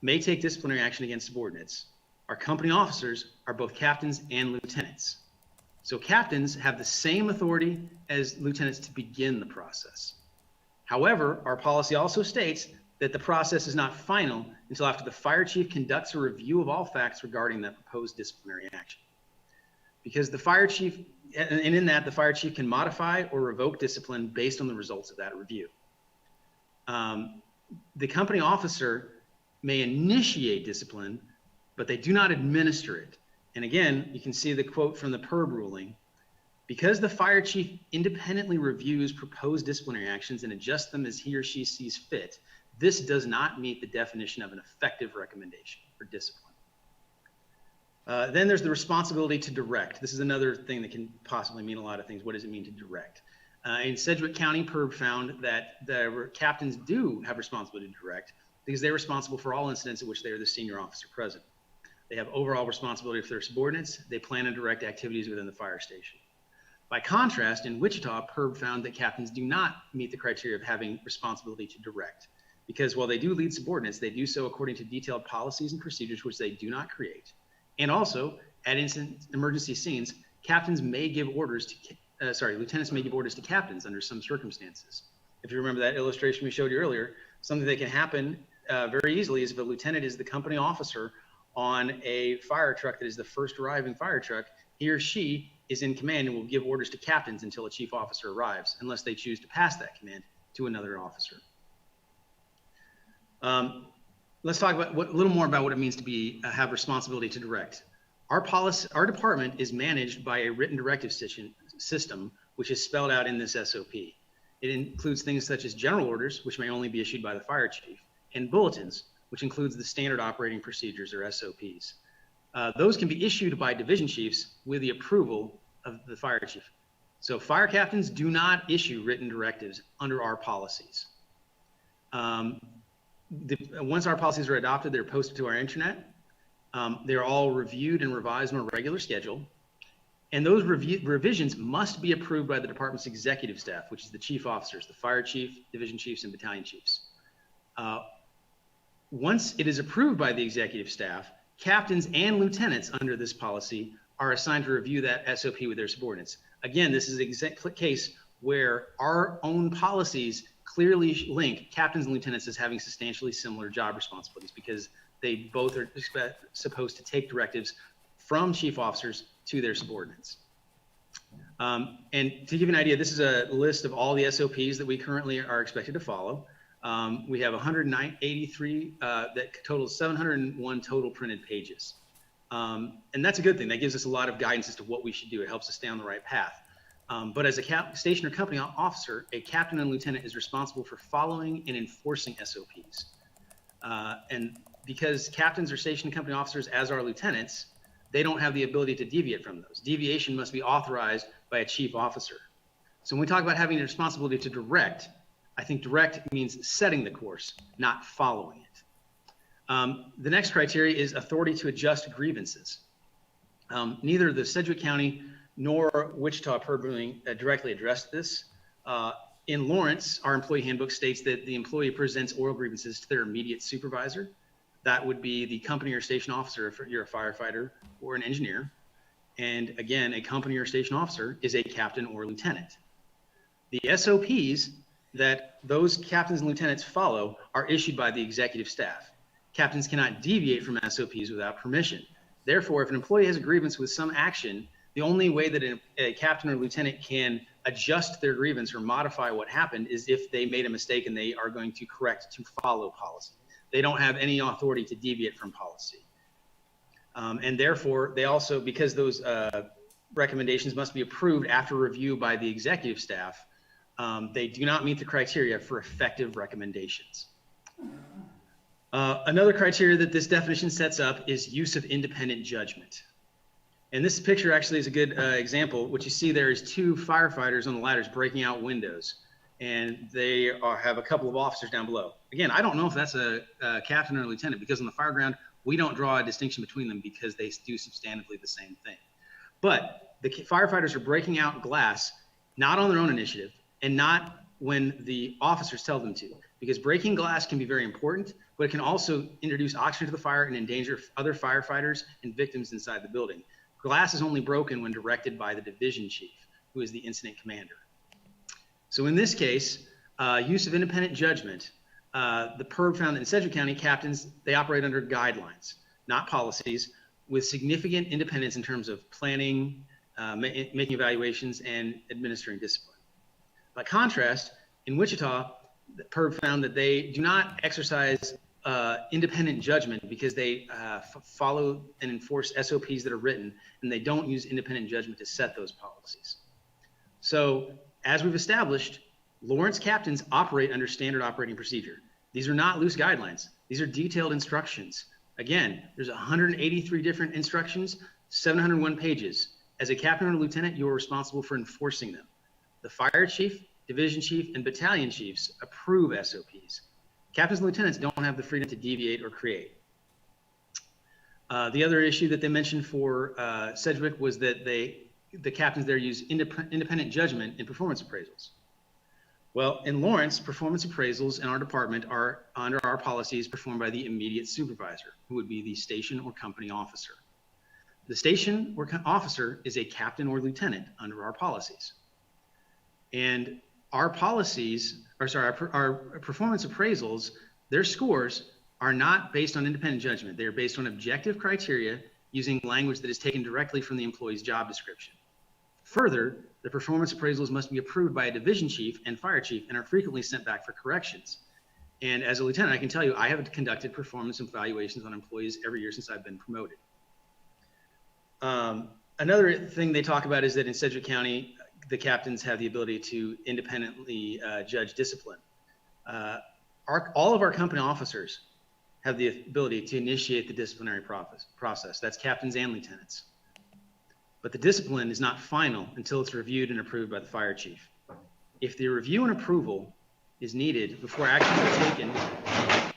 may take disciplinary action against subordinates. Our company officers are both captains and lieutenants. So captains have the same authority as lieutenants to begin the process. However, our policy also states that the process is not final until after the fire chief conducts a review of all facts regarding that proposed disciplinary action. Because the fire chief and in that, the fire chief can modify or revoke discipline based on the results of that review. The company officer may initiate discipline, but they do not administer it. And again, you can see the quote from the PERB ruling. Because the fire chief independently reviews proposed disciplinary actions and adjusts them as he or she sees fit, this does not meet the definition of an effective recommendation for discipline. Then there's the responsibility to direct. This is another thing that can possibly mean a lot of things. What does it mean to direct? In Sedgwick County, PERB found that the captains do have responsibility to direct because they're responsible for all incidents in which they are the senior officer present. They have overall responsibility for their subordinates. They plan and direct activities within the fire station. By contrast, in Wichita, PERB found that captains do not meet the criteria of having responsibility to direct, because while they do lead subordinates, they do so according to detailed policies and procedures which they do not create. And also, at emergency scenes, captains may give orders to, lieutenants may give orders to captains under some circumstances. If you remember that illustration we showed you earlier, something that can happen very easily is if a lieutenant is the company officer on a fire truck that is the first arriving fire truck, he or she is in command and will give orders to captains until a chief officer arrives, unless they choose to pass that command to another officer. Let's talk about a little more about what it means to have responsibility to direct. Our department is managed by a written directive system, which is spelled out in this SOP. It includes things such as general orders, which may only be issued by the fire chief, and bulletins, which includes the standard operating procedures or SOPs. Those can be issued by division chiefs with the approval of the fire chief. So fire captains do not issue written directives under our policies. Once our policies are adopted, they're posted to our intranet. They're all reviewed and revised on a regular schedule. And those revisions must be approved by the department's executive staff, which is the chief officers, the fire chief, division chiefs, and battalion chiefs. Once it is approved by the executive staff, captains and lieutenants under this policy are assigned to review that SOP with their subordinates. Again, this is an exact case where our own policies clearly link captains and lieutenants as having substantially similar job responsibilities because they both are supposed to take directives from chief officers to their subordinates. And to give you an idea, this is a list of all the SOPs that we currently are expected to follow. We have 183 that totals 701 total printed pages. And that's a good thing. That gives us a lot of guidance as to what we should do. It helps us stay on the right path. But as a station or company officer, a captain and lieutenant is responsible for following and enforcing SOPs. And because captains are station and company officers, as are lieutenants, they don't have the ability to deviate from those. Deviation must be authorized by a chief officer. So when we talk about having the responsibility to direct, I think direct means setting the course, not following it. The next criteria is authority to adjust grievances. Neither the Sedgwick County nor Wichita PERB ruling directly addressed this. In Lawrence, our employee handbook states that the employee presents oral grievances to their immediate supervisor. That would be the company or station officer if you're a firefighter or an engineer. And again, a company or station officer is a captain or lieutenant. The SOPs that those captains and lieutenants follow are issued by the executive staff. Captains cannot deviate from SOPs without permission. Therefore, if an employee has a grievance with some action, the only way that a captain or lieutenant can adjust their grievance or modify what happened is if they made a mistake and they are going to correct to follow policy. They don't have any authority to deviate from policy. And therefore, they also, because those recommendations must be approved after review by the executive staff, they do not meet the criteria for effective recommendations. Another criteria that this definition sets up is use of independent judgment. And this picture actually is a good example. What you see there is two firefighters on the ladders breaking out windows, and they have a couple of officers down below. Again, I don't know if that's a captain or a lieutenant, because on the fire ground, we don't draw a distinction between them because they do substantively the same thing. But the firefighters are breaking out glass, not on their own initiative, and not when the officers tell them to, because breaking glass can be very important, but it can also introduce oxygen to the fire and endanger other firefighters and victims inside the building. Glass is only broken when directed by the division chief, who is the incident commander. So in this case, use of independent judgment, the PERB found that in Sedgwick County, captains, they operate under guidelines, not policies, with significant independence in terms of planning, making evaluations and administering discipline. By contrast, in Wichita, the PERB found that they do not exercise independent judgment because they follow and enforce SOPs that are written, and they don't use independent judgment to set those policies. So, as we've established, Lawrence captains operate under standard operating procedure. These are not loose guidelines. These are detailed instructions. Again, there's 183 different instructions, 701 pages. As a captain or lieutenant, you are responsible for enforcing them. The fire chief, division chief, and battalion chiefs approve SOPs. Captains and lieutenants don't have the freedom to deviate or create. The other issue that they mentioned for Sedgwick was that the captains there use independent judgment in performance appraisals. Well, in Lawrence, performance appraisals in our department are, under our policies, performed by the immediate supervisor, who would be the station or company officer. The station or officer is a captain or lieutenant under our policies. And our policies, our performance appraisals, their scores are not based on independent judgment. They are based on objective criteria using language that is taken directly from the employee's job description. Further, the performance appraisals must be approved by a division chief and fire chief and are frequently sent back for corrections. And as a lieutenant, I can tell you, I have conducted performance evaluations on employees every year since I've been promoted. Another thing they talk about is that in Sedgwick County, the captains have the ability to independently judge discipline. All of our company officers have the ability to initiate the disciplinary process. That's captains and lieutenants. But the discipline is not final until it's reviewed and approved by the fire chief. If the review and approval is needed before actions are taken, the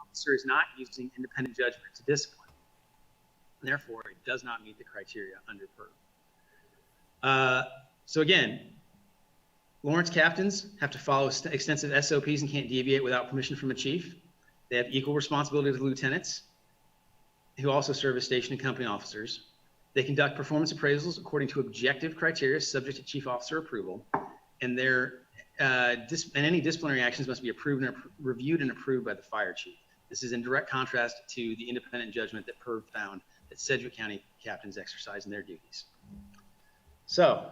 officer is not using independent judgment to discipline. Therefore, it does not meet the criteria under PERB. So again, Lawrence captains have to follow extensive SOPs and can't deviate without permission from a chief. They have equal responsibility to lieutenants, who also serve as station and company officers. They conduct performance appraisals according to objective criteria subject to chief officer approval, and any disciplinary actions must be reviewed and approved by the fire chief. This is in direct contrast to the independent judgment that PERB found that Sedgwick County captains exercise in their duties. So,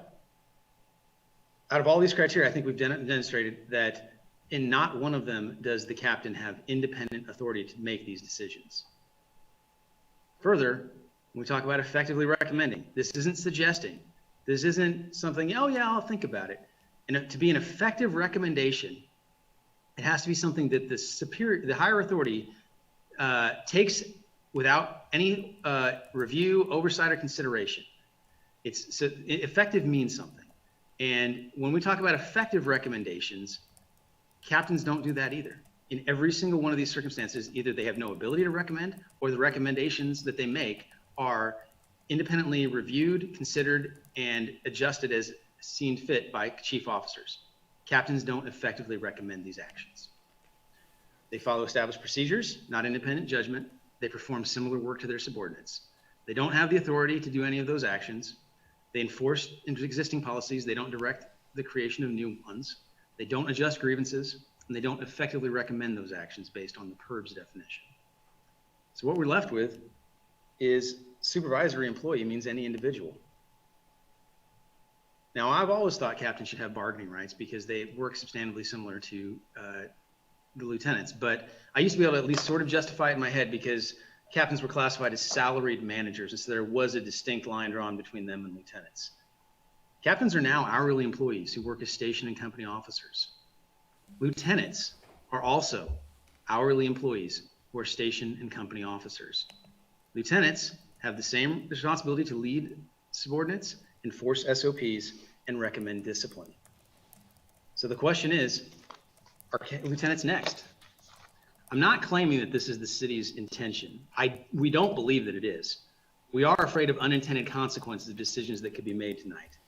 out of all these criteria, I think we've demonstrated that in not one of them does the captain have independent authority to make these decisions. Further, when we talk about effectively recommending, this isn't suggesting. This isn't something, oh yeah, I'll think about it. And to be an effective recommendation, it has to be something that the higher authority takes without any review, oversight, or consideration. Effective means something. And when we talk about effective recommendations, captains don't do that either. In every single one of these circumstances, either they have no ability to recommend, or the recommendations that they make are independently reviewed, considered, and adjusted as seen fit by chief officers. Captains don't effectively recommend these actions. They follow established procedures, not independent judgment. They perform similar work to their subordinates. They don't have the authority to do any of those actions. They enforce existing policies. They don't direct the creation of new ones. They don't adjust grievances, and they don't effectively recommend those actions based on the PERB's definition. So what we're left with is supervisory employee means any individual. Now, I've always thought captains should have bargaining rights because they work substantively similar to the lieutenants, but I used to be able to at least sort of justify it in my head because captains were classified as salaried managers, and so there was a distinct line drawn between them and lieutenants. Captains are now hourly employees who work as station and company officers. Lieutenants are also hourly employees who are station and company officers. Lieutenants have the same responsibility to lead subordinates, enforce SOPs, and recommend discipline. So the question is, are lieutenants next? I'm not claiming that this is the city's intention. We don't believe that it is. We are afraid of unintended consequences of decisions that could be made tonight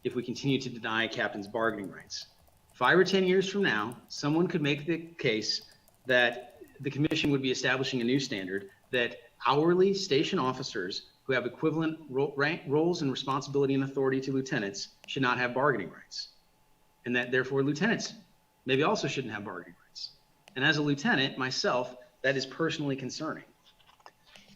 if we continue to deny captains bargaining rights. 5 or 10 years from now, someone could make the case that the commission would be establishing a new standard that hourly station officers who have equivalent roles and responsibility and authority to lieutenants should not have bargaining rights, and that therefore lieutenants maybe also shouldn't have bargaining rights. And as a lieutenant myself, that is personally concerning.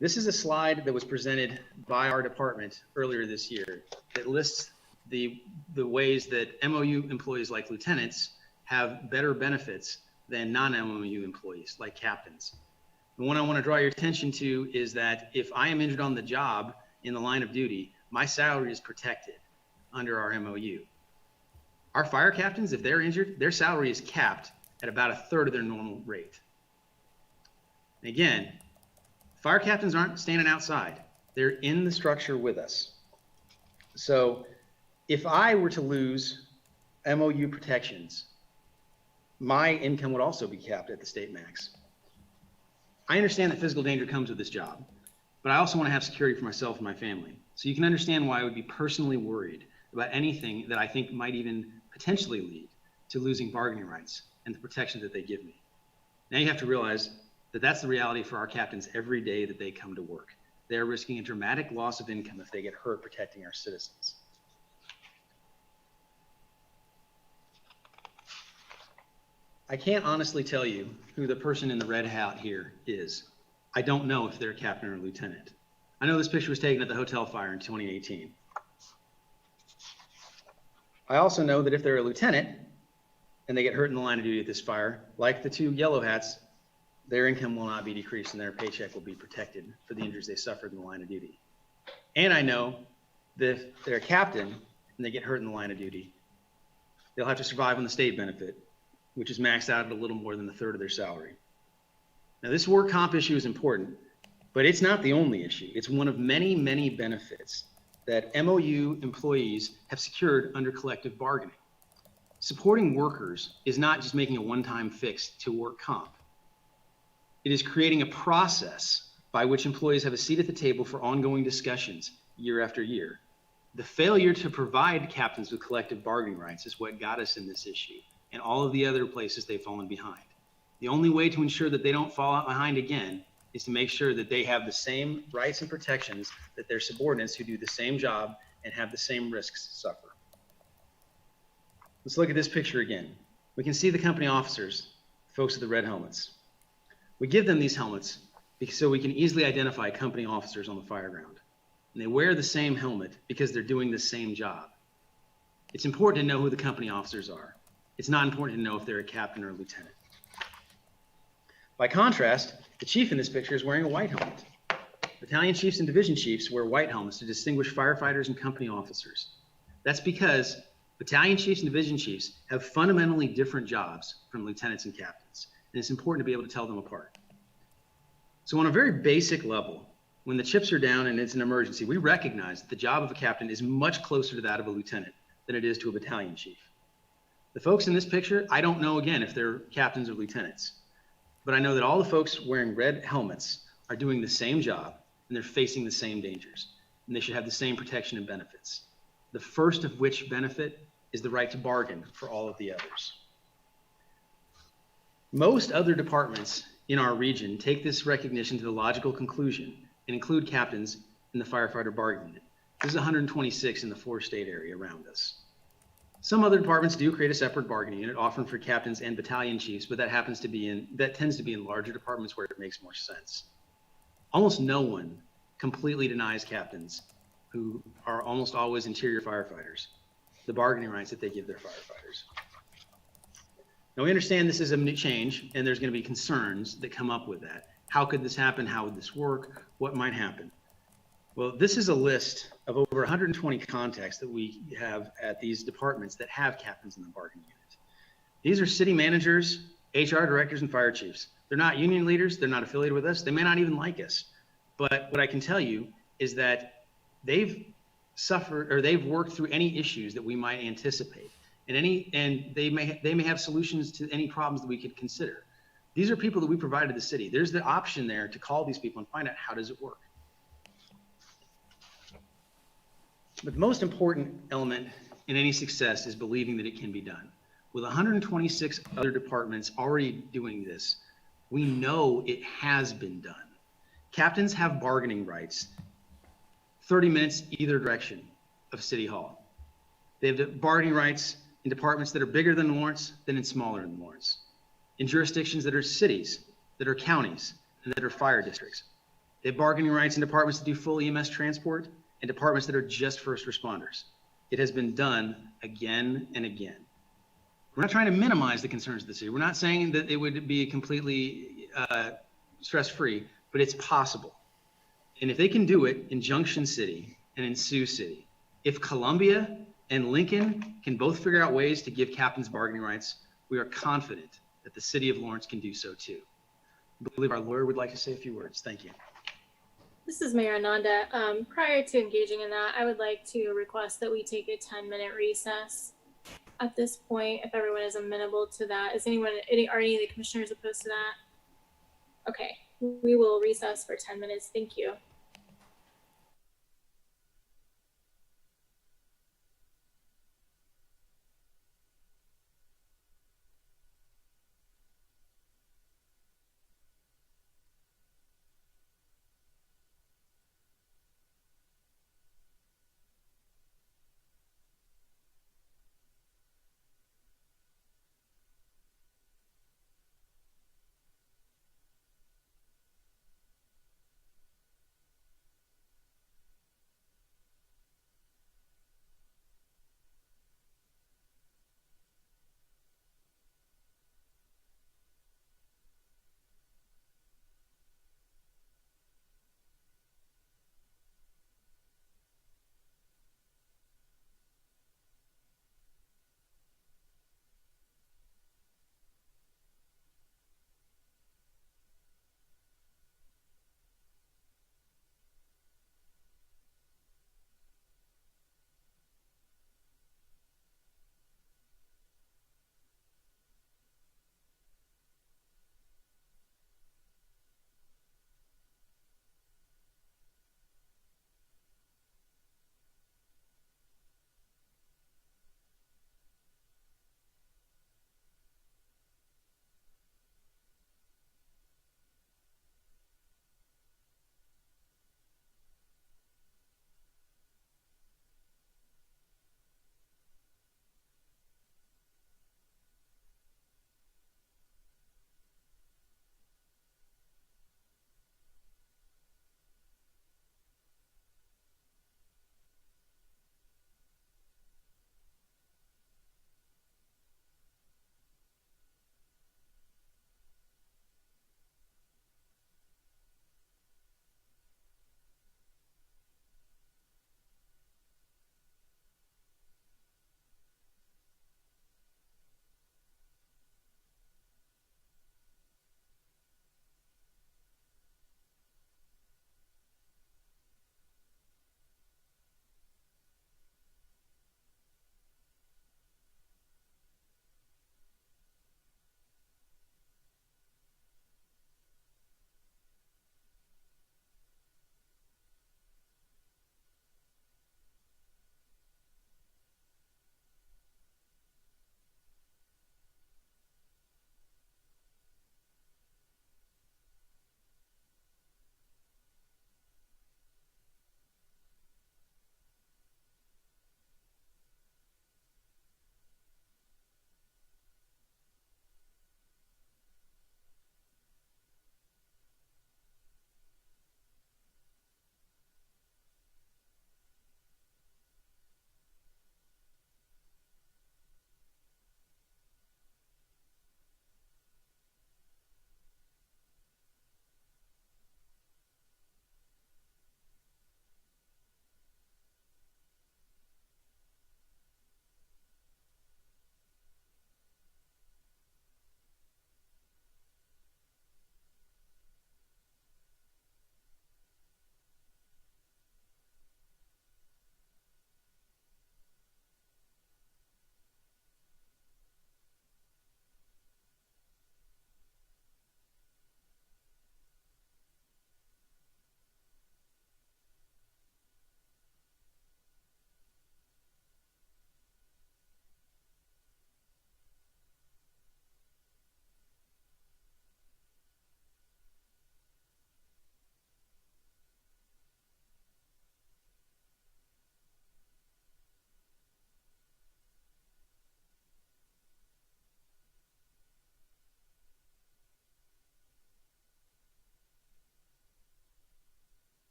This is a slide that was presented by our department earlier this year that lists the ways that MOU employees like lieutenants have better benefits than non-MOU employees like captains. The one I want to draw your attention to is that if I am injured on the job in the line of duty, my salary is protected under our MOU. Our fire captains, if they're injured, their salary is capped at about a third of their normal rate. And again, fire captains aren't standing outside. They're in the structure with us. So if I were to lose MOU protections, my income would also be capped at the state max. I understand that physical danger comes with this job, but I also want to have security for myself and my family. So you can understand why I would be personally worried about anything that I think might even potentially lead to losing bargaining rights and the protection that they give me. Now you have to realize that that's the reality for our captains every day that they come to work. They're risking a dramatic loss of income if they get hurt protecting our citizens. I can't honestly tell you who the person in the red hat here is. I don't know if they're a captain or a lieutenant. I know this picture was taken at the hotel fire in 2018. I also know that if they're a lieutenant and they get hurt in the line of duty at this fire, like the two yellow hats, their income will not be decreased and their paycheck will be protected for the injuries they suffered in the line of duty. And I know that if they're a captain and they get hurt in the line of duty, they'll have to survive on the state benefit, which is maxed out at a little more than a third of their salary. Now, this work comp issue is important, but it's not the only issue. It's one of many, many benefits that MOU employees have secured under collective bargaining. Supporting workers is not just making a one-time fix to work comp. It is creating a process by which employees have a seat at the table for ongoing discussions year after year. The failure to provide captains with collective bargaining rights is what got us in this issue and all of the other places they've fallen behind. The only way to ensure that they don't fall out behind again is to make sure that they have the same rights and protections that their subordinates who do the same job and have the same risks suffer. Let's look at this picture again. We can see the company officers, folks with the red helmets. We give them these helmets so we can easily identify company officers on the fire ground. And they wear the same helmet because they're doing the same job. It's important to know who the company officers are. It's not important to know if they're a captain or a lieutenant. By contrast, the chief in this picture is wearing a white helmet. Battalion chiefs and division chiefs wear white helmets to distinguish firefighters and company officers. That's because battalion chiefs and division chiefs have fundamentally different jobs from lieutenants and captains, and it's important to be able to tell them apart. So on a very basic level, when the chips are down and it's an emergency, we recognize that the job of a captain is much closer to that of a lieutenant than it is to a battalion chief. The folks in this picture, I don't know again if they're captains or lieutenants, but I know that all the folks wearing red helmets are doing the same job and they're facing the same dangers, and they should have the same protection and benefits. The first of which benefit is the right to bargain for all of the others. Most other departments in our region take this recognition to the logical conclusion and include captains in the firefighter bargaining unit. This is 126 in the 4-state area around us. Some other departments do create a separate bargaining unit, often for captains and battalion chiefs, but that tends to be in larger departments where it makes more sense. Almost no one completely denies captains, who are almost always interior firefighters, the bargaining rights that they give their firefighters. Now we understand this is a new change and there's going to be concerns that come up with that. How could this happen? How would this work? What might happen? Well, this is a list of over 120 contacts that we have at these departments that have captains in the bargaining unit. These are city managers, HR directors, and fire chiefs. They're not union leaders. They're not affiliated with us. They may not even like us. But what I can tell you is that they've suffered or they've worked through any issues that we might anticipate, and they may have solutions to any problems that we could consider. These are people that we provided the city. There's the option there to call these people and find out how does it work. But the most important element in any success is believing that it can be done. With 126 other departments already doing this, we know it has been done. Captains have bargaining rights 30 minutes either direction of City Hall. They have bargaining rights in departments that are bigger than Lawrence than in smaller than Lawrence, in jurisdictions that are cities, that are counties, and that are fire districts. They have bargaining rights in departments that do full EMS transport and departments that are just first responders. It has been done again and again. We're not trying to minimize the concerns of the city. We're not saying that it would be completely stress-free, but it's possible. And if they can do it in Junction City and in Sioux City, if Columbia and Lincoln can both figure out ways to give captains bargaining rights, we are confident that the city of Lawrence can do so too. I believe our lawyer would like to say a few words. Thank you. This is Mayor Ananda. Prior to engaging in that, I would like to request that we take a 10-minute recess at this point, if everyone is amenable to that. Are any of the commissioners opposed to that? Okay, we will recess for 10 minutes. Thank you.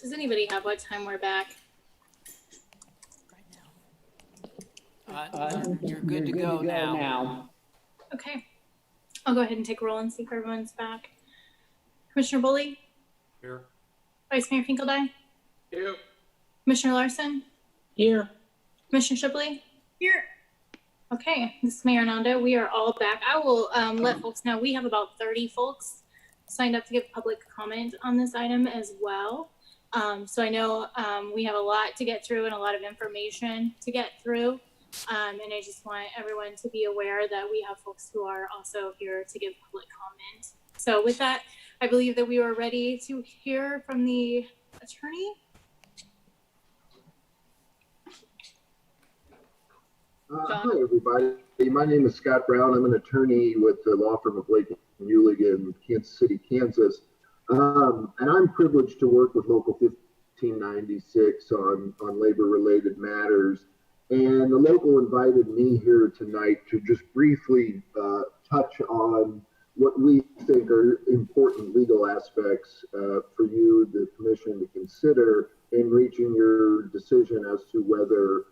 Does anybody have what time we're back? You're good to go now. Okay. I'll go ahead and take a roll and see if everyone's back. Commissioner Boley? Here. Vice Mayor Finkeldei? Here. Commissioner Larson? Here. Commissioner Shipley? Here. Okay, this is Mayor Nanda. We are all back. I will let folks know we have about 30 folks signed up to give public comment on this item as well. So I know we have a lot to get through and a lot of information to get through. And I just want everyone to be aware that we have folks who are also here to give public comment. So with that, I believe that we are ready to hear from the attorney. Hi, everybody. My name is Scott Brown. I'm an attorney with the law firm of Blake & Mulig in Kansas City, Kansas. And I'm privileged to work with Local 1596 on labor-related matters. And the local invited me here tonight to just briefly touch on what we think are important legal aspects for you, the commission, to consider in reaching your decision as to whether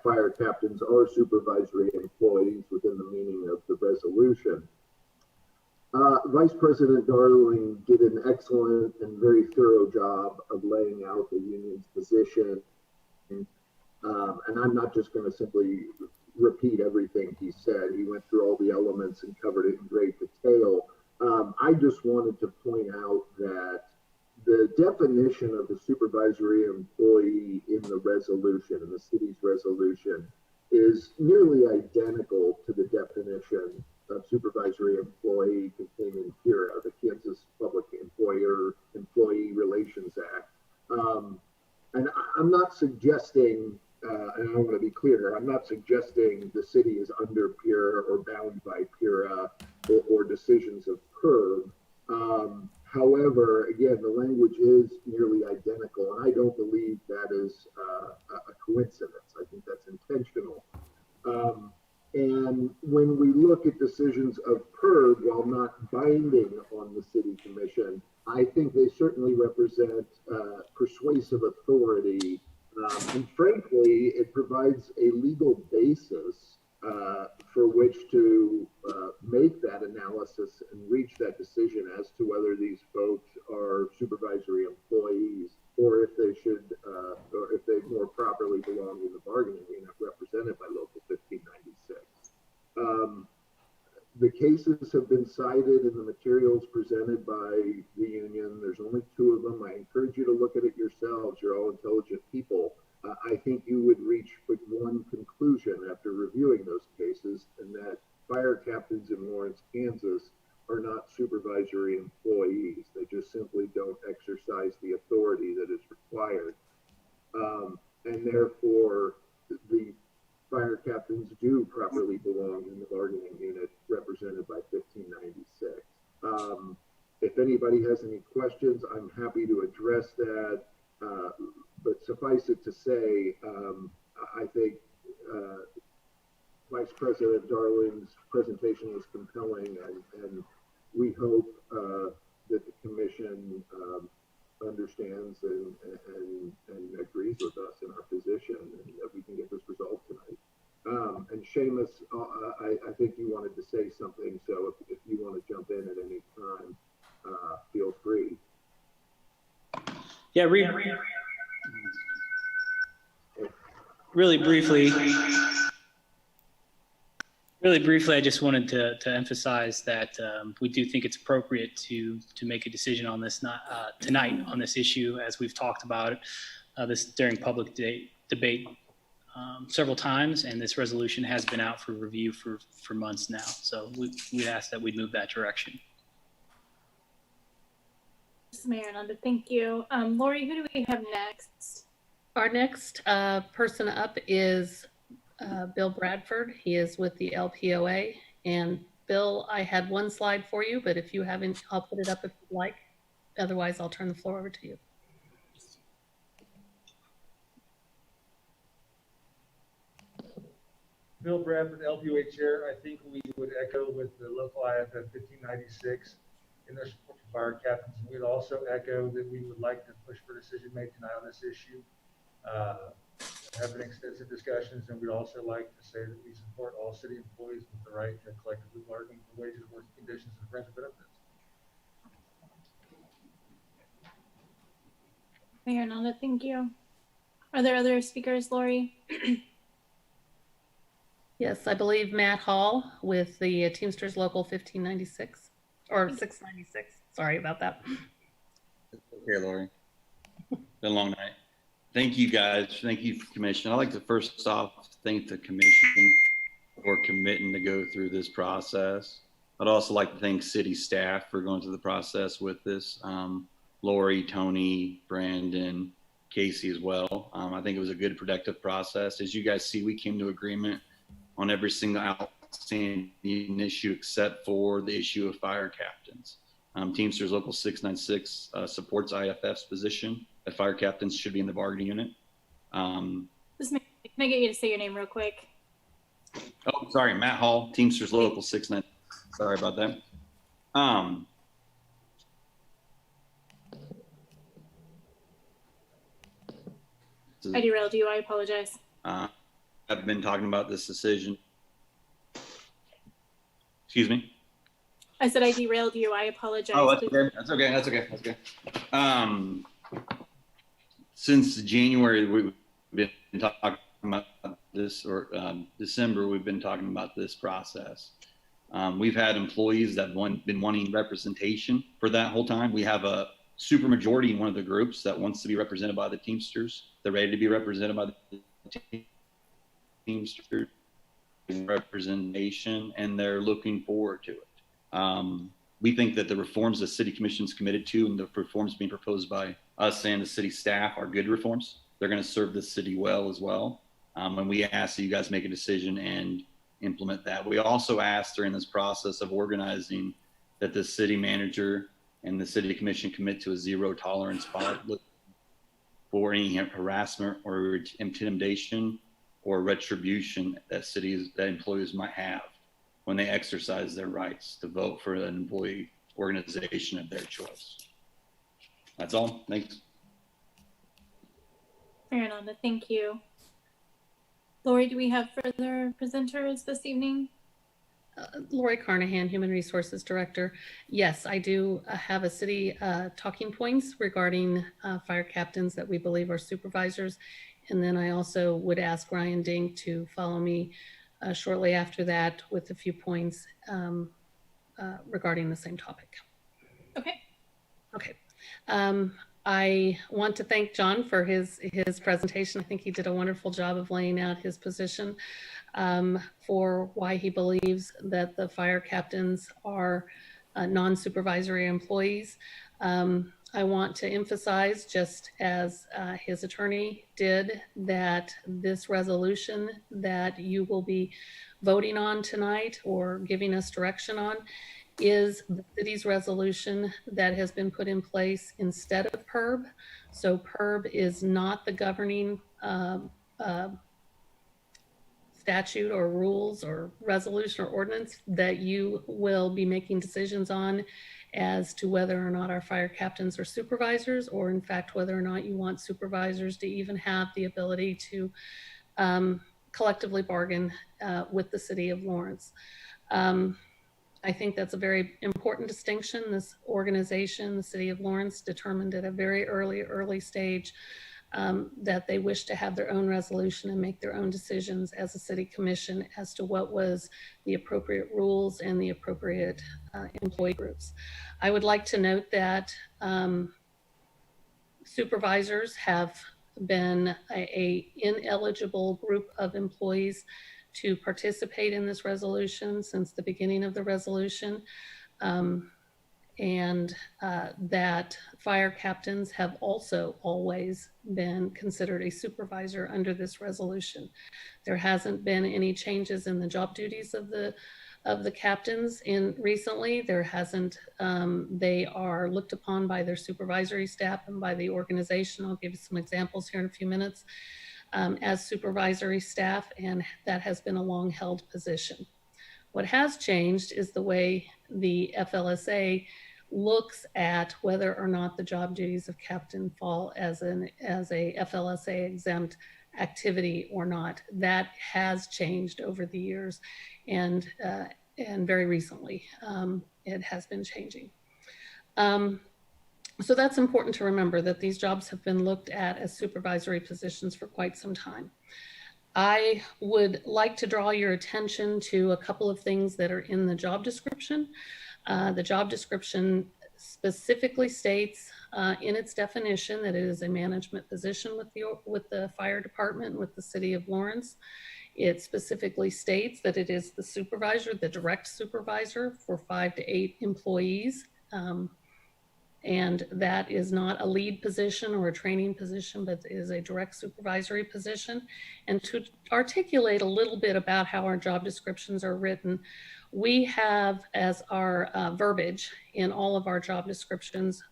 fire captains are supervisory employees within the meaning of the resolution. Vice President Darling did an excellent and very thorough job of laying out the union's position. And I'm not just going to simply repeat everything he said. He went through all the elements and covered it in great detail. I just wanted to point out that the definition of the supervisory employee in the resolution, in the city's resolution, is nearly identical to the definition of supervisory employee contained in PIRA, the Kansas Public Employee Relations Act. And I'm not suggesting, and I want to be clear, I'm not suggesting the city is under PIRA or bound by PIRA or decisions of PERB. However, again, the language is nearly identical, and I don't believe that is a coincidence. I think that's intentional. And when we look at decisions of PERB, while not binding on the city commission, I think they certainly represent persuasive authority. And frankly, it provides a legal basis for which to make that analysis and reach that decision as to whether these folks are supervisory employees or if they should, or if they more properly belong in the bargaining unit represented by Local 1596. The cases have been cited in the materials presented by the union. There's only 2 of them. I encourage you to look at it yourselves. You're all intelligent people. I think you would reach with one conclusion after reviewing those cases, and that fire captains in Lawrence, Kansas are not supervisory employees. They just simply don't exercise the authority that is required. And therefore, the fire captains do properly belong in the bargaining unit represented by 1596. If anybody has any questions, I'm happy to address that. But suffice it to say, I think Vice President Darling's presentation was compelling, and we hope that the commission understands and agrees with us in our position, and that we can get this resolved tonight. And Seamus, I think you wanted to say something, so if you want to jump in at any time, feel free. Yeah, really briefly, I just wanted to emphasize that we do think it's appropriate to make a decision on this tonight on this issue, as we've talked about this during public debate several times, and this resolution has been out for review for months now. So we asked that we move that direction. Mayor Nanda, thank you. Lori, who do we have next? Our next person up is Bill Bradford. He is with the LPOA. And Bill, I had one slide for you, but if you haven't, I'll put it up if you'd like. Otherwise, I'll turn the floor over to you. Bill Bradford, LPOA Chair. I think we would echo with the local IFF 1596 in their support for fire captains. And we'd also echo that we would like to push for a decision made tonight on this issue. Have been extensive discussions, and we'd also like to say that we support all city employees with the right to collectively bargain for wages, working conditions, and fringe benefits. Mayor Nanda, thank you. Are there other speakers, Lori? Yes, I believe Matt Hall with the Teamsters Local 1596 or 696. Sorry about that. Okay, Lori. Been a long night. Thank you, guys. Thank you, Commission. I'd like to first off thank the Commission for committing to go through this process. I'd also like to thank city staff for going through the process with this. Lori, Tony, Brandon, Casey as well. I think it was a good, productive process. As you guys see, we came to agreement on every single outstanding issue except for the issue of fire captains. Teamsters Local 696 supports IFF's position that fire captains should be in the bargaining unit. Can I get you to say your name real quick? Oh, sorry, Matt Hall, Teamsters Local 696. Sorry about that. I derailed you. I apologize. I've been talking about this decision. Excuse me? I said I derailed you. I apologize. Oh, that's okay. That's okay. That's okay. That's okay. Since January, we've been talking about this, or December, we've been talking about this process. We've had employees that have been wanting representation for that whole time. We have a super majority in one of the groups that wants to be represented by the Teamsters. They're ready to be represented by the Teamsters representation, and they're looking forward to it. We think that the reforms the City Commission is committed to and the reforms being proposed by us and the city staff are good reforms. They're going to serve the city well as well. And we ask that you guys make a decision and implement that. We also asked during this process of organizing that the city manager and the City Commission commit to a zero tolerance policy for any harassment or intimidation or retribution that employees might have when they exercise their rights to vote for an employee organization of their choice. That's all. Thanks. Mayor Nanda, thank you. Lori, do we have further presenters this evening? Lori Carnahan, Human Resources Director. Yes, I do have a city talking points regarding fire captains that we believe are supervisors. And then I also would ask Ryan Dink to follow me shortly after that with a few points regarding the same topic. Okay. Okay. I want to thank John for his presentation. I think he did a wonderful job of laying out his position for why he believes that the fire captains are non-supervisory employees. I want to emphasize, just as his attorney did, that this resolution that you will be voting on tonight or giving us direction on is the city's resolution that has been put in place instead of PERB. So PERB is not the governing statute or rules or resolution or ordinance that you will be making decisions on as to whether or not our fire captains are supervisors, or in fact, whether or not you want supervisors to even have the ability to collectively bargain with the city of Lawrence. I think that's a very important distinction. This organization, the City of Lawrence, determined at a very early stage that they wish to have their own resolution and make their own decisions as a city commission as to what was the appropriate rules and the appropriate employee groups. I would like to note that supervisors have been a ineligible group of employees to participate in this resolution since the beginning of the resolution, and that fire captains have also always been considered a supervisor under this resolution. There hasn't been any changes in the job duties of the captains recently. There hasn't. They are looked upon by their supervisory staff and by the organization. I'll give you some examples here in a few minutes. As supervisory staff, and that has been a long-held position. What has changed is the way the FLSA looks at whether or not the job duties of captain fall as a FLSA exempt activity or not. That has changed over the years, and very recently it has been changing. So that's important to remember, that these jobs have been looked at as supervisory positions for quite some time. I would like to draw your attention to a couple of things that are in the job description. The job description specifically states in its definition that it is a management position with the fire department, with the city of Lawrence. It specifically states that it is the supervisor, the direct supervisor for 5 to 8 employees. And that is not a lead position or a training position, but is a direct supervisory position. And to articulate a little bit about how our job descriptions are written, we have as our verbiage in all of our job descriptions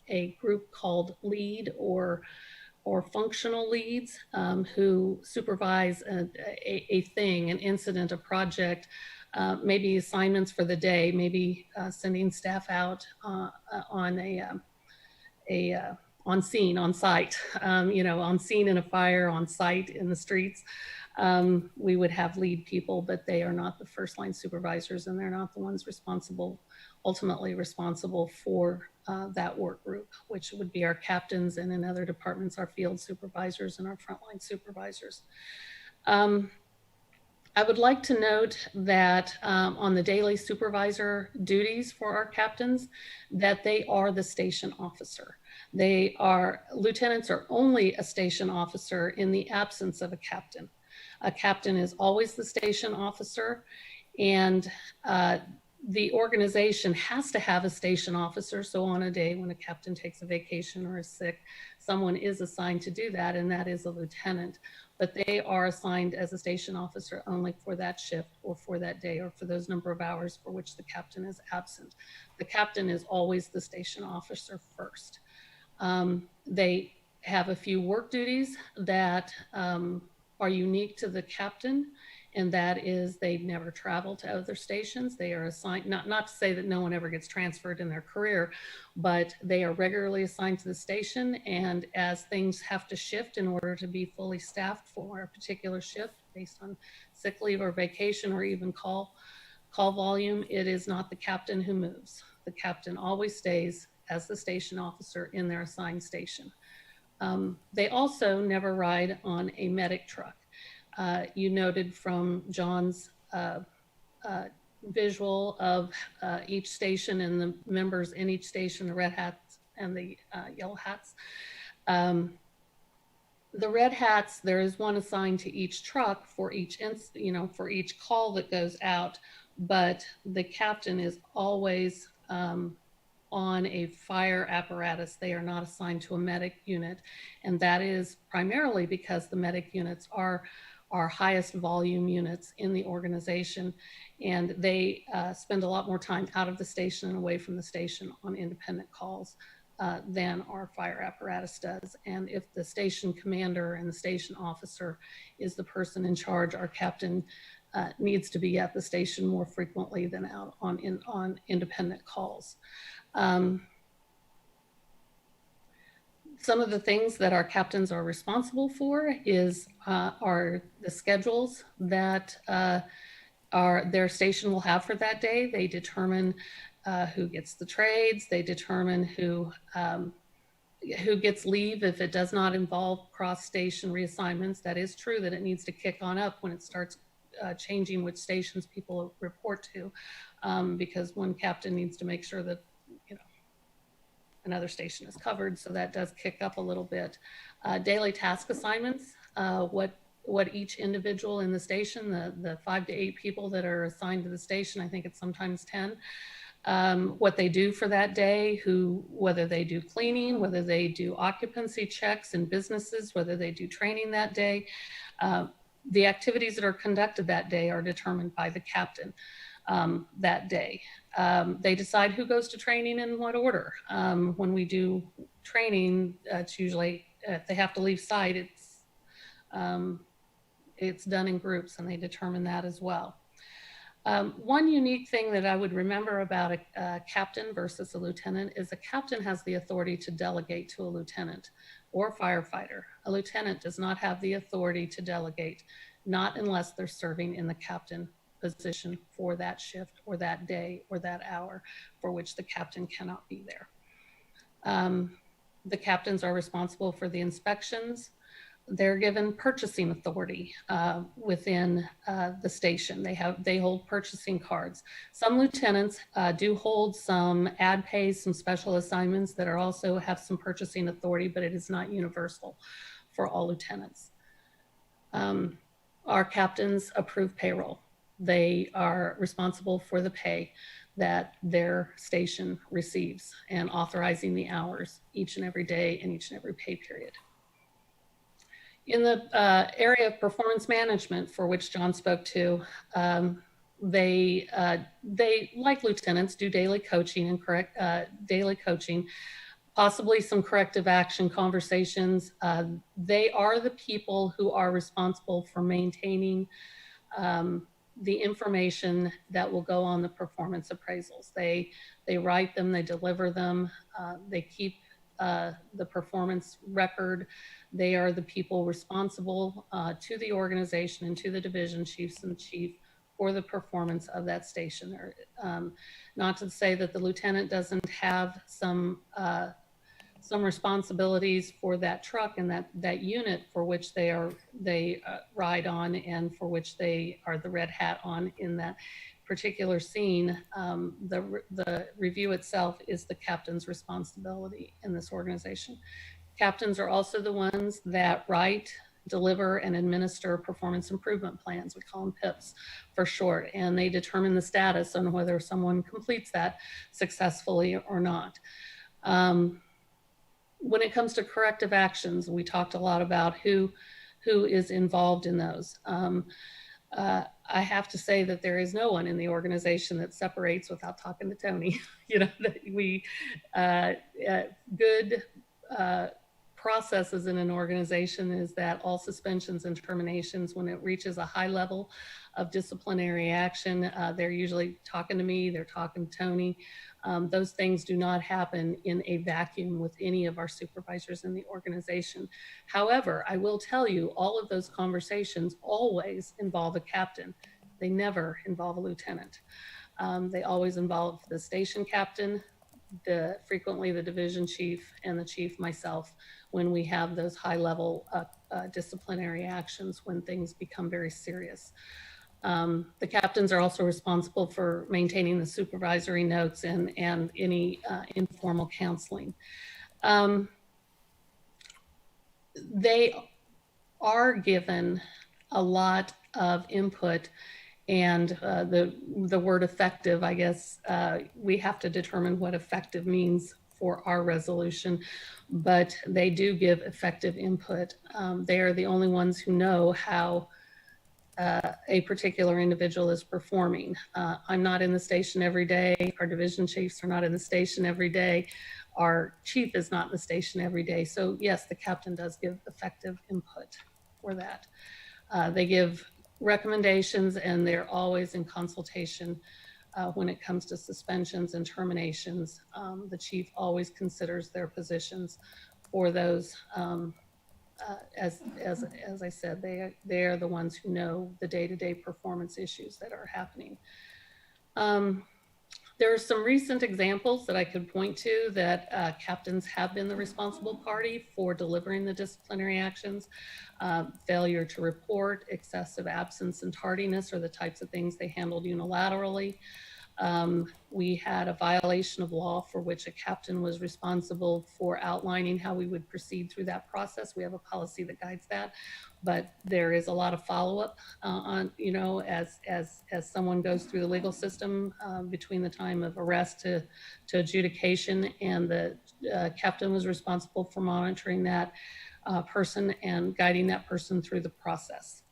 a group called lead or functional leads who supervise a thing, an incident, a project, maybe assignments for the day, maybe sending staff out on scene, on site, on scene in a fire, on site in the streets. We would have lead people, but they are not the first line supervisors, and they're not the ones ultimately responsible for that work group, which would be our captains, and in other departments, our field supervisors and our frontline supervisors. I would like to note that on the daily supervisor duties for our captains, that they are the station officer. Lieutenants are only a station officer in the absence of a captain. A captain is always the station officer, and the organization has to have a station officer. So on a day when a captain takes a vacation or is sick, someone is assigned to do that, and that is a lieutenant. But they are assigned as a station officer only for that shift or for that day or for those number of hours for which the captain is absent. The captain is always the station officer first. They have a few work duties that are unique to the captain, and that is they never travel to other stations. They are assigned, not to say that no one ever gets transferred in their career, but they are regularly assigned to the station, and as things have to shift in order to be fully staffed for a particular shift based on sick leave or vacation or even call volume, it is not the captain who moves. The captain always stays as the station officer in their assigned station. They also never ride on a medic truck. You noted from John's visual of each station and the members in each station, the red hats and the yellow hats. The red hats, there is one assigned to each truck for each, for each call that goes out, but the captain is always on a fire apparatus. They are not assigned to a medic unit, and that is primarily because the medic units are our highest volume units in the organization, and they spend a lot more time out of the station and away from the station on independent calls than our fire apparatus does. And if the station commander and the station officer is the person in charge, our captain needs to be at the station more frequently than out on independent calls. Some of the things that our captains are responsible for are the schedules that their station will have for that day. They determine who gets the trades. They determine who gets leave if it does not involve cross-station reassignments. That is true that it needs to kick on up when it starts changing which stations people report to, because one captain needs to make sure that another station is covered, so that does kick up a little bit. Daily task assignments, what each individual in the station, the 5 to 8 people that are assigned to the station, I think it's sometimes 10, what they do for that day, whether they do cleaning, whether they do occupancy checks in businesses, whether they do training that day. The activities that are conducted that day are determined by the captain that day. They decide who goes to training in what order. When we do training, it's usually, if they have to leave site, it's done in groups, and they determine that as well. One unique thing that I would remember about a captain versus a lieutenant is a captain has the authority to delegate to a lieutenant or firefighter. A lieutenant does not have the authority to delegate, not unless they're serving in the captain position for that shift or that day or that hour for which the captain cannot be there. The captains are responsible for the inspections. They're given purchasing authority within the station. They hold purchasing cards. Some lieutenants do hold some ad pays, some special assignments that are also have some purchasing authority, but it is not universal for all lieutenants. Our captains approve payroll. They are responsible for the pay that their station receives and authorizing the hours each and every day and each and every pay period. In the area of performance management, for which John spoke to, they like lieutenants do daily coaching and daily coaching, possibly some corrective action conversations. They are the people who are responsible for maintaining the information that will go on the performance appraisals. They write them, they deliver them, they keep the performance record. They are the people responsible to the organization and to the division chiefs and chief for the performance of that station. Not to say that the lieutenant doesn't have some responsibilities for that truck and that unit for which they ride on and for which they are the red hat on in that particular scene. The review itself is the captain's responsibility in this organization. Captains are also the ones that write, deliver, and administer performance improvement plans. We call them PIPs for short, and they determine the status on whether someone completes that successfully or not. When it comes to corrective actions, we talked a lot about who is involved in those. I have to say that there is no one in the organization that separates without talking to Tony. You know, that we good processes in an organization is that all suspensions and terminations, when it reaches a high level of disciplinary action, they're usually talking to me, they're talking to Tony. Those things do not happen in a vacuum with any of our supervisors in the organization. However, I will tell you, all of those conversations always involve a captain. They never involve a lieutenant. They always involve the station captain, frequently the division chief, and the chief, myself, when we have those high level disciplinary actions, when things become very serious. The captains are also responsible for maintaining the supervisory notes and any informal counseling. They are given a lot of input, and the word effective, I guess, we have to determine what effective means for our resolution, but they do give effective input. They are the only ones who know how a particular individual is performing. I'm not in the station every day. Our division chiefs are not in the station every day. Our chief is not in the station every day. So yes, the captain does give effective input for that. They give recommendations, and they're always in consultation when it comes to suspensions and terminations. The chief always considers their positions for those. As I said, they are the ones who know the day-to-day performance issues that are happening. There are some recent examples that I could point to that captains have been the responsible party for delivering the disciplinary actions. Failure to report, excessive absence and tardiness are the types of things they handled unilaterally. We had a violation of law for which a captain was responsible for outlining how we would proceed through that process. We have a policy that guides that, but there is a lot of follow-up on, you know, as someone goes through the legal system between the time of arrest to adjudication, and the captain was responsible for monitoring that person and guiding that person through the process.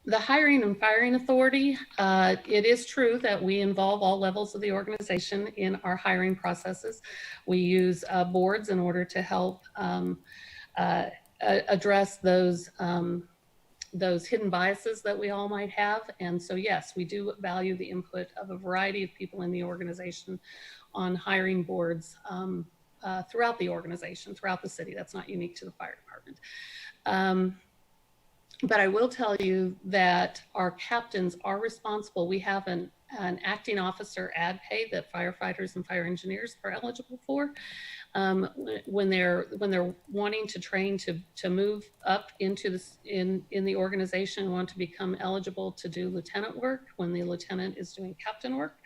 The hiring and firing authority, it is true that we involve all levels of the organization in our hiring processes. We use boards in order to help address those those hidden biases that we all might have. And so, yes, we do value the input of a variety of people in the organization on hiring boards throughout the organization, throughout the city. That's not unique to the fire department. But I will tell you that our captains are responsible. We have an acting officer ad pay that firefighters and fire engineers are eligible for. When they're wanting to train to move up into this in the organization and want to become eligible to do lieutenant work when the lieutenant is doing captain work.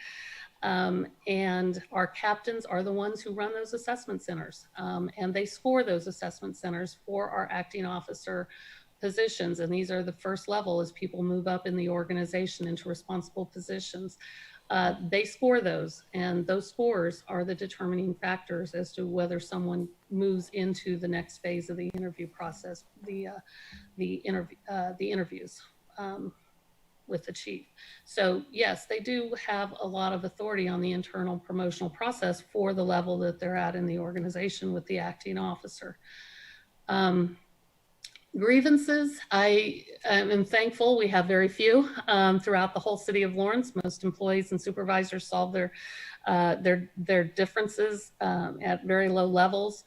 And our captains are the ones who run those assessment centers, and they score those assessment centers for our acting officer positions. And these are the first level as people move up in the organization into responsible positions. They score those, and those scores are the determining factors as to whether someone moves into the next phase of the interview process, the interviews with the chief. So yes, they do have a lot of authority on the internal promotional process for the level that they're at in the organization with the acting officer. Grievances, I am thankful we have very few throughout the whole city of Lawrence. Most employees and supervisors solve their differences at very low levels.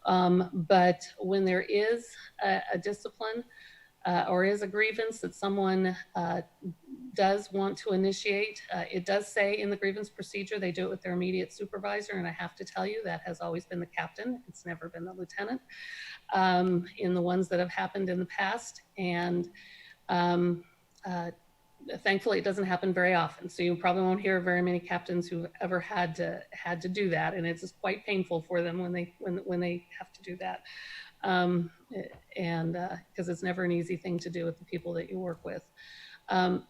But when there is a discipline or is a grievance that someone does want to initiate, it does say in the grievance procedure they do it with their immediate supervisor, and I have to tell you that has always been the captain. It's never been the lieutenant in the ones that have happened in the past, and thankfully it doesn't happen very often. So you probably won't hear very many captains who've ever had to do that, and it's just quite painful for them when they have to do that. And because it's never an easy thing to do with the people that you work with.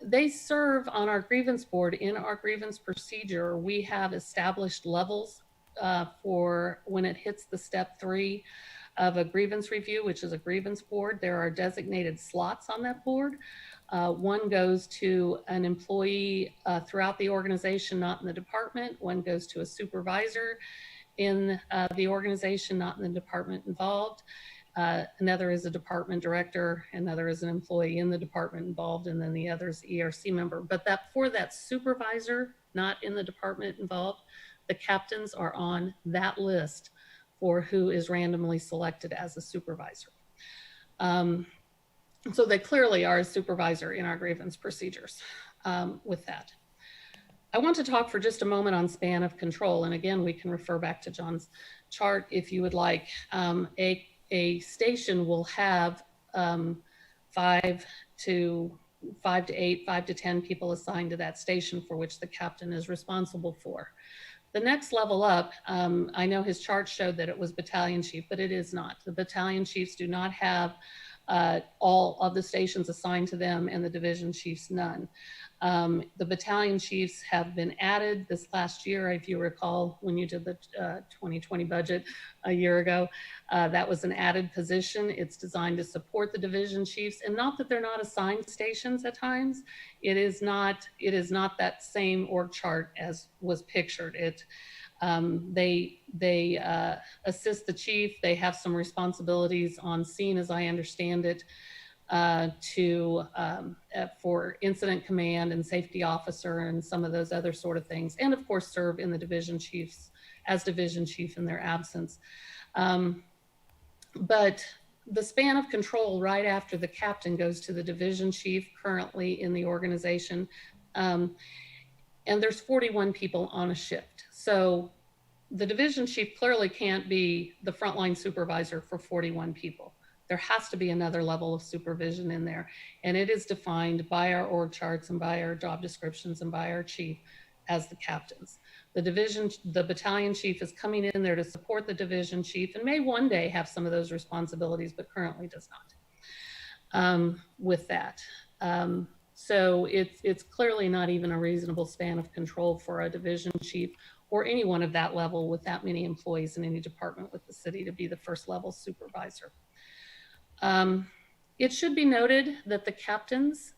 They serve on our grievance board. In our grievance procedure, we have established levels for when it hits the step 3 of a grievance review, which is a grievance board. There are designated slots on that board. One goes to an employee throughout the organization, not in the department. One goes to a supervisor in the organization, not in the department involved. Another is a department director, another is an employee in the department involved, and then the other is the ERC member. But for that supervisor, not in the department involved, the captains are on that list for who is randomly selected as a supervisor. So they clearly are a supervisor in our grievance procedures with that. I want to talk for just a moment on span of control. And again, we can refer back to John's chart if you would like. A station will have 5 to 8, 5 to 10 people assigned to that station for which the captain is responsible for. The next level up, I know his chart showed that it was battalion chief, but it is not. The battalion chiefs do not have all of the stations assigned to them, and the division chiefs none. The battalion chiefs have been added this last year. If you recall, when you did the 2020 budget a year ago, that was an added position. It's designed to support the division chiefs, and not that they're not assigned stations at times. It is not that same org chart as was pictured. They assist the chief. They have some responsibilities on scene, as I understand it, for incident command and safety officer and some of those other sort of things, and of course serve in the division chiefs as division chief in their absence. But the span of control right after the captain goes to the division chief currently in the organization, and there's 41 people on a shift. So the division chief clearly can't be the frontline supervisor for 41 people. There has to be another level of supervision in there. And it is defined by our org charts and by our job descriptions and by our chief as the captains. The battalion chief is coming in there to support the division chief and may one day have some of those responsibilities, but currently does not with that. So it's clearly not even a reasonable span of control for a division chief or anyone of that level with that many employees in any department with the city to be the first level supervisor. It should be noted that the captains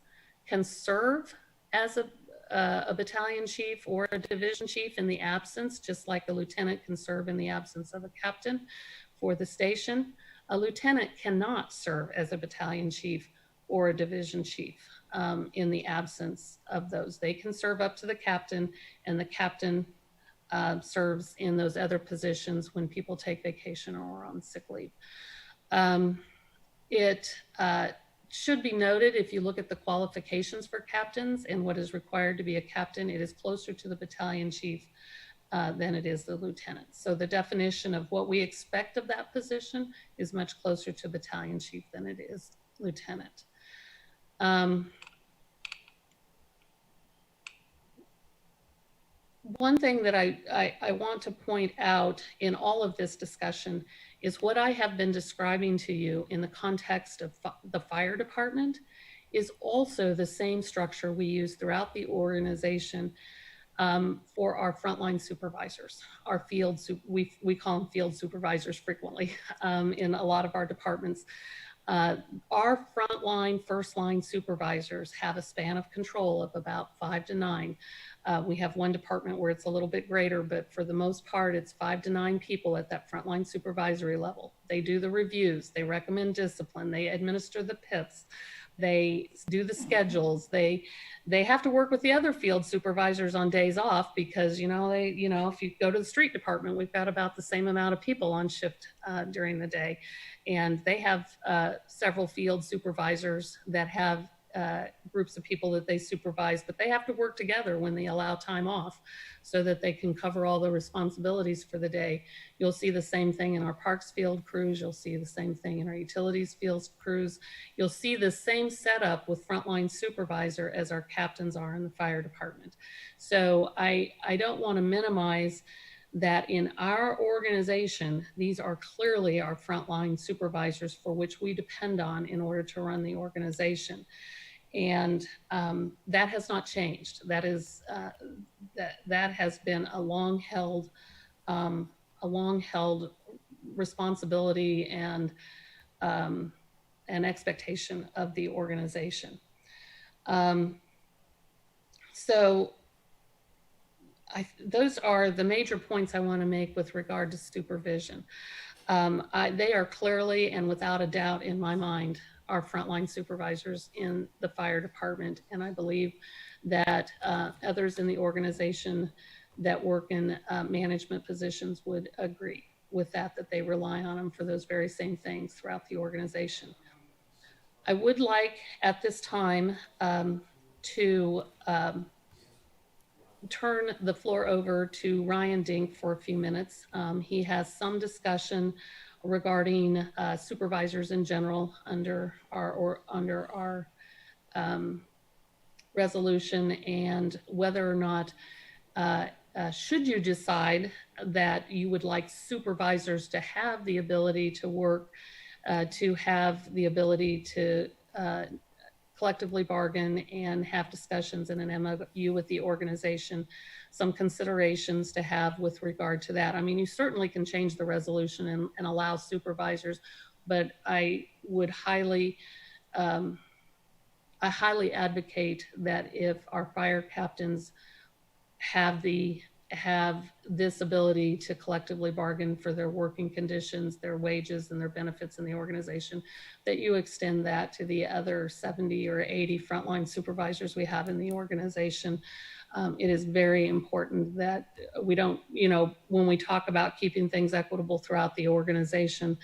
can serve as a battalion chief or a division chief in the absence, just like a lieutenant can serve in the absence of a captain for the station. A lieutenant cannot serve as a battalion chief or a division chief in the absence of those. They can serve up to the captain, and the captain serves in those other positions when people take vacation or are on sick leave. It should be noted, if you look at the qualifications for captains and what is required to be a captain, it is closer to the battalion chief than it is the lieutenant. So the definition of what we expect of that position is much closer to battalion chief than it is lieutenant. One thing that I want to point out in all of this discussion is what I have been describing to you in the context of the fire department is also the same structure we use throughout the organization for our frontline supervisors, our field, we call them field supervisors frequently in a lot of our departments. Our frontline, first line supervisors have a span of control of about 5 to 9. We have one department where it's a little bit greater, but for the most part, it's 5 to 9 people at that frontline supervisory level. They do the reviews, they recommend discipline, they administer the PIPs, they do the schedules, they have to work with the other field supervisors on days off because, if you go to the street department, we've got about the same amount of people on shift during the day. And they have several field supervisors that have groups of people that they supervise, but they have to work together when they allow time off so that they can cover all the responsibilities for the day. You'll see the same thing in our parks field crews. You'll see the same thing in our utilities field crews. You'll see the same setup with frontline supervisor as our captains are in the fire department. So I don't want to minimize that in our organization, these are clearly our frontline supervisors for which we depend on in order to run the organization. And that has not changed. That is that has been a long held responsibility and an expectation of the organization. Those are the major points I want to make with regard to supervision. They are clearly and without a doubt in my mind our frontline supervisors in the fire department, and I believe that others in the organization that work in management positions would agree with that they rely on them for those very same things throughout the organization. I would like at this time to turn the floor over to Ryan Dink for a few minutes. He has some discussion regarding supervisors in general under our resolution, and whether or not should you decide that you would like supervisors to have the ability to work, to have the ability to collectively bargain and have discussions in an MOU with the organization, some considerations to have with regard to that. I mean, you certainly can change the resolution and allow supervisors, but I would highly advocate that if our fire captains have this ability to collectively bargain for their working conditions, their wages, and their benefits in the organization, that you extend that to the other 70 or 80 frontline supervisors we have in the organization. It is very important that we don't, when we talk about keeping things equitable throughout the organization,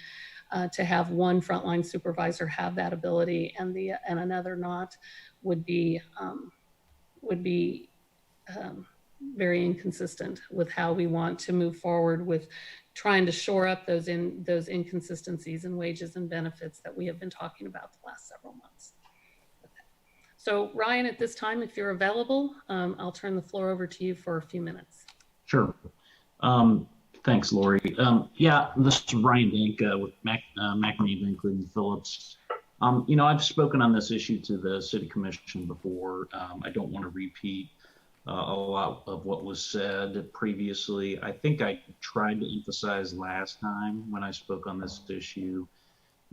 to have one frontline supervisor have that ability and another not would be very inconsistent with how we want to move forward with trying to shore up those inconsistencies in wages and benefits that we have been talking about the last several months. So Ryan, at this time, if you're available, I'll turn the floor over to you for a few minutes. Sure. Thanks, Lori. Yeah, this is Ryan Dink with McNamee, Dinkley, and Phillips. I've spoken on this issue to the City Commission before. I don't want to repeat a lot of what was said previously. I think I tried to emphasize last time when I spoke on this issue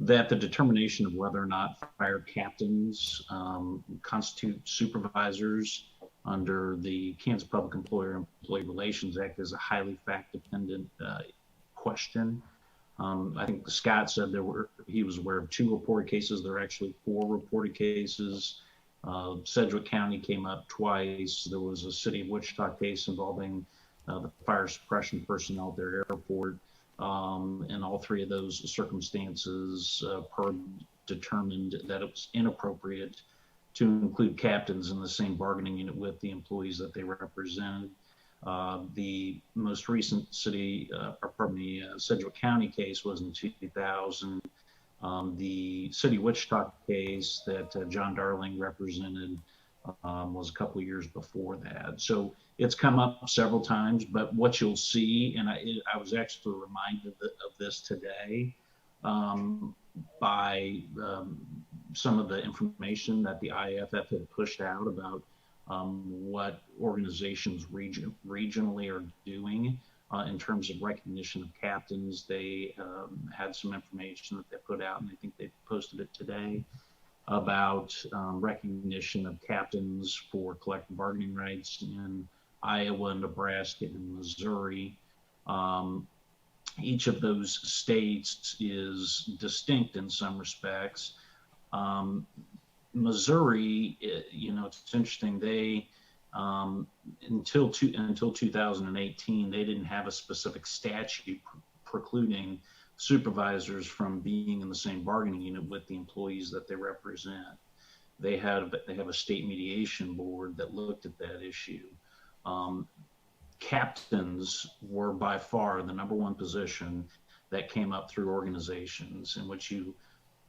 that the determination of whether or not fire captains constitute supervisors under the Kansas Public Employee Relations Act is a highly fact-dependent question. I think Scott said he was aware of 2 reported cases. There are actually 4 reported cases. Sedgwick County came up twice. There was a City of Wichita case involving the fire suppression personnel at their airport. In all 3 of those circumstances, PERB determined that it was inappropriate to include captains in the same bargaining unit with the employees that they represented. The most recent Sedgwick County case was in 2000. The City of Wichita case that John Darling represented was a couple of years before that. So it's come up several times, but what you'll see, and I was actually reminded of this today by some of the information that the IAFF had pushed out about what organizations regionally are doing in terms of recognition of captains. They had some information that they put out, and I think they posted it today, about recognition of captains for collective bargaining rights in Iowa, Nebraska, and Missouri. Each of those states is distinct in some respects. Missouri, it's interesting. They until 2018, they didn't have a specific statute precluding supervisors from being in the same bargaining unit with the employees that they represent. They have a state mediation board that looked at that issue. Captains were by far the #1 position that came up through organizations in which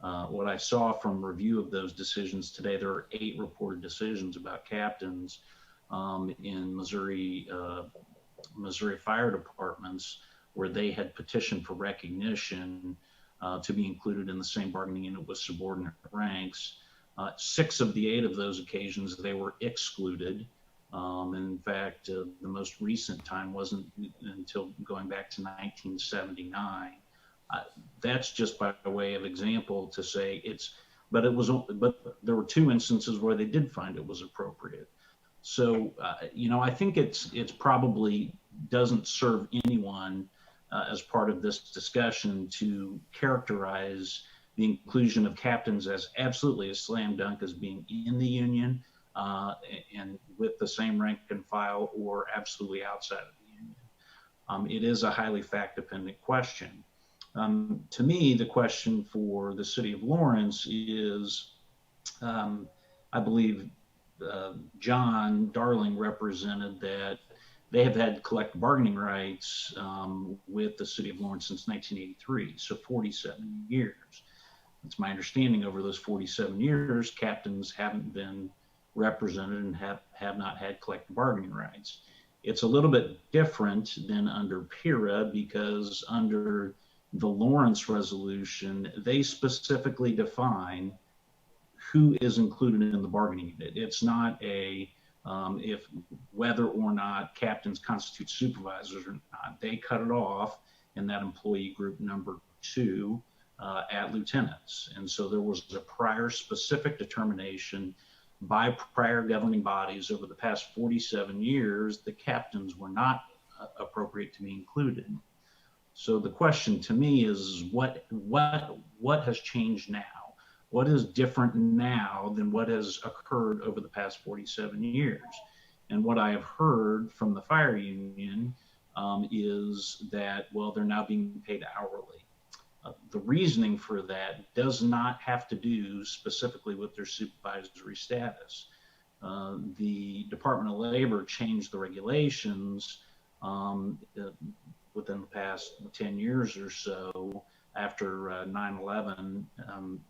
what I saw from review of those decisions today, there are 8 reported decisions about captains in Missouri fire departments where they had petitioned for recognition to be included in the same bargaining unit with subordinate ranks. 6 of the 8 of those occasions, they were excluded. In fact, the most recent time wasn't until going back to 1979. That's just by way of example to say but there were 2 instances where they did find it was appropriate. So, I think it's probably doesn't serve anyone as part of this discussion to characterize the inclusion of captains as absolutely a slam dunk as being in the union and with the same rank and file, or absolutely outside of the union. It is a highly fact-dependent question. To me, the question for the City of Lawrence is, I believe John Darling represented that they have had collective bargaining rights with the City of Lawrence since 1983, so 47 years. It's my understanding over those 47 years, captains haven't been represented and have not had collective bargaining rights. It's a little bit different than under PIRA, because under the Lawrence resolution, they specifically define who is included in the bargaining unit. It's not if whether or not captains constitute supervisors or not. They cut it off in that employee group #2 at lieutenants. And so there was a prior specific determination by prior governing bodies over the past 47 years that captains were not appropriate to be included. So the question to me is what has changed now? What is different now than what has occurred over the past 47 years? And what I have heard from the fire union is that, well, they're now being paid hourly. The reasoning for that does not have to do specifically with their supervisory status. The Department of Labor changed the regulations within the past 10 years or so after 9/11,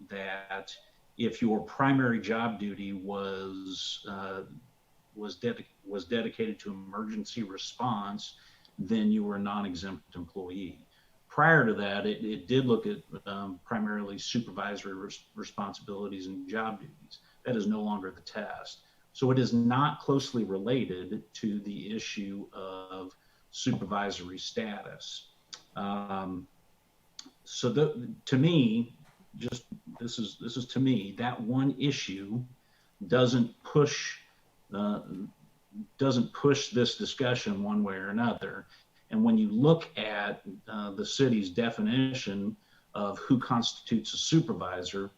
that if your primary job duty was dedicated to emergency response, then you were a non-exempt employee. Prior to that, it did look at primarily supervisory responsibilities and job duties. That is no longer the test. So it is not closely related to the issue of supervisory status. To me, this is to me, that one issue doesn't push this discussion one way or another. And when you look at the city's definition of who constitutes a supervisor,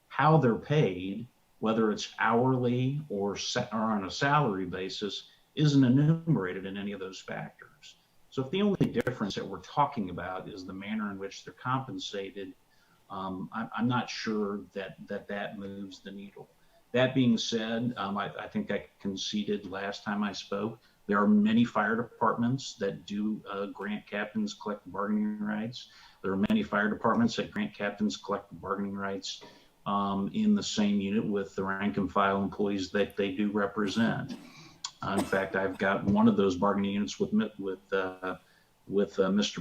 how they're paid, whether it's hourly or on a salary basis, isn't enumerated in any of those factors. So if the only difference that we're talking about is the manner in which they're compensated, I'm not sure that moves the needle. That being said, I think I conceded last time I spoke, there are many fire departments that do grant captains collective bargaining rights. There are many fire departments that grant captains collective bargaining rights in the same unit with the rank and file employees that they do represent. In fact, I've got one of those bargaining units with Mr.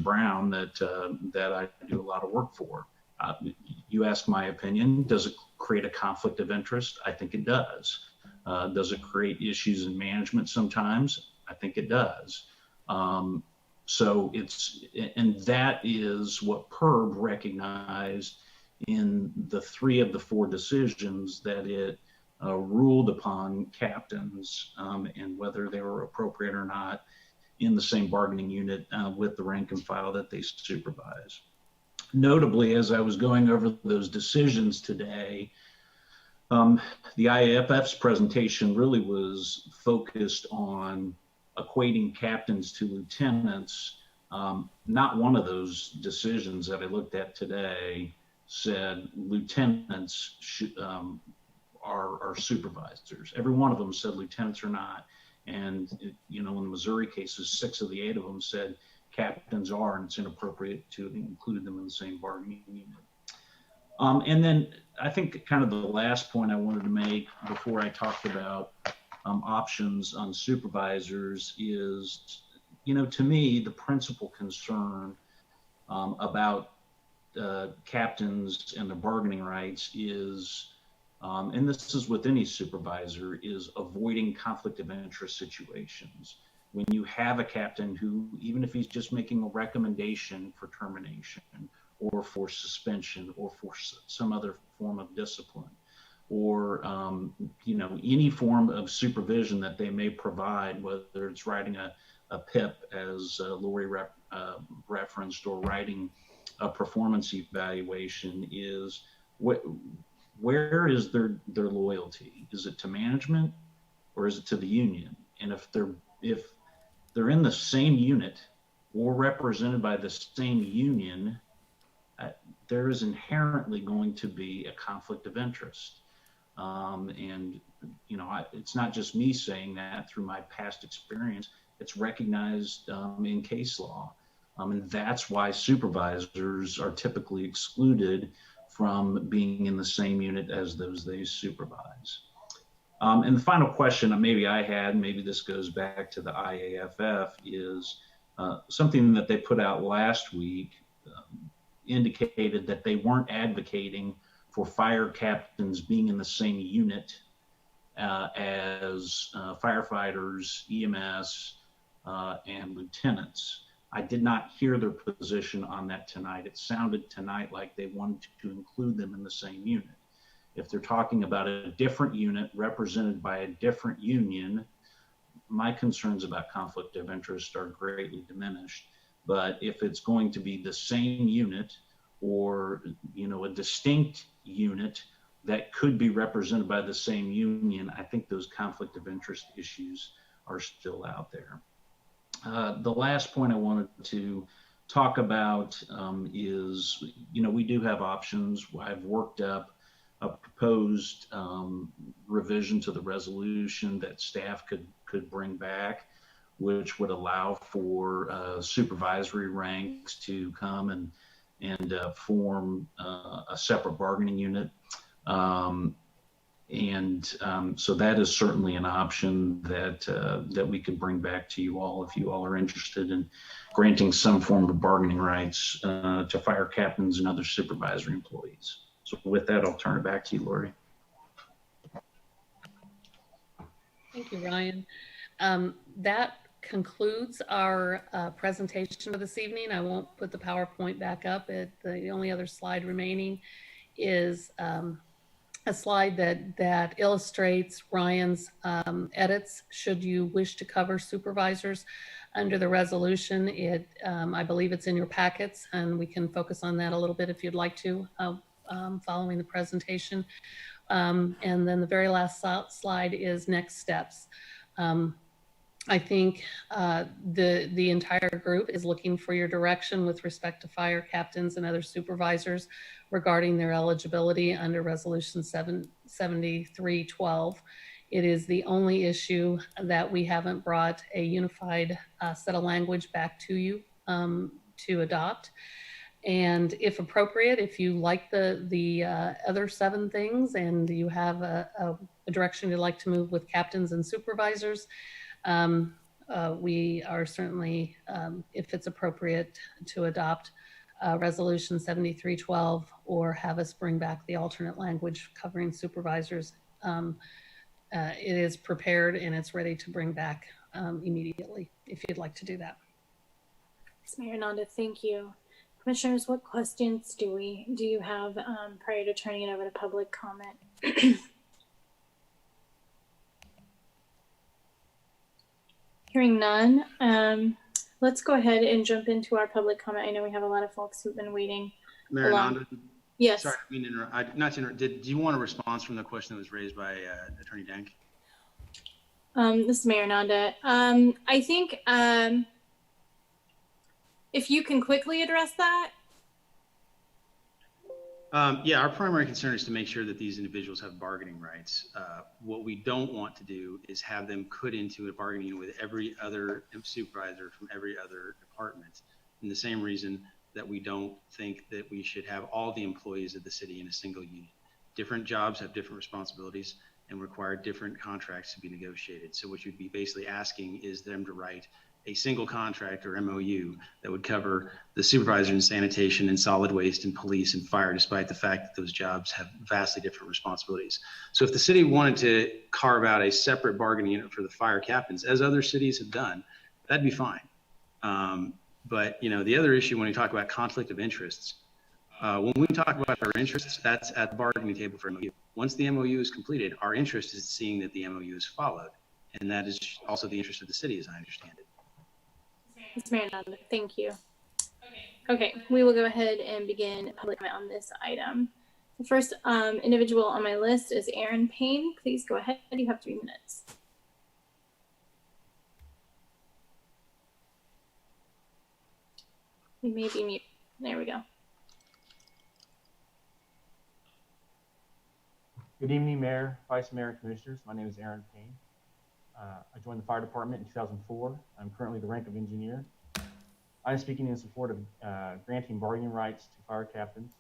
Brown that I do a lot of work for. You ask my opinion, does it create a conflict of interest? I think it does. Does it create issues in management sometimes? I think it does. So and that is what PERB recognized in the 3 of the 4 decisions that it ruled upon captains and whether they were appropriate or not in the same bargaining unit with the rank and file that they supervise. Notably, as I was going over those decisions today, the IAFF's presentation really was focused on equating captains to lieutenants. Not one of those decisions that I looked at today said lieutenants are supervisors. Every one of them said lieutenants are not. And, in the Missouri cases, 6 of the 8 of them said captains are, and it's inappropriate to include them in the same bargaining unit. And then I think kind of the last point I wanted to make before I talked about options on supervisors is, to me, the principal concern about captains and their bargaining rights is, and this is with any supervisor, is avoiding conflict of interest situations. When you have a captain who, even if he's just making a recommendation for termination or for suspension or for some other form of discipline, or any form of supervision that they may provide, whether it's writing a PIP as Lori referenced, or writing a performance evaluation, is where is their loyalty? Is it to management or is it to the union? And if they're in the same unit or represented by the same union, there is inherently going to be a conflict of interest. And it's not just me saying that through my past experience, it's recognized in case law. And that's why supervisors are typically excluded from being in the same unit as those they supervise. And the final question maybe I had, maybe this goes back to the IAFF, is something that they put out last week indicated that they weren't advocating for fire captains being in the same unit as firefighters, EMS, and lieutenants. I did not hear their position on that tonight. It sounded tonight like they wanted to include them in the same unit. If they're talking about a different unit represented by a different union, my concerns about conflict of interest are greatly diminished. But if it's going to be the same unit or, a distinct unit that could be represented by the same union, I think those conflict of interest issues are still out there. The last point I wanted to talk about is, we do have options. I've worked up a proposed revision to the resolution that staff could bring back, which would allow for supervisory ranks to come and form a separate bargaining unit. So that is certainly an option that we could bring back to you all if you all are interested in granting some form of bargaining rights to fire captains and other supervisory employees. So with that, I'll turn it back to you, Lori. Thank you, Ryan. That concludes our presentation for this evening. I won't put the PowerPoint back up. The only other slide remaining is a slide that illustrates Ryan's edits should you wish to cover supervisors under the resolution. I believe it's in your packets, and we can focus on that a little bit if you'd like to following the presentation. And then the very last slide is next steps. I think the entire group is looking for your direction with respect to fire captains and other supervisors regarding their eligibility under Resolution 7312. It is the only issue that we haven't brought a unified set of language back to you to adopt. And if appropriate, if you like the other 7 things and you have a direction you'd like to move with captains and supervisors, we are certainly, if it's appropriate, to adopt Resolution 7312 or have us bring back the alternate language covering supervisors. It is prepared and it's ready to bring back immediately if you'd like to do that. Ms. Mayor Nanda, thank you. Commissioners, what questions do you have prior to turning it over to public comment? Hearing none, let's go ahead and jump into our public comment. I know we have a lot of folks who've been waiting. Mayor Nanda, yes. Sorry, I mean to interrupt. Not to interrupt. Do you want a response from the question that was raised by Attorney Dank? This is Mayor Nanda. I think if you can quickly address that. Yeah, our primary concern is to make sure that these individuals have bargaining rights. What we don't want to do is have them put into a bargaining unit with every other supervisor from every other department. And the same reason that we don't think that we should have all the employees of the city in a single unit. Different jobs have different responsibilities and require different contracts to be negotiated. So what you'd be basically asking is them to write a single contract or MOU that would cover the supervisor in sanitation and solid waste and police and fire, despite the fact that those jobs have vastly different responsibilities. So if the city wanted to carve out a separate bargaining unit for the fire captains, as other cities have done, that'd be fine. But the other issue when we talk about conflict of interests, when we talk about our interests, that's at the bargaining table for MOU. Once the MOU is completed, our interest is seeing that the MOU is followed. And that is also the interest of the city, as I understand it. Ms. Mayor Nanda, thank you. Okay, we will go ahead and begin public comment on this item. The first individual on my list is Aaron Payne. Please go ahead. You have 3 minutes. You may be mute. There we go. Good evening, Mayor, Vice Mayor, and Commissioners. My name is Aaron Payne. I joined the fire department in 2004. I'm currently the rank of engineer. I'm speaking in support of granting bargaining rights to fire captains.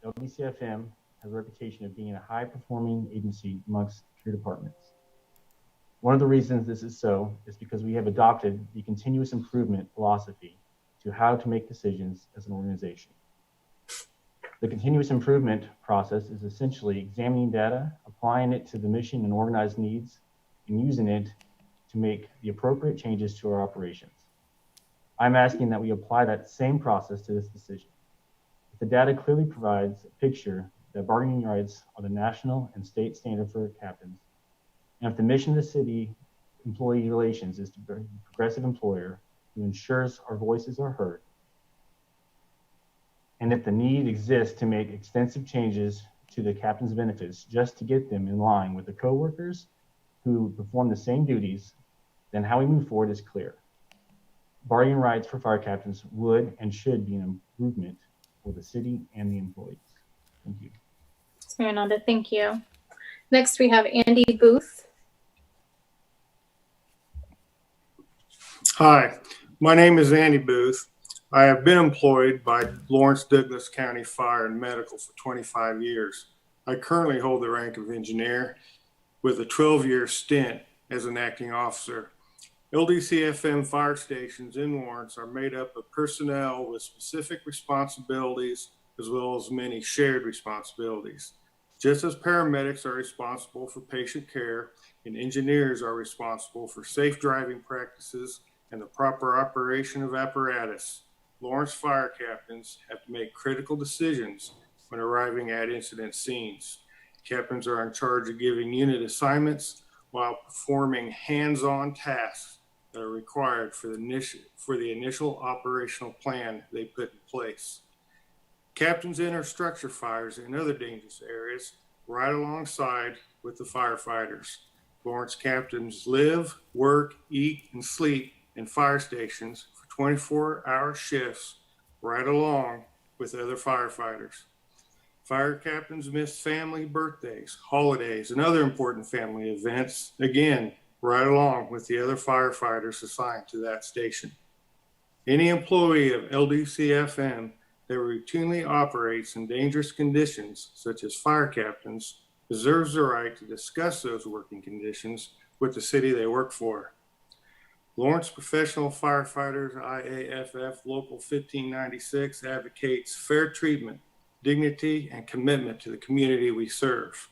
LDCIP M has a reputation of being a high-performing agency amongst peer departments. One of the reasons this is so is because we have adopted the continuous improvement philosophy to how to make decisions as an organization. The continuous improvement process is essentially examining data, applying it to the mission and organized needs, and using it to make the appropriate changes to our operations. I'm asking that we apply that same process to this decision. If the data clearly provides a picture that bargaining rights are the national and state standard for captains, and if the mission of the city employee relations is to be a progressive employer who ensures our voices are heard, and if the need exists to make extensive changes to the captain's benefits just to get them in line with the coworkers who perform the same duties, then how we move forward is clear. Bargaining rights for fire captains would and should be an improvement for the city and the employees. Thank you. Ms. Mayor Nanda, thank you. Next, we have Andy Booth. Hi, my name is Andy Booth. I have been employed by Lawrence Douglas County Fire and Medical for 25 years. I currently hold the rank of engineer with a 12-year stint as an acting officer. LDCFM fire stations in Lawrence are made up of personnel with specific responsibilities as well as many shared responsibilities. Just as paramedics are responsible for patient care and engineers are responsible for safe driving practices and the proper operation of apparatus, Lawrence fire captains have to make critical decisions when arriving at incident scenes. Captains are in charge of giving unit assignments while performing hands-on tasks that are required for the initial operational plan they put in place. Captains enter structure fires and other dangerous areas right alongside with the firefighters. Lawrence captains live, work, eat, and sleep in fire stations for 24-hour shifts right along with other firefighters. Fire captains miss family birthdays, holidays, and other important family events, again, right along with the other firefighters assigned to that station. Any employee of LDCFM that routinely operates in dangerous conditions, such as fire captains, deserves the right to discuss those working conditions with the city they work for. Lawrence Professional Firefighters IAFF Local 1596 advocates fair treatment, dignity, and commitment to the community we serve.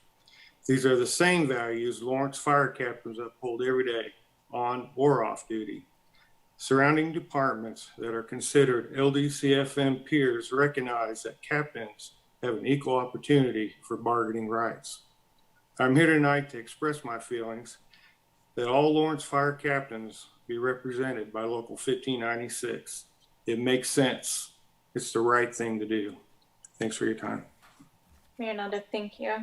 These are the same values Lawrence fire captains uphold every day, on or off duty. Surrounding departments that are considered LDCFM peers recognize that captains have an equal opportunity for bargaining rights. I'm here tonight to express my feelings that all Lawrence fire captains be represented by Local 1596. It makes sense. It's the right thing to do. Thanks for your time. Mayor Nanda, thank you.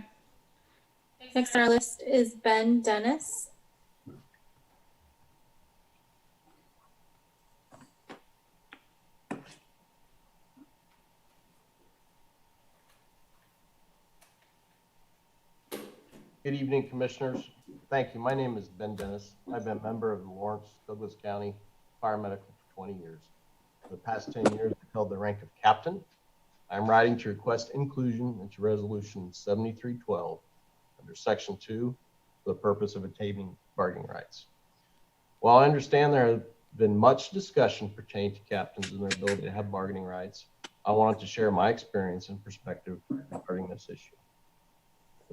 Next on our list is Ben Dennis. Good evening, Commissioners. Thank you. My name is Ben Dennis. I've been a member of the Lawrence Douglas County Fire Medical for 20 years. For the past 10 years, I've held the rank of captain. I'm writing to request inclusion into Resolution 7312 under Section 2 for the purpose of attaining bargaining rights. While I understand there has been much discussion pertaining to captains and their ability to have bargaining rights, I wanted to share my experience and perspective regarding this issue.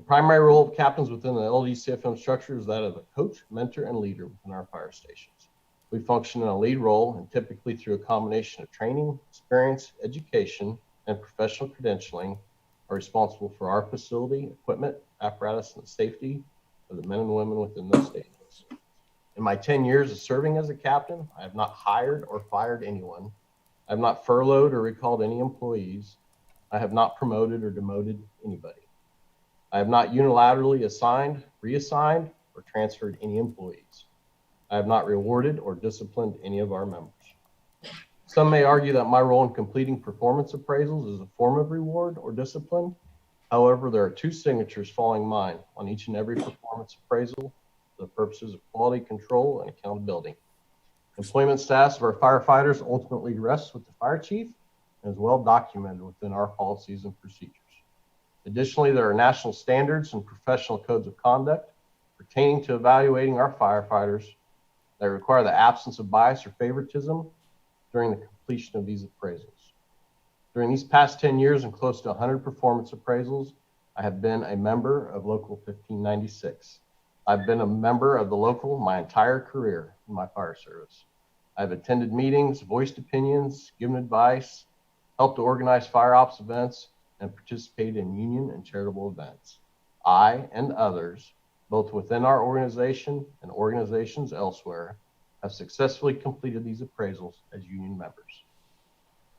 The primary role of captains within the LDCFM structure is that of a coach, mentor, and leader within our fire stations. We function in a lead role and typically through a combination of training, experience, education, and professional credentialing are responsible for our facility, equipment, apparatus, and the safety of the men and women within those stations. In my 10 years of serving as a captain, I have not hired or fired anyone. I have not furloughed or recalled any employees. I have not promoted or demoted anybody. I have not unilaterally assigned, reassigned, or transferred any employees. I have not rewarded or disciplined any of our members. Some may argue that my role in completing performance appraisals is a form of reward or discipline. However, there are two signatures following mine on each and every performance appraisal for the purposes of quality control and accountability. Employment status of our firefighters ultimately rests with the fire chief and is well documented within our policies and procedures. Additionally, there are national standards and professional codes of conduct pertaining to evaluating our firefighters that require the absence of bias or favoritism during the completion of these appraisals. During these past 10 years and close to 100 performance appraisals, I have been a member of Local 1596. I've been a member of the local my entire career in my fire service. I've attended meetings, voiced opinions, given advice, helped to organize fire ops events, and participated in union and charitable events. I and others, both within our organization and organizations elsewhere, have successfully completed these appraisals as union members.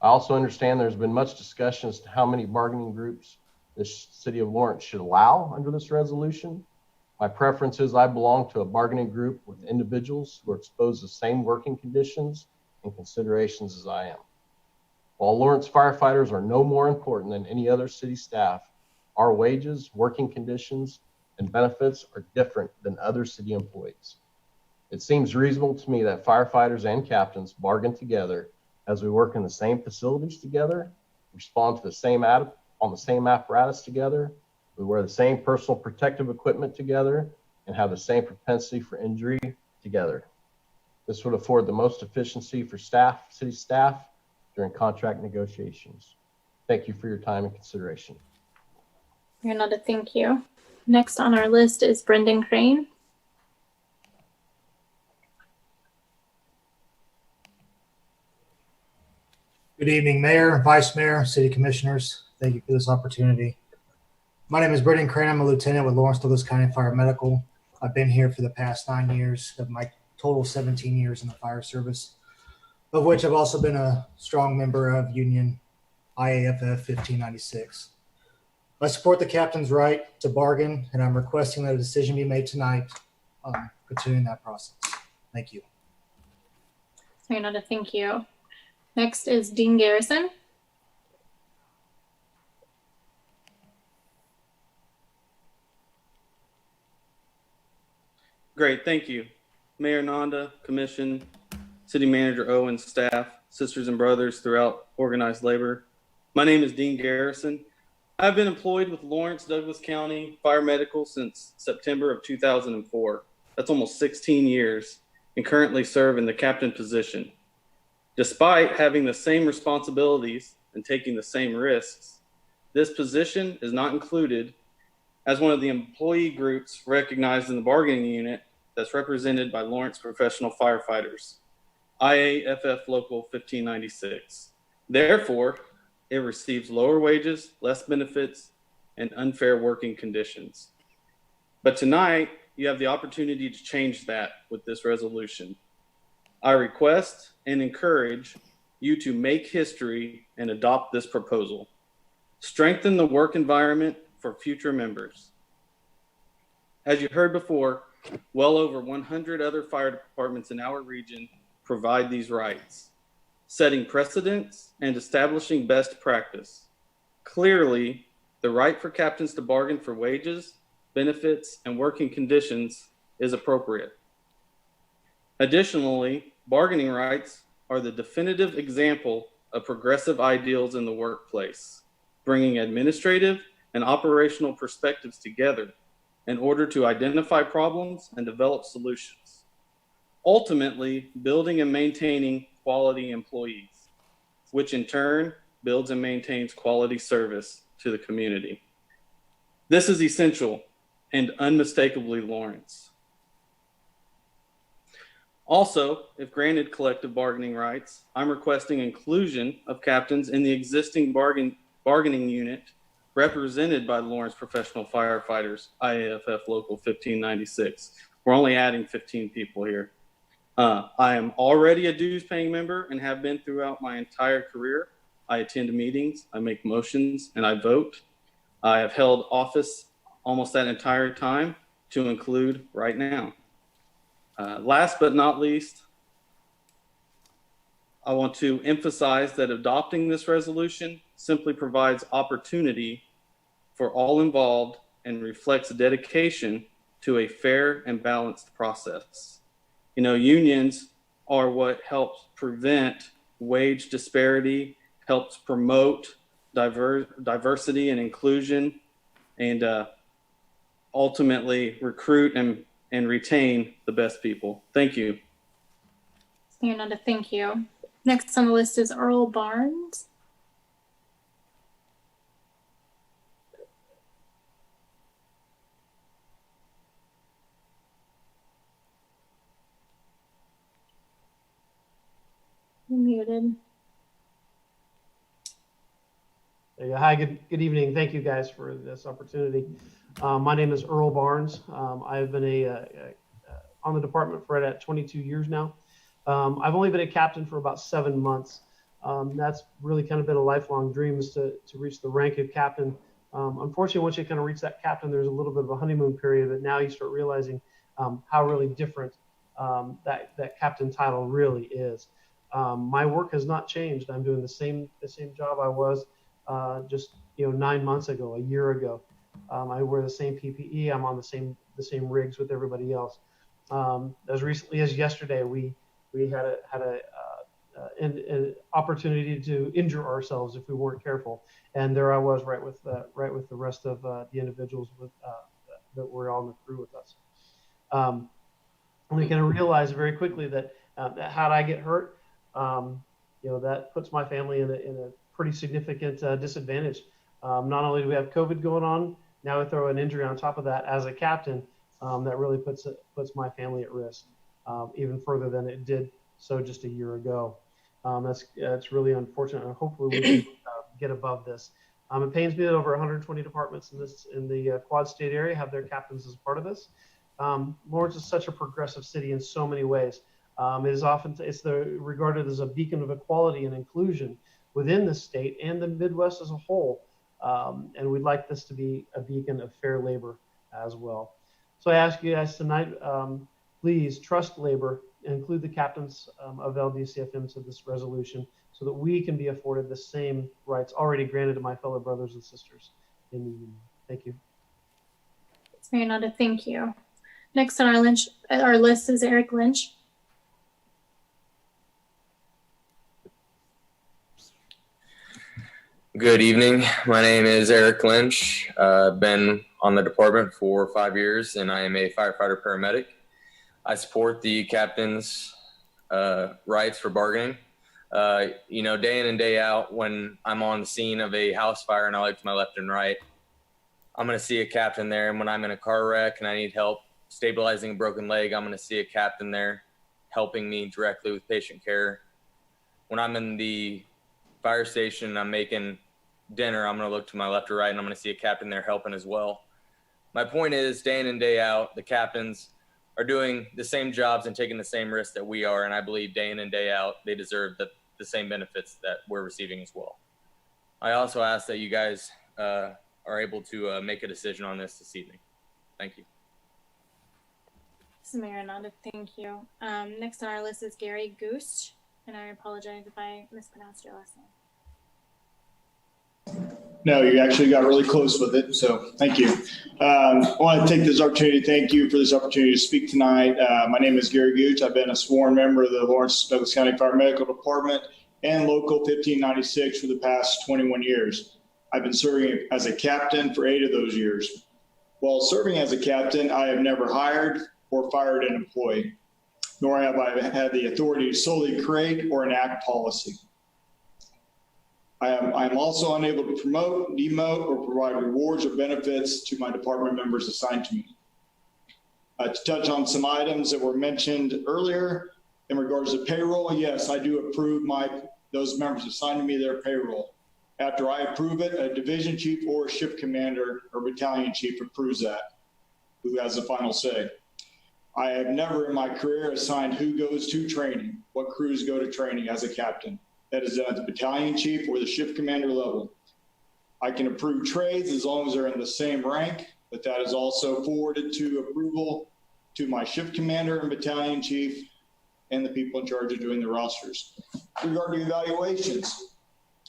I also understand there's been much discussion as to how many bargaining groups the City of Lawrence should allow under this resolution. My preference is I belong to a bargaining group with individuals who are exposed to the same working conditions and considerations as I am. While Lawrence firefighters are no more important than any other city staff, our wages, working conditions, and benefits are different than other city employees. It seems reasonable to me that firefighters and captains bargain together as we work in the same facilities together, respond to the same on the same apparatus together, we wear the same personal protective equipment together, and have the same propensity for injury together. This would afford the most efficiency for city staff, during contract negotiations. Thank you for your time and consideration. Mayor Nanda, thank you. Next on our list is Brendan Crane. Good evening, Mayor, Vice Mayor, City Commissioners. Thank you for this opportunity. My name is Brendan Crane. I'm a lieutenant with Lawrence Douglas County Fire Medical. I've been here for the past 9 years of my total 17 years in the fire service, of which I've also been a strong member of Union IAFF 1596. I support the captain's right to bargain, and I'm requesting that a decision be made tonight on continuing that process. Thank you. Sayonara, thank you. Next is Dean Garrison. Great, thank you. Mayor Nanda, Commission, City Manager Owen, staff, sisters and brothers throughout organized labor. My name is Dean Garrison. I've been employed with Lawrence Douglas County Fire Medical since September of 2004. That's almost 16 years, and currently serve in the captain position. Despite having the same responsibilities and taking the same risks, this position is not included as one of the employee groups recognized in the bargaining unit that's represented by Lawrence Professional Firefighters, IAFF Local 1596. Therefore, it receives lower wages, less benefits, and unfair working conditions. But tonight, you have the opportunity to change that with this resolution. I request and encourage you to make history and adopt this proposal. Strengthen the work environment for future members. As you heard before, well over 100 other fire departments in our region provide these rights, setting precedents and establishing best practice. Clearly, the right for captains to bargain for wages, benefits, and working conditions is appropriate. Additionally, bargaining rights are the definitive example of progressive ideals in the workplace, bringing administrative and operational perspectives together in order to identify problems and develop solutions, ultimately building and maintaining quality employees, which in turn builds and maintains quality service to the community. This is essential and unmistakably Lawrence. Also, if granted collective bargaining rights, I'm requesting inclusion of captains in the existing bargaining unit represented by Lawrence Professional Firefighters, IAFF Local 1596. We're only adding 15 people here. I am already a dues paying member and have been throughout my entire career. I attend meetings, I make motions, and I vote. I have held office almost that entire time, to include right now. Last but not least, I want to emphasize that adopting this resolution simply provides opportunity for all involved and reflects dedication to a fair and balanced process. You know, unions are what helps prevent wage disparity, helps promote diversity and inclusion, and ultimately recruit and retain the best people. Thank you. Sayonara, thank you. Next on the list is Earl Barnes. You're muted. Yeah, hi, good evening. Thank you guys for this opportunity. My name is Earl Barnes. I've been on the department for right at 22 years now. I've only been a captain for about 7 months. That's really kind of been a lifelong dream, is to reach the rank of captain. Unfortunately, once you kind of reach that captain, there's a little bit of a honeymoon period, but now you start realizing how really different that captain title really is. My work has not changed. I'm doing the same job I was just 9 months ago, a year ago. I wear the same PPE. I'm on the same rigs with everybody else. As recently as yesterday, we had an opportunity to injure ourselves if we weren't careful, and there I was, right with the rest of the individuals that were on the crew with us. And we kind of realized very quickly that had I get hurt, that puts my family in a pretty significant disadvantage. Not only do we have COVID going on, now we throw an injury on top of that as a captain, that really puts my family at risk, even further than it did so just a year ago. That's really unfortunate, and hopefully we can get above this. It pains me that over 120 departments in the Quad State area have their captains as part of this. Lawrence is such a progressive city in so many ways. It's regarded as a beacon of equality and inclusion within the state and the Midwest as a whole. And we'd like this to be a beacon of fair labor as well. So I ask you guys tonight, please trust labor and include the captains of LDCFM to this resolution so that we can be afforded the same rights already granted to my fellow brothers and sisters in the union. Thank you. Mayor Nanda, thank you. Next on our list is Eric Lynch. Good evening. My name is Eric Lynch. I've been on the department for 5 years, and I am a firefighter paramedic. I support the captain's rights for bargaining. You know, day in and day out, when I'm on the scene of a house fire and I look to my left and right, I'm going to see a captain there. And when I'm in a car wreck and I need help stabilizing a broken leg, I'm going to see a captain there helping me directly with patient care. When I'm in the fire station and I'm making dinner, I'm going to look to my left or right and I'm going to see a captain there helping as well. My point is, day in and day out, the captains are doing the same jobs and taking the same risks that we are. And I believe day in and day out, they deserve the same benefits that we're receiving as well. I also ask that you guys are able to make a decision on this evening. Thank you. This is Mayor Ananda. Thank you. Next on our list is Gary Goose, and I apologize if I mispronounced your last name. No, you actually got really close with it, so thank you. I want to take this opportunity to thank you for this opportunity to speak tonight. My name is Gary Gooch. I've been a sworn member of the Lawrence Douglas County Fire Medical Department and Local 1596 for the past 21 years. I've been serving as a captain for 8 of those years. While serving as a captain, I have never hired or fired an employee, nor have I had the authority to solely create or enact policy. I'm also unable to promote, demote, or provide rewards or benefits to my department members assigned to me. To touch on some items that were mentioned earlier in regards to payroll, yes, I do approve those members assigned to me their payroll. After I approve it, a division chief or a shift commander or battalion chief approves that, who has the final say. I have never in my career assigned who goes to training, what crews go to training as a captain. That is done at the battalion chief or the shift commander level. I can approve trades as long as they're in the same rank, but that is also forwarded to approval to my shift commander and battalion chief and the people in charge of doing the rosters. Regarding evaluations,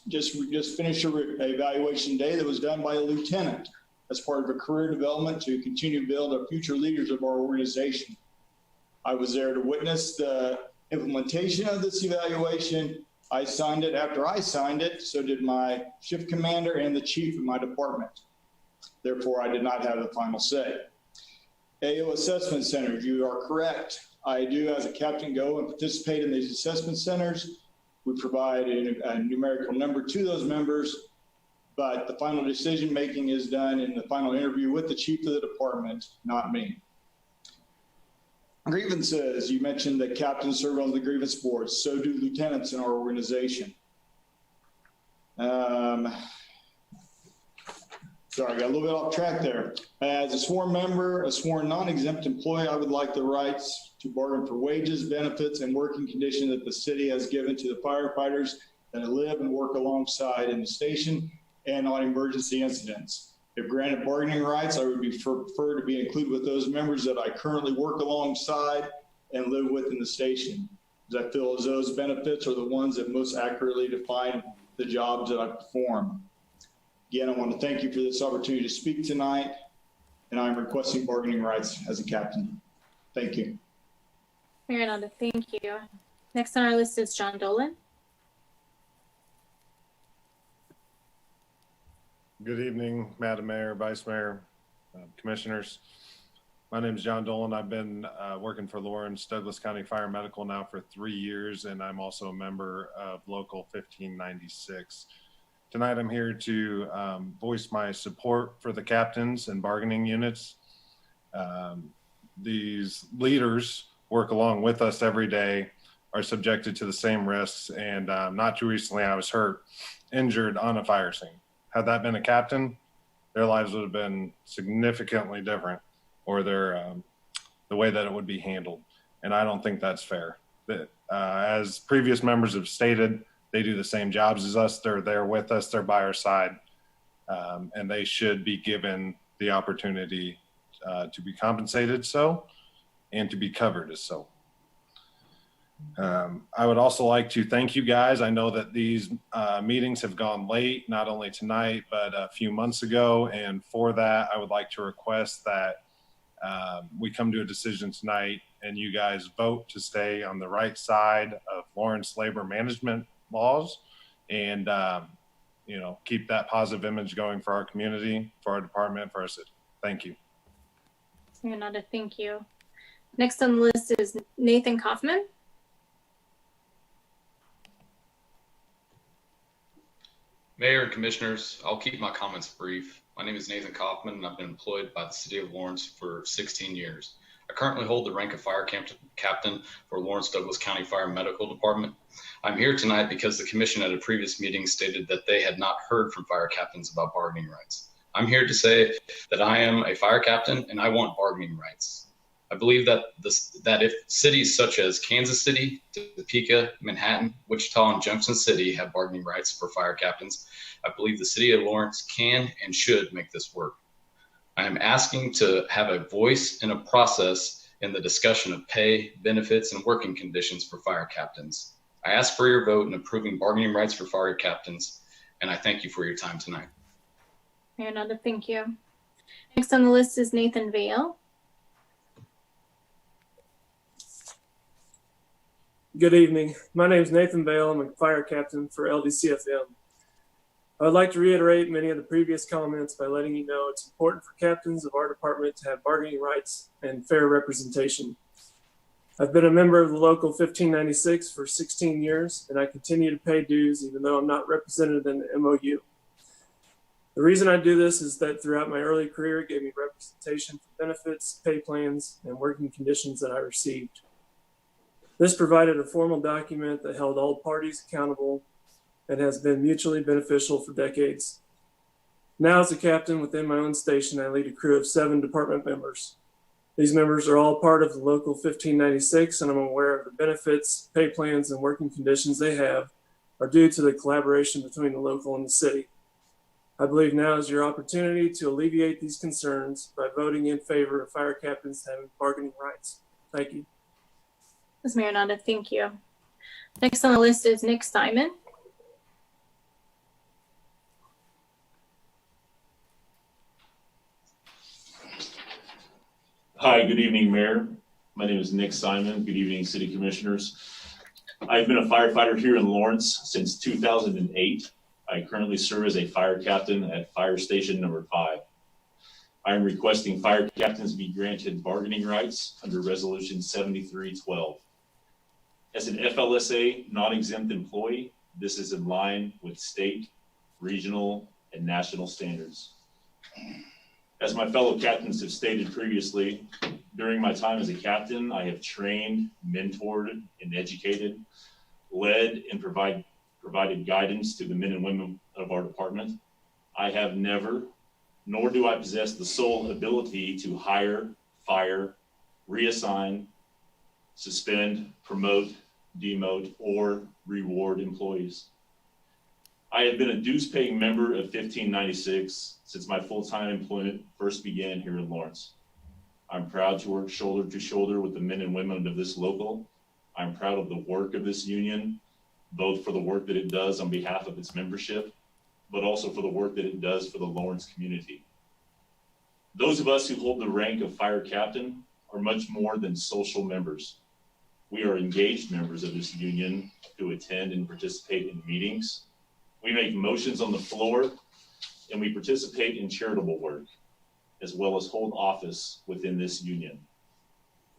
just finished an evaluation day that was done by a lieutenant as part of a career development to continue to build our future leaders of our organization. I was there to witness the implementation of this evaluation. I signed it after I signed it, so did my shift commander and the chief of my department. Therefore, I did not have the final say. AO assessment centers, you are correct. I do, as a captain, go and participate in these assessment centers. We provide a numerical number to those members, but the final decision-making is done in the final interview with the chief of the department, not me. Grievances, you mentioned that captains serve on the grievance boards, so do lieutenants in our organization. Sorry, I got a little bit off track there. As a sworn member, a sworn non-exempt employee, I would like the rights to bargain for wages, benefits, and working conditions that the city has given to the firefighters that live and work alongside in the station and on emergency incidents. If granted bargaining rights, I would prefer to be included with those members that I currently work alongside and live with in the station, because I feel as those benefits are the ones that most accurately define the jobs that I perform. Again, I want to thank you for this opportunity to speak tonight, and I'm requesting bargaining rights as a captain. Thank you. Mayor Nanda, thank you. Next on our list is John Dolan. Good evening, Madam Mayor, Vice Mayor, Commissioners. My name is John Dolan. I've been working for Lawrence Douglas County Fire Medical now for 3 years, and I'm also a member of Local 1596. Tonight, I'm here to voice my support for the captains and bargaining units. These leaders work along with us every day, are subjected to the same risks, and not too recently, I was injured on a fire scene. had that been a captain, their lives would have been significantly different, or their the way that it would be handled. And I don't think that's fair. As previous members have stated, they do the same jobs as us. They're there with us. They're by our side. And they should be given the opportunity to be compensated so, and to be covered as so. I would also like to thank you guys. I know that these meetings have gone late, not only tonight, but a few months ago. And for that, I would like to request that we come to a decision tonight and you guys vote to stay on the right side of Lawrence labor management laws and, you know, keep that positive image going for our community, for our department, for our city. Thank you. Nanda, thank you. Next on the list is Nathan Kaufman. Mayor and Commissioners, I'll keep my comments brief. My name is Nathan Kaufman, and I've been employed by the City of Lawrence for 16 years. I currently hold the rank of Fire Captain for Lawrence Douglas County Fire Medical Department. I'm here tonight because the Commission at a previous meeting stated that they had not heard from fire captains about bargaining rights. I'm here to say that I am a fire captain and I want bargaining rights. I believe that if cities such as Kansas City, Topeka, Manhattan, Wichita, and Junction City have bargaining rights for fire captains, I believe the City of Lawrence can and should make this work. I am asking to have a voice and a process in the discussion of pay, benefits, and working conditions for fire captains. I ask for your vote in approving bargaining rights for fire captains, and I thank you for your time tonight. Mayor Nanda, thank you. Next on the list is Nathan Vale. Good evening. My name is Nathan Vale. I'm a fire captain for LDCFM. I would like to reiterate many of the previous comments by letting you know it's important for captains of our department to have bargaining rights and fair representation. I've been a member of the local 1596 for 16 years, and I continue to pay dues even though I'm not represented in the MOU. The reason I do this is that throughout my early career, it gave me representation for benefits, pay plans, and working conditions that I received. This provided a formal document that held all parties accountable and has been mutually beneficial for decades. Now, as a captain within my own station, I lead a crew of 7 department members. These members are all part of the local 1596, and I'm aware of the benefits, pay plans, and working conditions they have are due to the collaboration between the local and the city. I believe now is your opportunity to alleviate these concerns by voting in favor of fire captains having bargaining rights. Thank you. Ms. Mayor Nanda, thank you. Next on the list is Nick Simon. Hi, good evening, Mayor. My name is Nick Simon. Good evening, City Commissioners. I've been a firefighter here in Lawrence since 2008. I currently serve as a fire captain at Fire Station number 5. I am requesting fire captains be granted bargaining rights under Resolution 7312. As an FLSA non-exempt employee, this is in line with state, regional, and national standards. As my fellow captains have stated previously, during my time as a captain, I have trained, mentored, and educated, led, and provided guidance to the men and women of our department. I have never, nor do I possess the sole ability to hire, fire, reassign, suspend, promote, demote, or reward employees. I have been a dues-paying member of 1596 since my full-time employment first began here in Lawrence. I'm proud to work shoulder to shoulder with the men and women of this local. I'm proud of the work of this union, both for the work that it does on behalf of its membership, but also for the work that it does for the Lawrence community. Those of us who hold the rank of fire captain are much more than social members. We are engaged members of this union who attend and participate in meetings. We make motions on the floor, and we participate in charitable work, as well as hold office within this union.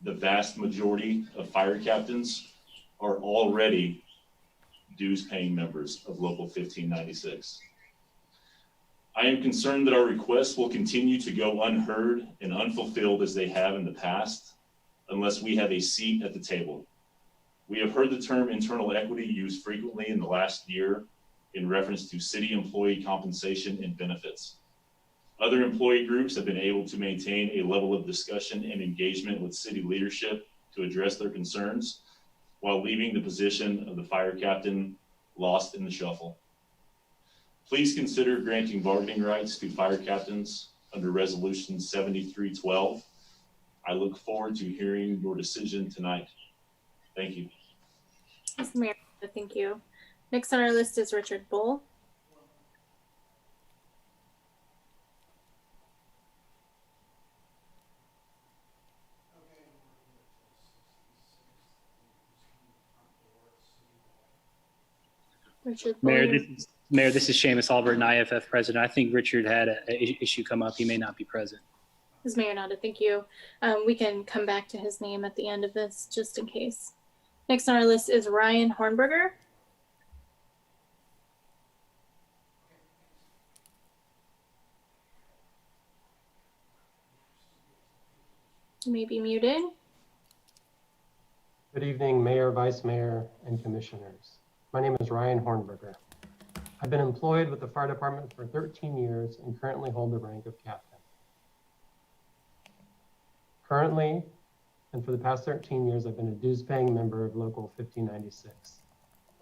The vast majority of fire captains are already dues-paying members of Local 1596. I am concerned that our requests will continue to go unheard and unfulfilled as they have in the past, unless we have a seat at the table. We have heard the term internal equity used frequently in the last year, in reference to city employee compensation and benefits. Other employee groups have been able to maintain a level of discussion and engagement with city leadership to address their concerns while leaving the position of the fire captain lost in the shuffle. Please consider granting bargaining rights to fire captains under Resolution 7312. I look forward to hearing your decision tonight. Thank you. Mr. Mayor, thank you. Next on our list is Richard Bull. Richard Bull. Mayor, this is Seamus Albert, IFF president. I think Richard had an issue come up. He may not be present. Ms. Mayor Nanda, thank you. We can come back to his name at the end of this, just in case. Next on our list is Ryan Hornberger. You may be muted. Good evening, Mayor, Vice Mayor, and Commissioners. My name is Ryan Hornberger. I've been employed with the fire department for 13 years and currently hold the rank of captain. Currently, and for the past 13 years, I've been a dues-paying member of Local 1596.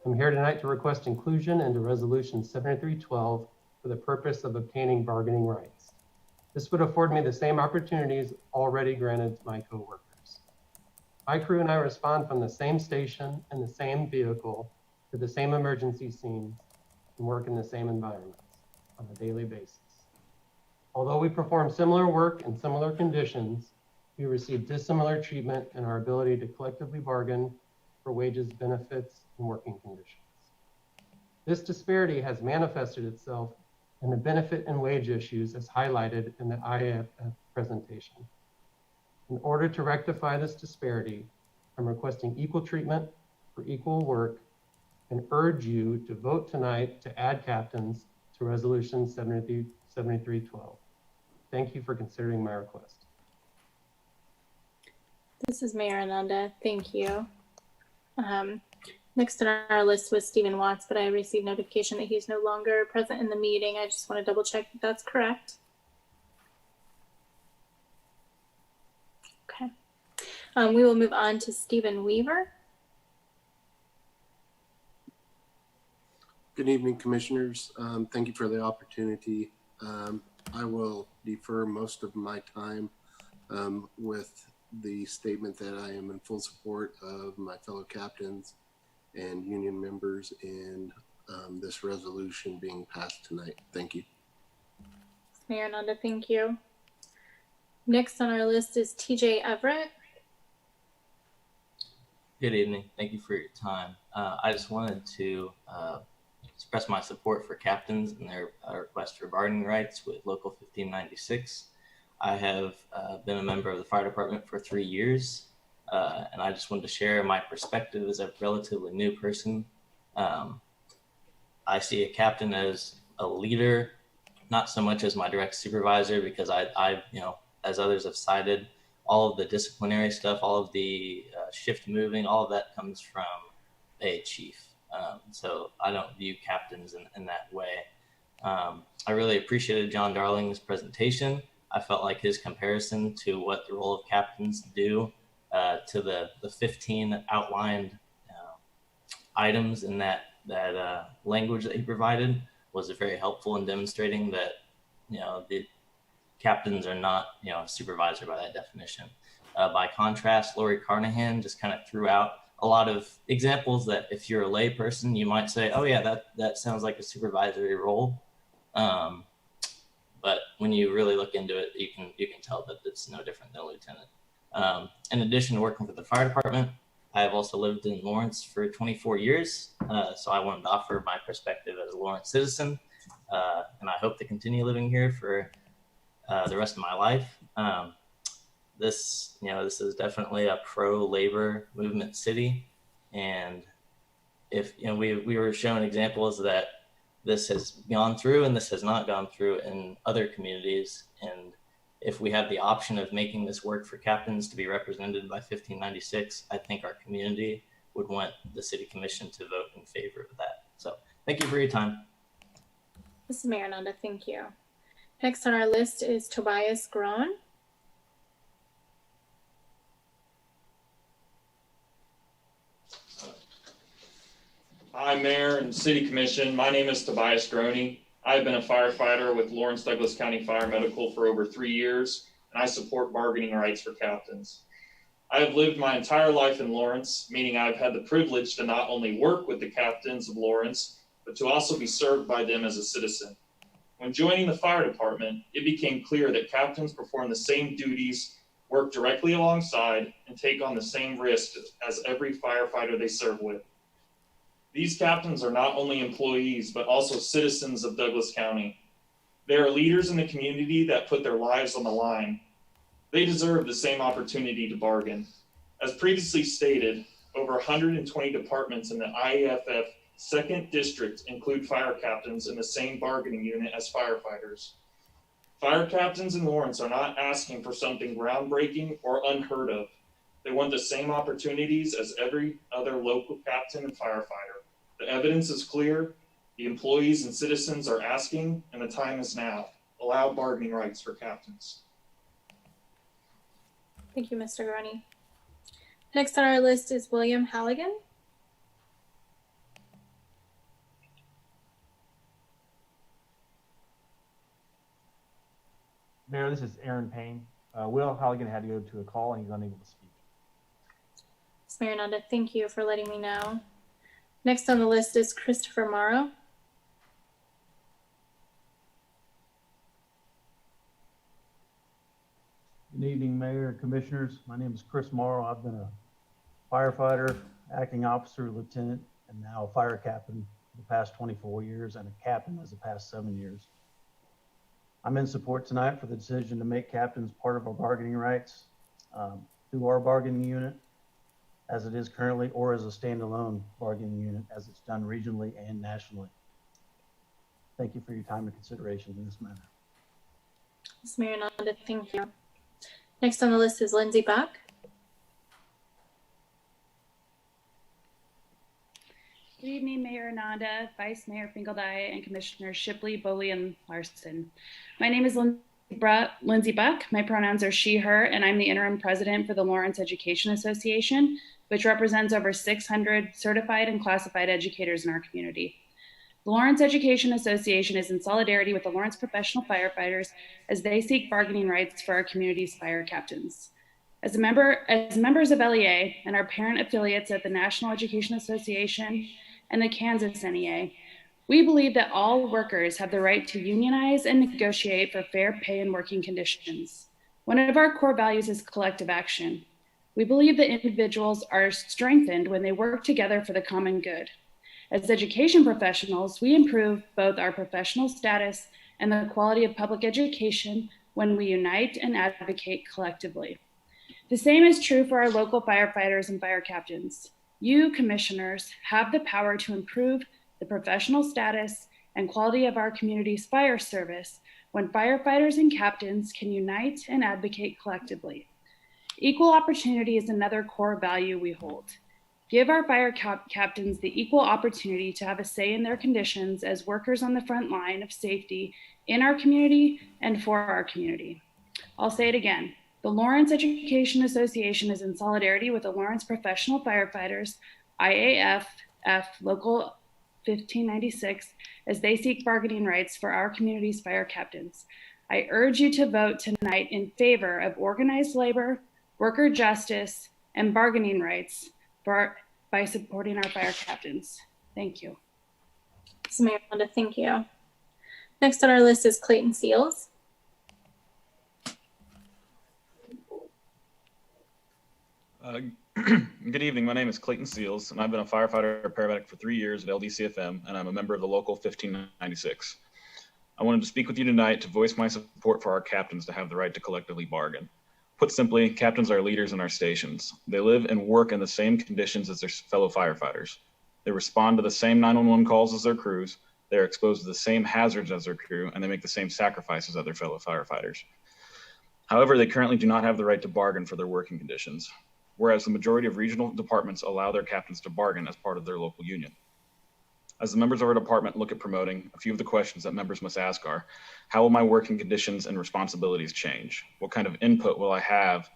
I'm here tonight to request inclusion into Resolution 7312 for the purpose of obtaining bargaining rights. This would afford me the same opportunities already granted to my coworkers. My crew and I respond from the same station and the same vehicle to the same emergency scenes and work in the same environments on a daily basis. Although we perform similar work in similar conditions, we receive dissimilar treatment in our ability to collectively bargain for wages, benefits, and working conditions. This disparity has manifested itself in the benefit and wage issues as highlighted in the IFF presentation. In order to rectify this disparity, I'm requesting equal treatment for equal work and urge you to vote tonight to add captains to Resolution 7312. Thank you for considering my request. This is Mayor Ananda. Thank you. Next on our list was Stephen Watts, but I received notification that he's no longer present in the meeting. I just want to double check that that's correct. Okay. We will move on to Stephen Weaver. Good evening, Commissioners. Thank you for the opportunity. I will defer most of my time with the statement that I am in full support of my fellow captains and union members in this resolution being passed tonight. Thank you. Mayor Nanda, thank you. Next on our list is TJ Everett. Good evening. Thank you for your time. I just wanted to express my support for captains and their request for bargaining rights with Local 1596. I have been a member of the fire department for 3 years, and I just wanted to share my perspective as a relatively new person. I see a captain as a leader, not so much as my direct supervisor, because I as others have cited, all of the disciplinary stuff, all of the shift moving, all of that comes from a chief. So I don't view captains in that way. I really appreciated John Darling's presentation. I felt like his comparison to what the role of captains do to the 15 outlined items in that language that he provided was very helpful in demonstrating that, the captains are not, a supervisor by that definition. By contrast, Lori Carnahan just kind of threw out a lot of examples that if you're a lay person, you might say, oh yeah, that sounds like a supervisory role. But when you really look into it, you can tell that it's no different than a lieutenant. In addition to working for the fire department, I have also lived in Lawrence for 24 years. So I wanted to offer my perspective as a Lawrence citizen. And I hope to continue living here for the rest of my life. This is definitely a pro-labor movement city. And if, we were shown examples that this has gone through and this has not gone through in other communities. And if we have the option of making this work for captains to be represented by 1596, I think our community would want the city commission to vote in favor of that. So Thank you for your time. This is Mayor Nanda. Thank you. Next on our list is Tobias Groen. Hi, Mayor and City Commission. My name is Tobias Groen. I've been a firefighter with Lawrence Douglas County Fire Medical for over 3 years, and I support bargaining rights for captains. I have lived my entire life in Lawrence, meaning I've had the privilege to not only work with the captains of Lawrence, but to also be served by them as a citizen. When joining the fire department, it became clear that captains perform the same duties, work directly alongside, and take on the same risk as every firefighter they serve with. These captains are not only employees, but also citizens of Douglas County. They are leaders in the community that put their lives on the line. They deserve the same opportunity to bargain. As previously stated, over 120 departments in the IAFF 2nd District include fire captains in the same bargaining unit as firefighters. Fire captains in Lawrence are not asking for something groundbreaking or unheard of. They want the same opportunities as every other local captain and firefighter. The evidence is clear. The employees and citizens are asking, and the time is now. Allow bargaining rights for captains. Thank you, Mr. Groen. Next on our list is William Halligan. Mayor, this is Aaron Payne. Will Halligan had to go to a call and he's unable to speak. Mayor Nanda, thank you for letting me know. Next on the list is Christopher Morrow. Good evening, Mayor and Commissioners. My name is Chris Morrow. I've been a firefighter, acting officer, lieutenant, and now a fire captain for the past 24 years and a captain as the past 7 years. I'm in support tonight for the decision to make captains part of our bargaining rights through our bargaining unit as it is currently, or as a standalone bargaining unit as it's done regionally and nationally. Thank you for your time and consideration in this matter. Ms. Mayor Nanda, thank you. Next on the list is Lindsay Buck. Good evening, Mayor Nanda, Vice Mayor Finkeldei, and Commissioners Shipley, Boley, and Larson. My name is Lindsay Buck. My pronouns are she, her, and I'm the interim president for the Lawrence Education Association, which represents over 600 certified and classified educators in our community. The Lawrence Education Association is in solidarity with the Lawrence professional firefighters as they seek bargaining rights for our community's fire captains. As members of LEA and our parent affiliates at the National Education Association and the Kansas NEA, we believe that all workers have the right to unionize and negotiate for fair pay and working conditions. One of our core values is collective action. We believe that individuals are strengthened when they work together for the common good. As education professionals, we improve both our professional status and the quality of public education when we unite and advocate collectively. The same is true for our local firefighters and fire captains. You, commissioners, have the power to improve the professional status and quality of our community's fire service when firefighters and captains can unite and advocate collectively. Equal opportunity is another core value we hold. Give our fire captains the equal opportunity to have a say in their conditions as workers on the front line of safety in our community and for our community. I'll say it again. The Lawrence Education Association is in solidarity with the Lawrence Professional Firefighters, IAFF Local 1596, as they seek bargaining rights for our community's fire captains. I urge you to vote tonight in favor of organized labor, worker justice, and bargaining rights by supporting our fire captains. Thank you. Ms. Mayor Nanda, thank you. Next on our list is Clayton Seals. Good evening. My name is Clayton Seals, and I've been a firefighter paramedic for 3 years at LDCFM, and I'm a member of the Local 1596. I wanted to speak with you tonight to voice my support for our captains to have the right to collectively bargain. Put simply, captains are leaders in our stations. They live and work in the same conditions as their fellow firefighters. They respond to the same 911 calls as their crews. They are exposed to the same hazards as their crew, and they make the same sacrifices as their fellow firefighters. However, they currently do not have the right to bargain for their working conditions, whereas the majority of regional departments allow their captains to bargain as part of their local union. As the members of our department look at promoting, a few of the questions that members must ask are, how will my working conditions and responsibilities change? What kind of input will I have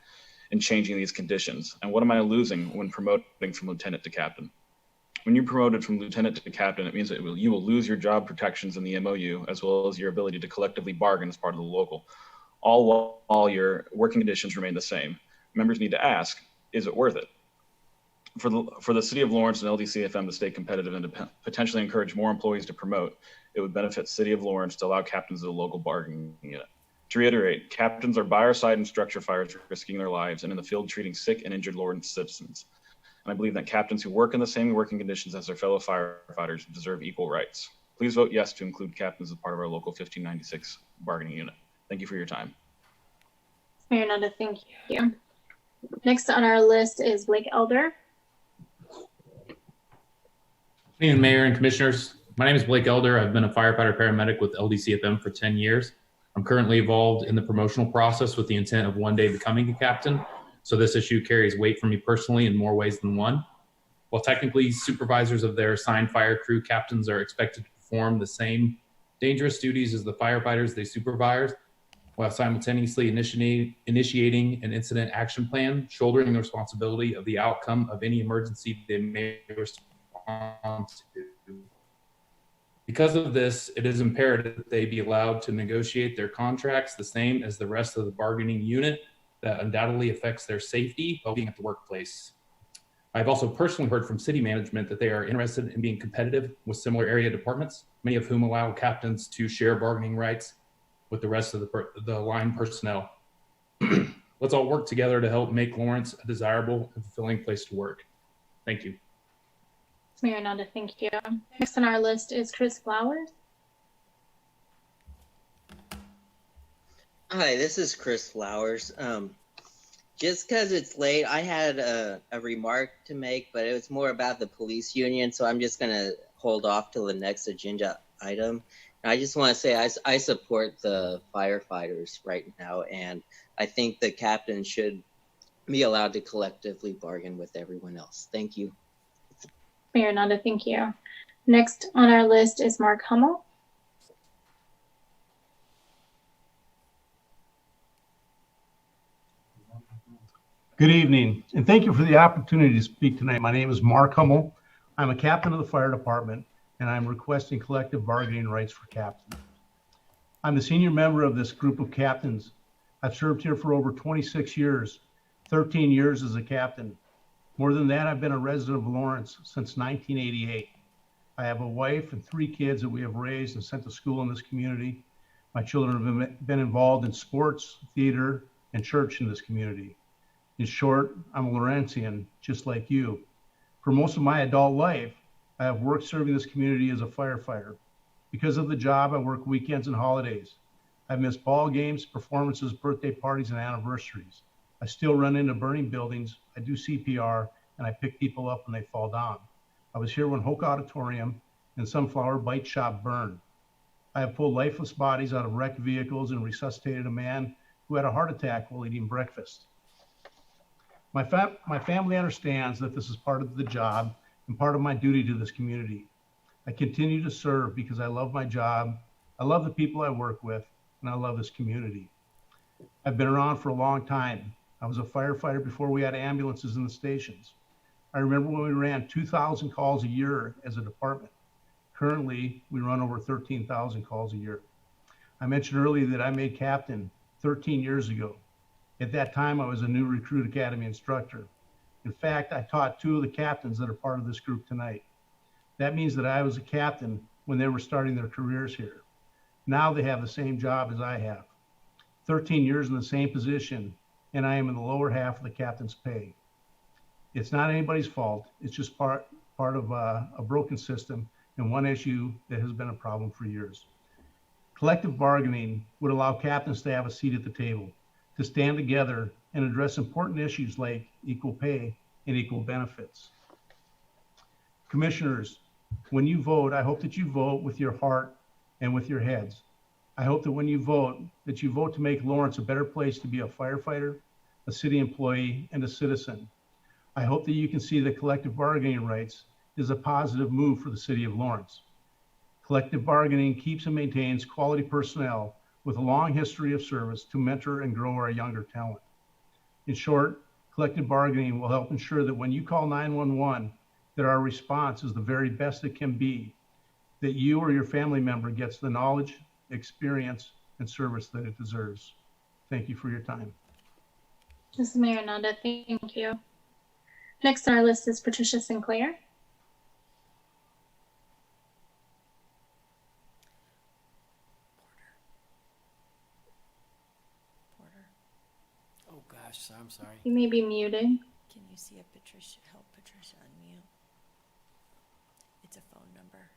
in changing these conditions? And what am I losing when promoting from lieutenant to captain? When you're promoted from lieutenant to captain, it means that you will lose your job protections in the MOU, as well as your ability to collectively bargain as part of the local, all while your working conditions remain the same. Members need to ask, is it worth it? For the City of Lawrence and LDCFM to stay competitive and to potentially encourage more employees to promote, it would benefit City of Lawrence to allow captains of the local bargaining unit. To reiterate, captains are by our side in structure fires, risking their lives, and in the field treating sick and injured Lawrence citizens. And I believe that captains who work in the same working conditions as their fellow firefighters deserve equal rights. Please vote yes to include captains as part of our local 1596 bargaining unit. Thank you for your time. Mayor Nanda, thank you. Next on our list is Blake Elder. Evening, Mayor and Commissioners. My name is Blake Elder. I've been a firefighter paramedic with LDCFM for 10 years. I'm currently involved in the promotional process with the intent of one day becoming a captain. So this issue carries weight for me personally in more ways than one. While technically supervisors of their assigned fire crew, captains are expected to perform the same dangerous duties as the firefighters they supervise, while simultaneously initiating an incident action plan, shouldering the responsibility of the outcome of any emergency they may respond to. Because of this, it is imperative that they be allowed to negotiate their contracts the same as the rest of the bargaining unit that undoubtedly affects their safety while being at the workplace. I've also personally heard from city management that they are interested in being competitive with similar area departments, many of whom allow captains to share bargaining rights with the rest of the line personnel. Let's all work together to help make Lawrence a desirable and fulfilling place to work. Thank you. Mayor Nanda, thank you. Next on our list is Chris Flowers. Hi, this is Chris Flowers. Just because it's late, I had a remark to make, but it was more about the police union, so I'm just going to hold off till the next agenda item. And I just want to say I support the firefighters right now, and I think the captain should be allowed to collectively bargain with everyone else. Thank you. Mayor Nanda, thank you. Next on our list is Mark Hummel. Good evening, and thank you for the opportunity to speak tonight. My name is Mark Hummel. I'm a captain of the fire department, and I'm requesting collective bargaining rights for captains. I'm the senior member of this group of captains. I've served here for over 26 years, 13 years as a captain. More than that, I've been a resident of Lawrence since 1988. I have a wife and 3 kids that we have raised and sent to school in this community. My children have been involved in sports, theater, and church in this community. In short, I'm a Lawrencean, just like you. For most of my adult life, I have worked serving this community as a firefighter. Because of the job, I work weekends and holidays. I've missed ball games, performances, birthday parties, and anniversaries. I still run into burning buildings, I do CPR, and I pick people up when they fall down. I was here when Hoke Auditorium and Sunflower Bite Shop burned. I have pulled lifeless bodies out of wrecked vehicles and resuscitated a man who had a heart attack while eating breakfast. My family understands that this is part of the job and part of my duty to this community. I continue to serve because I love my job, I love the people I work with, and I love this community. I've been around for a long time. I was a firefighter before we had ambulances in the stations. I remember when we ran 2,000 calls a year as a department. Currently, we run over 13,000 calls a year. I mentioned earlier that I made captain 13 years ago. At that time, I was a new recruit academy instructor. In fact, I taught 2 of the captains that are part of this group tonight. That means that I was a captain when they were starting their careers here. Now they have the same job as I have. 13 years in the same position, and I am in the lower half of the captain's pay. It's not anybody's fault. It's just part of a broken system and one issue that has been a problem for years. Collective bargaining would allow captains to have a seat at the table, to stand together and address important issues like equal pay and equal benefits. Commissioners, when you vote, I hope that you vote with your heart and with your heads. I hope that when you vote to make Lawrence a better place to be a firefighter, a city employee, and a citizen. I hope that you can see that collective bargaining rights is a positive move for the city of Lawrence. Collective bargaining keeps and maintains quality personnel with a long history of service to mentor and grow our younger talent. In short, collective bargaining will help ensure that when you call 911, that our response is the very best it can be, that you or your family member gets the knowledge, experience, and service that it deserves. Thank you for your time. This is Mayor Nanda. Thank you. Next on our list is Patricia Sinclair. Oh gosh, I'm sorry. You may be muted. Can you see if Patricia, help Patricia unmute? It's a phone number.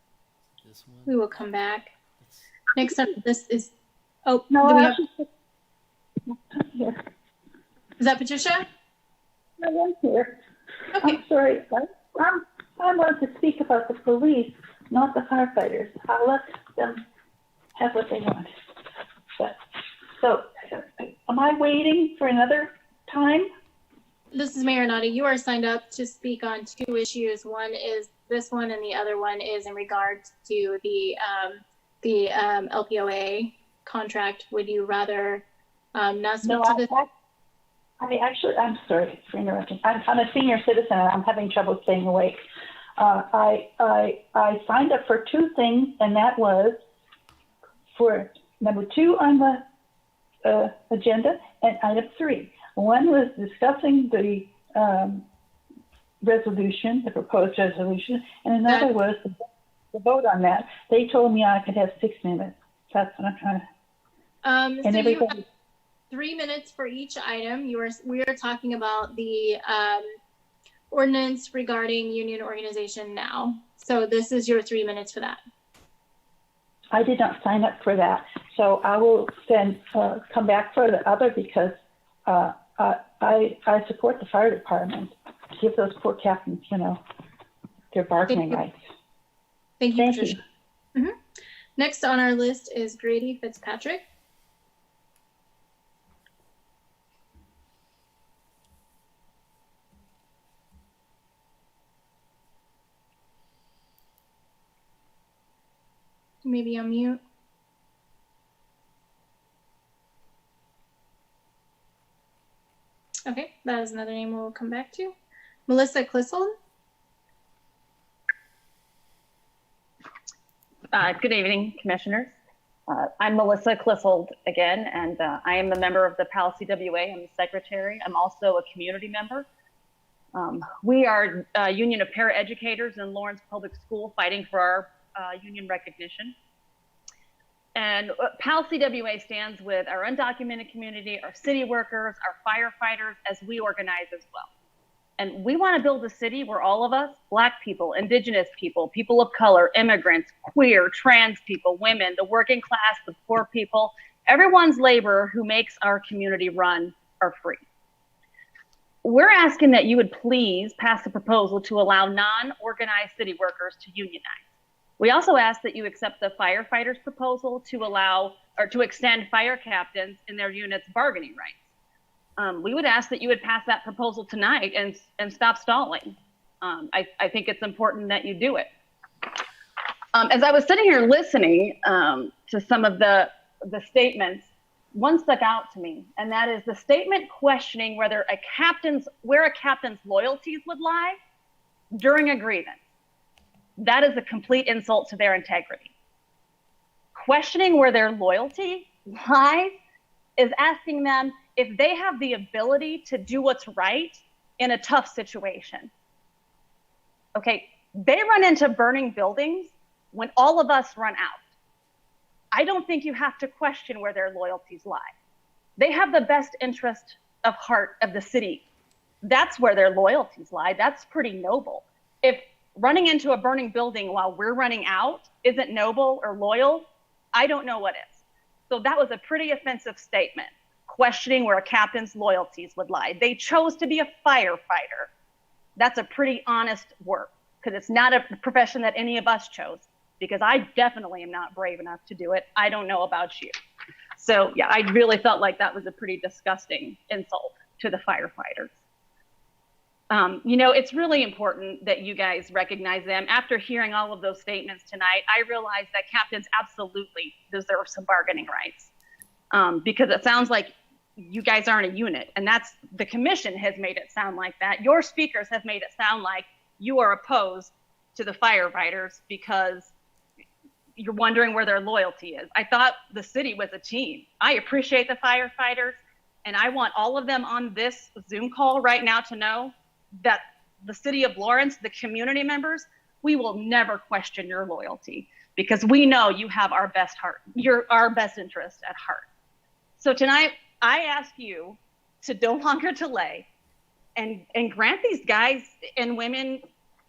This one? We will come back. It's, Next on this is, oh, No, do we I have, was here. is that Patricia? I was here. Okay. I'm sorry. I want to speak about the police, not the firefighters. I'll let them have what they want. But, so, am I waiting for another time? This is Mayor Nanda. You are signed up to speak on two issues. One is this one, and the other one is in regards to the LPOA contract. Would you rather not speak to this? I'm sorry for interrupting. I'm a senior citizen and I'm having trouble staying awake. I signed up for two things, and that was for number 2 on the agenda and item 3. One was discussing the resolution, the proposed resolution, and another was the vote on that. They told me I could have 6 minutes. That's what I'm trying to. So you have 3 minutes for each item. We are talking about the ordinance regarding union organization now. So this is your 3 minutes for that. I did not sign up for that. So I will then come back for the other because I support the fire department. Give those poor captains, their bargaining rights. Thank you, Patricia. Mm-hmm. Next on our list is Grady Fitzpatrick. Maybe on mute. Okay, that is another name we'll come back to. Melissa Clissold. Good evening, commissioners. I'm Melissa Clissold again, and I am a member of the PAL CWA. I'm the secretary. I'm also a community member. We are a union of paraeducators in Lawrence Public School fighting for our union recognition. And PAL CWA stands with our undocumented community, our city workers, our firefighters, as we organize as well. And we want to build a city where all of us, Black people, Indigenous people, people of color, immigrants, queer, trans people, women, the working class, the poor people, everyone's labor who makes our community run are free. We're asking that you would please pass a proposal to allow non-organized city workers to unionize. We also ask that you accept the firefighters' proposal to allow or to extend fire captains in their unit's bargaining rights. We would ask that you would pass that proposal tonight and stop stalling. I think it's important that you do it. As I was sitting here listening to some of the statements, one stuck out to me, and that is the statement questioning where a captain's loyalties would lie during a grievance. That is a complete insult to their integrity. Questioning where their loyalty lies is asking them if they have the ability to do what's right in a tough situation. Okay, they run into burning buildings when all of us run out. I don't think you have to question where their loyalties lie. They have the best interest of heart of the city. That's where their loyalties lie. That's pretty noble. If running into a burning building while we're running out isn't noble or loyal, I don't know what is. So that was a pretty offensive statement, questioning where a captain's loyalties would lie. They chose to be a firefighter. That's a pretty honest work, because it's not a profession that any of us chose, because I definitely am not brave enough to do it. I don't know about you. So yeah, I really felt like that was a pretty disgusting insult to the firefighters. You know, it's really important that you guys recognize them. After hearing all of those statements tonight, I realize that captains absolutely deserve some bargaining rights, because it sounds like you guys aren't a unit, and that's, the commission has made it sound like that. Your speakers have made it sound like you are opposed to the firefighters because you're wondering where their loyalty is. I thought the city was a team. I appreciate the firefighters, and I want all of them on this Zoom call right now to know that the city of Lawrence, the community members, we will never question your loyalty, because we know you have our best best interest at heart. So tonight, I ask you to no longer delay and grant these guys and women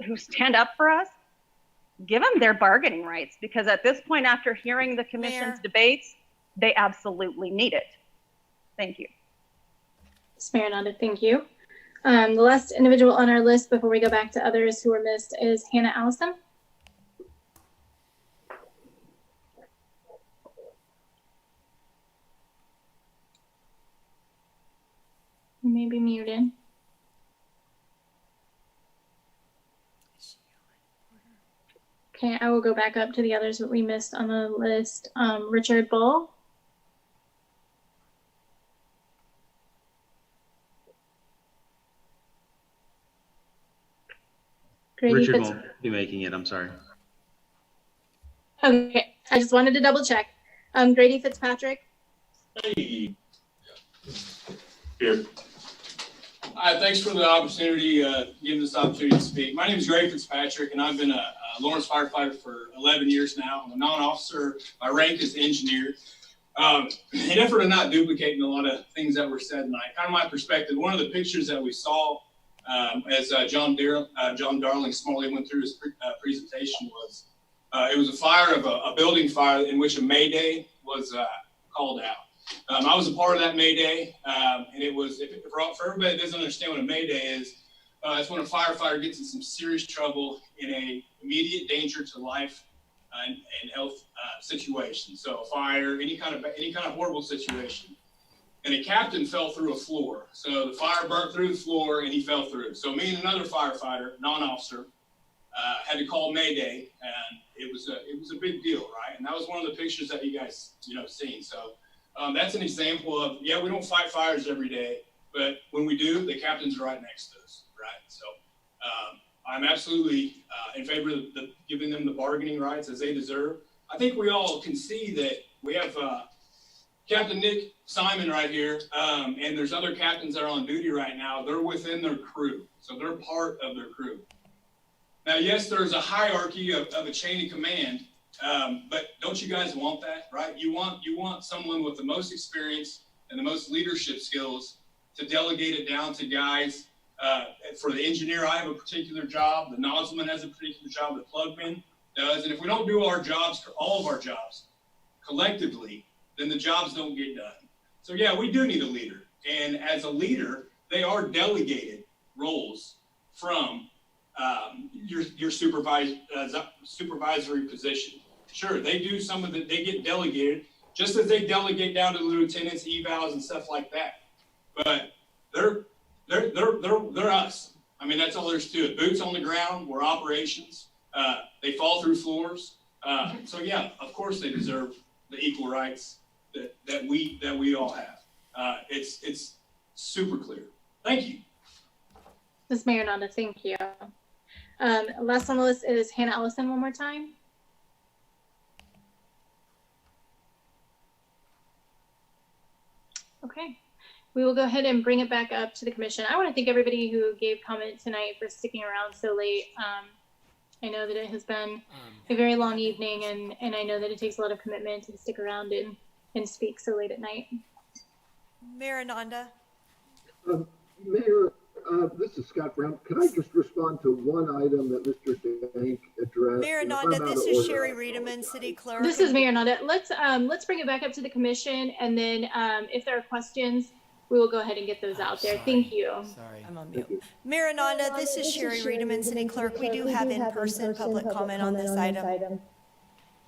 who stand up for us, give them their bargaining rights, because at this point, after hearing the commission's debates, they absolutely need it. Thank you. Ms. Mayor Nanda, thank you. The last individual on our list before we go back to others who were missed is Hannah Allison. You may be muted. Okay, I will go back up to the others that we missed on the list. Richard Bull. Richard won't be making it, I'm sorry. Okay, I just wanted to double check. Grady Fitzpatrick. Hey. Here. Thanks for the opportunity, giving this opportunity to speak. My name is Grady Fitzpatrick, and I've been a Lawrence firefighter for 11 years now. I'm a non-officer. My rank is engineer. In an effort of not duplicating a lot of things that were said tonight, kind of my perspective, one of the pictures that we saw as John Darling Smalley went through his presentation was, it was a fire of a building fire in which a Mayday was called out. I was a part of that Mayday, and it was, for everybody that doesn't understand what a Mayday is, it's when a firefighter gets in some serious trouble in a immediate danger to life and health situation. So a fire, any kind of horrible situation. And a captain fell through a floor. So the fire burnt through the floor and he fell through. So me and another firefighter, non-officer, had to call Mayday, and it was a big deal, right? And that was one of the pictures that you guys seen. So that's an example of, yeah, we don't fight fires every day, but when we do, the captains are right next to us, right? So I'm absolutely in favor of giving them the bargaining rights as they deserve. I think we all can see that we have Captain Nick Simon right here, and there's other captains that are on duty right now. They're within their crew, so they're part of their crew. Now, yes, there's a hierarchy of a chain of command, but don't you guys want that, right? You want someone with the most experience and the most leadership skills to delegate it down to guys. For the engineer, I have a particular job. The nozzleman has a particular job. The plugman does. And if we don't do our jobs, all of our jobs, collectively, then the jobs don't get done. So yeah, we do need a leader. And as a leader, they are delegated roles from your supervisory position. Sure, they do some of they get delegated, just as they delegate down to the lieutenants, evals, and stuff like that. But they're us. I mean, that's all there's to it. Boots on the ground, we're operations. They fall through floors. So yeah, of course they deserve the equal rights that we all have. It's super clear. Thank you. Ms. Mayor Nanda, thank you. Last on the list is Hannah Ellison one more time. Okay, we will go ahead and bring it back up to the commission. I want to thank everybody who gave comment tonight for sticking around so late. I know that it has been a very long evening, and I know that it takes a lot of commitment to stick around and speak so late at night. Mayor Nanda. Mayor, this is Scott Brown. Can I just respond to one item that Mr. Dank addressed? Mayor Nanda, this is Sherri Reidemann, City Clerk. This is Mayor Nanda. Let's bring it back up to the commission, and then if there are questions, we will go ahead and get those out there. Thank you. Sorry. I'm on mute. Mayor Nanda, this is Sherri Reidemann, City Clerk. We do have in-person public comment on this item.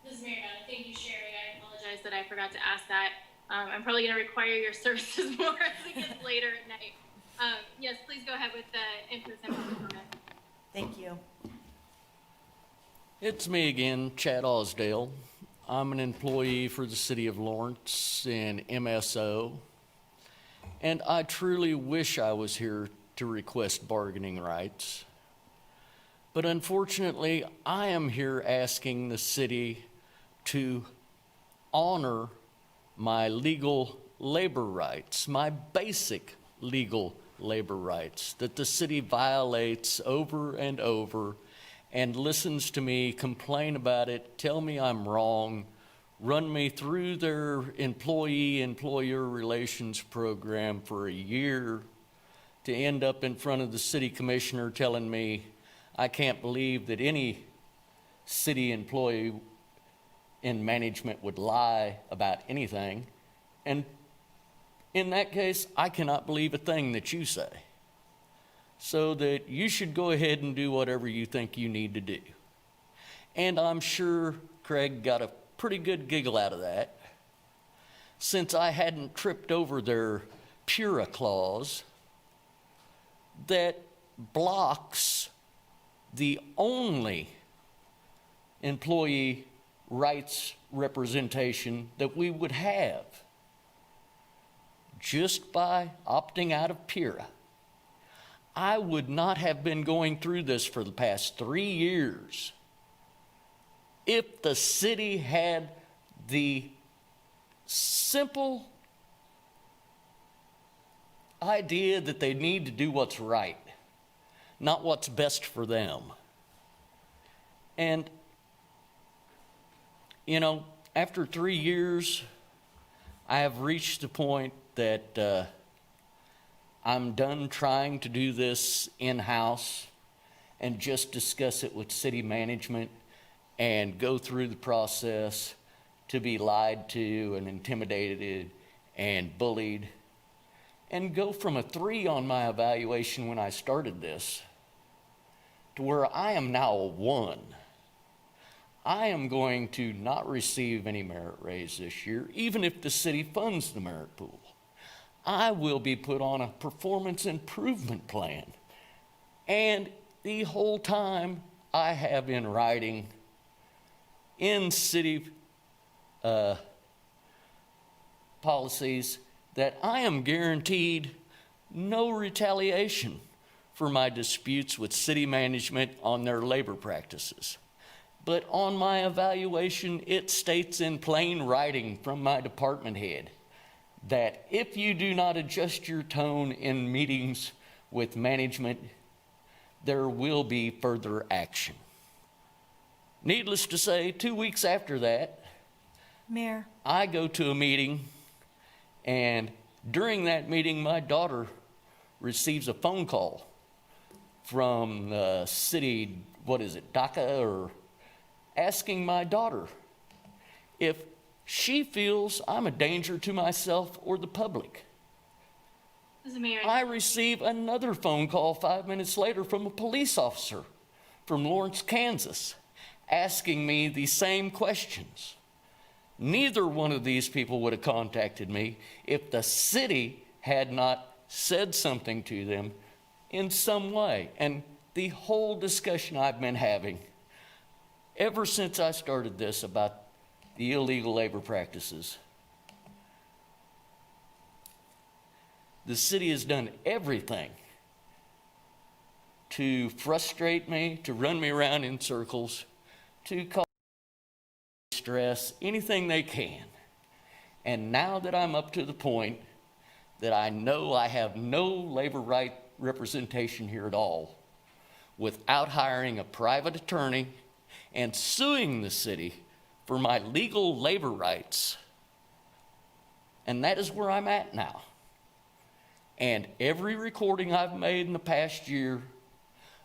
This is Mayor Nanda. Thank you, Sherri. I apologize that I forgot to ask that. I'm probably going to require your services more as it gets later at night. Yes, please go ahead with the in-person public comment. Thank you. It's me again, Chad Osdale. I'm an employee for the City of Lawrence in MSO, and I truly wish I was here to request bargaining rights. But unfortunately, I am here asking the city to honor my legal labor rights, my basic legal labor rights that the city violates over and over, and listens to me complain about it, tell me I'm wrong, run me through their employee-employer relations program for a year to end up in front of the city commissioner telling me I can't believe that any city employee in management would lie about anything. And in that case, I cannot believe a thing that you say. So that you should go ahead and do whatever you think you need to do. And I'm sure Craig got a pretty good giggle out of that, since I hadn't tripped over their PURA clause that blocks the only employee rights representation that we would have just by opting out of PURA. I would not have been going through this for the past 3 years if the city had the simple idea that they need to do what's right, not what's best for them. And, you know, after 3 years, I have reached the point that I'm done trying to do this in-house and just discuss it with city management and go through the process to be lied to and intimidated and bullied, and go from a 3 on my evaluation when I started this to where I am now a 1. I am going to not receive any merit raise this year, even if the city funds the merit pool. I will be put on a performance improvement plan. And the whole time I have in writing in city policies that I am guaranteed no retaliation for my disputes with city management on their labor practices. But on my evaluation, it states in plain writing from my department head that if you do not adjust your tone in meetings with management, there will be further action. Needless to say, 2 weeks after that, Mayor, I go to a meeting, and during that meeting, my daughter receives a phone call from the city, DACA, or asking my daughter if she feels I'm a danger to myself or the public. I receive another phone call 5 minutes later from a police officer from Lawrence, Kansas, asking me the same questions. Neither one of these people would have contacted me if the city had not said something to them in some way. And the whole discussion I've been having ever since I started this about the illegal labor practices, the city has done everything to frustrate me, to run me around in circles, to cause stress, anything they can. And now that I'm up to the point that I know I have no labor right representation here at all, without hiring a private attorney and suing the city for my legal labor rights. And that is where I'm at now. And every recording I've made in the past year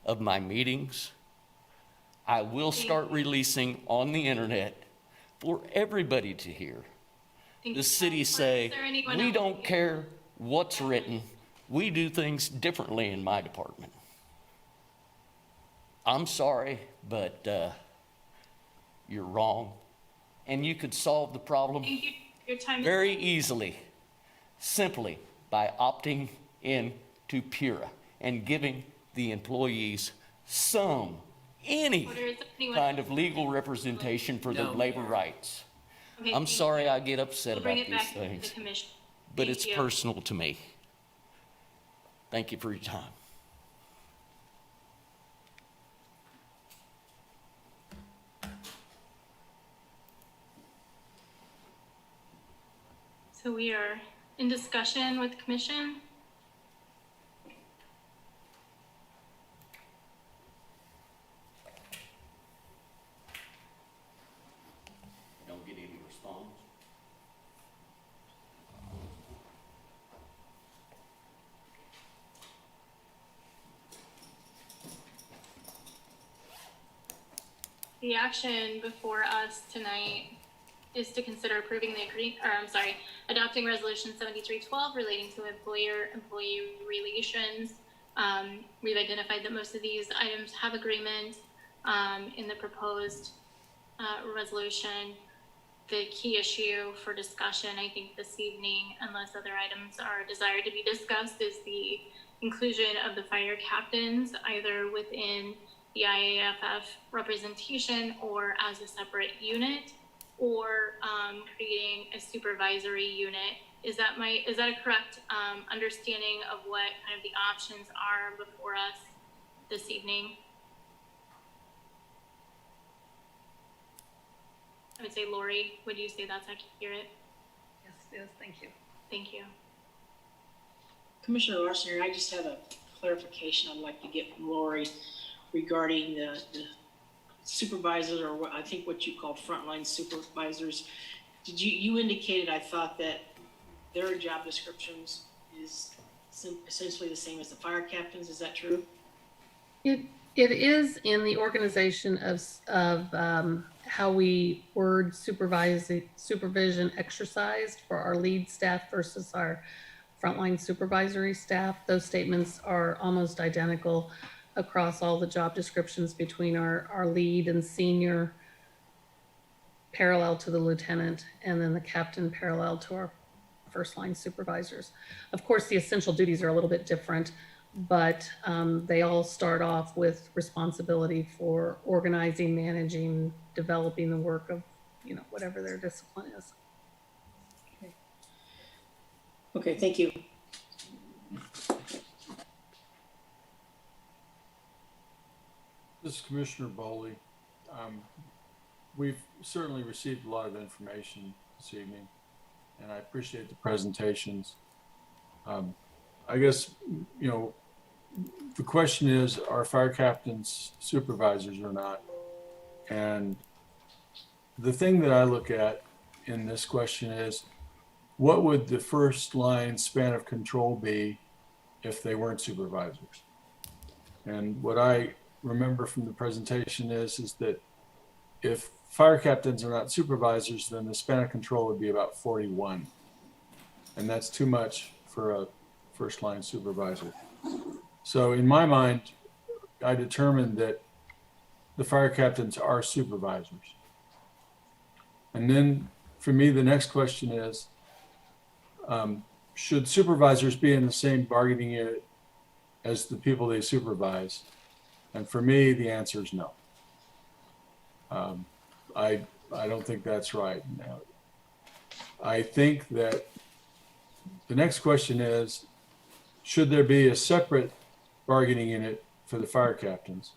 of my meetings, I will start releasing on the internet for everybody to hear. The city say, we don't care what's written, we do things differently in my department. I'm sorry, but you're wrong. And you could solve the problem very easily, simply by opting in to PIRA and giving the employees any Order, is there anyone- kind of legal representation for their labor rights. Okay, I'm thank sorry you. I get upset We'll bring about it these back to the things, commission. but Thank it's you. personal to me. Thank you for your time. So we are in discussion with the commission. Don't get any response. The action before us tonight is to consider approving adopting resolution 7312 relating to employer-employee relations. We've identified that most of these items have agreement in the proposed resolution. The key issue for discussion, I think this evening, unless other items are desired to be discussed, is the inclusion of the fire captains either within the IAFF representation or as a separate unit, or creating a supervisory unit. Is that a correct understanding of what kind of the options are before us this evening? I would say, Lori, would you say that's accurate? Yes, it is. Thank you. Thank you. Commissioner Larson, I just have a clarification I'd like to get from Lori regarding the supervisors, or what I think what you called frontline supervisors. You indicated, I thought, that their job descriptions is essentially the same as the fire captains. Is that true? It is in the organization of how we word supervision exercised for our lead staff versus our frontline supervisory staff. Those statements are almost identical across all the job descriptions between our lead and senior parallel to the lieutenant, and then the captain parallel to our first line supervisors. Of course, the essential duties are a little bit different, but they all start off with responsibility for organizing, managing, developing the work of, whatever their discipline is. Okay, thank you. This is Commissioner Boley. We've certainly received a lot of information this evening, and I appreciate the presentations. I guess, the question is, are fire captains supervisors or not? And the thing that I look at in this question is, what would the first line span of control be if they weren't supervisors? And what I remember from the presentation is that if fire captains are not supervisors, then the span of control would be about 41. And that's too much for a first line supervisor. So in my mind, I determined that the fire captains are supervisors. And then for me, the next question is, should supervisors be in the same bargaining unit as the people they supervise? And for me, the answer is no. I don't think that's right. Now, I think that the next question is, should there be a separate bargaining unit for the fire captains?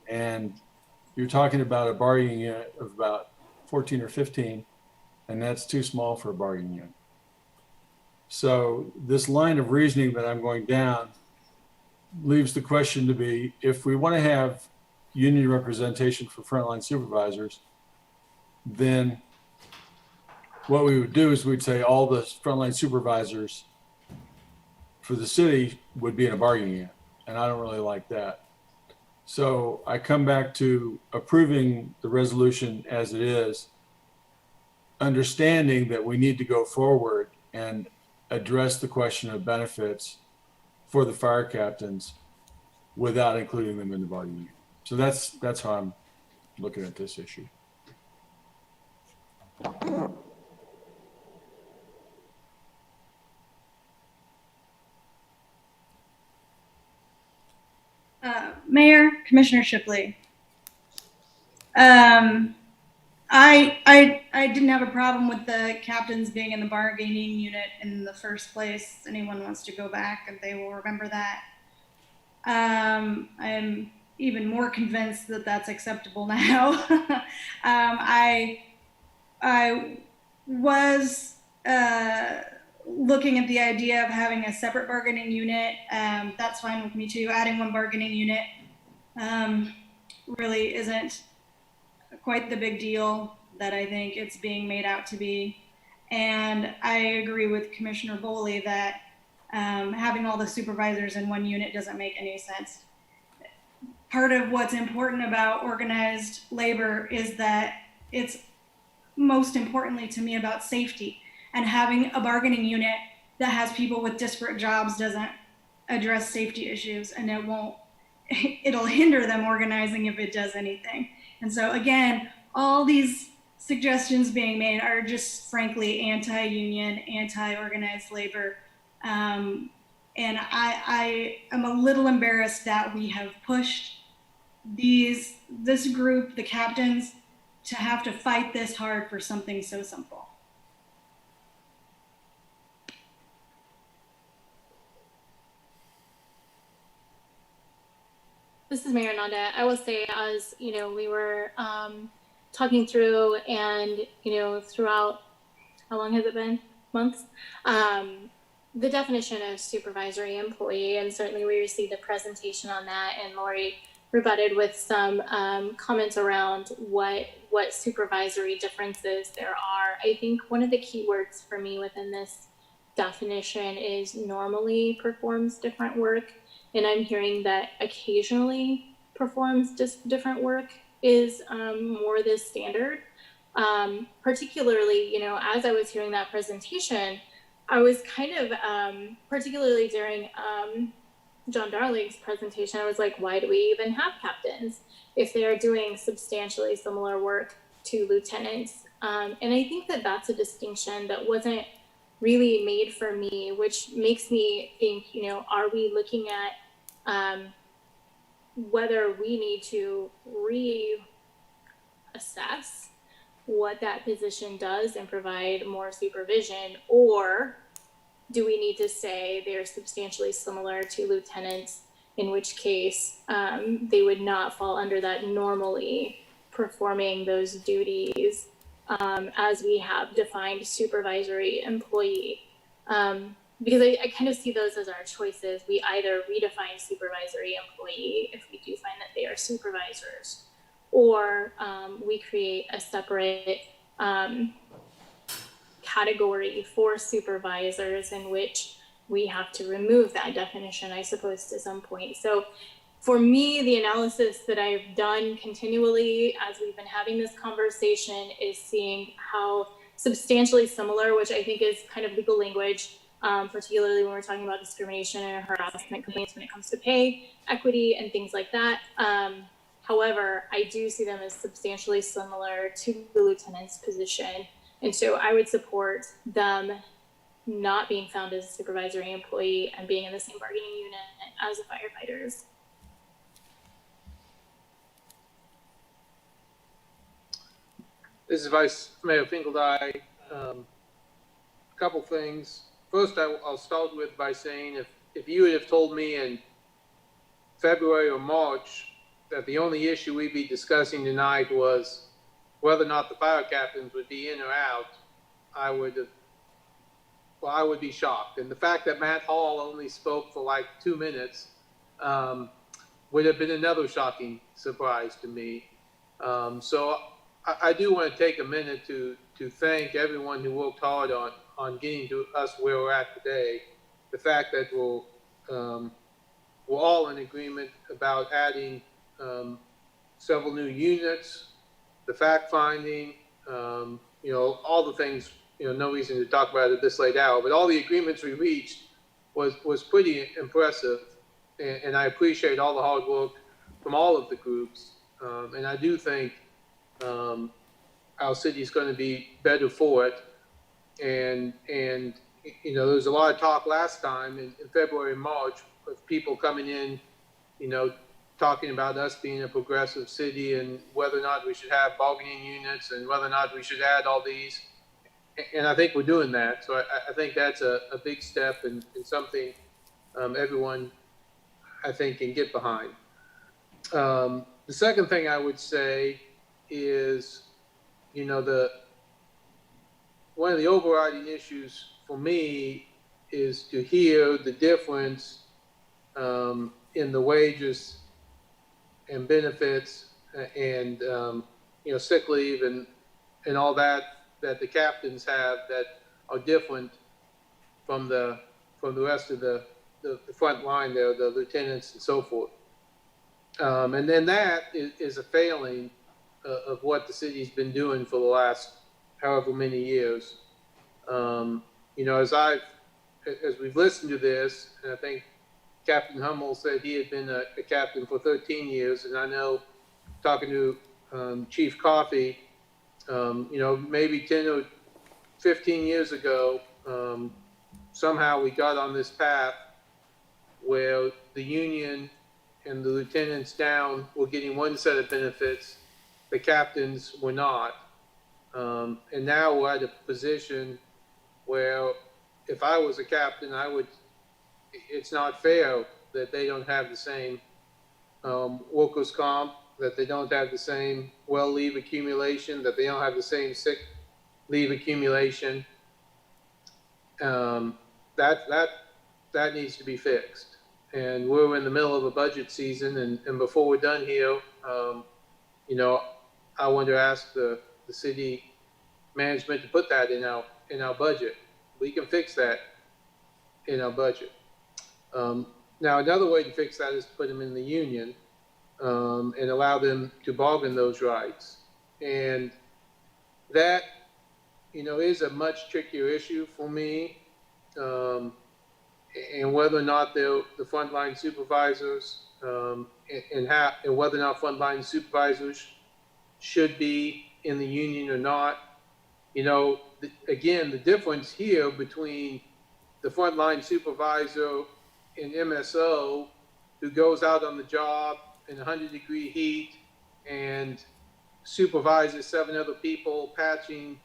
And you're talking about a bargaining unit of about 14 or 15, and that's too small for a bargaining unit. So this line of reasoning that I'm going down leaves the question to be, if we want to have union representation for frontline supervisors, then what we would do is we'd say all the frontline supervisors for the city would be in a bargaining unit, and I don't really like that. So I come back to approving the resolution as it is, understanding that we need to go forward and address the question of benefits for the fire captains without including them in the bargaining unit. So that's how I'm looking at this issue. Commissioner Shipley. I didn't have a problem with the captains being in the bargaining unit in the first place. Anyone wants to go back and they will remember that. I'm even more convinced that that's acceptable now. I was looking at the idea of having a separate bargaining unit. That's fine with me too. Adding one bargaining unit really isn't quite the big deal that I think it's being made out to be. And I agree with Commissioner Boley that having all the supervisors in one unit doesn't make any sense. Part of what's important about organized labor is that it's most importantly to me about safety, and having a bargaining unit that has people with disparate jobs doesn't address safety issues, and it'll hinder them organizing if it does anything. And so again, all these suggestions being made are just frankly anti-union, anti-organized labor. And I am a little embarrassed that we have pushed this group, the captains, to have to fight this hard for something so simple. This is Mayor Nanda. I will say, as we were talking through, and throughout, how long has it been? Months. The definition of supervisory employee, and certainly we received a presentation on that, and Lori rebutted with some comments around what supervisory differences there are. I think one of the key words for me within this definition is normally performs different work, and I'm hearing that occasionally performs different work is more the standard. Particularly, as I was hearing that presentation, I was kind of, particularly during John Darling's presentation, I was like, why do we even have captains if they are doing substantially similar work to lieutenants? And I think that that's a distinction that wasn't really made for me, which makes me think, are we looking at whether we need to reassess what that position does and provide more supervision, or do we need to say they're substantially similar to lieutenants, in which case they would not fall under that normally performing those duties as we have defined supervisory employee? Because I kind of see those as our choices. We either redefine supervisory employee if we do find that they are supervisors, or we create a separate category for supervisors in which we have to remove that definition, I suppose, to some point. So for me, the analysis that I've done continually as we've been having this conversation is seeing how substantially similar, which I think is kind of legal language, particularly when we're talking about discrimination and harassment complaints when it comes to pay, equity, and things like that. However, I do see them as substantially similar to the lieutenant's position. And so I would support them not being found as a supervisory employee and being in the same bargaining unit as the firefighters. This is Vice Mayor Finkeldei. A couple things. First, I'll start with by saying if you would have told me in February or March that the only issue we'd be discussing tonight was whether or not the fire captains would be in or out, I would be shocked. And the fact that Matt Hall only spoke for like 2 minutes would have been another shocking surprise to me. So I do want to take a minute to thank everyone who worked hard on getting to us where we're at today. The fact that we're all in agreement about adding several new units, the fact finding, all the things, no reason to talk about it this late hour, but all the agreements we reached was pretty impressive. And I appreciate all the hard work from all of the groups. And I do think our city is going to be better for it. And there was a lot of talk last time in February and March of people coming in, talking about us being a progressive city and whether or not we should have bargaining units and whether or not we should add all these. And I think we're doing that. So I think that's a big step and something everyone, I think, can get behind. The second thing I would say is, you know, one of the overriding issues for me is to hear the difference in the wages and benefits and you know, sick leave and all that the captains have that are different from the rest of the front line there, the lieutenants and so forth. And then that is a failing of what the city's been doing for the last however many years. You know, as we've listened to this, and I think Captain Hummel said he had been a captain for 13 years, and I know talking to Chief Coffey, you know, maybe 10 or 15 years ago, somehow we got on this path where the union and the lieutenants down were getting one set of benefits, the captains were not. And now we're at a position where if I was a captain, it's not fair that they don't have the same workers' comp, that they don't have the same well leave accumulation, that they don't have the same sick leave accumulation. That needs to be fixed. And we're in the middle of a budget season, and before we're done here, you know, I want to ask the city management to put that in our budget. We can fix that in our budget. Now, another way to fix that is to put them in the union and allow them to bargain those rights. And that, you know, is a much trickier issue for me. And whether or not they're the frontline supervisors and whether or not frontline supervisors should be in the union or not. You know, again, the difference here between the frontline supervisor in MSO who goes out on the job in 100-degree heat and supervises 7 other people patching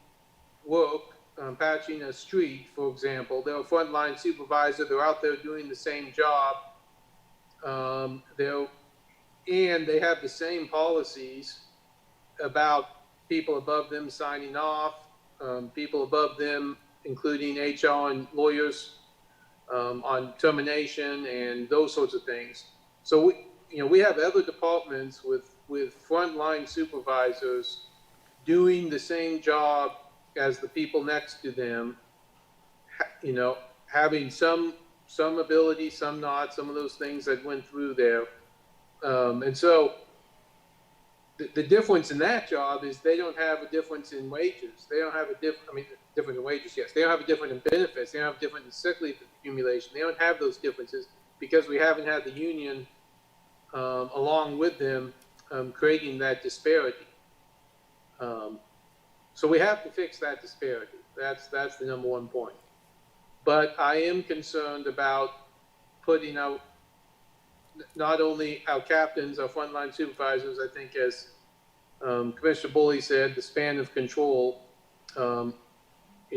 work, patching a street, for example. They're a frontline supervisor. They're out there doing the same job. They have the same policies about people above them signing off, people above them, including HR and lawyers, on termination and those sorts of things. So we have other departments with frontline supervisors doing the same job as the people next to them, you know, having some ability, some not, some of those things that went through there. And so the difference in that job is they don't have a difference in wages. They don't have different in wages, yes. They don't have a different in benefits. They don't have a different in sick leave accumulation. They don't have those differences because we haven't had the union along with them creating that disparity. So we have to fix that disparity. That's the number one point. But I am concerned about putting out not only our captains, our frontline supervisors, I think as Commissioner Boley said, the span of control. You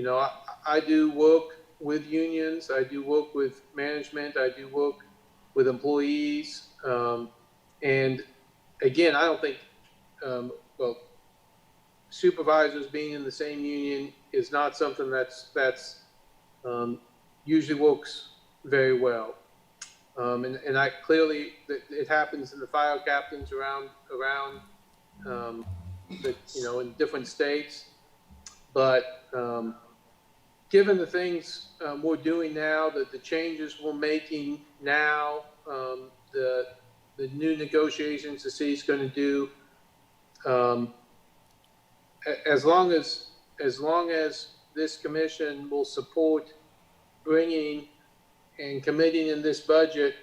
know, I do work with unions. I do work with management. I do work with employees. And again, I don't think, supervisors being in the same union is not something that's usually works very well. And I clearly, it happens in the fire captains around in different states. But given the things we're doing now, the changes we're making now, the new negotiations the city's going to do, as long as this commission will support bringing and committing in this budget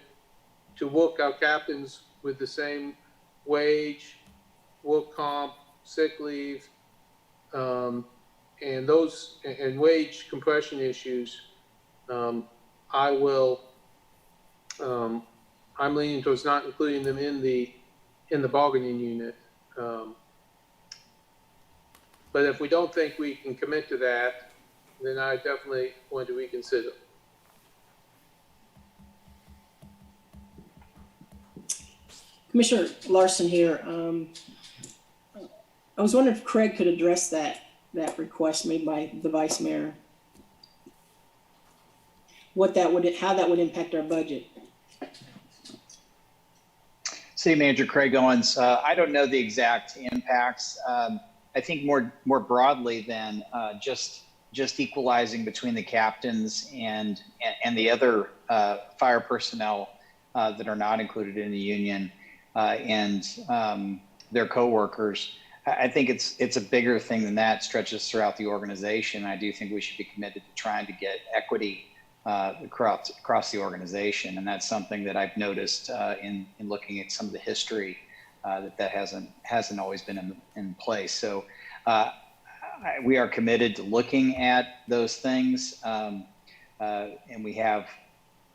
to work our captains with the same wage, work comp, sick leave, and wage compression issues, I'm I'm leaning towards not including them in the bargaining unit. But if we don't think we can commit to that, then I definitely want to reconsider. Commissioner Larson here. I was wondering if Craig could address that request made by the vice mayor. How that would impact our budget. City Manager Craig Owens. I don't know the exact impacts. I think more broadly than just equalizing between the captains and the other fire personnel that are not included in the union and their coworkers. I think it's a bigger thing than that. It stretches throughout the organization. I do think we should be committed to trying to get equity across the organization, and that's something that I've noticed in looking at some of the history that hasn't always been in place. So we are committed to looking at those things, and we have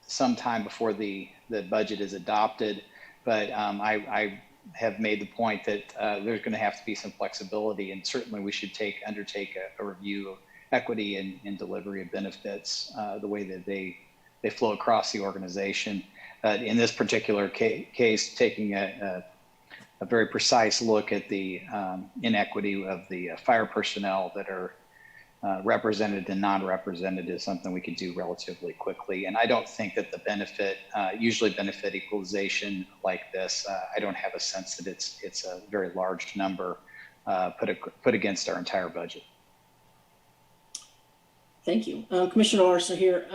some time before the budget is adopted. But I have made the point that there's going to have to be some flexibility, and certainly we should undertake a review of equity and delivery of benefits, the way that they flow across the organization. In this particular case, taking a very precise look at the inequity of the fire personnel that are represented and non-represented is something we could do relatively quickly. And I don't think that the usually benefit equalization like this, I don't have a sense that it's a very large number put against our entire budget. Thank you. Commissioner Larson here.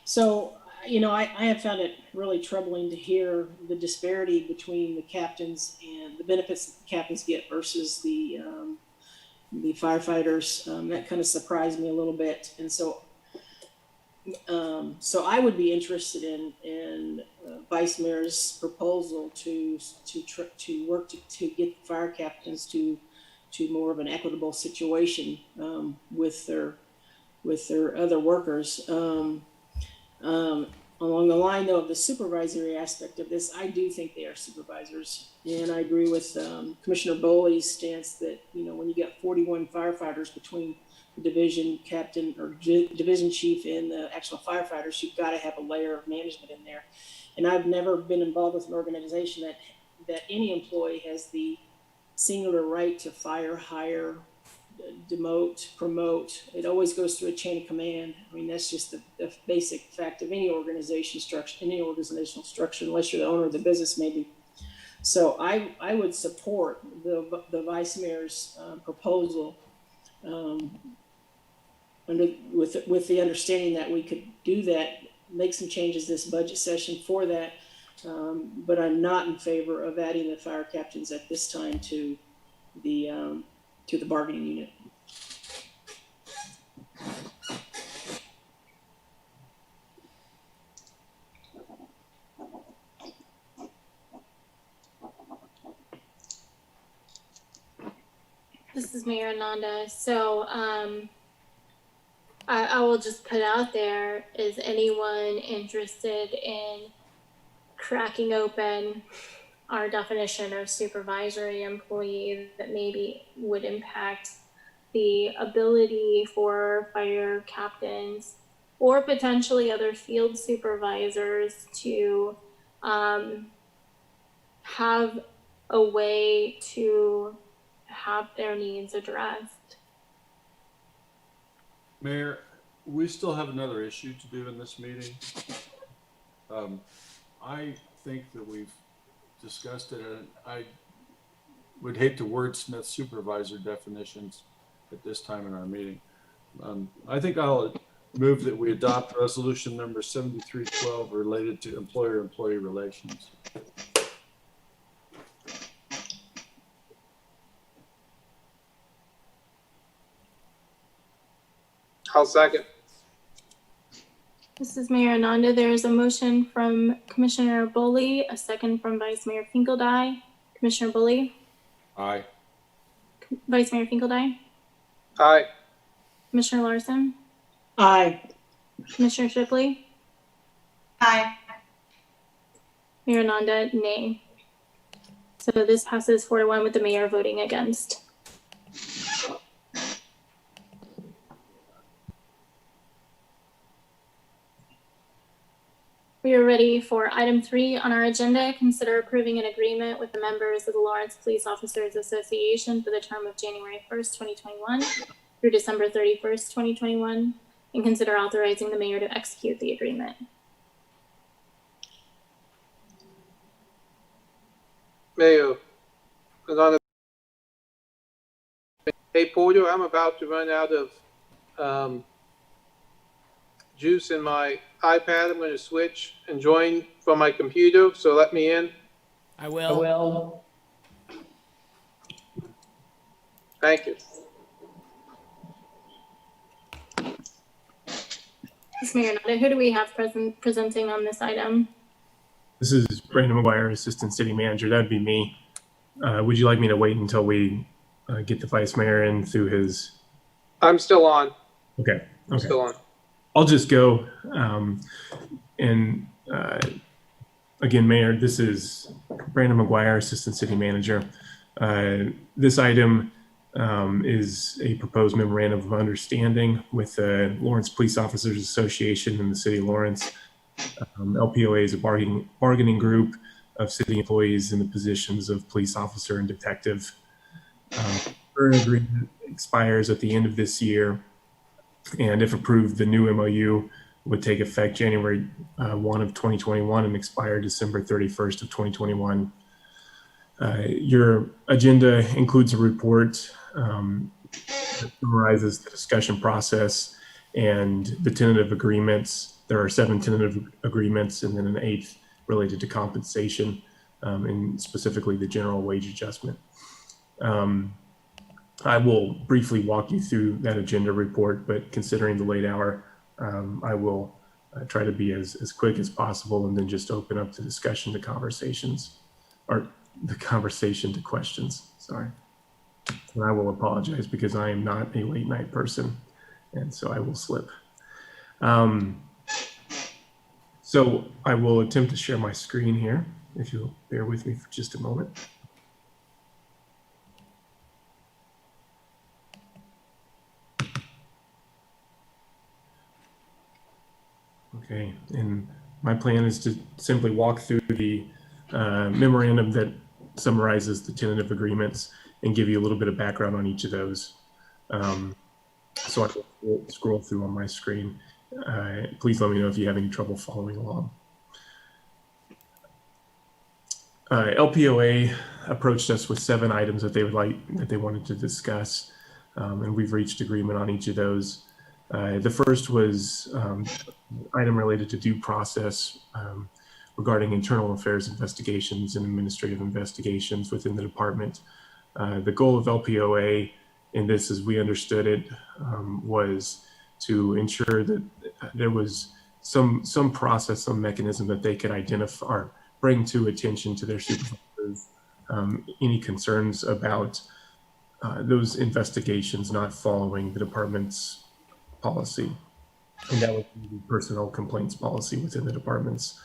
So, I have found it really troubling to hear the disparity between the captains and the benefits that the captains get versus the firefighters. That kind of surprised me a little bit. And so I would be interested in Vice Mayor's proposal to work to get fire captains to more of an equitable situation with their other workers. Along the line, though, of the supervisory aspect of this, I do think they are supervisors. And I agree with Commissioner Boley's stance that, when you get 41 firefighters between the division captain or division chief and the actual firefighters, you've got to have a layer of management in there. And I've never been involved with an organization that any employee has the singular right to fire, hire, demote, promote. It always goes through a chain of command. I mean, that's just the basic fact of any organizational structure, unless you're the owner of the business, maybe. So I would support the Vice Mayor's proposal with the understanding that we could do that, make some changes this budget session for that. But I'm not in favor of adding the fire captains at this time to the bargaining unit. This is Mayor Ananda. So I will just put out there, is anyone interested in cracking open our definition of supervisory employee that maybe would impact the ability for fire captains or potentially other field supervisors to have a way to have their needs addressed? Mayor, we still have another issue to do in this meeting. I think that we've discussed it, and I would hate to wordsmith supervisor definitions at this time in our meeting. I think I'll move that we adopt resolution number 7312 related to employer-employee relations. I'll second. This is Mayor Ananda. There is a motion from Commissioner Boley, a second from Vice Mayor Finkeldei. Commissioner Boley? Aye. Vice Mayor Finkeldei? Aye. Commissioner Larson? Aye. Commissioner Shipley? Aye. Mayor Nanda, nay. So this passes 4-1 with the mayor voting against. We are ready for item 3 on our agenda. Consider approving an agreement with the members of the Lawrence Police Officers Association for the term of January 1st, 2021 through December 31st, 2021, and consider authorizing the mayor to execute the agreement. Mayor, hey Porter, I'm about to run out of juice in my iPad. I'm going to switch and join from my computer, so let me in. I will. Thank you. Ms. Mayor Nanda, who do we have presenting on this item? This is Brandon McGuire, Assistant City Manager. That'd be me. Would you like me to wait until we get the Vice Mayor in through his? I'm still on. Okay. I'm still on. I'll just go. Again, Mayor, this is Brandon McGuire, Assistant City Manager. This item is a proposed memorandum of understanding with the Lawrence Police Officers Association in the City of Lawrence. LPOA is a bargaining group of city employees in the positions of police officer and detective. Current agreement expires at the end of this year, and if approved, the new MOU would take effect January 1 of 2021 and expire December 31st of 2021. Your agenda includes a report that summarizes the discussion process and the tentative agreements. There are 7 tentative agreements and then an 8th related to compensation and specifically the general wage adjustment. I will briefly walk you through that agenda report, but considering the late hour, I will try to be as quick as possible and then just open up the discussion to conversations, or the conversation to questions, sorry. And I will apologize because I am not a late night person, and so I will slip. So I will attempt to share my screen here, if you'll bear with me for just a moment. Okay, and my plan is to simply walk through the memorandum that summarizes the tentative agreements and give you a little bit of background on each of those. So I will scroll through on my screen. Please let me know if you have any trouble following along. LPOA approached us with 7 items that they wanted to discuss, and we've reached agreement on each of those. The first was an item related to due process regarding internal affairs investigations and administrative investigations within the department. The goal of LPOA in this, as we understood it, was to ensure that there was some process, some mechanism that they could identify or bring to attention to their supervisors any concerns about those investigations not following the department's policy. And that was the personnel complaints policy within the department's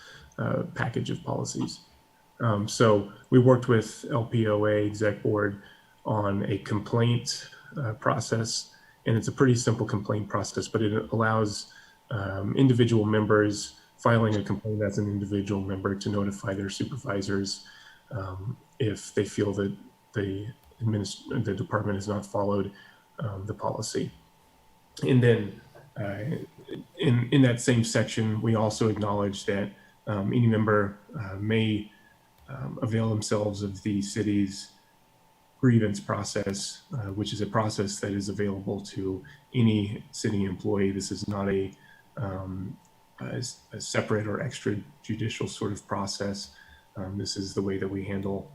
package of policies. So we worked with LPOA Exec Board on a complaint process, and it's a pretty simple complaint process, but it allows individual members filing a complaint as an individual member to notify their supervisors if they feel that the department has not followed the policy. And then in that same section, we also acknowledge that any member may avail themselves of the city's grievance process, which is a process that is available to any city employee. This is not a separate or extrajudicial sort of process. This is the way that we handle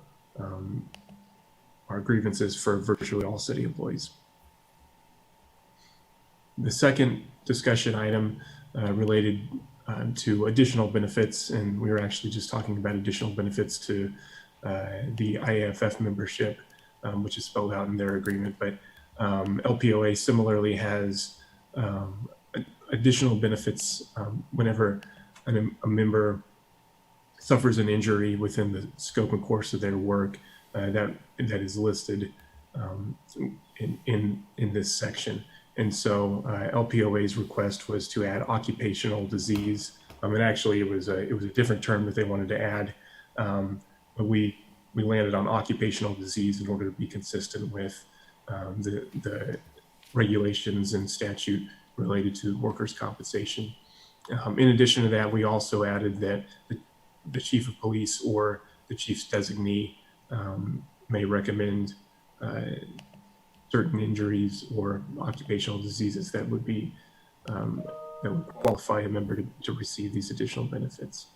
our grievances for virtually all city employees. The second discussion item related to additional benefits, and we were actually just talking about additional benefits to the IAFF membership, which is spelled out in their agreement, but LPOA similarly has additional benefits whenever a member suffers an injury within the scope and course of their work that is listed in this section. And so LPOA's request was to add occupational disease. And actually it was a different term that they wanted to add, but we landed on occupational disease in order to be consistent with the regulations and statute related to workers' compensation. In addition to that, we also added that the chief of police or the chief's designee may recommend certain injuries or occupational diseases that would be that would qualify a member to receive these additional benefits.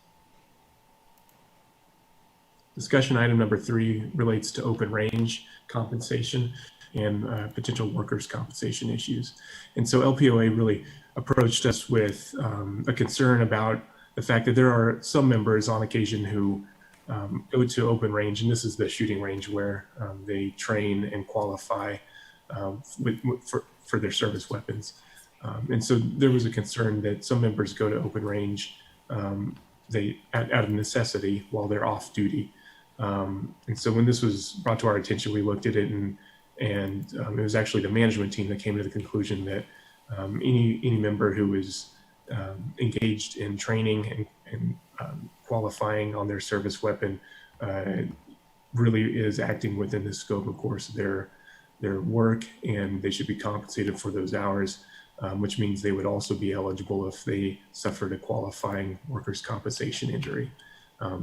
Discussion item number 3 relates to open range compensation and potential workers' compensation issues. And so LPOA really approached us with a concern about the fact that there are some members on occasion who go to open range, and this is the shooting range where they train and qualify for their service weapons. And so there was a concern that some members go to open range out of necessity while they're off duty. And so when this was brought to our attention, we looked at it, and it was actually the management team that came to the conclusion that any member who is engaged in training and qualifying on their service weapon really is acting within the scope, of course, their work, and they should be compensated for those hours, which means they would also be eligible if they suffered a qualifying workers' compensation injury.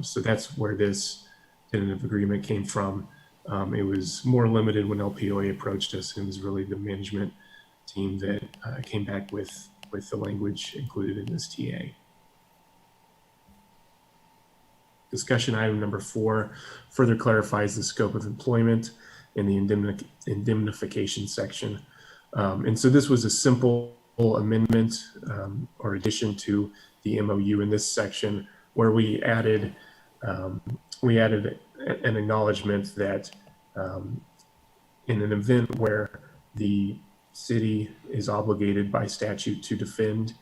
So that's where this tentative agreement came from. It was more limited when LPOA approached us, and it was really the management team that came back with the language included in this TA. Discussion item number 4 further clarifies the scope of employment in the indemnification section. And so this was a simple amendment or addition to the MOU in this section, where we added an acknowledgement that in an event where the city is obligated by statute to defend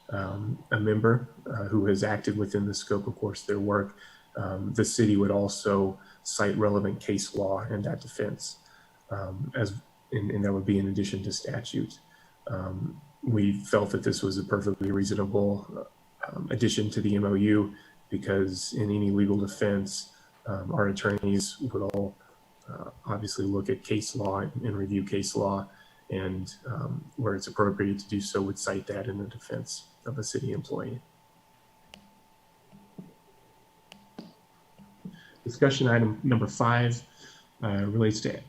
a member who has acted within the scope, of course, their work, the city would also cite relevant case law in that defense, and that would be in addition to statute. We felt that this was a perfectly reasonable addition to the MOU, because in any legal defense, our attorneys would all obviously look at case law and review case law, and where it's appropriate to do so would cite that in the defense of a city employee. Discussion item number 5 relates to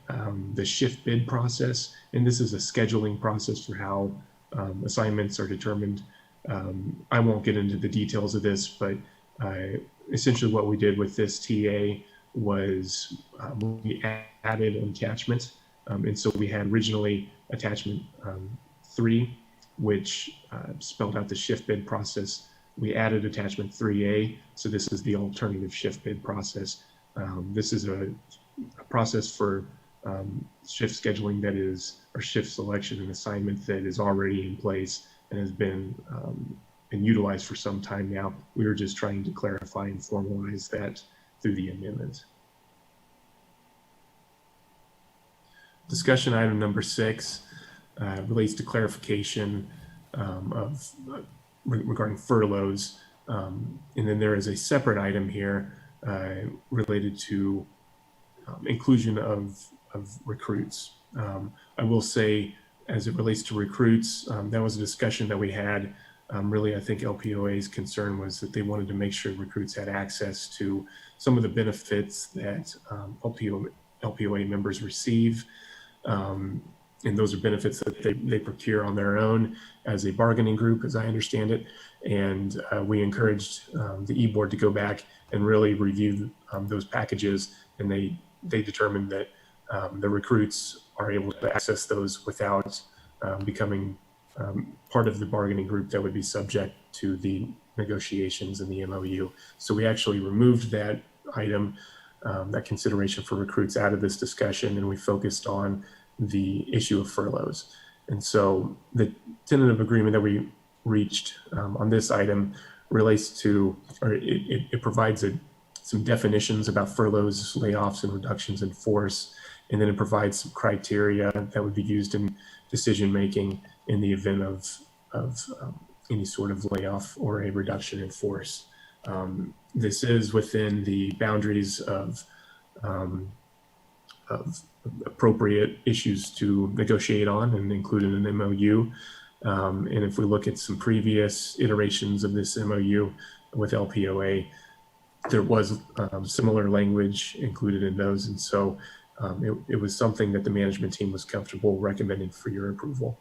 the shift bid process, and this is a scheduling process for how assignments are determined. I won't get into the details of this, but essentially what we did with this TA was we added an attachment. And so we had originally attachment 3, which spelled out the shift bid process. We added attachment 3A. So this is the alternative shift bid process. This is a process for shift scheduling that is, or shift selection and assignment that is already in place and has been utilized for some time now. We were just trying to clarify and formalize that through the amendment. Discussion item number 6 relates to clarification regarding furloughs. And then there is a separate item here related to inclusion of recruits. I will say, as it relates to recruits, that was a discussion that we had. Really, I think LPOA's concern was that they wanted to make sure recruits had access to some of the benefits that LPOA members receive. And those are benefits that they procure on their own as a bargaining group, as I understand it. And we encouraged the e-board to go back and really review those packages, and they determined that the recruits are able to access those without becoming part of the bargaining group that would be subject to the negotiations in the MOU. So we actually removed that item, that consideration for recruits, out of this discussion, and we focused on the issue of furloughs. And so the tentative agreement that we reached on this item relates to, or it provides some definitions about furloughs, layoffs, and reductions in force, and then it provides some criteria that would be used in decision making in the event of any sort of layoff or a reduction in force. This is within the boundaries of appropriate issues to negotiate on and include in an MOU. And if we look at some previous iterations of this MOU with LPOA, there was similar language included in those. And so it was something that the management team was comfortable recommending for your approval.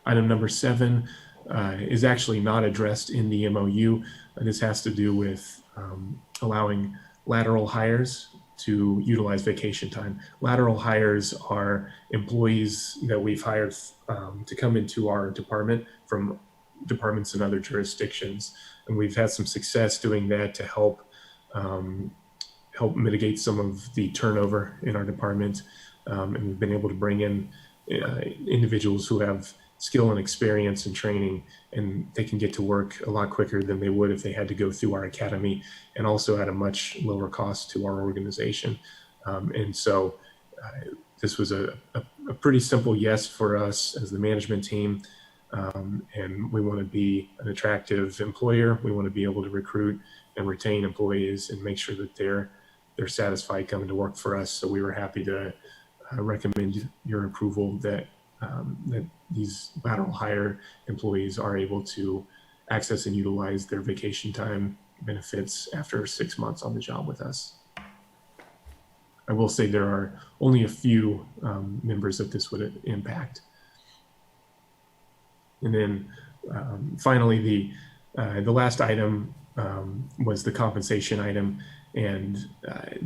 Item number 7 is actually not addressed in the MOU. This has to do with allowing lateral hires to utilize vacation time. Lateral hires are employees that we've hired to come into our department from departments in other jurisdictions. And we've had some success doing that to help mitigate some of the turnover in our department. And we've been able to bring in individuals who have skill and experience and training, and they can get to work a lot quicker than they would if they had to go through our academy, and also at a much lower cost to our organization. And so this was a pretty simple yes for us as the management team. And we want to be an attractive employer. We want to be able to recruit and retain employees and make sure that they're satisfied coming to work for us. So we were happy to recommend your approval that these lateral hire employees are able to access and utilize their vacation time benefits after 6 months on the job with us. I will say there are only a few members that this would impact. And then finally, the last item was the compensation item, and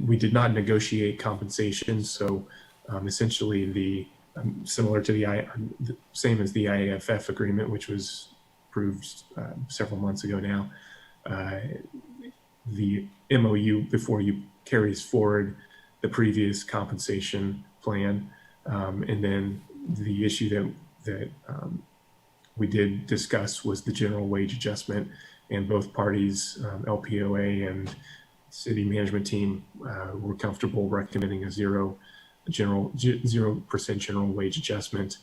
we did not negotiate compensation. So essentially similar to the same as the IAFF agreement, which was approved several months ago now. The MOU before you carries forward the previous compensation plan, and then the issue that we did discuss was the general wage adjustment, and both parties, LPOA and city management team, were comfortable recommending a 0% general wage adjustment.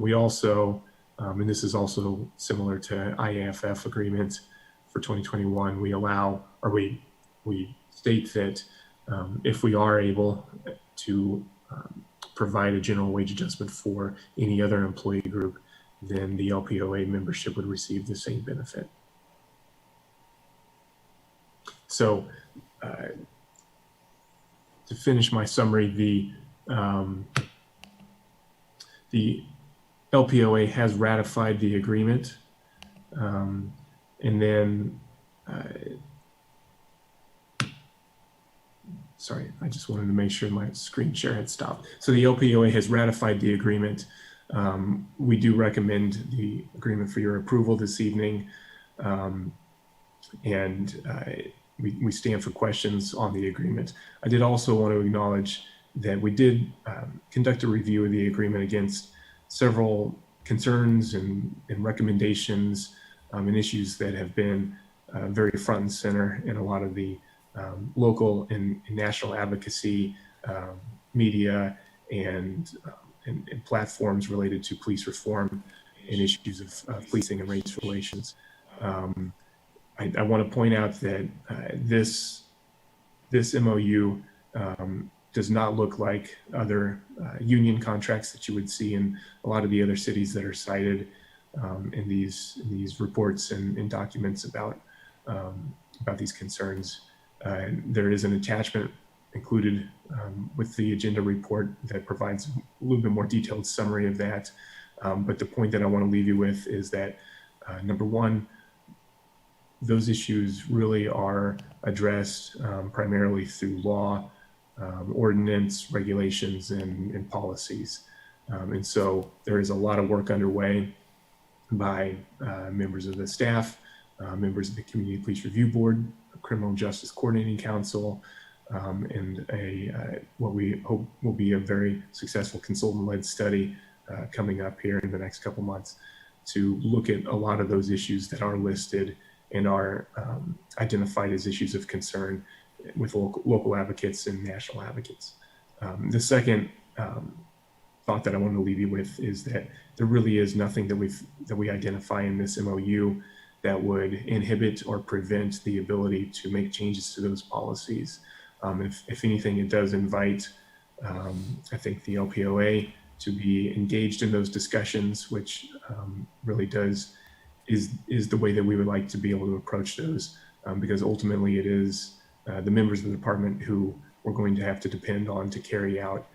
We also, and this is also similar to IAFF agreement for 2021, we allow, or we state that if we are able to provide a general wage adjustment for any other employee group, then the LPOA membership would receive the same benefit. So to finish my summary, the LPOA has ratified the agreement, and then sorry, I just wanted to make sure my screen share had stopped. So the LPOA has ratified the agreement. We do recommend the agreement for your approval this evening, and we stand for questions on the agreement. I did also want to acknowledge that we did conduct a review of the agreement against several concerns and recommendations and issues that have been very front and center in a lot of the local and national advocacy, media, and platforms related to police reform and issues of policing and race relations. I want to point out that this MOU does not look like other union contracts that you would see in a lot of the other cities that are cited in these reports and documents about these concerns. There is an attachment included with the agenda report that provides a little bit more detailed summary of that. But the point that I want to leave you with is that number one, those issues really are addressed primarily through law, ordinance, regulations, and policies. And so there is a lot of work underway by members of the staff, members of the Community Police Review Board, Criminal Justice Coordinating Council, and what we hope will be a very successful consultant-led study coming up here in the next couple months to look at a lot of those issues that are listed and are identified as issues of concern with local advocates and national advocates. The second thought that I want to leave you with is that there really is nothing that we identify in this MOU that would inhibit or prevent the ability to make changes to those policies. If anything, it does invite, I think, the LPOA to be engaged in those discussions, which really is the way that we would like to be able to approach those, because ultimately it is the members of the department who we're going to have to depend on to carry out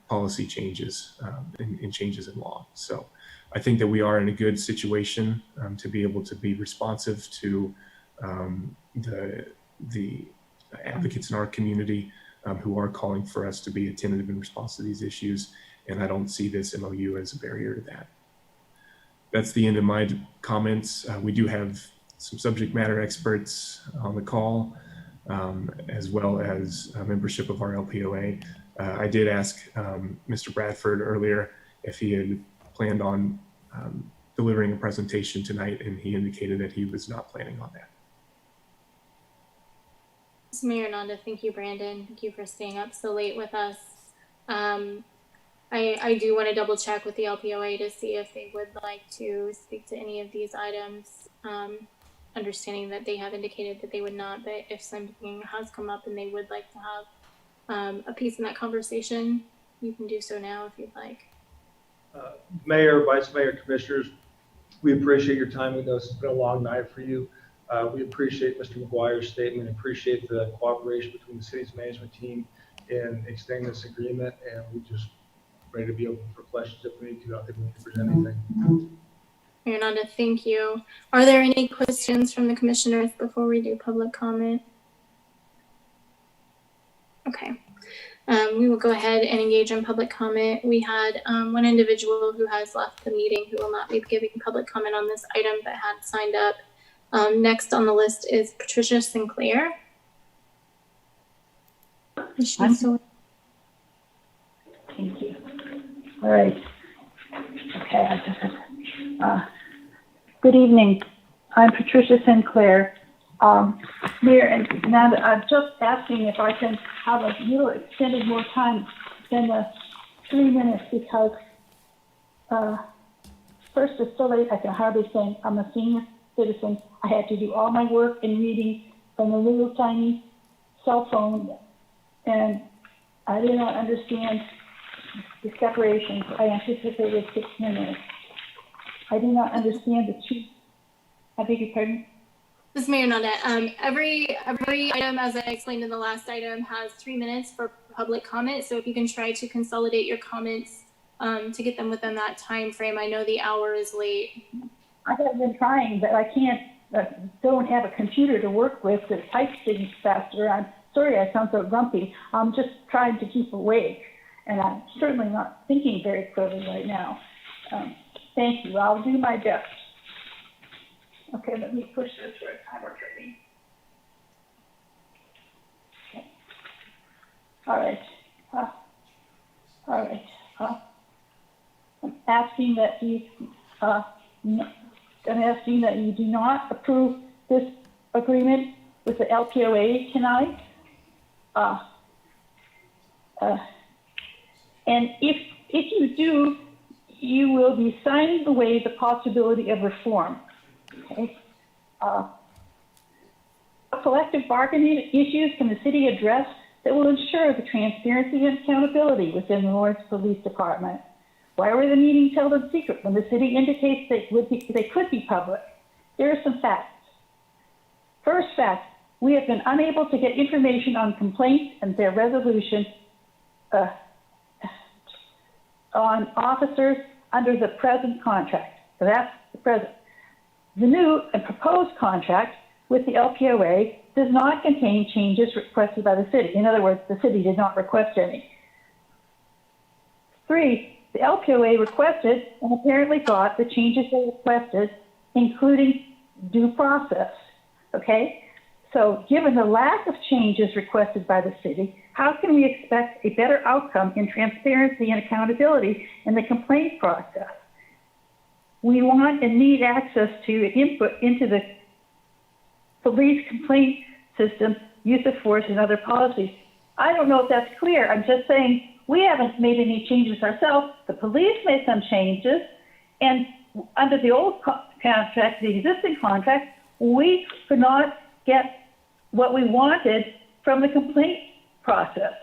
policy changes and changes in law. So I think that we are in a good situation to be able to be responsive to the advocates in our community who are calling for us to be attentive in response to these issues. And I don't see this MOU as a barrier to that. That's the end of my comments. We do have some subject matter experts on the call, as well as a membership of our LPOA. I did ask Mr. Bradford earlier if he had planned on delivering a presentation tonight, and he indicated that he was not planning on that. Mayor Nanda, thank you, Brandon. Thank you for staying up so late with us. I do want to double check with the LPOA to see if they would like to speak to any of these items, understanding that they have indicated that they would not, but if something has come up and they would like to have a piece in that conversation, you can do so now if you'd like. Mayor, Vice Mayor, Commissioners, we appreciate your time with us. It's been a long night for you. We appreciate Mr. McGuire's statement, appreciate the cooperation between the city's management team in extending this agreement, and we just ready to be open for questions if we need to. I don't think we need to present anything. Mayor Nanda, thank you. Are there any questions from the commissioners before we do public comment? Okay. We will go ahead and engage in public comment. We had one individual who has left the meeting who will not be giving public comment on this item but had signed up. Next on the list is Patricia Sinclair. Is she still? Thank you. All right. Okay. Good evening. I'm Patricia Sinclair. Mayor, and now I'm just asking if I can have a little extended more time than the 3 minutes, because first, it's so late I can hardly think. I'm a senior citizen. I had to do all my work and reading from a little tiny cell phone, and I did not understand the separations. I anticipated 6 minutes. I do not understand the two. I beg your pardon? This is Mayor Nanda. Every item, as I explained in the last item, has 3 minutes for public comment. So if you can try to consolidate your comments to get them within that time frame. I know the hour is late. I have been trying, but I can't. Don't have a computer to work with that types things faster. I'm sorry I sound so grumpy. I'm just trying to keep awake, and I'm certainly not thinking very clearly right now. Thank you. I'll do my best. Okay, let me push this for a timer for me. Okay. All right. All right. I'm asking that you do not approve this agreement with the LPOA tonight. And if you do, you will be signing away the possibility of reform. Okay. Collective bargaining issues can the city address that will ensure the transparency and accountability within the Lawrence Police Department? Why were the meetings held in secret when the city indicates they could be public? Here are some facts. First fact, we have been unable to get information on complaints and their resolution on officers under the present contract. So that's the present. The new and proposed contract with the LPOA does not contain changes requested by the city. In other words, the city did not request any. 3, the LPOA requested and apparently got the changes they requested, including due process. Okay? So given the lack of changes requested by the city, how can we expect a better outcome in transparency and accountability in the complaint process? we want and need access to input into the police complaint system, use of force, and other policies. I don't know if that's clear. I'm just saying we haven't made any changes ourselves. The police made some changes, and under the old contract, the existing contract, we could not get what we wanted from the complaint process.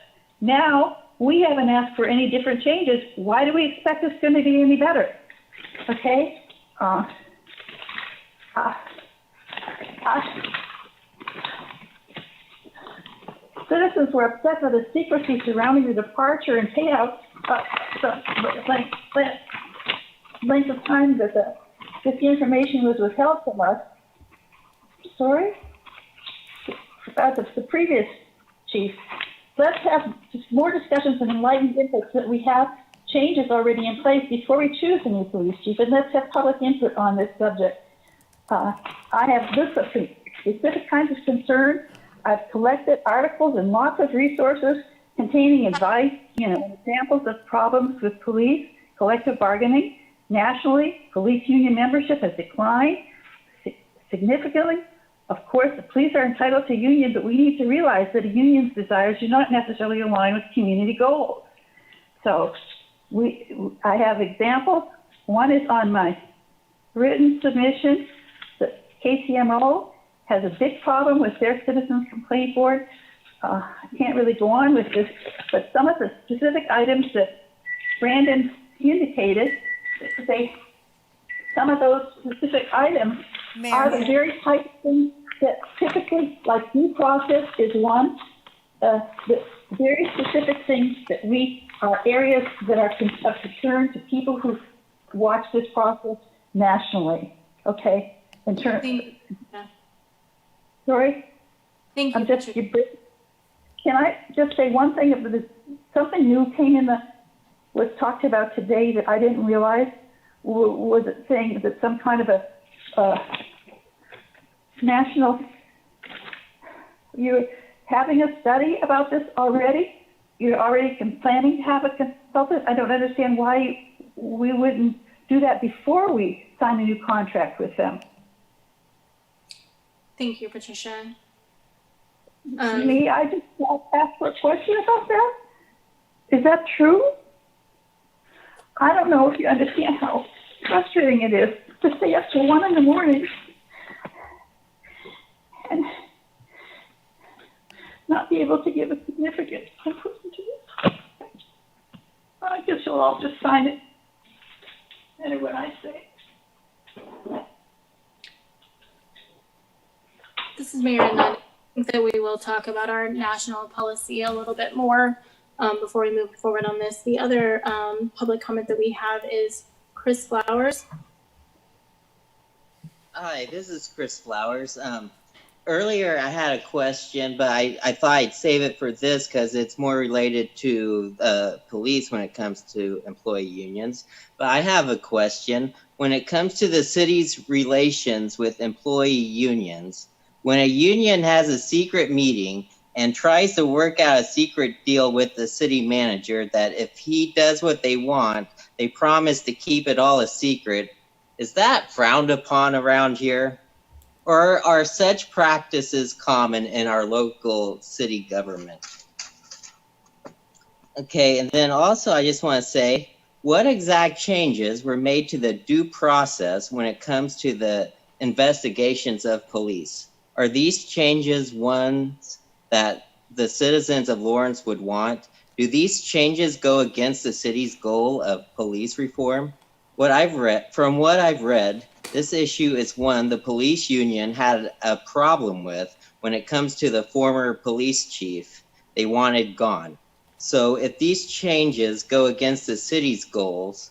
Now, we haven't asked for any different changes. Why do we expect it's going to be any better? Okay? Citizens were upset by the secrecy surrounding the departure and payout, length of time that this information was withheld from us. Sorry? About the previous chief. Let's have more discussions and enlightened input so that we have changes already in place before we choose a new police chief, and let's have public input on this subject. I have lists of specific kinds of concerns. I've collected articles and lots of resources containing advice, examples of problems with police, collective bargaining. Nationally, police union membership has declined significantly. Of course, the police are entitled to union, but we need to realize that a union's desires do not necessarily align with community goals. So I have examples. One is on my written submission. The KCMO has a big problem with their citizens complaint board. I can't really go on with this, but some of the specific items that Brandon indicated, some of those specific items are the very type of things that typically, like due process is one, the very specific things that are areas that are of concern to people who watch this process nationally. Okay, in terms. Sorry. Thank you. Can I just say one thing? Something new was talked about today that I didn't realize. Was it saying that some kind of a national? You're having a study about this already? You're already planning to have a consultant? I don't understand why we wouldn't do that before we sign a new contract with them. Thank you, Patricia. I just asked for a question about that. Is that true? I don't know if you understand how frustrating it is to stay up till 1 a.m. and not be able to give a significant input into this. I guess you'll all just sign it. And what I say. This is Mayor Nunn. I think that we will talk about our national policy a little bit more before we move forward on this. The other public comment that we have is Chris Flowers. Hi, this is Chris Flowers. Earlier I had a question, but I thought I'd save it for this because it's more related to police when it comes to employee unions. But I have a question. When it comes to the city's relations with employee unions, when a union has a secret meeting and tries to work out a secret deal with the city manager that if he does what they want, they promise to keep it all a secret, is that frowned upon around here? Or are such practices common in our local city government? Okay, and then also I just want to say, what exact changes were made to the due process when it comes to the investigations of police? Are these changes ones that the citizens of Lawrence would want? Do these changes go against the city's goal of police reform? From what I've read, this issue is one the police union had a problem with when it comes to the former police chief they wanted gone. So if these changes go against the city's goals,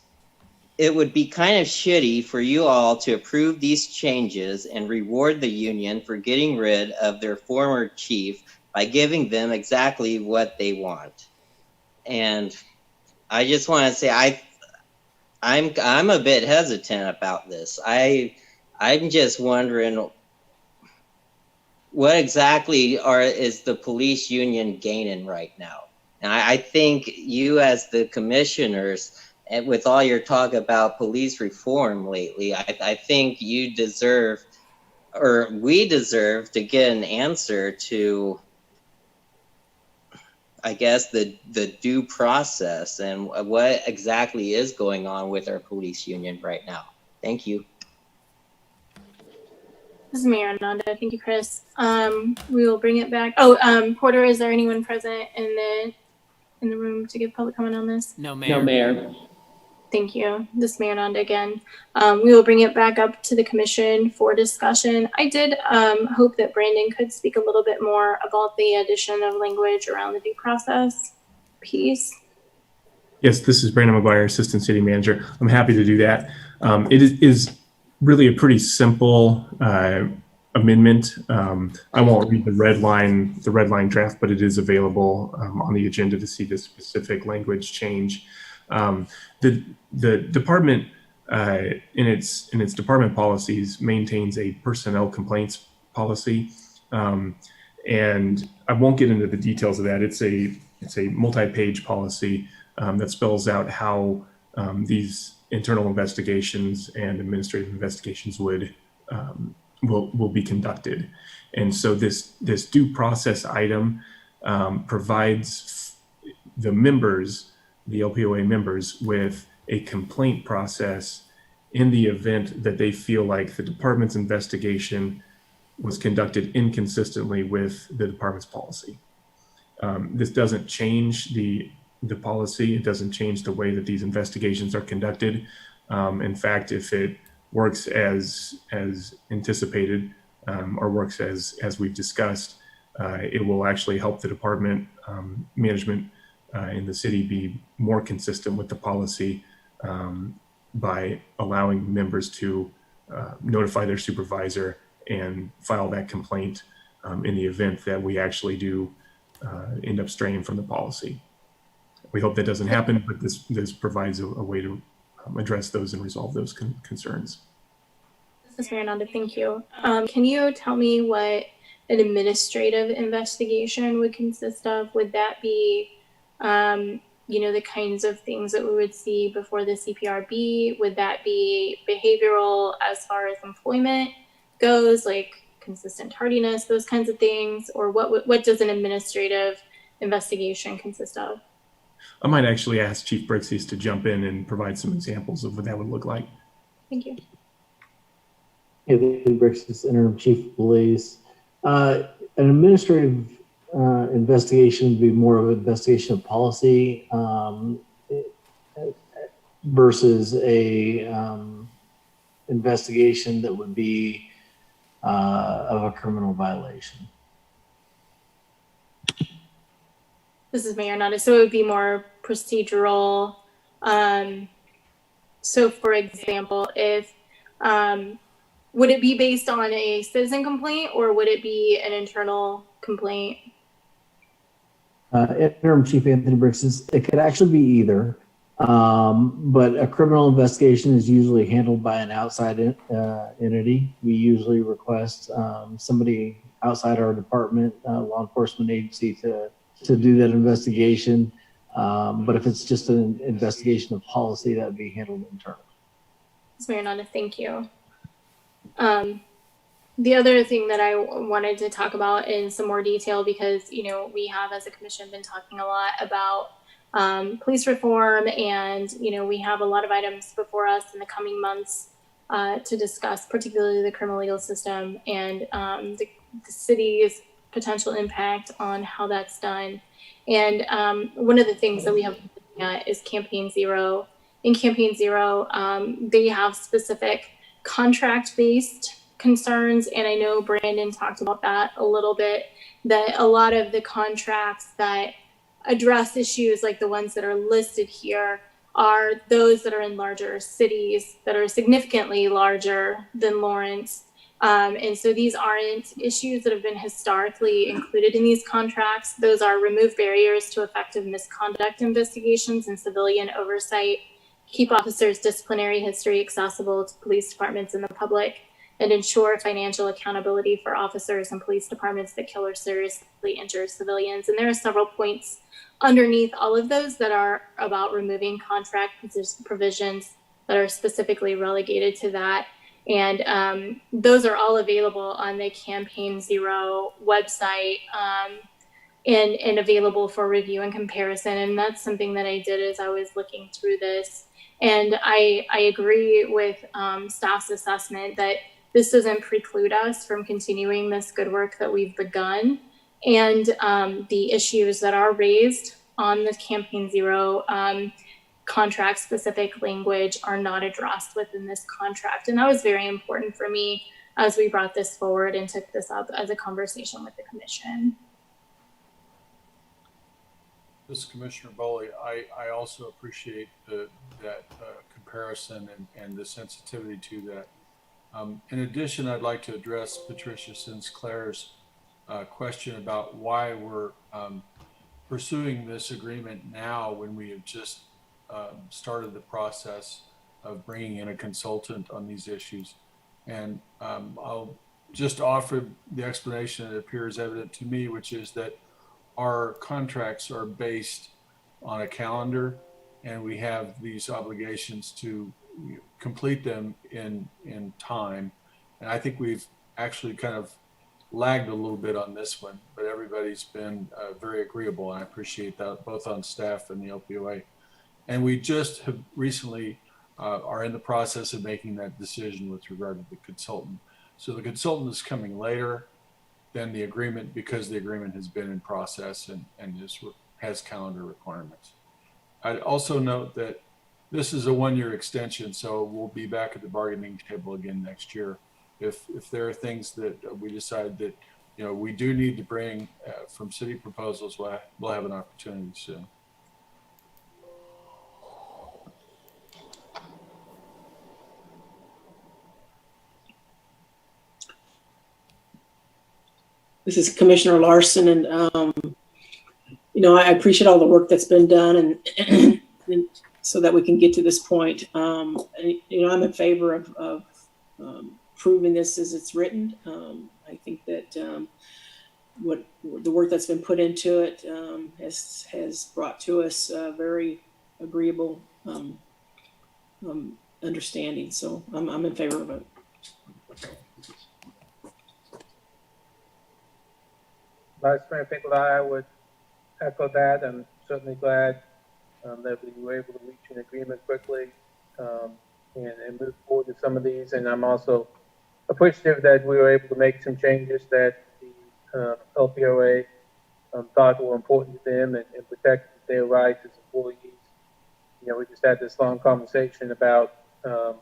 it would be kind of shitty for you all to approve these changes and reward the union for getting rid of their former chief by giving them exactly what they want. And I just want to say I'm a bit hesitant about this. I'm just wondering what exactly is the police union gaining right now? And I think you as the commissioners and with all your talk about police reform lately, I think you deserve, or we deserve, to get an answer to, I guess, the due process and what exactly is going on with our police union right now. Thank you. This is Mayor Ananda. Thank you, Chris. We will bring it back. Oh, Porter, is there anyone present in the room to give public comment on this? No, Mayor. No, Mayor. Thank you. This is Mayor Ananda again. We will bring it back up to the commission for discussion. I did hope that Brandon could speak a little bit more about the addition of language around the due process piece. Yes, this is Brandon McGuire, Assistant City Manager. I'm happy to do that. It is really a pretty simple amendment. I won't read the red line draft, but it is available on the agenda to see the specific language change. The department in its department policies maintains a personnel complaints policy, and I won't get into the details of that. It's a multi-page policy that spells out how these internal investigations and administrative investigations will be conducted. And so this due process item provides the members, the LPOA members, with a complaint process in the event that they feel like the department's investigation was conducted inconsistently with the department's policy. This doesn't change the policy. It doesn't change the way that these investigations are conducted. In fact, if it works as anticipated, or works as we've discussed, it will actually help the department management in the city be more consistent with the policy by allowing members to notify their supervisor and file that complaint in the event that we actually do end up straying from the policy. We hope that doesn't happen, but this provides a way to address those and resolve those concerns. This is Mayor Ananda. Thank you. Can you tell me what an administrative investigation would consist of? Would that be the kinds of things that we would see before the CPRB? Would that be behavioral as far as employment goes, like consistent tardiness, those kinds of things? Or what does an administrative investigation consist of? I might actually ask Chief Brixies to jump in and provide some examples of what that would look like. Thank you. Anthony Brixies, Interim Chief of Police. An administrative investigation would be more of an investigation of policy versus a investigation that would be of a criminal violation. This is Mayor Ananda. So it would be more procedural. So for example, if would it be based on a citizen complaint or would it be an internal complaint? Interim Chief Anthony Brixies, it could actually be either, but a criminal investigation is usually handled by an outside entity. We usually request somebody outside our department, law enforcement agency, to do that investigation. But if it's just an investigation of policy, that would be handled internally. Mayor Ananda, thank you. The other thing that I wanted to talk about in some more detail, because, we have as a commission been talking a lot about police reform, and, we have a lot of items before us in the coming months to discuss, particularly the criminal legal system and the city's potential impact on how that's done. And one of the things that we have is Campaign Zero. In Campaign Zero, they have specific contract-based concerns, and I know Brandon talked about that a little bit, that a lot of the contracts that address issues like the ones that are listed here are those that are in larger cities that are significantly larger than Lawrence. And so these aren't issues that have been historically included in these contracts. Those are remove barriers to effective misconduct investigations and civilian oversight, keep officers' disciplinary history accessible to police departments and the public, and ensure financial accountability for officers and police departments that kill or seriously injure civilians. And there are several points underneath all of those that are about removing contract provisions that are specifically relegated to that. And those are all available on the Campaign Zero website and available for review and comparison. And that's something that I did as I was looking through this. And I agree with staff's assessment that this doesn't preclude us from continuing this good work that we've begun. And the issues that are raised on the Campaign Zero contract specific language are not addressed within this contract. And that was very important for me as we brought this forward and took this up as a conversation with the commission. This is Commissioner Boley. I also appreciate that comparison and the sensitivity to that. In addition, I'd like to address Patricia Sinclair's question about why we're pursuing this agreement now when we have just started the process of bringing in a consultant on these issues. And I'll just offer the explanation that appears evident to me, which is that our contracts are based on a calendar, and we have these obligations to complete them in time. And I think we've actually kind of lagged a little bit on this one, but everybody's been very agreeable, and I appreciate that, both on staff and the LPOA. And we just have recently are in the process of making that decision with regard to the consultant. So the consultant is coming later than the agreement because the agreement has been in process and has calendar requirements. I'd also note that this is a one-year extension, so we'll be back at the bargaining table again next year. If there are things that we decide that we do need to bring from city proposals, we'll have an opportunity soon. This is Commissioner Larson, and I appreciate all the work that's been done, and so that we can get to this point. I'm in favor of proving this as it's written. I think that what the work that's been put into it has brought to us a very agreeable understanding. So I'm in favor of it. Vice Mayor Finkeldei, I would echo that. I'm certainly glad that we were able to reach an agreement quickly and move forward with some of these. And I'm also appreciative that we were able to make some changes that the LPOA thought were important to them and protect their rights as employees. We just had this long conversation about, the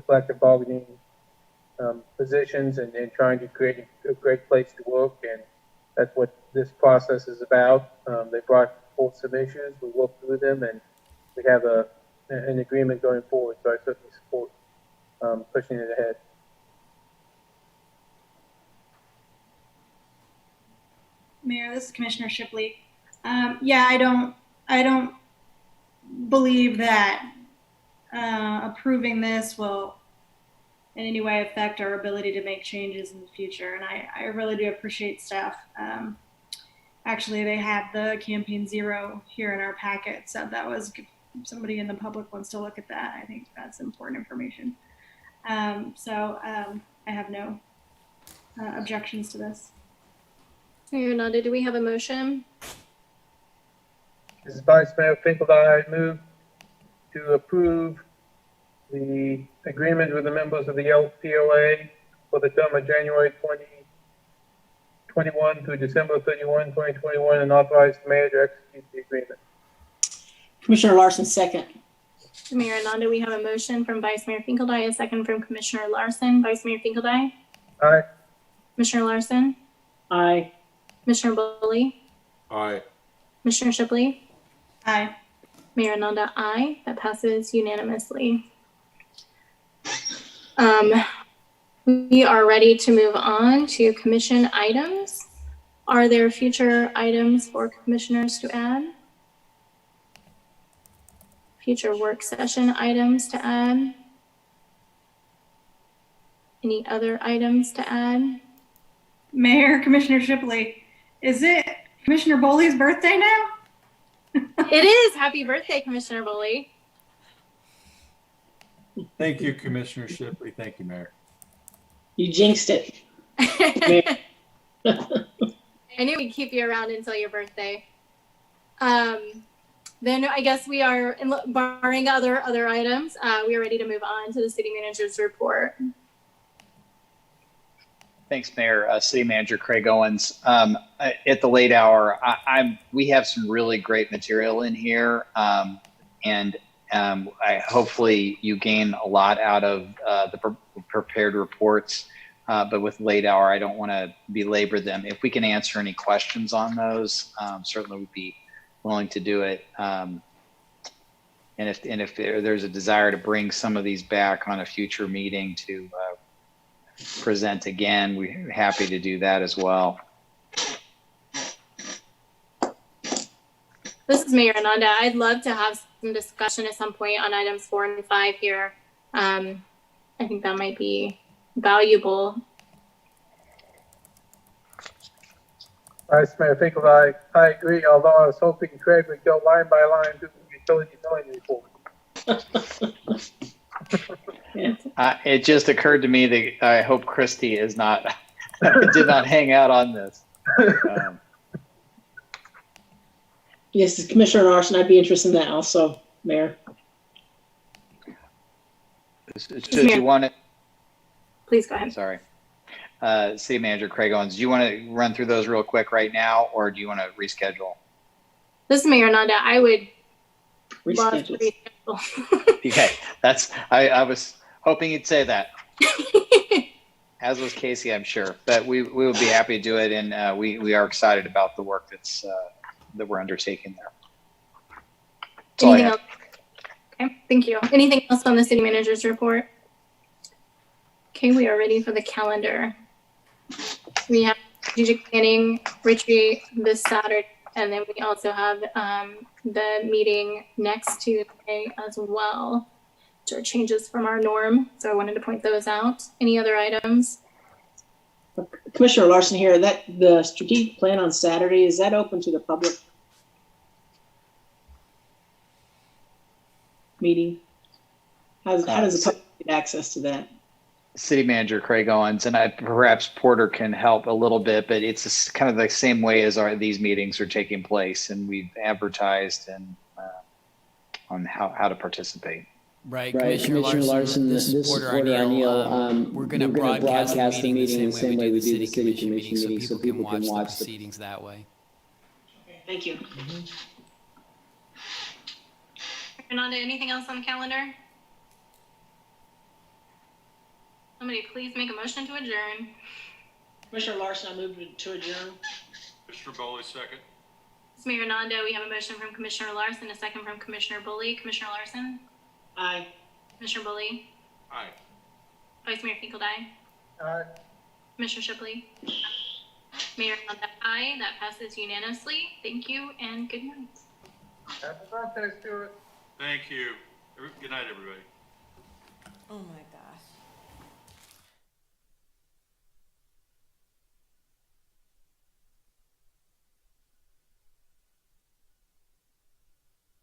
collective bargaining positions and trying to create a great place to work, and that's what this process is about. They brought forth some issues, we worked through them, and we have an agreement going forward. So I certainly support pushing it ahead. Mayor, this is Commissioner Shipley. I don't believe that approving this will in any way affect our ability to make changes in the future. And I really do appreciate staff. Actually, they have the Campaign Zero here in our packet. So that was, if somebody in the public wants to look at that, I think that's important information. I have no objections to this. Mayor Nanda, do we have a motion? This is Vice Mayor Finkeldei. I move to approve the agreement with the members of the LPOA for the term of January 2021 through December 31, 2021, and authorize the mayor to execute the agreement. Commissioner Larson, second. Mayor Nanda, we have a motion from Vice Mayor Finkeldei, a second from Commissioner Larson. Vice Mayor Finkeldei? Aye. Commissioner Larson? Aye. Commissioner Boley? Aye. Commissioner Shipley? Aye. Mayor Nanda, aye. That passes unanimously. We are ready to move on to commission items. Are there future items for commissioners to add? Future work session items to add? Any other items to add? Mayor, Commissioner Shipley, is it Commissioner Boley's birthday now? It is. Happy birthday, Commissioner Boley. Thank you, Commissioner Shipley. Thank you, Mayor. You jinxed it. I knew we'd keep you around until your birthday. Then I guess we are, barring other items, we are ready to move on to the city manager's report. Thanks, Mayor. City Manager Craig Owens. At the late hour, we have some really great material in here, and hopefully you gain a lot out of the prepared reports. But with late hour, I don't want to belabor them. If we can answer any questions on those, certainly we'd be willing to do it. And if there's a desire to bring some of these back on a future meeting to present again, we're happy to do that as well. This is Mayor Ananda. I'd love to have some discussion at some point on items 4 and 5 here. I think that might be valuable. Vice Mayor Finkeldei, I agree, although I was hoping Craig would go line by line through the utility billing report. It just occurred to me that I hope Christie is not did not hang out on this. Yes, Commissioner Larson, I'd be interested in that also, Mayor. Do you want to? Please go ahead. Sorry. City Manager Craig Owens, do you want to run through those real quick right now, or do you want to reschedule? This is Mayor Ananda. I would love to Reschedule. reschedule. Okay, I was hoping you'd say that. As was Casey, I'm sure, but we would be happy to do it, and we are excited about the work that we're undertaking there. That's all I Anything have. else? Okay, thank you. Anything else on the city manager's report? Okay, we are ready for the calendar. We have strategic planning retreat this Saturday, and then we also have the meeting next Tuesday as well, which are changes from our norm. So I wanted to point those out. Any other items? Commissioner Larson here, that the strategic plan on Saturday, is that open to the public meeting? How does the public get access to that? City Manager Craig Owens, and perhaps Porter can help a little bit, but it's kind of the same way as these meetings are taking place, and we've advertised and on how to participate. Right, Commissioner Larson, this is Porter Arneill. We're going to broadcast the meeting the same way we do the city commission meeting, so people can watch the proceedings that way. Thank you. Fernanda, anything else on the calendar? Somebody please make a motion to adjourn. Commissioner Larson, I move to adjourn. Commissioner Boley, second. It's Mayor Nando. We have a motion from Commissioner Larson, a second from Commissioner Boley. Commissioner Larson? Aye. Commissioner Boley? Aye. Vice Mayor Finkeldei? Aye. Commissioner Shipley? Mayor Nando, aye. That passes unanimously. Thank you and good night. Happy birthday, Stuart. Thank you. Good night, everybody. Oh my gosh.